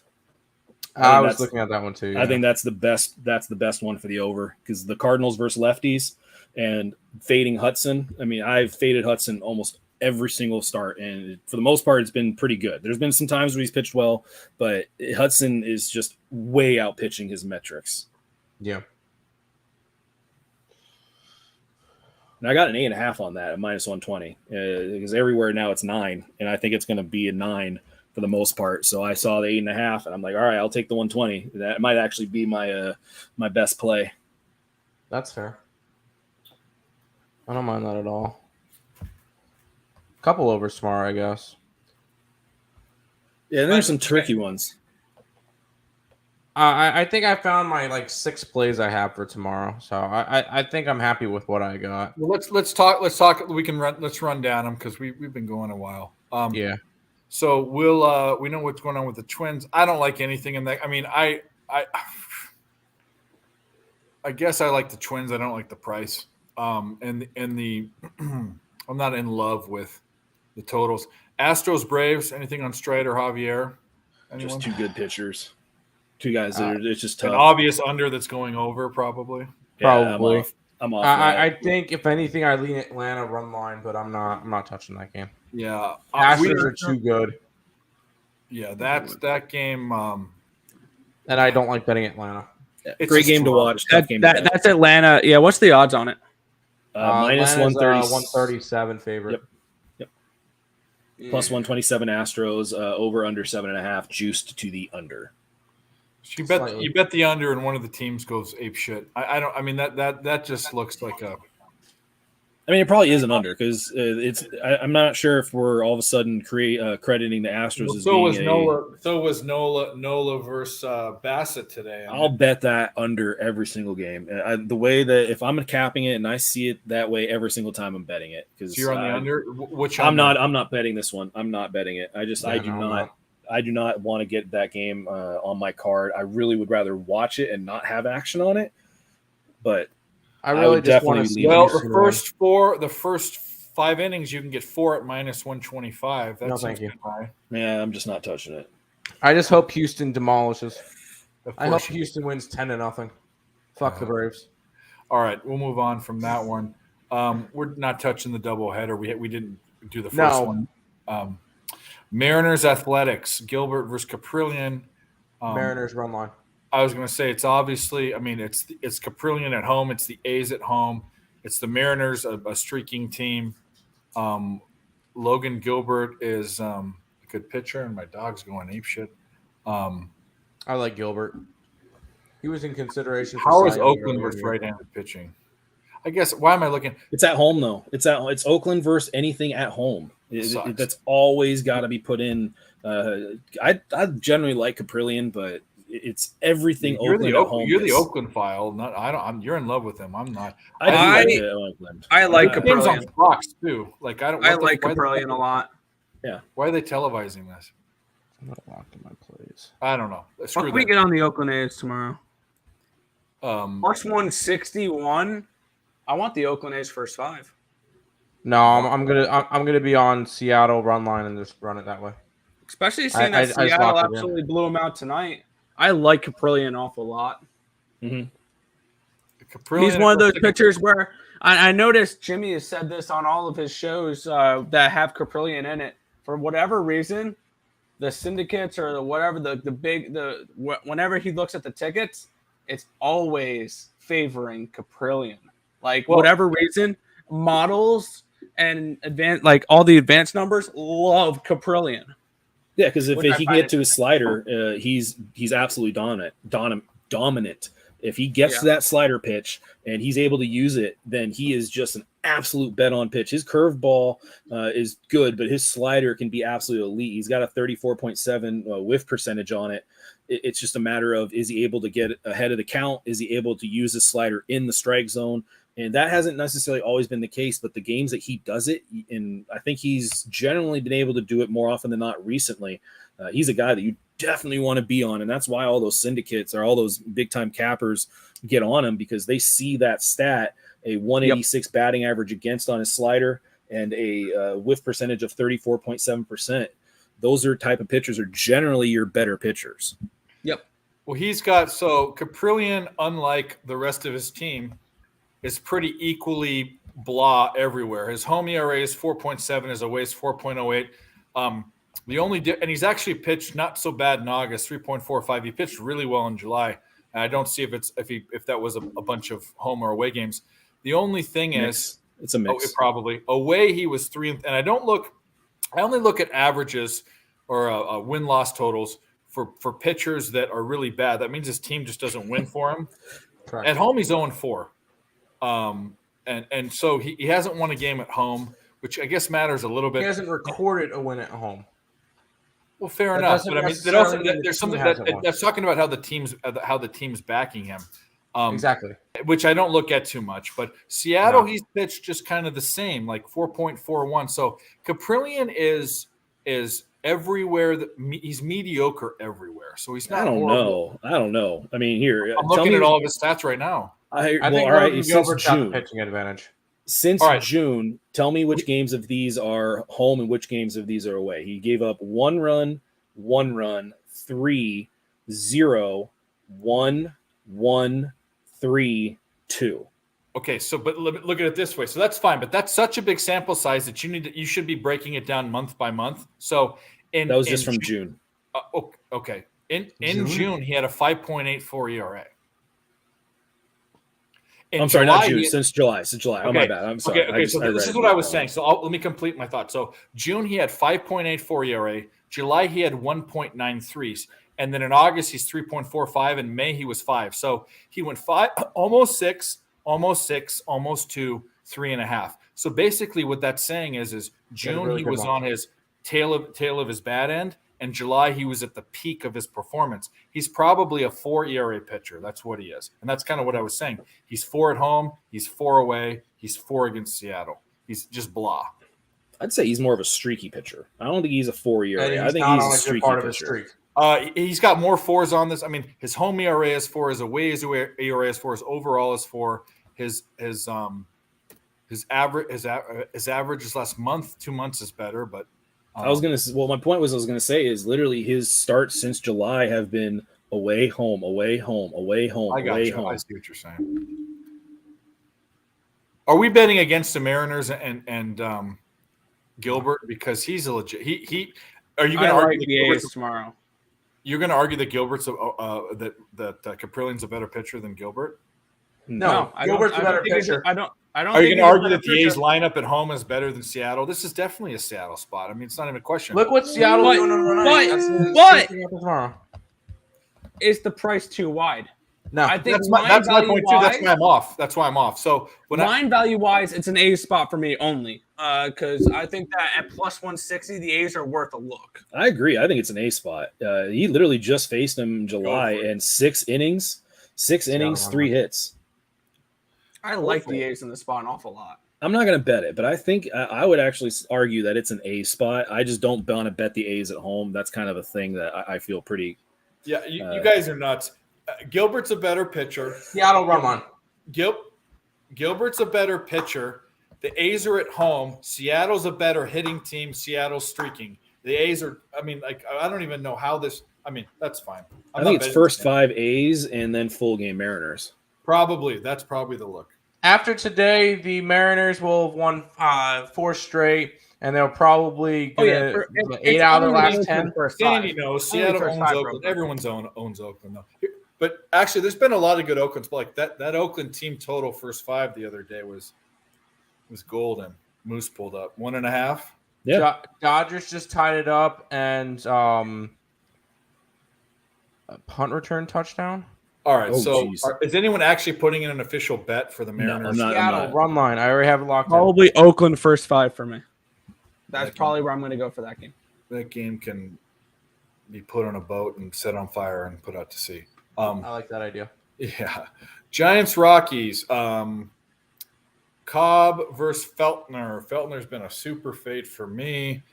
I was looking at that one too. Yeah. I think that's the best. That's the best one for the over because the Cardinals versus lefties and fading Hudson. I mean, I've faded Hudson almost every single start, and for the most part, it's been pretty good. There's been some times where he's pitched well, but Hudson is just way out pitching his metrics. Yeah. And I got an 8.5 on that at -120 because everywhere now it's 9, and I think it's going to be a 9 for the most part. So I saw the 8.5, and I'm like, all right, I'll take the 120. That might actually be my my best play. That's fair. I don't mind that at all. Couple overs tomorrow, I guess. Yeah, there's some tricky ones. I think I found my 6 plays I have for tomorrow, so I think I'm happy with what I got. Well, let's talk. Let's run down them because we've been going a while. Yeah. So we know what's going on with the Twins. I don't like anything in that. I mean, I guess I like the Twins. I don't like the price. And the I'm not in love with the totals. Astros Braves. Anything on Strider Javier? Anyone? Just 2 good pitchers. 2 guys that are it's just tough. An obvious under that's going over, probably. Probably. Yeah, I'm off. I think if anything, I lean Atlanta run line, but I'm not touching that game. Yeah, Astros are too good. Yeah, that game. And I don't like betting Atlanta. It's great game to watch. That's Atlanta. Yeah, what's the odds on it? -130. 137 favorite. Yep. +127 Astros. Over under 7.5. Juiced to the under. You bet the under, and one of the teams goes ape shit. I don't. I mean that just looks like a. I mean, it probably is an under because I'm not sure if we're all of a sudden crediting the Astros as being So was Nola versus Bassett today. I'll bet that under every single game. The way that if I'm capping it and I see it that way every single time, I'm betting it because you're on the under. Which I'm not betting this one. I'm not betting it. I do not want to get that game on my card. I really would rather watch it and not have action on it. But I really just want to see. Well, the first 5 innings, you can get 4 at minus 125. That's thank you. High. Yeah, I'm just not touching it. I just hope Houston demolishes. I hope Houston wins 10-0. Fuck the Braves. All right, we'll move on from that one. We're not touching the doubleheader. We didn't do the first one. Mariners Athletics, Gilbert versus Caprillion. Mariners run line. I was going to say it's obviously. I mean, it's Caprillion at home. It's the A's at home. It's the Mariners, a streaking team. Logan Gilbert is a good pitcher, and my dog's going apeshit. I like Gilbert. He was in consideration. How is Oakland versus right-handed pitching? I guess. Why am I looking? It's at home though. It's Oakland versus anything at home. That's always got to be put in. I generally like Caprillion, but it's everything. Oakland at home. You're the Oakland file. Not I don't. You're in love with him. I'm not. I like Caprillion on Caprillion. Fox too. Like I like Caprillion a lot. Yeah. Why are they televising this? I'm not locked in my plays. I don't know. What we get on the Oakland A's tomorrow? Plus 161. I want the Oakland A's first 5. No, I'm gonna be on Seattle run line and just run it that way. Especially seeing that Seattle absolutely blew them out tonight. I like Caprillion an awful lot. Mm-hmm. He's one of those pitchers where I noticed Jimmy has said this on all of his shows that have Caprillion in it. For whatever reason, the syndicates or whatever whenever he looks at the tickets, it's always favoring Caprillion. Whatever reason, models and all the advanced numbers love Caprillion. Yeah, because if he can get to his slider, he's absolutely dominant. If he gets to that slider pitch and he's able to use it, then he is just an absolute bet on pitch. His curveball is good, but his slider can be absolutely elite. He's got a 34.7 whiff percentage on it. It's just a matter of, is he able to get ahead of the count? Is he able to use his slider in the strike zone? And that hasn't necessarily always been the case, but the games that he does it, and I think he's generally been able to do it more often than not recently. He's a guy that you definitely want to be on, and that's why all those syndicates or all those big-time cappers get on him, because they see that stat, a 186 batting average against on his slider and a whiff percentage of 34.7%. Those are type of pitchers are generally your better pitchers. Yep. Well, he's got – so Caprillion, unlike the rest of his team, is pretty equally blah everywhere. His home ERA is 4.7, his away is 4.08. And he's actually pitched not so bad in August, 3.45. He pitched really well in July. And I don't see if that was a bunch of home or away games. The only thing is it's a mix. Probably away he was 3, and I only look at averages or win-loss totals for pitchers that are really bad. That means his team just doesn't win for him. At home he's 0-4. And so he hasn't won a game at home, which I guess matters a little bit. He hasn't recorded a win at home. Well, fair enough, but I mean, there's something that's talking about how the team's backing him. Exactly. Which I don't look at too much, but Seattle, he's pitched just kind of the same, like 4.41. So Caprillion is everywhere. He's mediocre everywhere. So he's not. I don't know. I mean, here I'm looking at all of his stats right now. I think Logan Gilbert's got the pitching advantage. Since June, tell me which games of these are home and which games of these are away. He gave up 1 run, 3, 0, 1, 1, 3, 2. Okay, so but look at it this way. So that's fine, but that's such a big sample size that you should be breaking it down month by month. So that was just from June. Okay. In June, he had a 5.84 ERA. I'm sorry, not June. Since July. Okay. Oh, my bad. I'm sorry. Okay. So this is what I was saying. So let me complete my thought. So June, he had 5.84 ERA. July, he had 1.93. And then in August, he's 3.45. In May, he was 5. So he went 5, almost 6, almost 6, almost 2, 3.5. So basically, what that's saying is June really he good was one. on his tail of his bad end, and July he was at the peak of his performance. He's probably a 4 ERA pitcher. That's what he is, and that's kind of what I was saying. He's 4 at home, he's 4 away, he's 4 against Seattle. He's just blah. I'd say he's more of a streaky pitcher. I don't think he's a 4 ERA. And I think not he's on a good streaky part of his pitcher. streak. He's got more 4s on this. I mean, his home ERA is 4, his away ERA is 4, his overall is 4. His average is last month, 2 months is better, but My point was I was gonna say is literally his starts since July have been away, home, away, home, away, home, I got away, you. home. I see what you're saying. Are we betting against the Mariners and Gilbert because he's a legit? Are you going to argue the A's tomorrow? You're going to argue that Gilbert's that Caprillian's a better pitcher than Gilbert? No, Gilbert's a better pitcher. I don't. Are you going to argue that the A's lineup at home is better than Seattle? This is definitely a Seattle spot. I mean, it's not even a question. Look what Seattle's doing but is the price too wide? No, I think that's my point too. That's why I'm off. So line value wise, it's an A's spot for me only because I think that at plus 160, the A's are worth a look. I agree. I think it's an A spot. He literally just faced him in July and 6 innings, 3 hits. I like the A's in the spot an awful lot. I'm not going to bet it, but I think I would actually argue that it's an A spot. I just don't want to bet the A's at home. That's kind of a thing that I feel pretty. Yeah, you guys are nuts. Gilbert's a better pitcher. Seattle run on. Gilbert's a better pitcher. The A's are at home. Seattle's a better hitting team. Seattle's streaking. The A's are. I mean, like I don't even know how this. I mean, that's fine. I think it's first 5 A's and then full game Mariners. That's probably the look. After today, the Mariners will have won 4 straight, and they'll probably get 8 out of the last 10. Sandy knows Seattle owns Oakland. Everyone's owns Oakland though. But actually, there's been a lot of good Oaklands. But like that Oakland team total first 5 the other day was golden. Moose pulled up 1.5. Yeah. Dodgers just tied it up, and a punt return touchdown. All right, is anyone actually putting in an official bet for the Mariners? No, I'm Seattle not. run line. I already have it locked in. Probably Oakland first 5 for me. That's probably where I'm going to go for that game. That game can be put on a boat and set on fire and put out to sea. I like that idea. Yeah. Giants Rockies. Cobb versus Feltner. Feltner's been a super fade for me.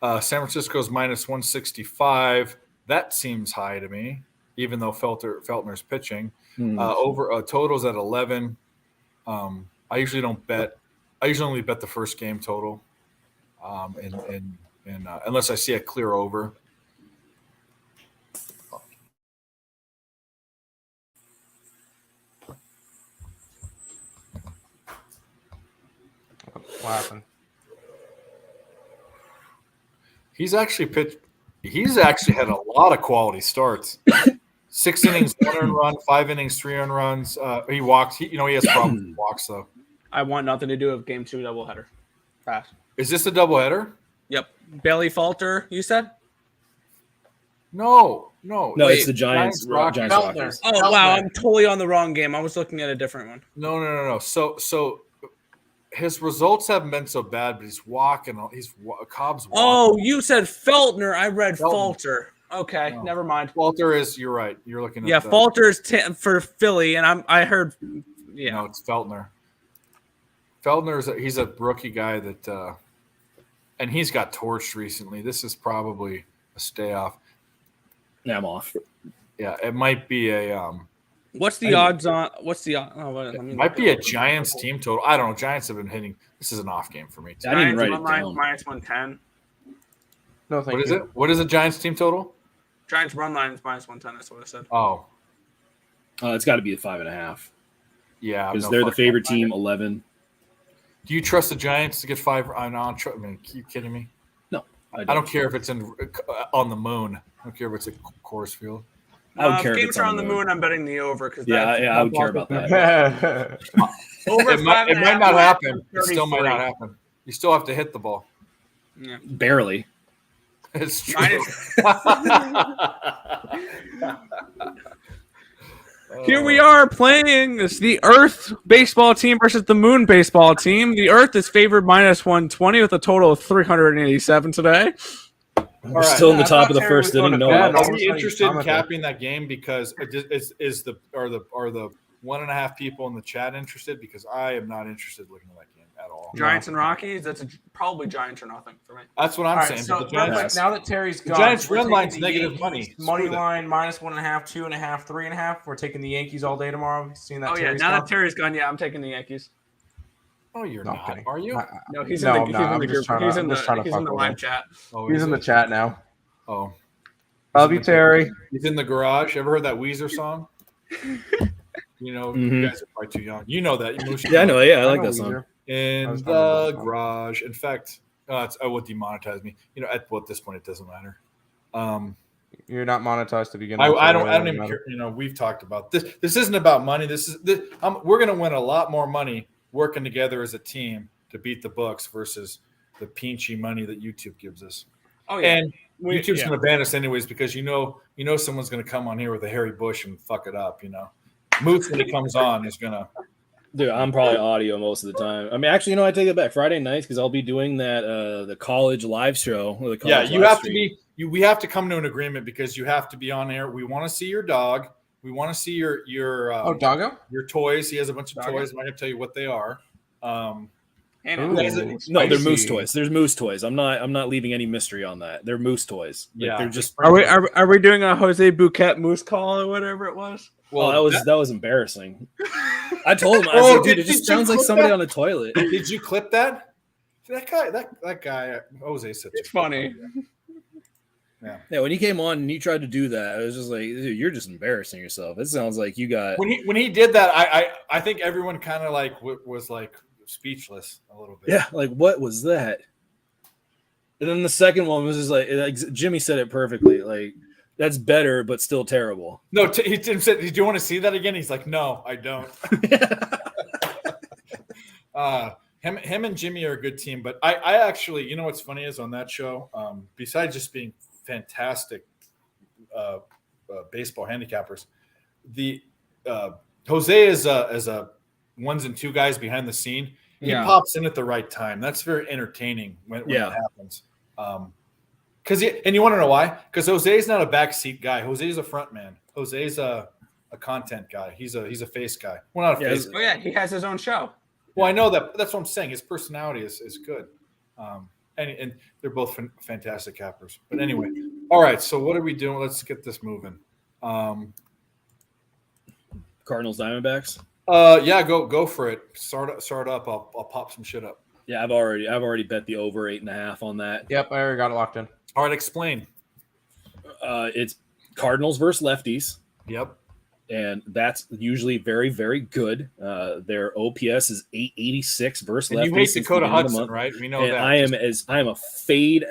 San Francisco's minus 165. That seems high to me, even though Feltner's pitching. Over totals at 11. I usually don't bet. I usually only bet the first game total, unless I see a clear over. What happened? He's actually had a lot of quality starts. 6 innings, 1 earned run, 5 innings, 3 earned runs. He walks. He has problems with walks though. I want nothing to do with game 2 doubleheader. Pass. Is this a doubleheader? Yep. Bailey Falter, you said? No. No, Wait, it's the Giants Rockies. Oh, wow. I'm totally on the wrong game. I was looking at a different one. No. So his results haven't been so bad, but he's walking. Cobb's walking. Oh, you said Feltner. I read Falter. Okay, No. Never mind. Falter is. You're right. You're looking at. Falter is for Philly, and I heard. Yeah, no, it's Feltner. He's a rookie guy that, and he's got torched recently. This is probably a stay off. Yeah, I'm off. Yeah, it might be a. What's the odds on? What's the? It might be a Giants team total. I don't know. Giants have been hitting. This is an off game for me too. I didn't write it Giants down. minus 110. No, thank you. What is it? What is the Giants team total? Giants run line is minus 110. That's what I said. Oh, It's got to be the 5.5 yeah. because they're the favorite team. 11. Do you trust the Giants to get 5? I mean, are you kidding me? No, I don't care if it's on the moon. I don't care if it's at Coors Field. I would care if games it's are on on the moon. I'm betting the over because I would care about that. Over It might 5.5 not happen. It 33. still might not happen. You still have to hit the ball. Yeah. Barely. It's true. Here we are playing the Earth baseball team versus the Moon baseball team. The Earth is favored -120 with a total of 387 today. We're still in the I top thought of the Terry first was going inning. to No, bed. I'm All Are of a we sudden, interested in commented. capping that game because are the 1.5 people in the chat interested? Because I am not interested in looking at that game at all. Giants and Rockies. That's probably Giants or nothing for me. That's what I'm All right, saying. so but the real Giants, quick, now that Terry's the gone, Giants we're run taking line's the negative Yankees money. money Screw that. line -1.5, 2.5, 3.5. We're taking the Yankees all day tomorrow. Have you seen that? Oh yeah, Terry's now gone? that Terry's gone, yeah, I'm taking the Yankees. Oh, you're No, I'm not. kidding. Are you? No, he's No, in I'm the not. I'm group. just trying to- He's in I'm the just trying to he's in fuck the with live him. chat. Oh, He's is in the it? chat now. Oh, Love He's you, in the- Terry. He's in the garage. Ever heard that Weezer song? You Mhm. guys are probably too young. You know that. Yeah, I know. Yeah, I like know that song. Weezer. I In just don't remember the the song. garage. In fact, it would demonetize me. At this point, it doesn't matter. You're not monetized to begin I with. so it don't really doesn't even matter. care. We've talked about this. This isn't about money. We're going to win a lot more money working together as a team to beat the books versus the pinchy money that YouTube gives us. Oh yeah. And YouTube's going to ban us anyways because someone's going to come on here with a hairy bush and fuck it up. Moose when he comes on is going to. Dude, I'm probably audio most of the time. I mean, actually, I take it back. Friday nights because I'll be doing that the college live show. Or the college You live have stream. to be. We have to come to an agreement because you have to be on air. We want to see your dog. We want to see your Doggo? your toys. He has a bunch of Doggo? toys. I'm not going to tell you what they are. And Ooh, No, they're spicy. moose toys. There's moose toys. I'm not leaving any mystery on that. They're moose toys. They're just. Are we doing a Jose Bouquet moose call or whatever it was? Well, that was embarrassing. I told him, I was like, dude, it just sounds like somebody on the toilet. Did you clip that? That guy, Jose, such It's funny. Yeah, when he came on and he tried to do that, I was just like, dude, you're just embarrassing yourself. It sounds like you got. When he did that, I think everyone kind of was speechless a little bit. Yeah, like what was that? And then the second one was just like Jimmy said it perfectly. Like that's better, but still terrible. No, Tim said, "Did you want to see that again?" He's like, "No, I don't." Him and Jimmy are a good team, but I actually, what's funny is on that show, besides just being fantastic baseball handicappers, the Jose is a ones and two guys behind the scene. He pops in at the right time. That's very entertaining when it happens. And you want to know why? Because Jose's not a backseat guy. Jose's a front man. Jose's a content guy. He's a face guy. Well, not a face. Oh yeah, he has his own show. Well, I know that. That's what I'm saying. His personality is good. And they're both fantastic cappers. But anyway, all right. So what are we doing? Let's get this moving. Cardinals Diamondbacks. Yeah, go for it. Start up. I'll pop some shit up. Yeah, I've already bet the over 8.5 on that. Yep, I already got it locked in. All right, explain. It's Cardinals versus lefties. Yep. And that's usually very, very good. Their OPS is 886 versus And lefties. you hate Dakota Hudson, right? We know and that. I am as fadey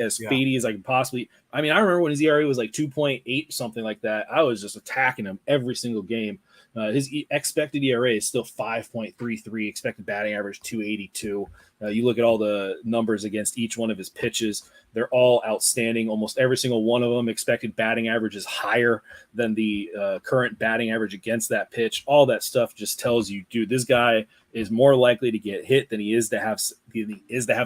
as I can possibly. I mean, I remember when his ERA was like 2.8 something like that. I was just attacking him every single game. His expected ERA is still 5.33. Expected batting average 282. You look at all the numbers against each one of his pitches; they're all outstanding. Almost every single one of them. Expected batting average is higher than the current batting average against that pitch. All that stuff just tells you, dude, this guy is more likely to get hit than he is to have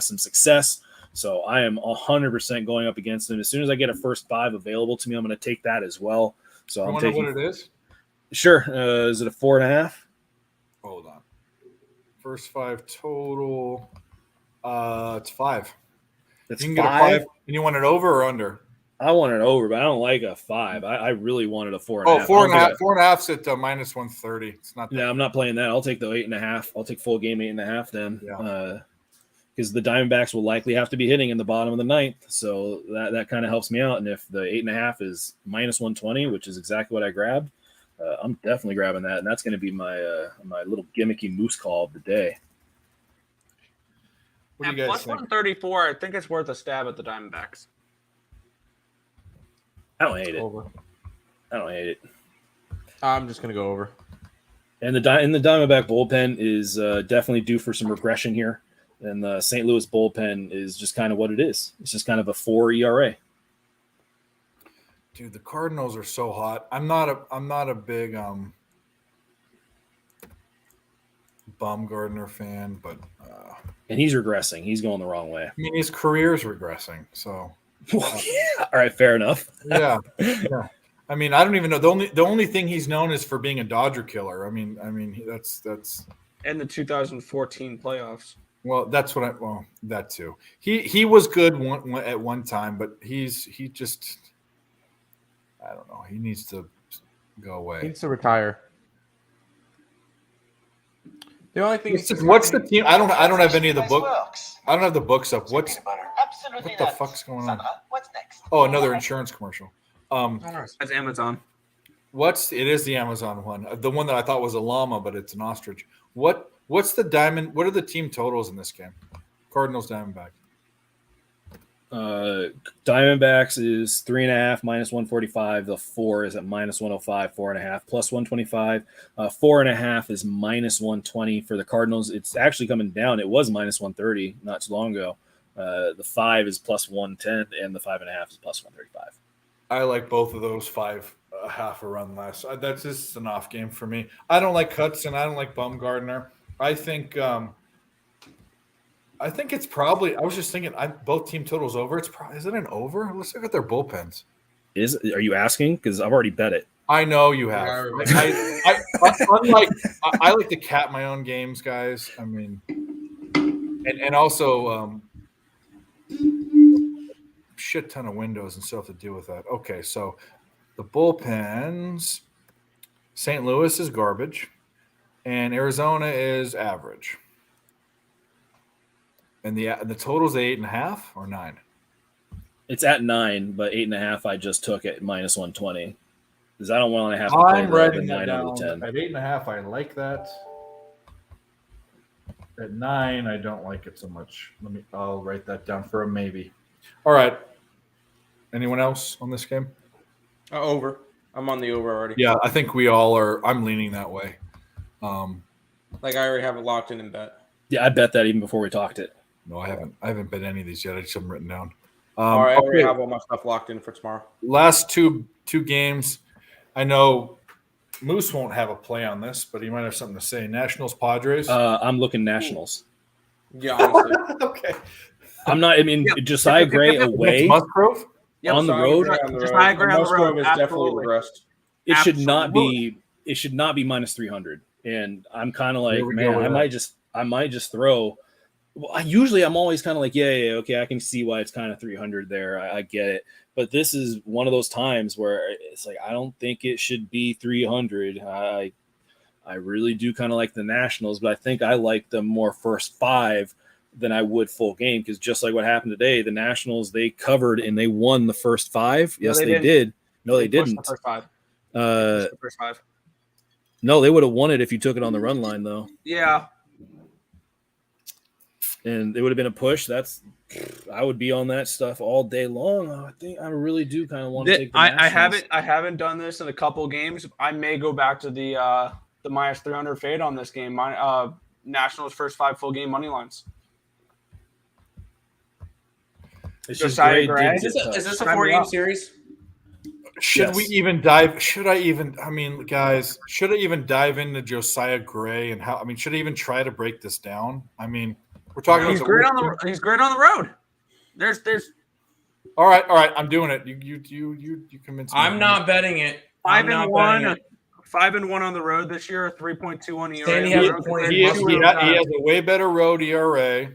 some success. So I am 100% going up against him. As soon as I get a first five available to me, I'm going to take that as well. So I'm taking. What it is? Sure. Is it a 4.5? Hold on. First five total. It's 5. That's You can get a 5. 5. And you want it over or under? I want it over, but I don't like a 5. I really wanted a 4.5. Oh, 4.5. 4.5's at minus 130. It's not. Yeah, I'm not playing that. I'll take the 8.5. I'll take full game 8.5 then. Yeah. Because the Diamondbacks will likely have to be hitting in the bottom of the ninth, so that kind of helps me out. And if the 8.5 is minus 120, which is exactly what I grabbed, I'm definitely grabbing that, and that's going to be my my little gimmicky moose call of the day. What do you guys plus think? 134, I think it's worth a stab at the Diamondbacks. I don't hate it. Over. I don't hate it. I'm just gonna go over. And the Diamondback bullpen is definitely due for some regression here. And the St. Louis bullpen is just kind of what it is. It's just kind of a 4 ERA. Dude, the Cardinals are so hot. I'm not a big Baumgartner fan, but And he's regressing. He's going the wrong way. I mean his career's regressing. So Well, yeah. All right, fair enough. yeah. I mean, I don't even know. The only thing he's known is for being a Dodger killer. I mean that's And the 2014 playoffs. well, that's what that too. He was good at one time, but he just I don't know. He needs to go away. Needs to retire. The only thing What's the team? I don't have any of the book. I don't have the books up. What the fuck's going on? What's next? Oh, another insurance commercial. That's Amazon. It is the Amazon one. The one that I thought was a llama, but it's an ostrich. What's the diamond? What are the team totals in this game? Cardinals, Diamondbacks. Diamondbacks is 3.5 minus 145. The 4 is at minus 105. 4.5 plus 125. 4.5 is minus 120 for the Cardinals. It's actually coming down. It was minus 130 not too long ago. The 5 is plus 110, and the 5.5 is plus 135. I like both of those 5 half a run less. That's just an off game for me. I don't like Hudson. I don't like Baumgartner. I think it's probably. I was just thinking. Both team totals over. Is it an over? Let's look at their bullpens. Are you asking? Because I've already bet it. I know you have. I like to cap my own games, guys. I mean, and also shit ton of windows and stuff to deal with that. Okay, so the bullpens. St. Louis is garbage, and Arizona is average. And the total's 8.5 or 9. It's at 9, but 8.5 I just took at minus 120 because I don't want to have to I'm play writing the that 9 down. over the 10. At 8.5, I like that. At 9, I don't like it so much. I'll write that down for a maybe. All right. Anyone else on this game? Over. I'm on the over already. Yeah, I think we all are. I'm leaning that way. Like I already have it locked in and bet. Yeah, I bet that even before we talked it. No, I haven't. I haven't bet any of these yet. I just have them written down. All right, I already have all my stuff locked in for tomorrow. Last two games. I know Moose won't have a play on this, but he might have something to say. Nationals, Padres. I'm looking Nationals. Yeah, honestly. Okay. I'm not. I mean, Josiah Gray away Musgrove on the road. Josiah Gray on the road. Is definitely Absolutely. regressed. It should not be. It should not be minus 300. And I'm kind of like, man, I might just throw. Well, I'm always kind of like, yeah, okay, I can see why it's kind of 300 there. I get it. But this is one of those times where it's like, I don't think it should be 300. I really do kind of like the Nationals, but I think I like them more first 5 than I would full game because just like what happened today, the Nationals, they covered and they won the first 5. Yes, they did. No, they didn't. The first 5. The first 5. No, they would have won it if you took it on the run line, though. Yeah. And it would have been a push. I would be on that stuff all day long. I think I really do kind of want to take the Nationals. I haven't done this in a couple of games. I may go back to the minus 300 fade on this game. Nationals first 5 full game money lines. It's just Josiah great. Gray. Is this a 4-game series? Should we even dive? Should I even? I mean, guys, should I even dive into Josiah Gray and how? I mean, should I even try to break this down? I mean, we're talking. He's great on the road. There's. All right. I'm doing it. You convinced me. I'm not betting it. 5-1. 5-1 on the road this year. 3.21 ERA. Sandy has a point. He has a way better road ERA.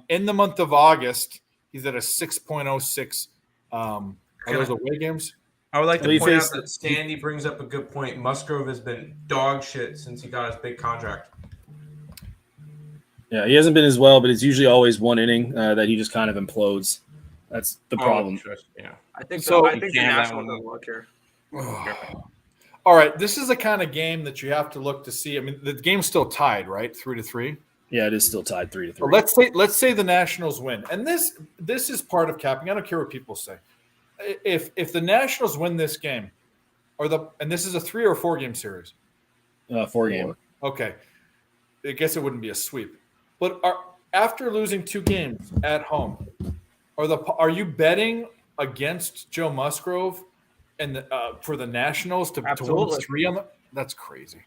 In the month of August, he's at a 6.06. Are those away games? I would like to point out that Sandy brings up a good point. Musgrove has been dog shit since he got his big contract. Yeah, he hasn't been as well, but it's usually always one inning that he just kind of implodes. That's the problem. Yeah. I think so. I think the Nationals will look here. All right, this is the kind of game that you have to look to see. I mean, the game's still tied, right? 3-3. Yeah, it is still tied 3-3. Well, let's say the Nationals win, and this is part of capping. I don't care what people say. If the Nationals win this game, and this is a 3 or 4 game series, 4 game. Okay, I guess it wouldn't be a sweep. But after losing 2 games at home, are you betting against Joe Musgrove And for the Nationals to win Absolutely. 3 on that's crazy.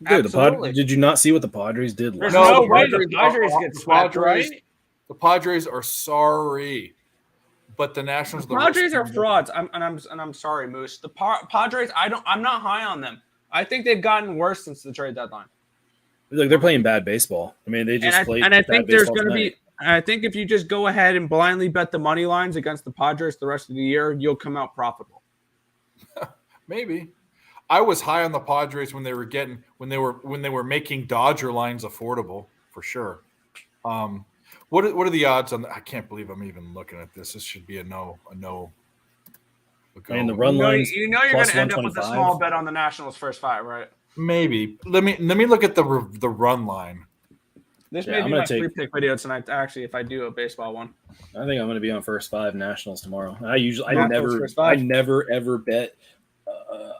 Dude, Absolutely. did you not see what the Padres did? There's last no year? way the Padres get swept, right? The Padres are sorry, but the Nationals. The Padres are frauds. I'm sorry, Moose. The Padres. I'm not high on them. I think they've gotten worse since the trade deadline. Like they're playing bad baseball. I mean, they just played. And I bad think there's baseball going to tonight. be. I think if you just go ahead and blindly bet the money lines against the Padres the rest of the year, you'll come out profitable. Maybe. I was high on the Padres when they were making Dodger lines affordable for sure. What are the odds on that? I can't believe I'm even looking at this. This should be a no. A go. I mean, the run lines. You know you're going plus to end up with a 125. small bet on the Nationals first 5, right? Maybe. Let me look at the run line. This Yeah, may I'm be gonna my take- free pick video tonight. Actually, if I do a baseball one, I think I'm going to be on first 5 Nationals tomorrow. I Nationals first 5. never ever bet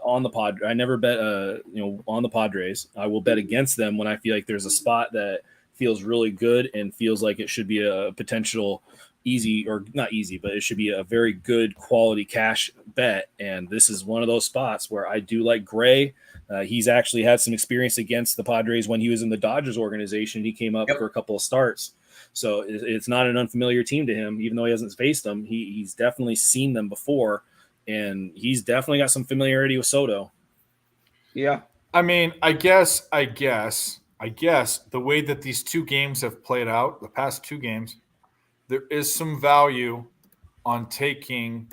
on the Padres. I never bet on the Padres. I will bet against them when I feel like there's a spot that feels really good and feels like it should be a potential easy, or not easy, but it should be a very good quality cash bet. And this is one of those spots where I do like Gray. He's actually had some experience against the Padres when he was in the Dodgers organization. He came up for a couple of starts. So it's not an unfamiliar team to him, even though he hasn't faced them. He's definitely seen them before, and he's definitely got some familiarity with Soto. yeah. I mean, I guess the way that these 2 games have played out, the past 2 games, there is some value on taking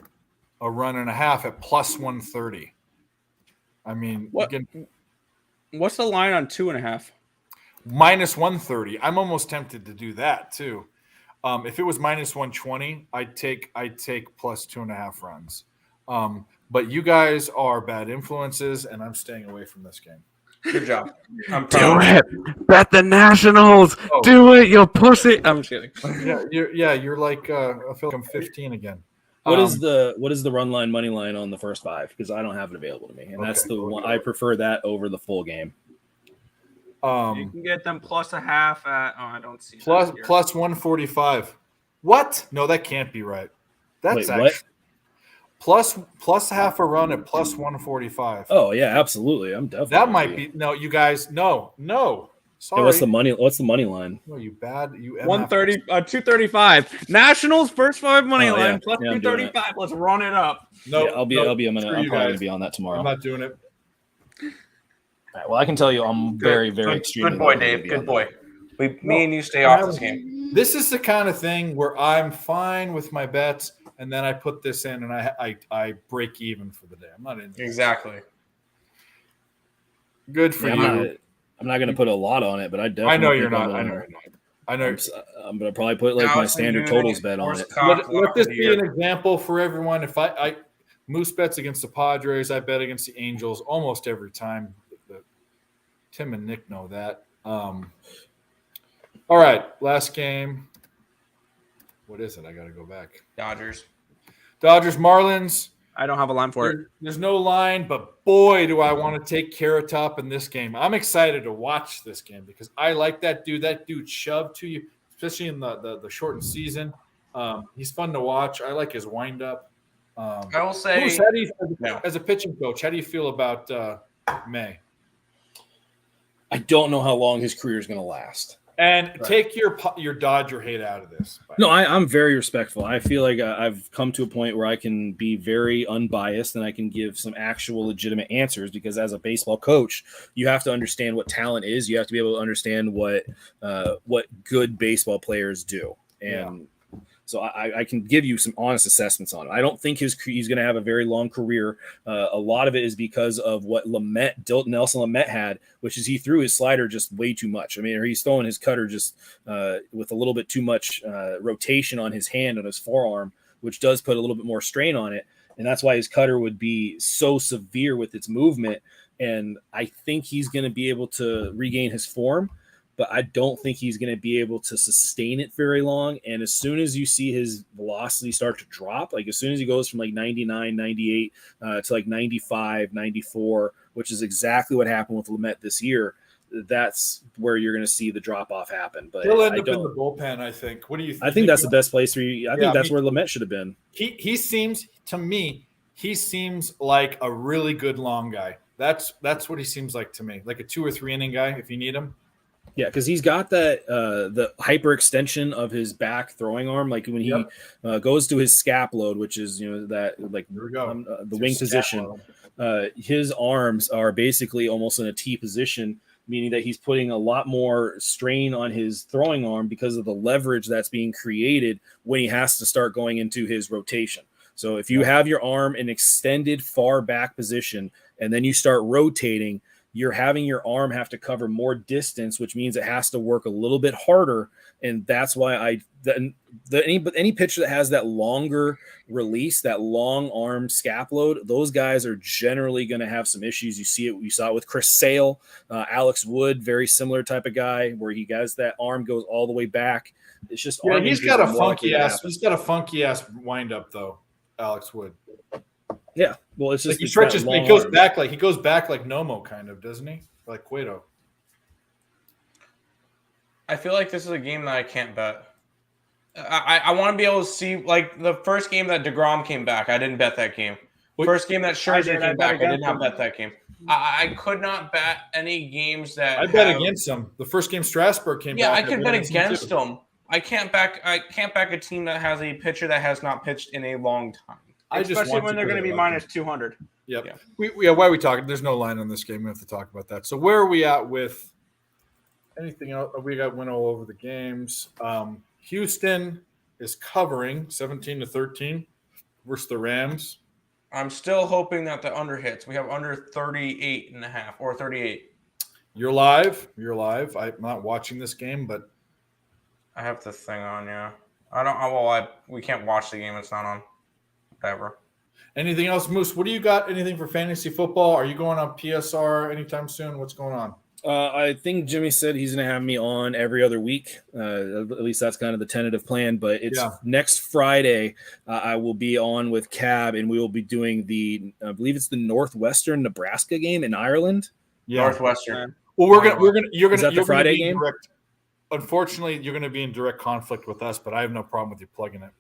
a run and a half at plus 130. I mean, What's the line on 2.5? minus 130. I'm almost tempted to do that too. If it was minus 120, I'd take plus 2.5 runs. But you guys are bad influences, and I'm staying away from this game. Good job. I'm Do proud. it. Bet the Nationals. Oh. Do it, you pussy. I'm just kidding. You're like I feel like I'm 15 again. What is the run line money line on the first 5? Because I don't have it available to me, and that's the one I prefer that over the full game. You can get them plus a half at. Oh, I don't see plus that here. plus 145. What? No, that can't be right. That's Wait, what? plus half a run at plus 145. Oh yeah, absolutely. I'm definitely. That might be no. You guys, no. Sorry. Hey, what's the money line? No, you bad. You 130, 235. Nationals first 5 money Oh, line yeah. plus Yeah, I'm doing 235. Let's run it up. No, Yeah, I'm probably gonna be on that tomorrow. I'm not doing it. All right, well, I can tell you, I'm very, very extremely. Good boy, likely to Dave. be Good on boy. Me and you stay off this game. This is the kind of thing where I'm fine with my bets, and then I put this in, and I break even for the day. I'm not in this. Exactly. Good for that. you. I'm not going to put a lot on it, but I definitely. I know think you're not. I'm I on know there. you're not. I know. I'm going to probably put like Now my it's standard like totals doing bet on it. Let this be an example for everyone. If I Moose bets against the Padres, I bet against the Angels almost every time. Tim and Nick know that. All right, last game. What is it? I got to go back. Dodgers. Dodgers, Marlins. I don't have a line for it. There's no line, but boy, do I want to take Carrot Top in this game. I'm excited to watch this game because I like that dude. That dude shoved to you, especially in the shortened season. He's fun to watch. I like his windup. I will say, Bruce, as a pitching coach, how do you feel about May? I don't know how long his career is going to last. And take your Dodger hate out of this. No, I'm very respectful. I feel like I've come to a point where I can be very unbiased and I can give some actual legitimate answers because as a baseball coach, you have to understand what talent is. You have to be able to understand what good baseball players do. And so I can give you some honest assessments on it. I don't think he's going to have a very long career. A lot of it is because of what Nelson Lamet had, which is he threw his slider just way too much. I mean, or he's throwing his cutter just with a little bit too much rotation on his hand, on his forearm, which does put a little bit more strain on it. And that's why his cutter would be so severe with its movement. And I think he's going to be able to regain his form, but I don't think he's going to be able to sustain it very long. And as soon as you see his velocity start to drop, like as soon as he goes from like 99, 98 to like 95, 94, which is exactly what happened with Lamet this year, that's where you're going to see the drop off happen. But he'll end up in the bullpen, I think. What do you think? I think that's the best place for you. I think that's me where Lamet should have been. He seems to me he seems like a really good long guy. That's what he seems like to me, like a 2 or 3 inning guy if you need him. Yeah, because he's got that the hyperextension of his back throwing arm, like when he goes to his scap load, which is that like Here we go. The wing position. His arms are basically almost in a T position, meaning that he's putting a lot more strain on his throwing arm because of the leverage that's being created when he has to start going into his rotation. So if you have your arm in extended far back position and then you start rotating, you're having your arm have to cover more distance, which means it has to work a little bit harder. And that's why any pitcher that has that longer release, that long arm scap load, those guys are generally going to have some issues. You saw it with Chris Sale, Alex Wood, very similar type of guy where he has that arm goes all the way back. It's just he's got a funky ass wind up though, Alex Wood. Yeah, well, it's just he stretches. He goes back like Nomo, kind of, doesn't he? Like Cueto. I feel like this is a game that I can't bet. I want to be able to see like the first game that DeGrom came back. I didn't bet that game. First game that Scherzer came back, I did not bet that game. I could not bet any games that I bet against them. The first game Strasburg came back. Yeah, I could bet against them. I can't back a team that has a pitcher that has not pitched in a long time. Especially when they're going to be minus 200. Yep. Yeah. Why are we talking? There's no line on this game. We have to talk about that. So where are we at with anything else? We went all over the games. Houston is covering 17-13 versus the Rams. I'm still hoping that the under hits. We have under 38.5 or 38. You're live. I'm not watching this game, but I have the thing on. Yeah. We can't watch the game. It's not on. Whatever. Anything else, Moose? What do you got? Anything for fantasy football? Are you going on PSR anytime soon? What's going on? I think Jimmy said he's going to have me on every other week. At least that's kind of the tentative plan. But it's next Friday. I will be on with Cab, and we will be doing I believe it's the Northwestern Nebraska game in Ireland. Yeah. Northwestern. Well, you're gonna Friday game. Unfortunately, you're going to be in direct conflict with us, but I have no problem with you plugging it.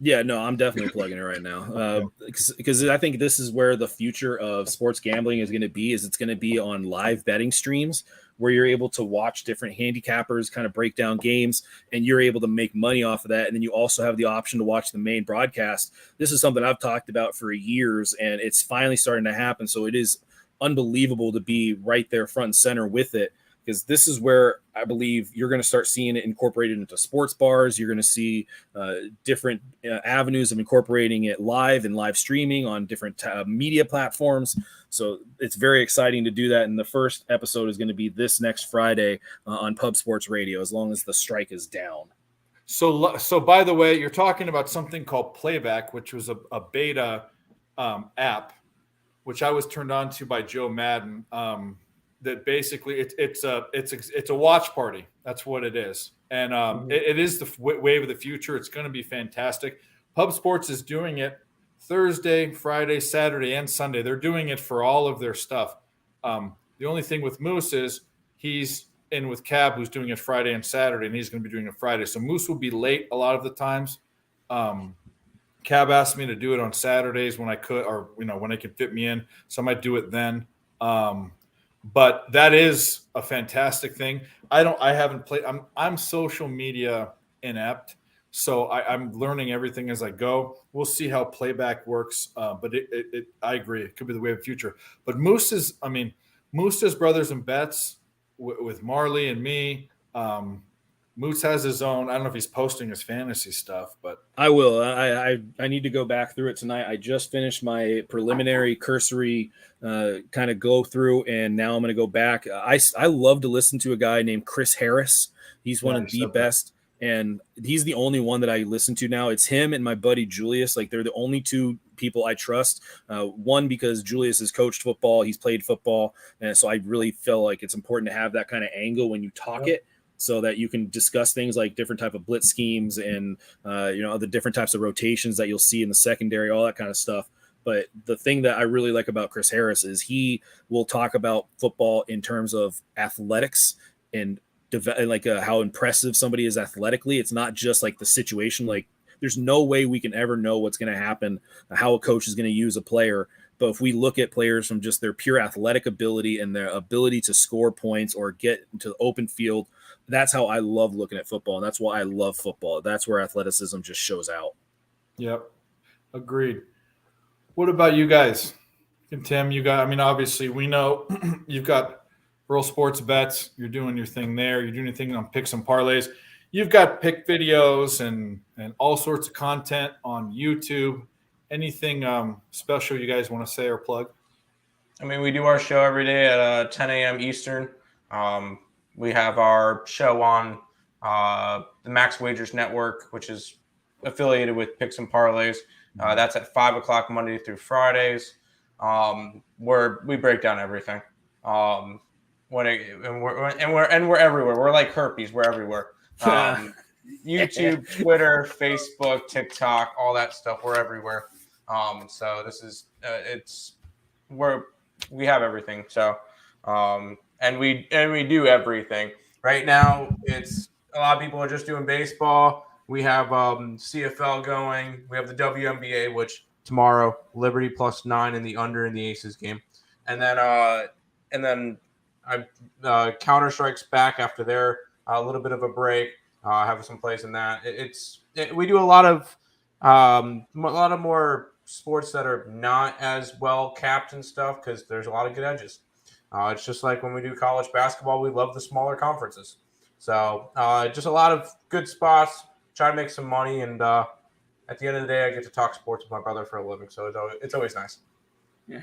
Yeah, no, I'm definitely plugging it right now because I think this is where the future of sports gambling is going to be. It's going to be on live betting streams where you're able to watch different handicappers kind of break down games, and you're able to make money off of that. And then you also have the option to watch the main broadcast. This is something I've talked about for years, and it's finally starting to happen. So it is unbelievable to be right there front and center with it. Because this is where I believe you're going to start seeing it incorporated into sports bars. You're going to see different avenues of incorporating it live and live streaming on different media platforms. So it's very exciting to do that. And the first episode is going to be this next Friday on Pub Sports Radio, as long as the strike is down. So by the way, you're talking about something called Playback, which was a beta app, which I was turned on to by Joe Madden. That basically it's a watch party. That's what it is, and it is the wave of the future. It's going to be fantastic. Pub Sports is doing it Thursday, Friday, Saturday, and Sunday. They're doing it for all of their stuff. The only thing with Moose is he's in with Cab, who's doing it Friday and Saturday, and he's going to be doing it Friday. So Moose will be late a lot of the times. Cab asked me to do it on Saturdays when I could, or when they could fit me in, so I might do it then. But that is a fantastic thing. I haven't played. I'm social media inept, so I'm learning everything as I go. We'll see how Playback works. But I agree. It could be the way of the future. But Moose does Brothers and Bets with Marley and me. Moose has his own. I don't know if he's posting his fantasy stuff, but I will. I need to go back through it tonight. I just finished my preliminary cursory kind of go through, and now I'm going to go back. I love to listen to a guy named Chris Harris. He's one of the best, and he's the only one that I listen to now. It's him and my buddy Julius. Like, they're the only two people I trust. One, because Julius has coached football, he's played football, and so I really feel like it's important to have that kind of angle when you talk it, so that you can discuss things like different type of blitz schemes and the different types of rotations that you'll see in the secondary, all that kind of stuff. But the thing that I really like about Chris Harris is he will talk about football in terms of athletics and how impressive somebody is athletically. It's not just like the situation. Like, there's no way we can ever know what's going to happen, how a coach is going to use a player. But if we look at players from just their pure athletic ability and their ability to score points or get into the open field, that's how I love looking at football. And that's why I love football. That's where athleticism just shows out. Yep. Agreed. What about you guys? And Tim, obviously we know you've got Real Sports Bets. You're doing your thing there. You're doing your thing on picks and parlays. You've got pick videos and all sorts of content on YouTube. Anything special you guys want to say or plug? I mean, we do our show every day at 10 a.m. Eastern. We have our show on the Max Wagers Network, which is affiliated with Picks and Parlays. That's at 5 o'clock Monday through Fridays. Where we break down everything. And we're everywhere. We're like herpes. We're everywhere. YouTube, Twitter, Facebook, TikTok, all that stuff. We're everywhere. So this is we have everything. So and we do everything. Right now, it's a lot of people are just doing baseball. We have CFL going. We have the WNBA, which tomorrow Liberty +9 in the under in the Aces game, and then Counter Strike's back after their a little bit of a break. Have some plays in that. We do a lot of more sports that are not as well capped and stuff because there's a lot of good edges. It's just like when we do college basketball, we love the smaller conferences. So just a lot of good spots. Try to make some money, and at the end of the day, I get to talk sports with my brother for a living. So it's always nice. Yeah.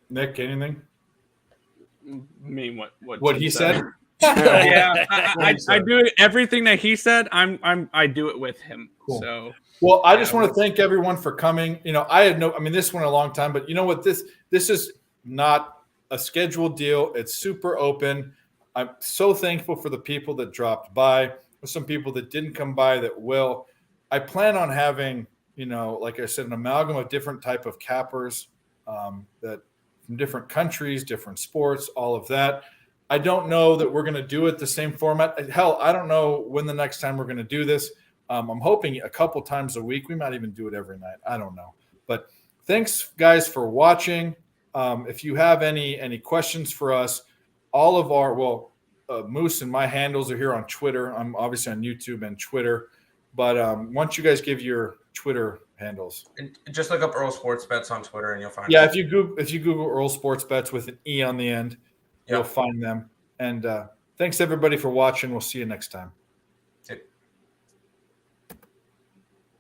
Nick, anything? I mean, What he said? Yeah, I do everything that he said. I do it with him. Cool. So well, I just want to thank everyone for coming. This went a long time, but you know what? This is not a scheduled deal. It's super open. I'm so thankful for the people that dropped by. There's some people that didn't come by that will. I plan on having, like I said, an amalgam of different type of cappers that from different countries, different sports, all of that. I don't know that we're going to do it the same format. Hell, I don't know when the next time we're going to do this. I'm hoping a couple times a week. We might even do it every night. I don't know. But thanks, guys, for watching. If you have any questions for us, all of our Moose and my handles are here on Twitter. I'm obviously on YouTube and Twitter. But why don't you guys give your Twitter handles? And just look up Earl Sports Bets on Twitter, and you'll find. Yeah, it. if you Google Earl Sports Bets with an E on the end, you'll find them. And thanks everybody for watching. We'll see you next time.